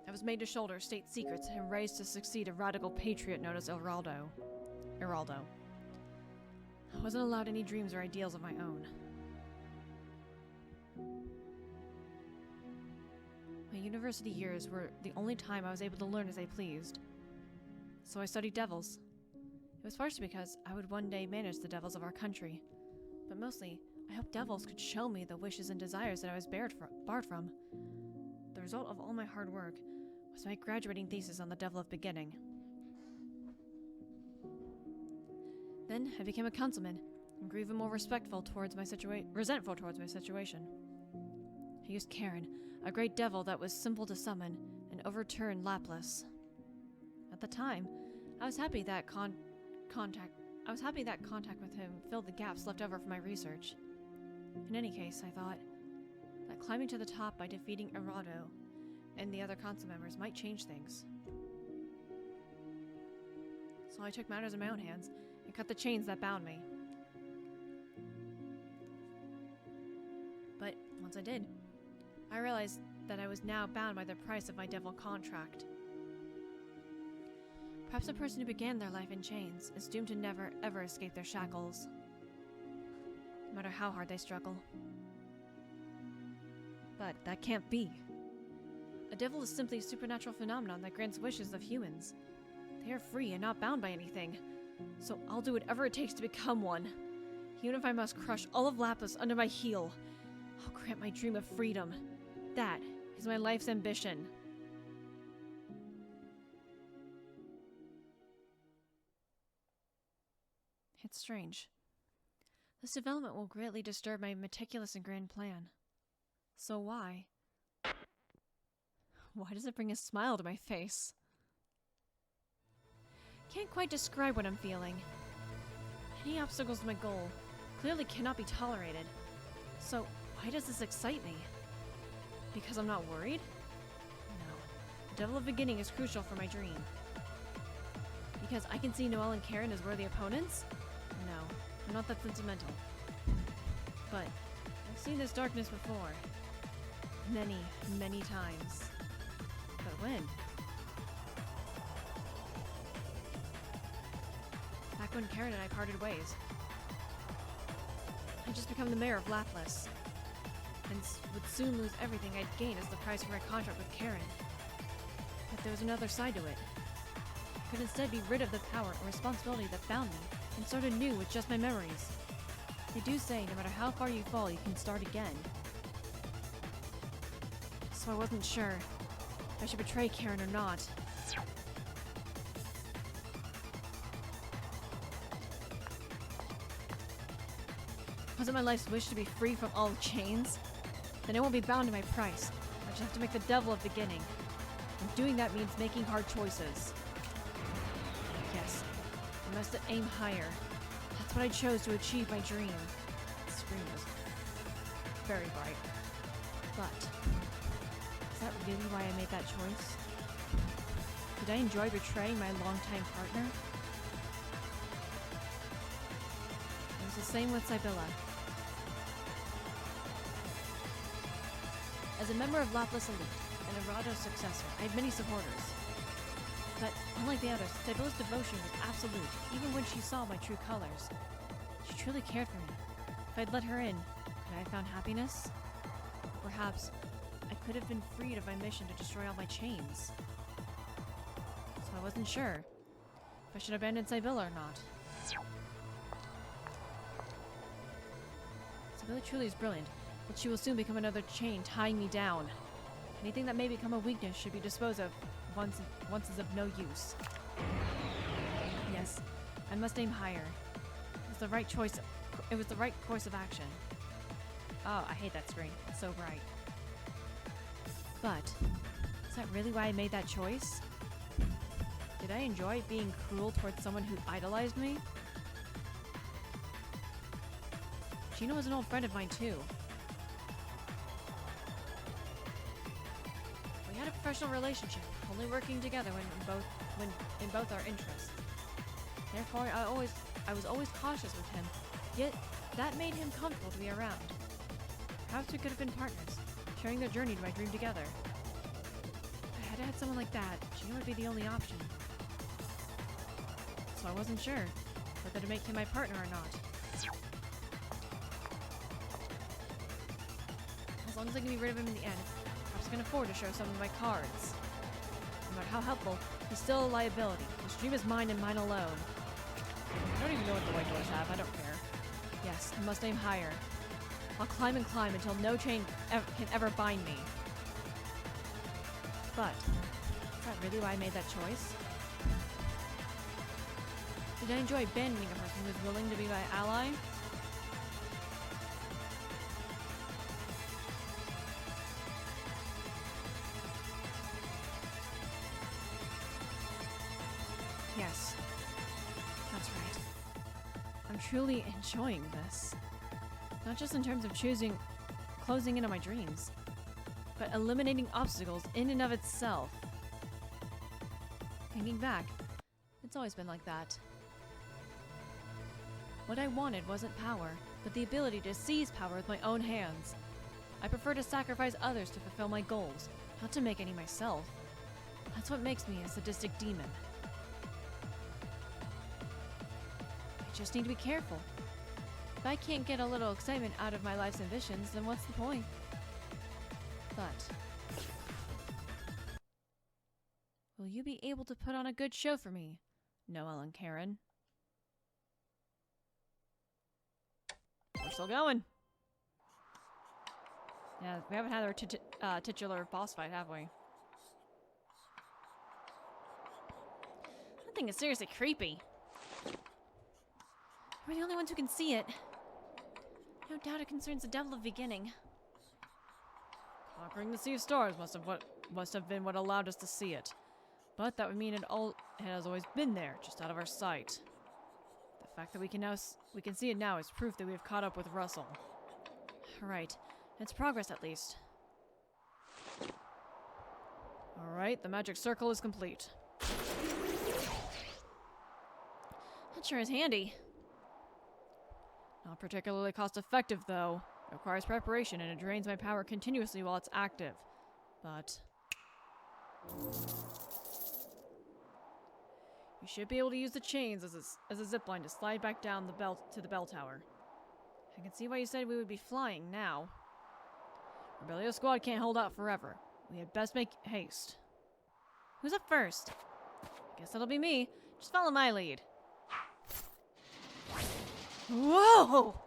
I was made to shoulder state secrets and raised to succeed a radical patriot known as Iraldo. I wasn't allowed any dreams or ideals of my own. My university years were the only time I was able to learn as I pleased. So I studied devils. It was partially because I would one day manage the devils of our country, but mostly I hoped devils could show me the wishes and desires that I was barred from. The result of all my hard work was my graduating thesis on the Devil of Beginning. Then I became a councilman and grew even more resentful towards my situation. I used Karen, a great devil that was simple to summon, and overturned Laplas. At the time, I was happy that contact with him filled the gaps left over from my research. In any case, I thought that climbing to the top by defeating Arado and the other council members might change things. So I took matters in my own hands and cut the chains that bound me. But once I did, I realized that I was now bound by the price of my devil contract. Perhaps a person who began their life in chains is doomed to never, ever escape their shackles, no matter how hard they struggle. But that can't be. A devil is simply a supernatural phenomenon that grants wishes of humans. They are free and not bound by anything, so I'll do whatever it takes to become one. Even if I must crush all of Lapis under my heel, I'll grant my dream of freedom. That is my life's ambition. It's strange. This development will greatly disturb my meticulous and grand plan. So why? Why does it bring a smile to my face? Can't quite describe what I'm feeling. Any obstacles to my goal clearly cannot be tolerated. So why does this excite me? Because I'm not worried? No. The Devil of Beginning is crucial for my dream. Because I can see Noel and Karen as worthy opponents? No, I'm not that sentimental. But I've seen this darkness before. Many, many times. But when? Back when Karen and I parted ways. I'd just become the mayor of Laplas, and would soon lose everything I'd gained as the price for my contract with Karen. But there was another side to it. I could instead be rid of the power and responsibility that bound me, and start anew with just my memories. They do say no matter how far you fall, you can start again. So I wasn't sure if I should betray Karen or not. Was it my life's wish to be free from all chains? Then I won't be bound to my price. I just have to make the Devil of Beginning. And doing that means making hard choices. Yes, I must aim higher. That's what I chose to achieve my dream. The screen was very bright. But is that really why I made that choice? Did I enjoy betraying my longtime partner? It was the same with Sibylla. As a member of Laplas Elite, and Arado's successor, I had many supporters. But unlike the others, Sibylla's devotion was absolute, even when she saw my true colors. She truly cared for me. If I'd let her in, could I have found happiness? Perhaps I could have been freed of my mission to destroy all my chains. So I wasn't sure if I should abandon Sibylla or not. Sibylla truly is brilliant, but she will soon become another chain tying me down. Anything that may become a weakness should be disposed of once is of no use. Yes, I must aim higher. It was the right choice. It was the right course of action. Oh, I hate that screen. It's so bright. But is that really why I made that choice? Did I enjoy being cruel towards someone who idolized me? Gina was an old friend of mine too. We had a professional relationship, only working together when in both our interests. Therefore, I was always cautious with him. Yet that made him comfortable to be around. Perhaps we could have been partners, sharing the journey to my dream together. If I had had someone like that, Gina would be the only option. So I wasn't sure whether to make him my partner or not. As long as I can be rid of him in the end, perhaps I can afford to show some of my cards. No matter how helpful, he's still a liability. His dream is mine and mine alone. I don't even know what the white doors have. I don't care. Yes, I must aim higher. I'll climb and climb until no chain can ever bind me. But, is that really why I made that choice? Did I enjoy abandoning a person who was willing to be my ally? Yes, that's right. I'm truly enjoying this. Not just in terms of closing in on my dreams, but eliminating obstacles in and of itself. Thinking back, it's always been like that. What I wanted wasn't power, but the ability to seize power with my own hands. I prefer to sacrifice others to fulfill my goals, not to make any myself. That's what makes me a sadistic demon. I just need to be careful. If I can't get a little excitement out of my life's ambitions, then what's the point? But will you be able to put on a good show for me, Noel and Karen? We're still going. Yeah, we haven't had our titular boss fight, have we? That thing is seriously creepy. We're the only ones who can see it. No doubt it concerns the devil of the beginning. Conquering the Sea of Stars must have been what allowed us to see it. But that would mean it has always been there, just out of our sight. The fact that we can see it now is proof that we have caught up with Russell. Right. It's progress at least. Alright, the magic circle is complete. That sure is handy. Not particularly cost-effective, though. It requires preparation, and it drains my power continuously while it's active. But you should be able to use the chains as a zipline to slide back down the belt to the bell tower. I can see why you said we would be flying now. Rebellious squad can't hold out forever. We had best make haste. Who's up first? Guess that'll be me. Just follow my lead. Whoa!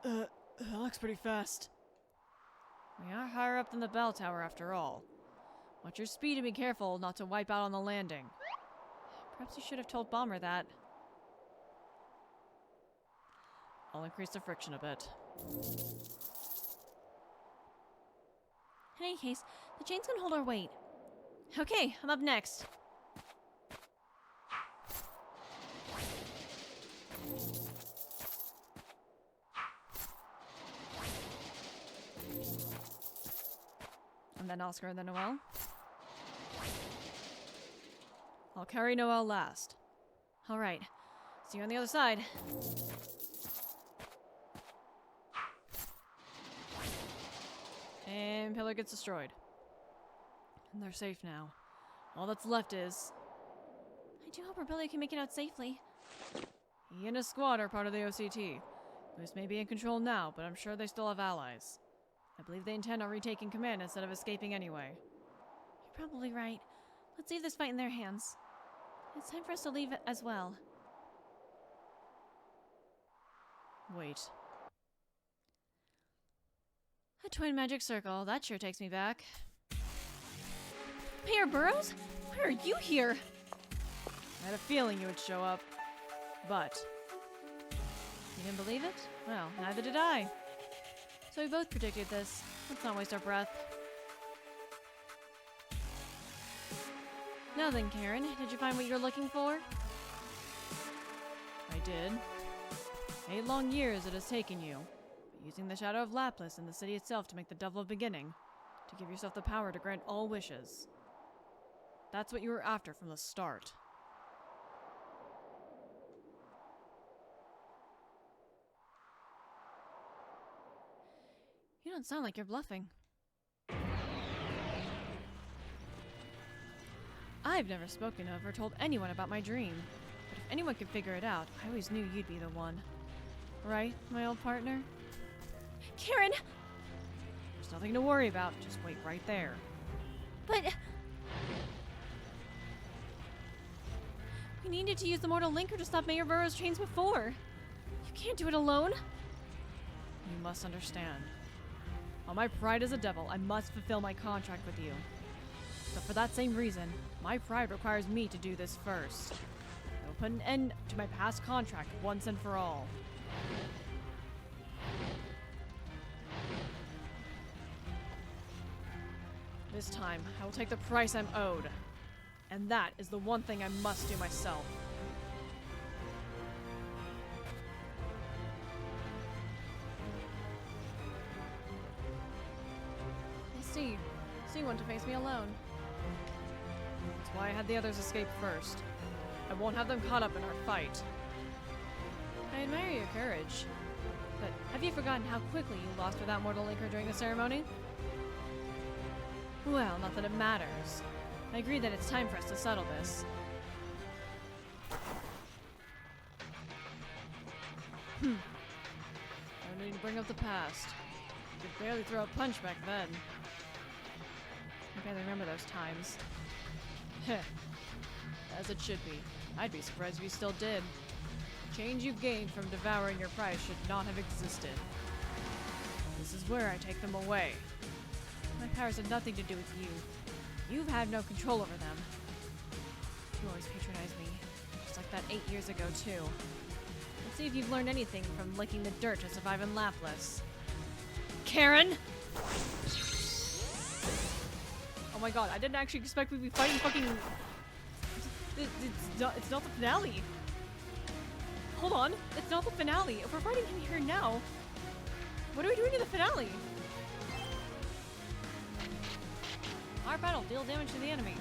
That looks pretty fast. We are higher up than the bell tower after all. Watch your speed and be careful not to wipe out on the landing. Perhaps you should have told Bomber that. I'll increase the friction a bit. In any case, the chains can hold our weight. Okay, I'm up next. And then Oscar and then Noel. I'll carry Noel last. Alright, See you on the other side. And pillar gets destroyed. And they're safe now. All that's left is... I do hope Rebellia can make it out safely. He and his squad are part of the OCT. Moose may be in control now, but I'm sure they still have allies. I believe they intend on retaking command instead of escaping anyway. You're probably right. Let's leave this fight in their hands. It's time for us to leave it as well. Wait. A twin magic circle. That sure takes me back. Mayor Burrows? Why are you here? I had a feeling you would show up. But... You didn't believe it? well, neither did I. So we both predicted this. Let's not waste our breath. Now then, Karen, did you find what you're looking for? I did. 8 long years it has taken you. But using the shadow of Lapis and the city itself to make the devil a beginning. To give yourself the power to grant all wishes. That's what you were after from the start. You don't sound like you're bluffing. I've never spoken of or told anyone about my dream. But if anyone could figure it out, I always knew you'd be the one. Right, my old partner? Karen! There's nothing to worry about. Just wait right there. But... we needed to use the Mortal Linker to stop Mayor Burrows' trains before. You can't do it alone. You must understand. While my pride is a devil, I must fulfill my contract with you. But for that same reason, my pride requires me to do this first. I will put an end to my past contract once and for all. This time, I will take the price I'm owed. And that is the one thing I must do myself. I see. So you want to face me alone. That's why I had the others escape first. I won't have them caught up in our fight. I admire your courage. But have you forgotten how quickly you lost without Mortal Linker during the ceremony? Well, not that it matters. I agree that it's time for us to settle this. No need to bring up the past. You could barely throw a punch back then. I barely remember those times. Heh. As it should be. I'd be surprised if you still did. The change you've gained from devouring your prize should not have existed. This is where I take them away. My powers have nothing to do with you. You've had no control over them. You always patronize me. Just like that 8 years ago, too. Let's see if you've learned anything from licking the dirt to survive in Lapis. Karen! Oh my god, I didn't actually expect we'd be fighting fucking... It's not the finale. Hold on, it's not the finale. If we're fighting in here now, what are we doing in the finale? Our battle, deal damage to the enemy.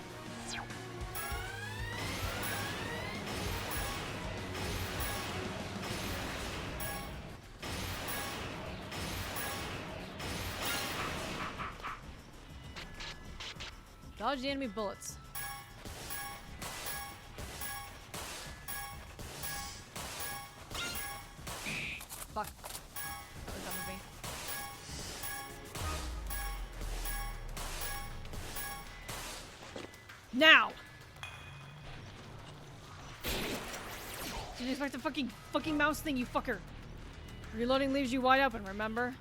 Dodge the enemy bullets. Fuck. That was dumb of me. Now! Didn't expect the fucking mouse thing, you fucker. Reloading leaves you wide open, remember?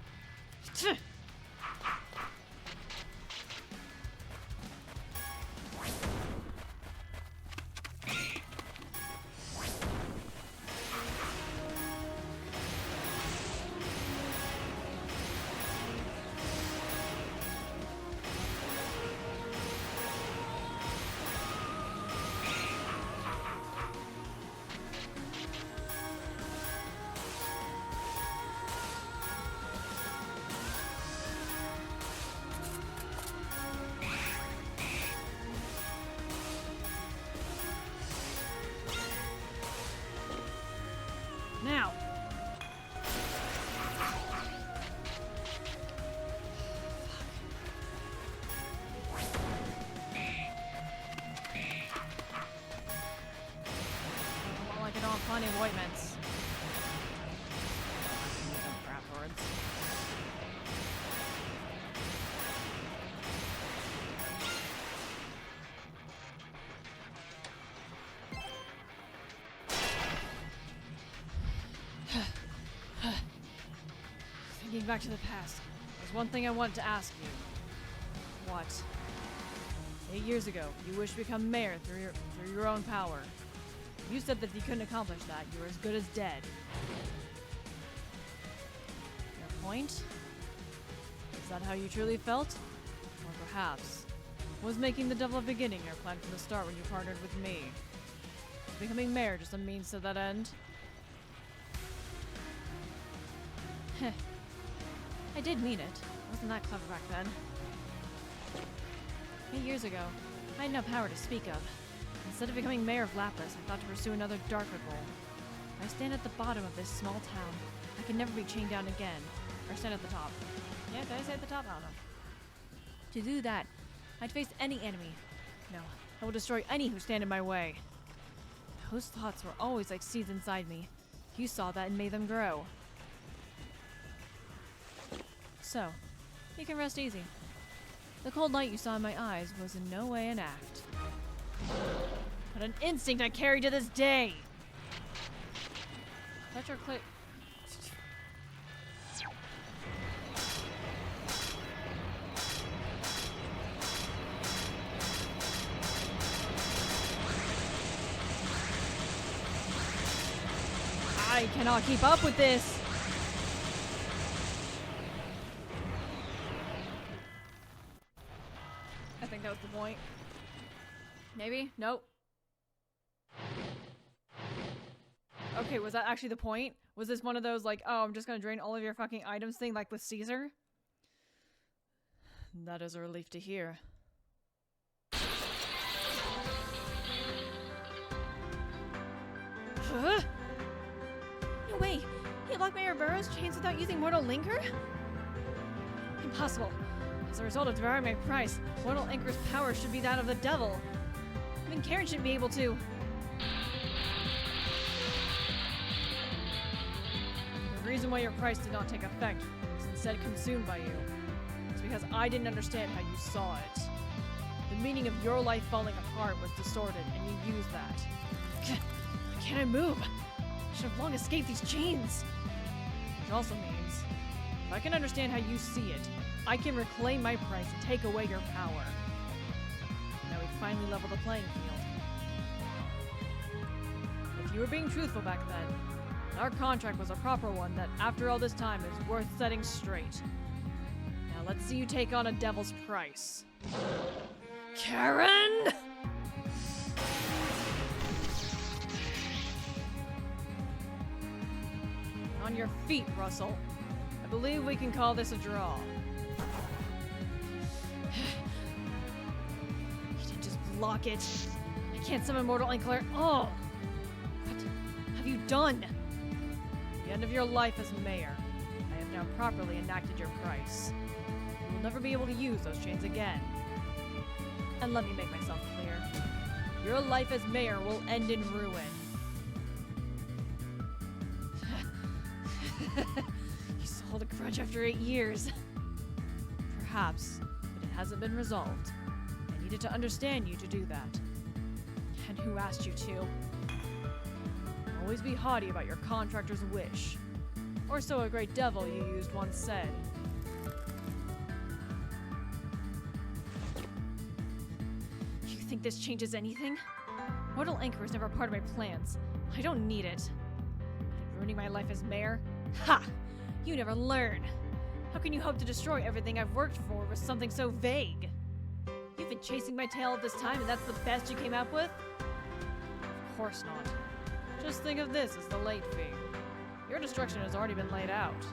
Now! don't have plenty of ointments. Afterwards. Thinking back to the past, there's one thing I wanted to ask you. What? 8 years ago, you wished to become mayor through your own power. You said that you couldn't accomplish that. You were as good as dead. Your point? Is that how you truly felt? Or perhaps, was making the devil a beginning your plan from the start when you partnered with me? Was becoming mayor just a means to that end? Heh. I did mean it. I wasn't that clever back then. 8 years ago, I had no power to speak of. Instead of becoming mayor of Lapis, I thought to pursue another darker goal. I stand at the bottom of this small town. I can never be chained down again. Or stand at the top. Yeah, did I say at the top? I don't know. To do that, I'd face any enemy. No, I will destroy any who stand in my way. Those thoughts were always like seeds inside me. You saw that and made them grow. So, you can rest easy. The cold light you saw in my eyes was in no way an act, but an instinct I carry to this day. Let your click. I cannot keep up with this. I think that was the point. Maybe? Nope. Okay, was that actually the point? Was this one of those like, oh, I'm just gonna drain all of your fucking items thing like with Caesar? That is a relief to hear. Huh? No way! He locked Mayor Burrow's chains without using Mortal Linker? Impossible. As a result of devouring my price, Mortal Anchor's power should be that of the devil. Even Karen should be able to. The reason why your price did not take effect was instead consumed by you. It's because I didn't understand how you saw it. The meaning of your life falling apart was distorted, and you used that. Why can't I move? I should have long escaped these chains. Which also means, if I can understand how you see it, I can reclaim my price and take away your power. Now we finally level the playing field. If you were being truthful back then, our contract was a proper one that, after all this time, is worth setting straight. Now let's see you take on a devil's price. Karen! On your feet, Russell. I believe we can call this a draw. You didn't just block it. I can't summon Mortal Inkler. Oh! What have you done? At the end of your life as mayor, I have now properly enacted your price. You will never be able to use those chains again. And let me make myself clear. Your life as mayor will end in ruin. You still hold a grudge after 8 years. Perhaps, but it hasn't been resolved. I needed to understand you to do that. And who asked you to? Always be haughty about your contractor's wish. Or so a great devil you used once said. You think this changes anything? Mortal Anchor is never part of my plans. I don't need it. And ruining my life as mayor? Ha! You never learn. How can you hope to destroy everything I've worked for with something so vague? You've been chasing my tail all this time and that's the best you came up with? Of course not. Just think of this as the late fee. Your destruction has already been laid out.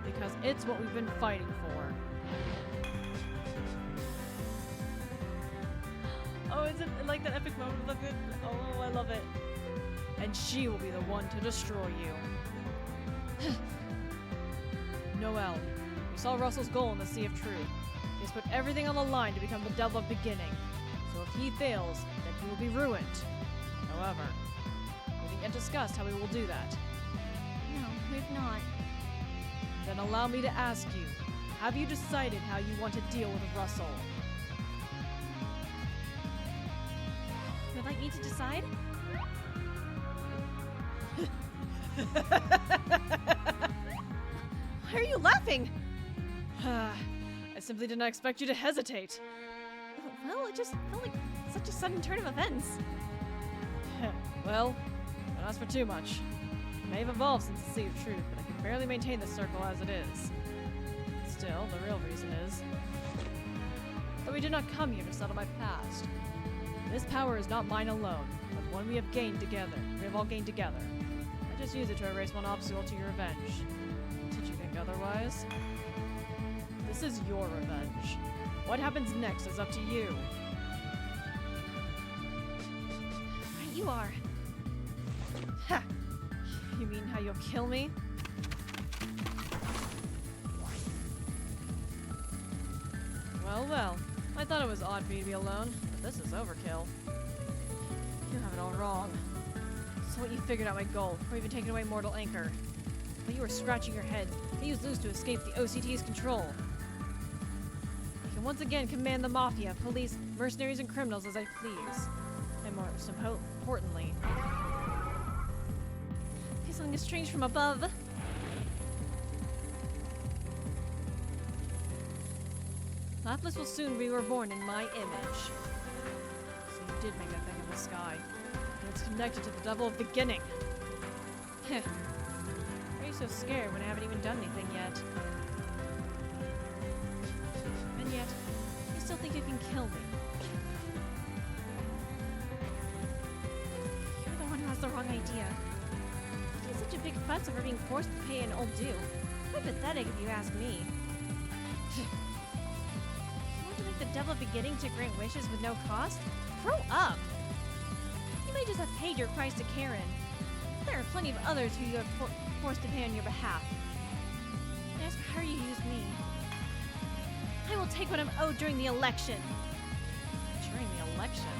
Because it's what we've been fighting for. Oh, is it like that epic moment of the good? Oh, I love it. And she will be the one to destroy you. Noel, you saw Russell's goal in the Sea of Truth. He has put everything on the line to become the devil of beginning. So if he fails, then he will be ruined. However, with the discussed how we will do that. No, we've not. Then allow me to ask you, have you decided how you want to deal with Russell? You would like me to decide? Why are you laughing? I simply did not expect you to hesitate. Well, it just felt like such a sudden turn of events. Well, don't ask for too much. It may have evolved since the Sea of Truth, but I can barely maintain this circle as it is. Still, the real reason is that we did not come here to settle my past. This power is not mine alone, but one we have gained together. We have all gained together. I just use it to erase one obstacle to your revenge. Did you think otherwise? This is your revenge. What happens next is up to you. Right you are. Ha! You mean how you'll kill me? Well, well. I thought it was odd for you to be alone, but this is overkill. You have it all wrong. So what you figured out my goal, or even taken away mortal anchor. But you were scratching your head. I used Zeus to escape the OCT's control. I can once again command the Mafia, police, mercenaries, and criminals as I please. And most importantly, I feel something strange from above. Lapis will soon be reborn in my image. So you did make that thing in the sky. And it's connected to the devil of beginning. Heh. Why are you so scared when I haven't even done anything yet? And yet, you still think you can kill me. You're the one who has the wrong idea. It's such a big fuss over being forced to pay an old due. Quite pathetic if you ask me. The devil beginning to grant wishes with no cost? Grow up! You may just have paid your price to Karen. There are plenty of others who you have forced to pay on your behalf. And as for how you use me, I will take what I'm owed during the election. During the election?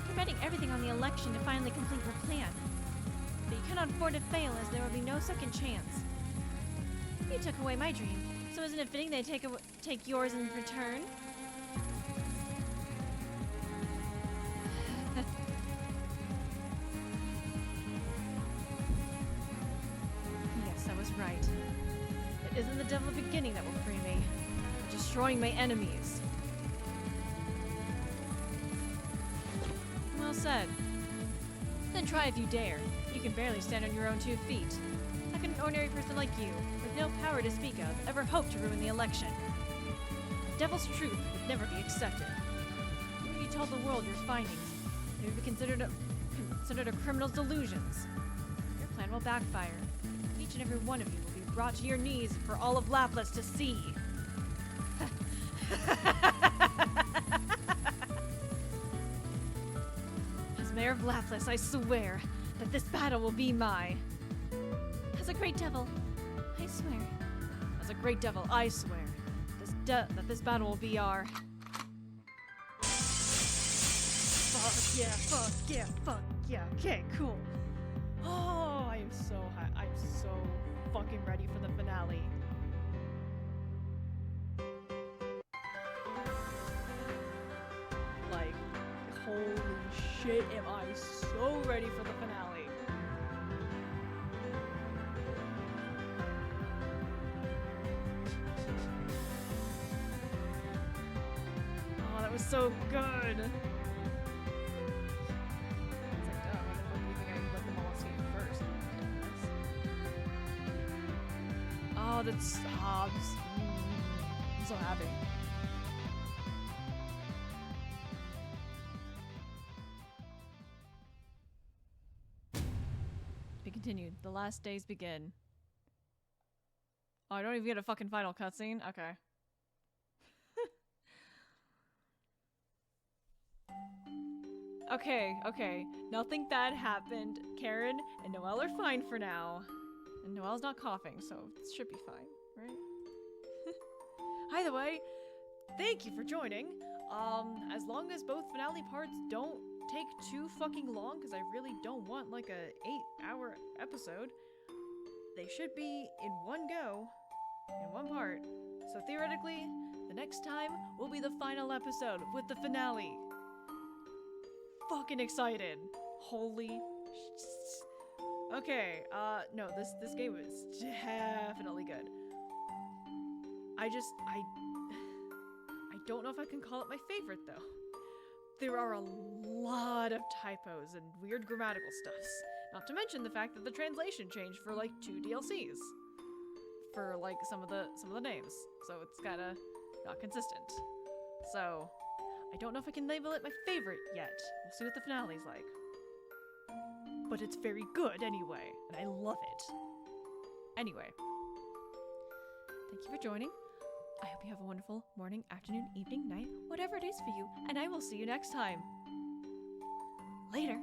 You're betting everything on the election to finally complete your plan. But you cannot afford to fail, as there will be no second chance. You took away my dream. So isn't it fitting they take yours in return? Yes, I was right. It isn't the devil beginning that will free me, but destroying my enemies. Well said. Then try if you dare. You can barely stand on your own 2 feet. How can an ordinary person like you, with no power to speak of, ever hope to ruin the election? The devil's truth would never be accepted. Even if you told the world your findings, they would be considered a criminal's delusions. Your plan will backfire. Each and every one of you will be brought to your knees for all of Lapis to see. As mayor of Lapis, I swear that this battle will be mine. As a great devil, I swear. As a great devil, I swear that this battle will be our. Fuck yeah, fuck yeah, fuck yeah. Okay, cool. Oh, I am so high. I'm so fucking ready for the finale. Like, holy shit, am I so ready for the finale. That was so good. It's like, oh, why the fuck do you think I let them all escape first? Oh, that's Hobbs. I'm so happy. Be continued. The last days begin. Oh, I don't even get a fucking final cutscene? Okay. Okay. Nothing bad happened. Karen and Noel are fine for now. And Noel's not coughing, so it should be fine, right? Either way, thank you for joining. As long as both finale parts don't take too fucking long, because I really don't want like a 8-hour episode. They should be in one go, in one part. So theoretically, the next time will be the final episode with the finale. Fucking excited. Holy okay, no, this game is definitely good. I don't know if I can call it my favorite though. There are a lot of typos and weird grammatical stuffs. Not to mention the fact that the translation changed for like 2 DLCs. For like some of the names. So it's kinda not consistent. So I don't know if I can label it my favorite yet. We'll see what the finale's like. But it's very good anyway, and I love it. Anyway, thank you for joining. I hope you have a wonderful morning, afternoon, evening, night, whatever it is for you, and I will see you next time. Later.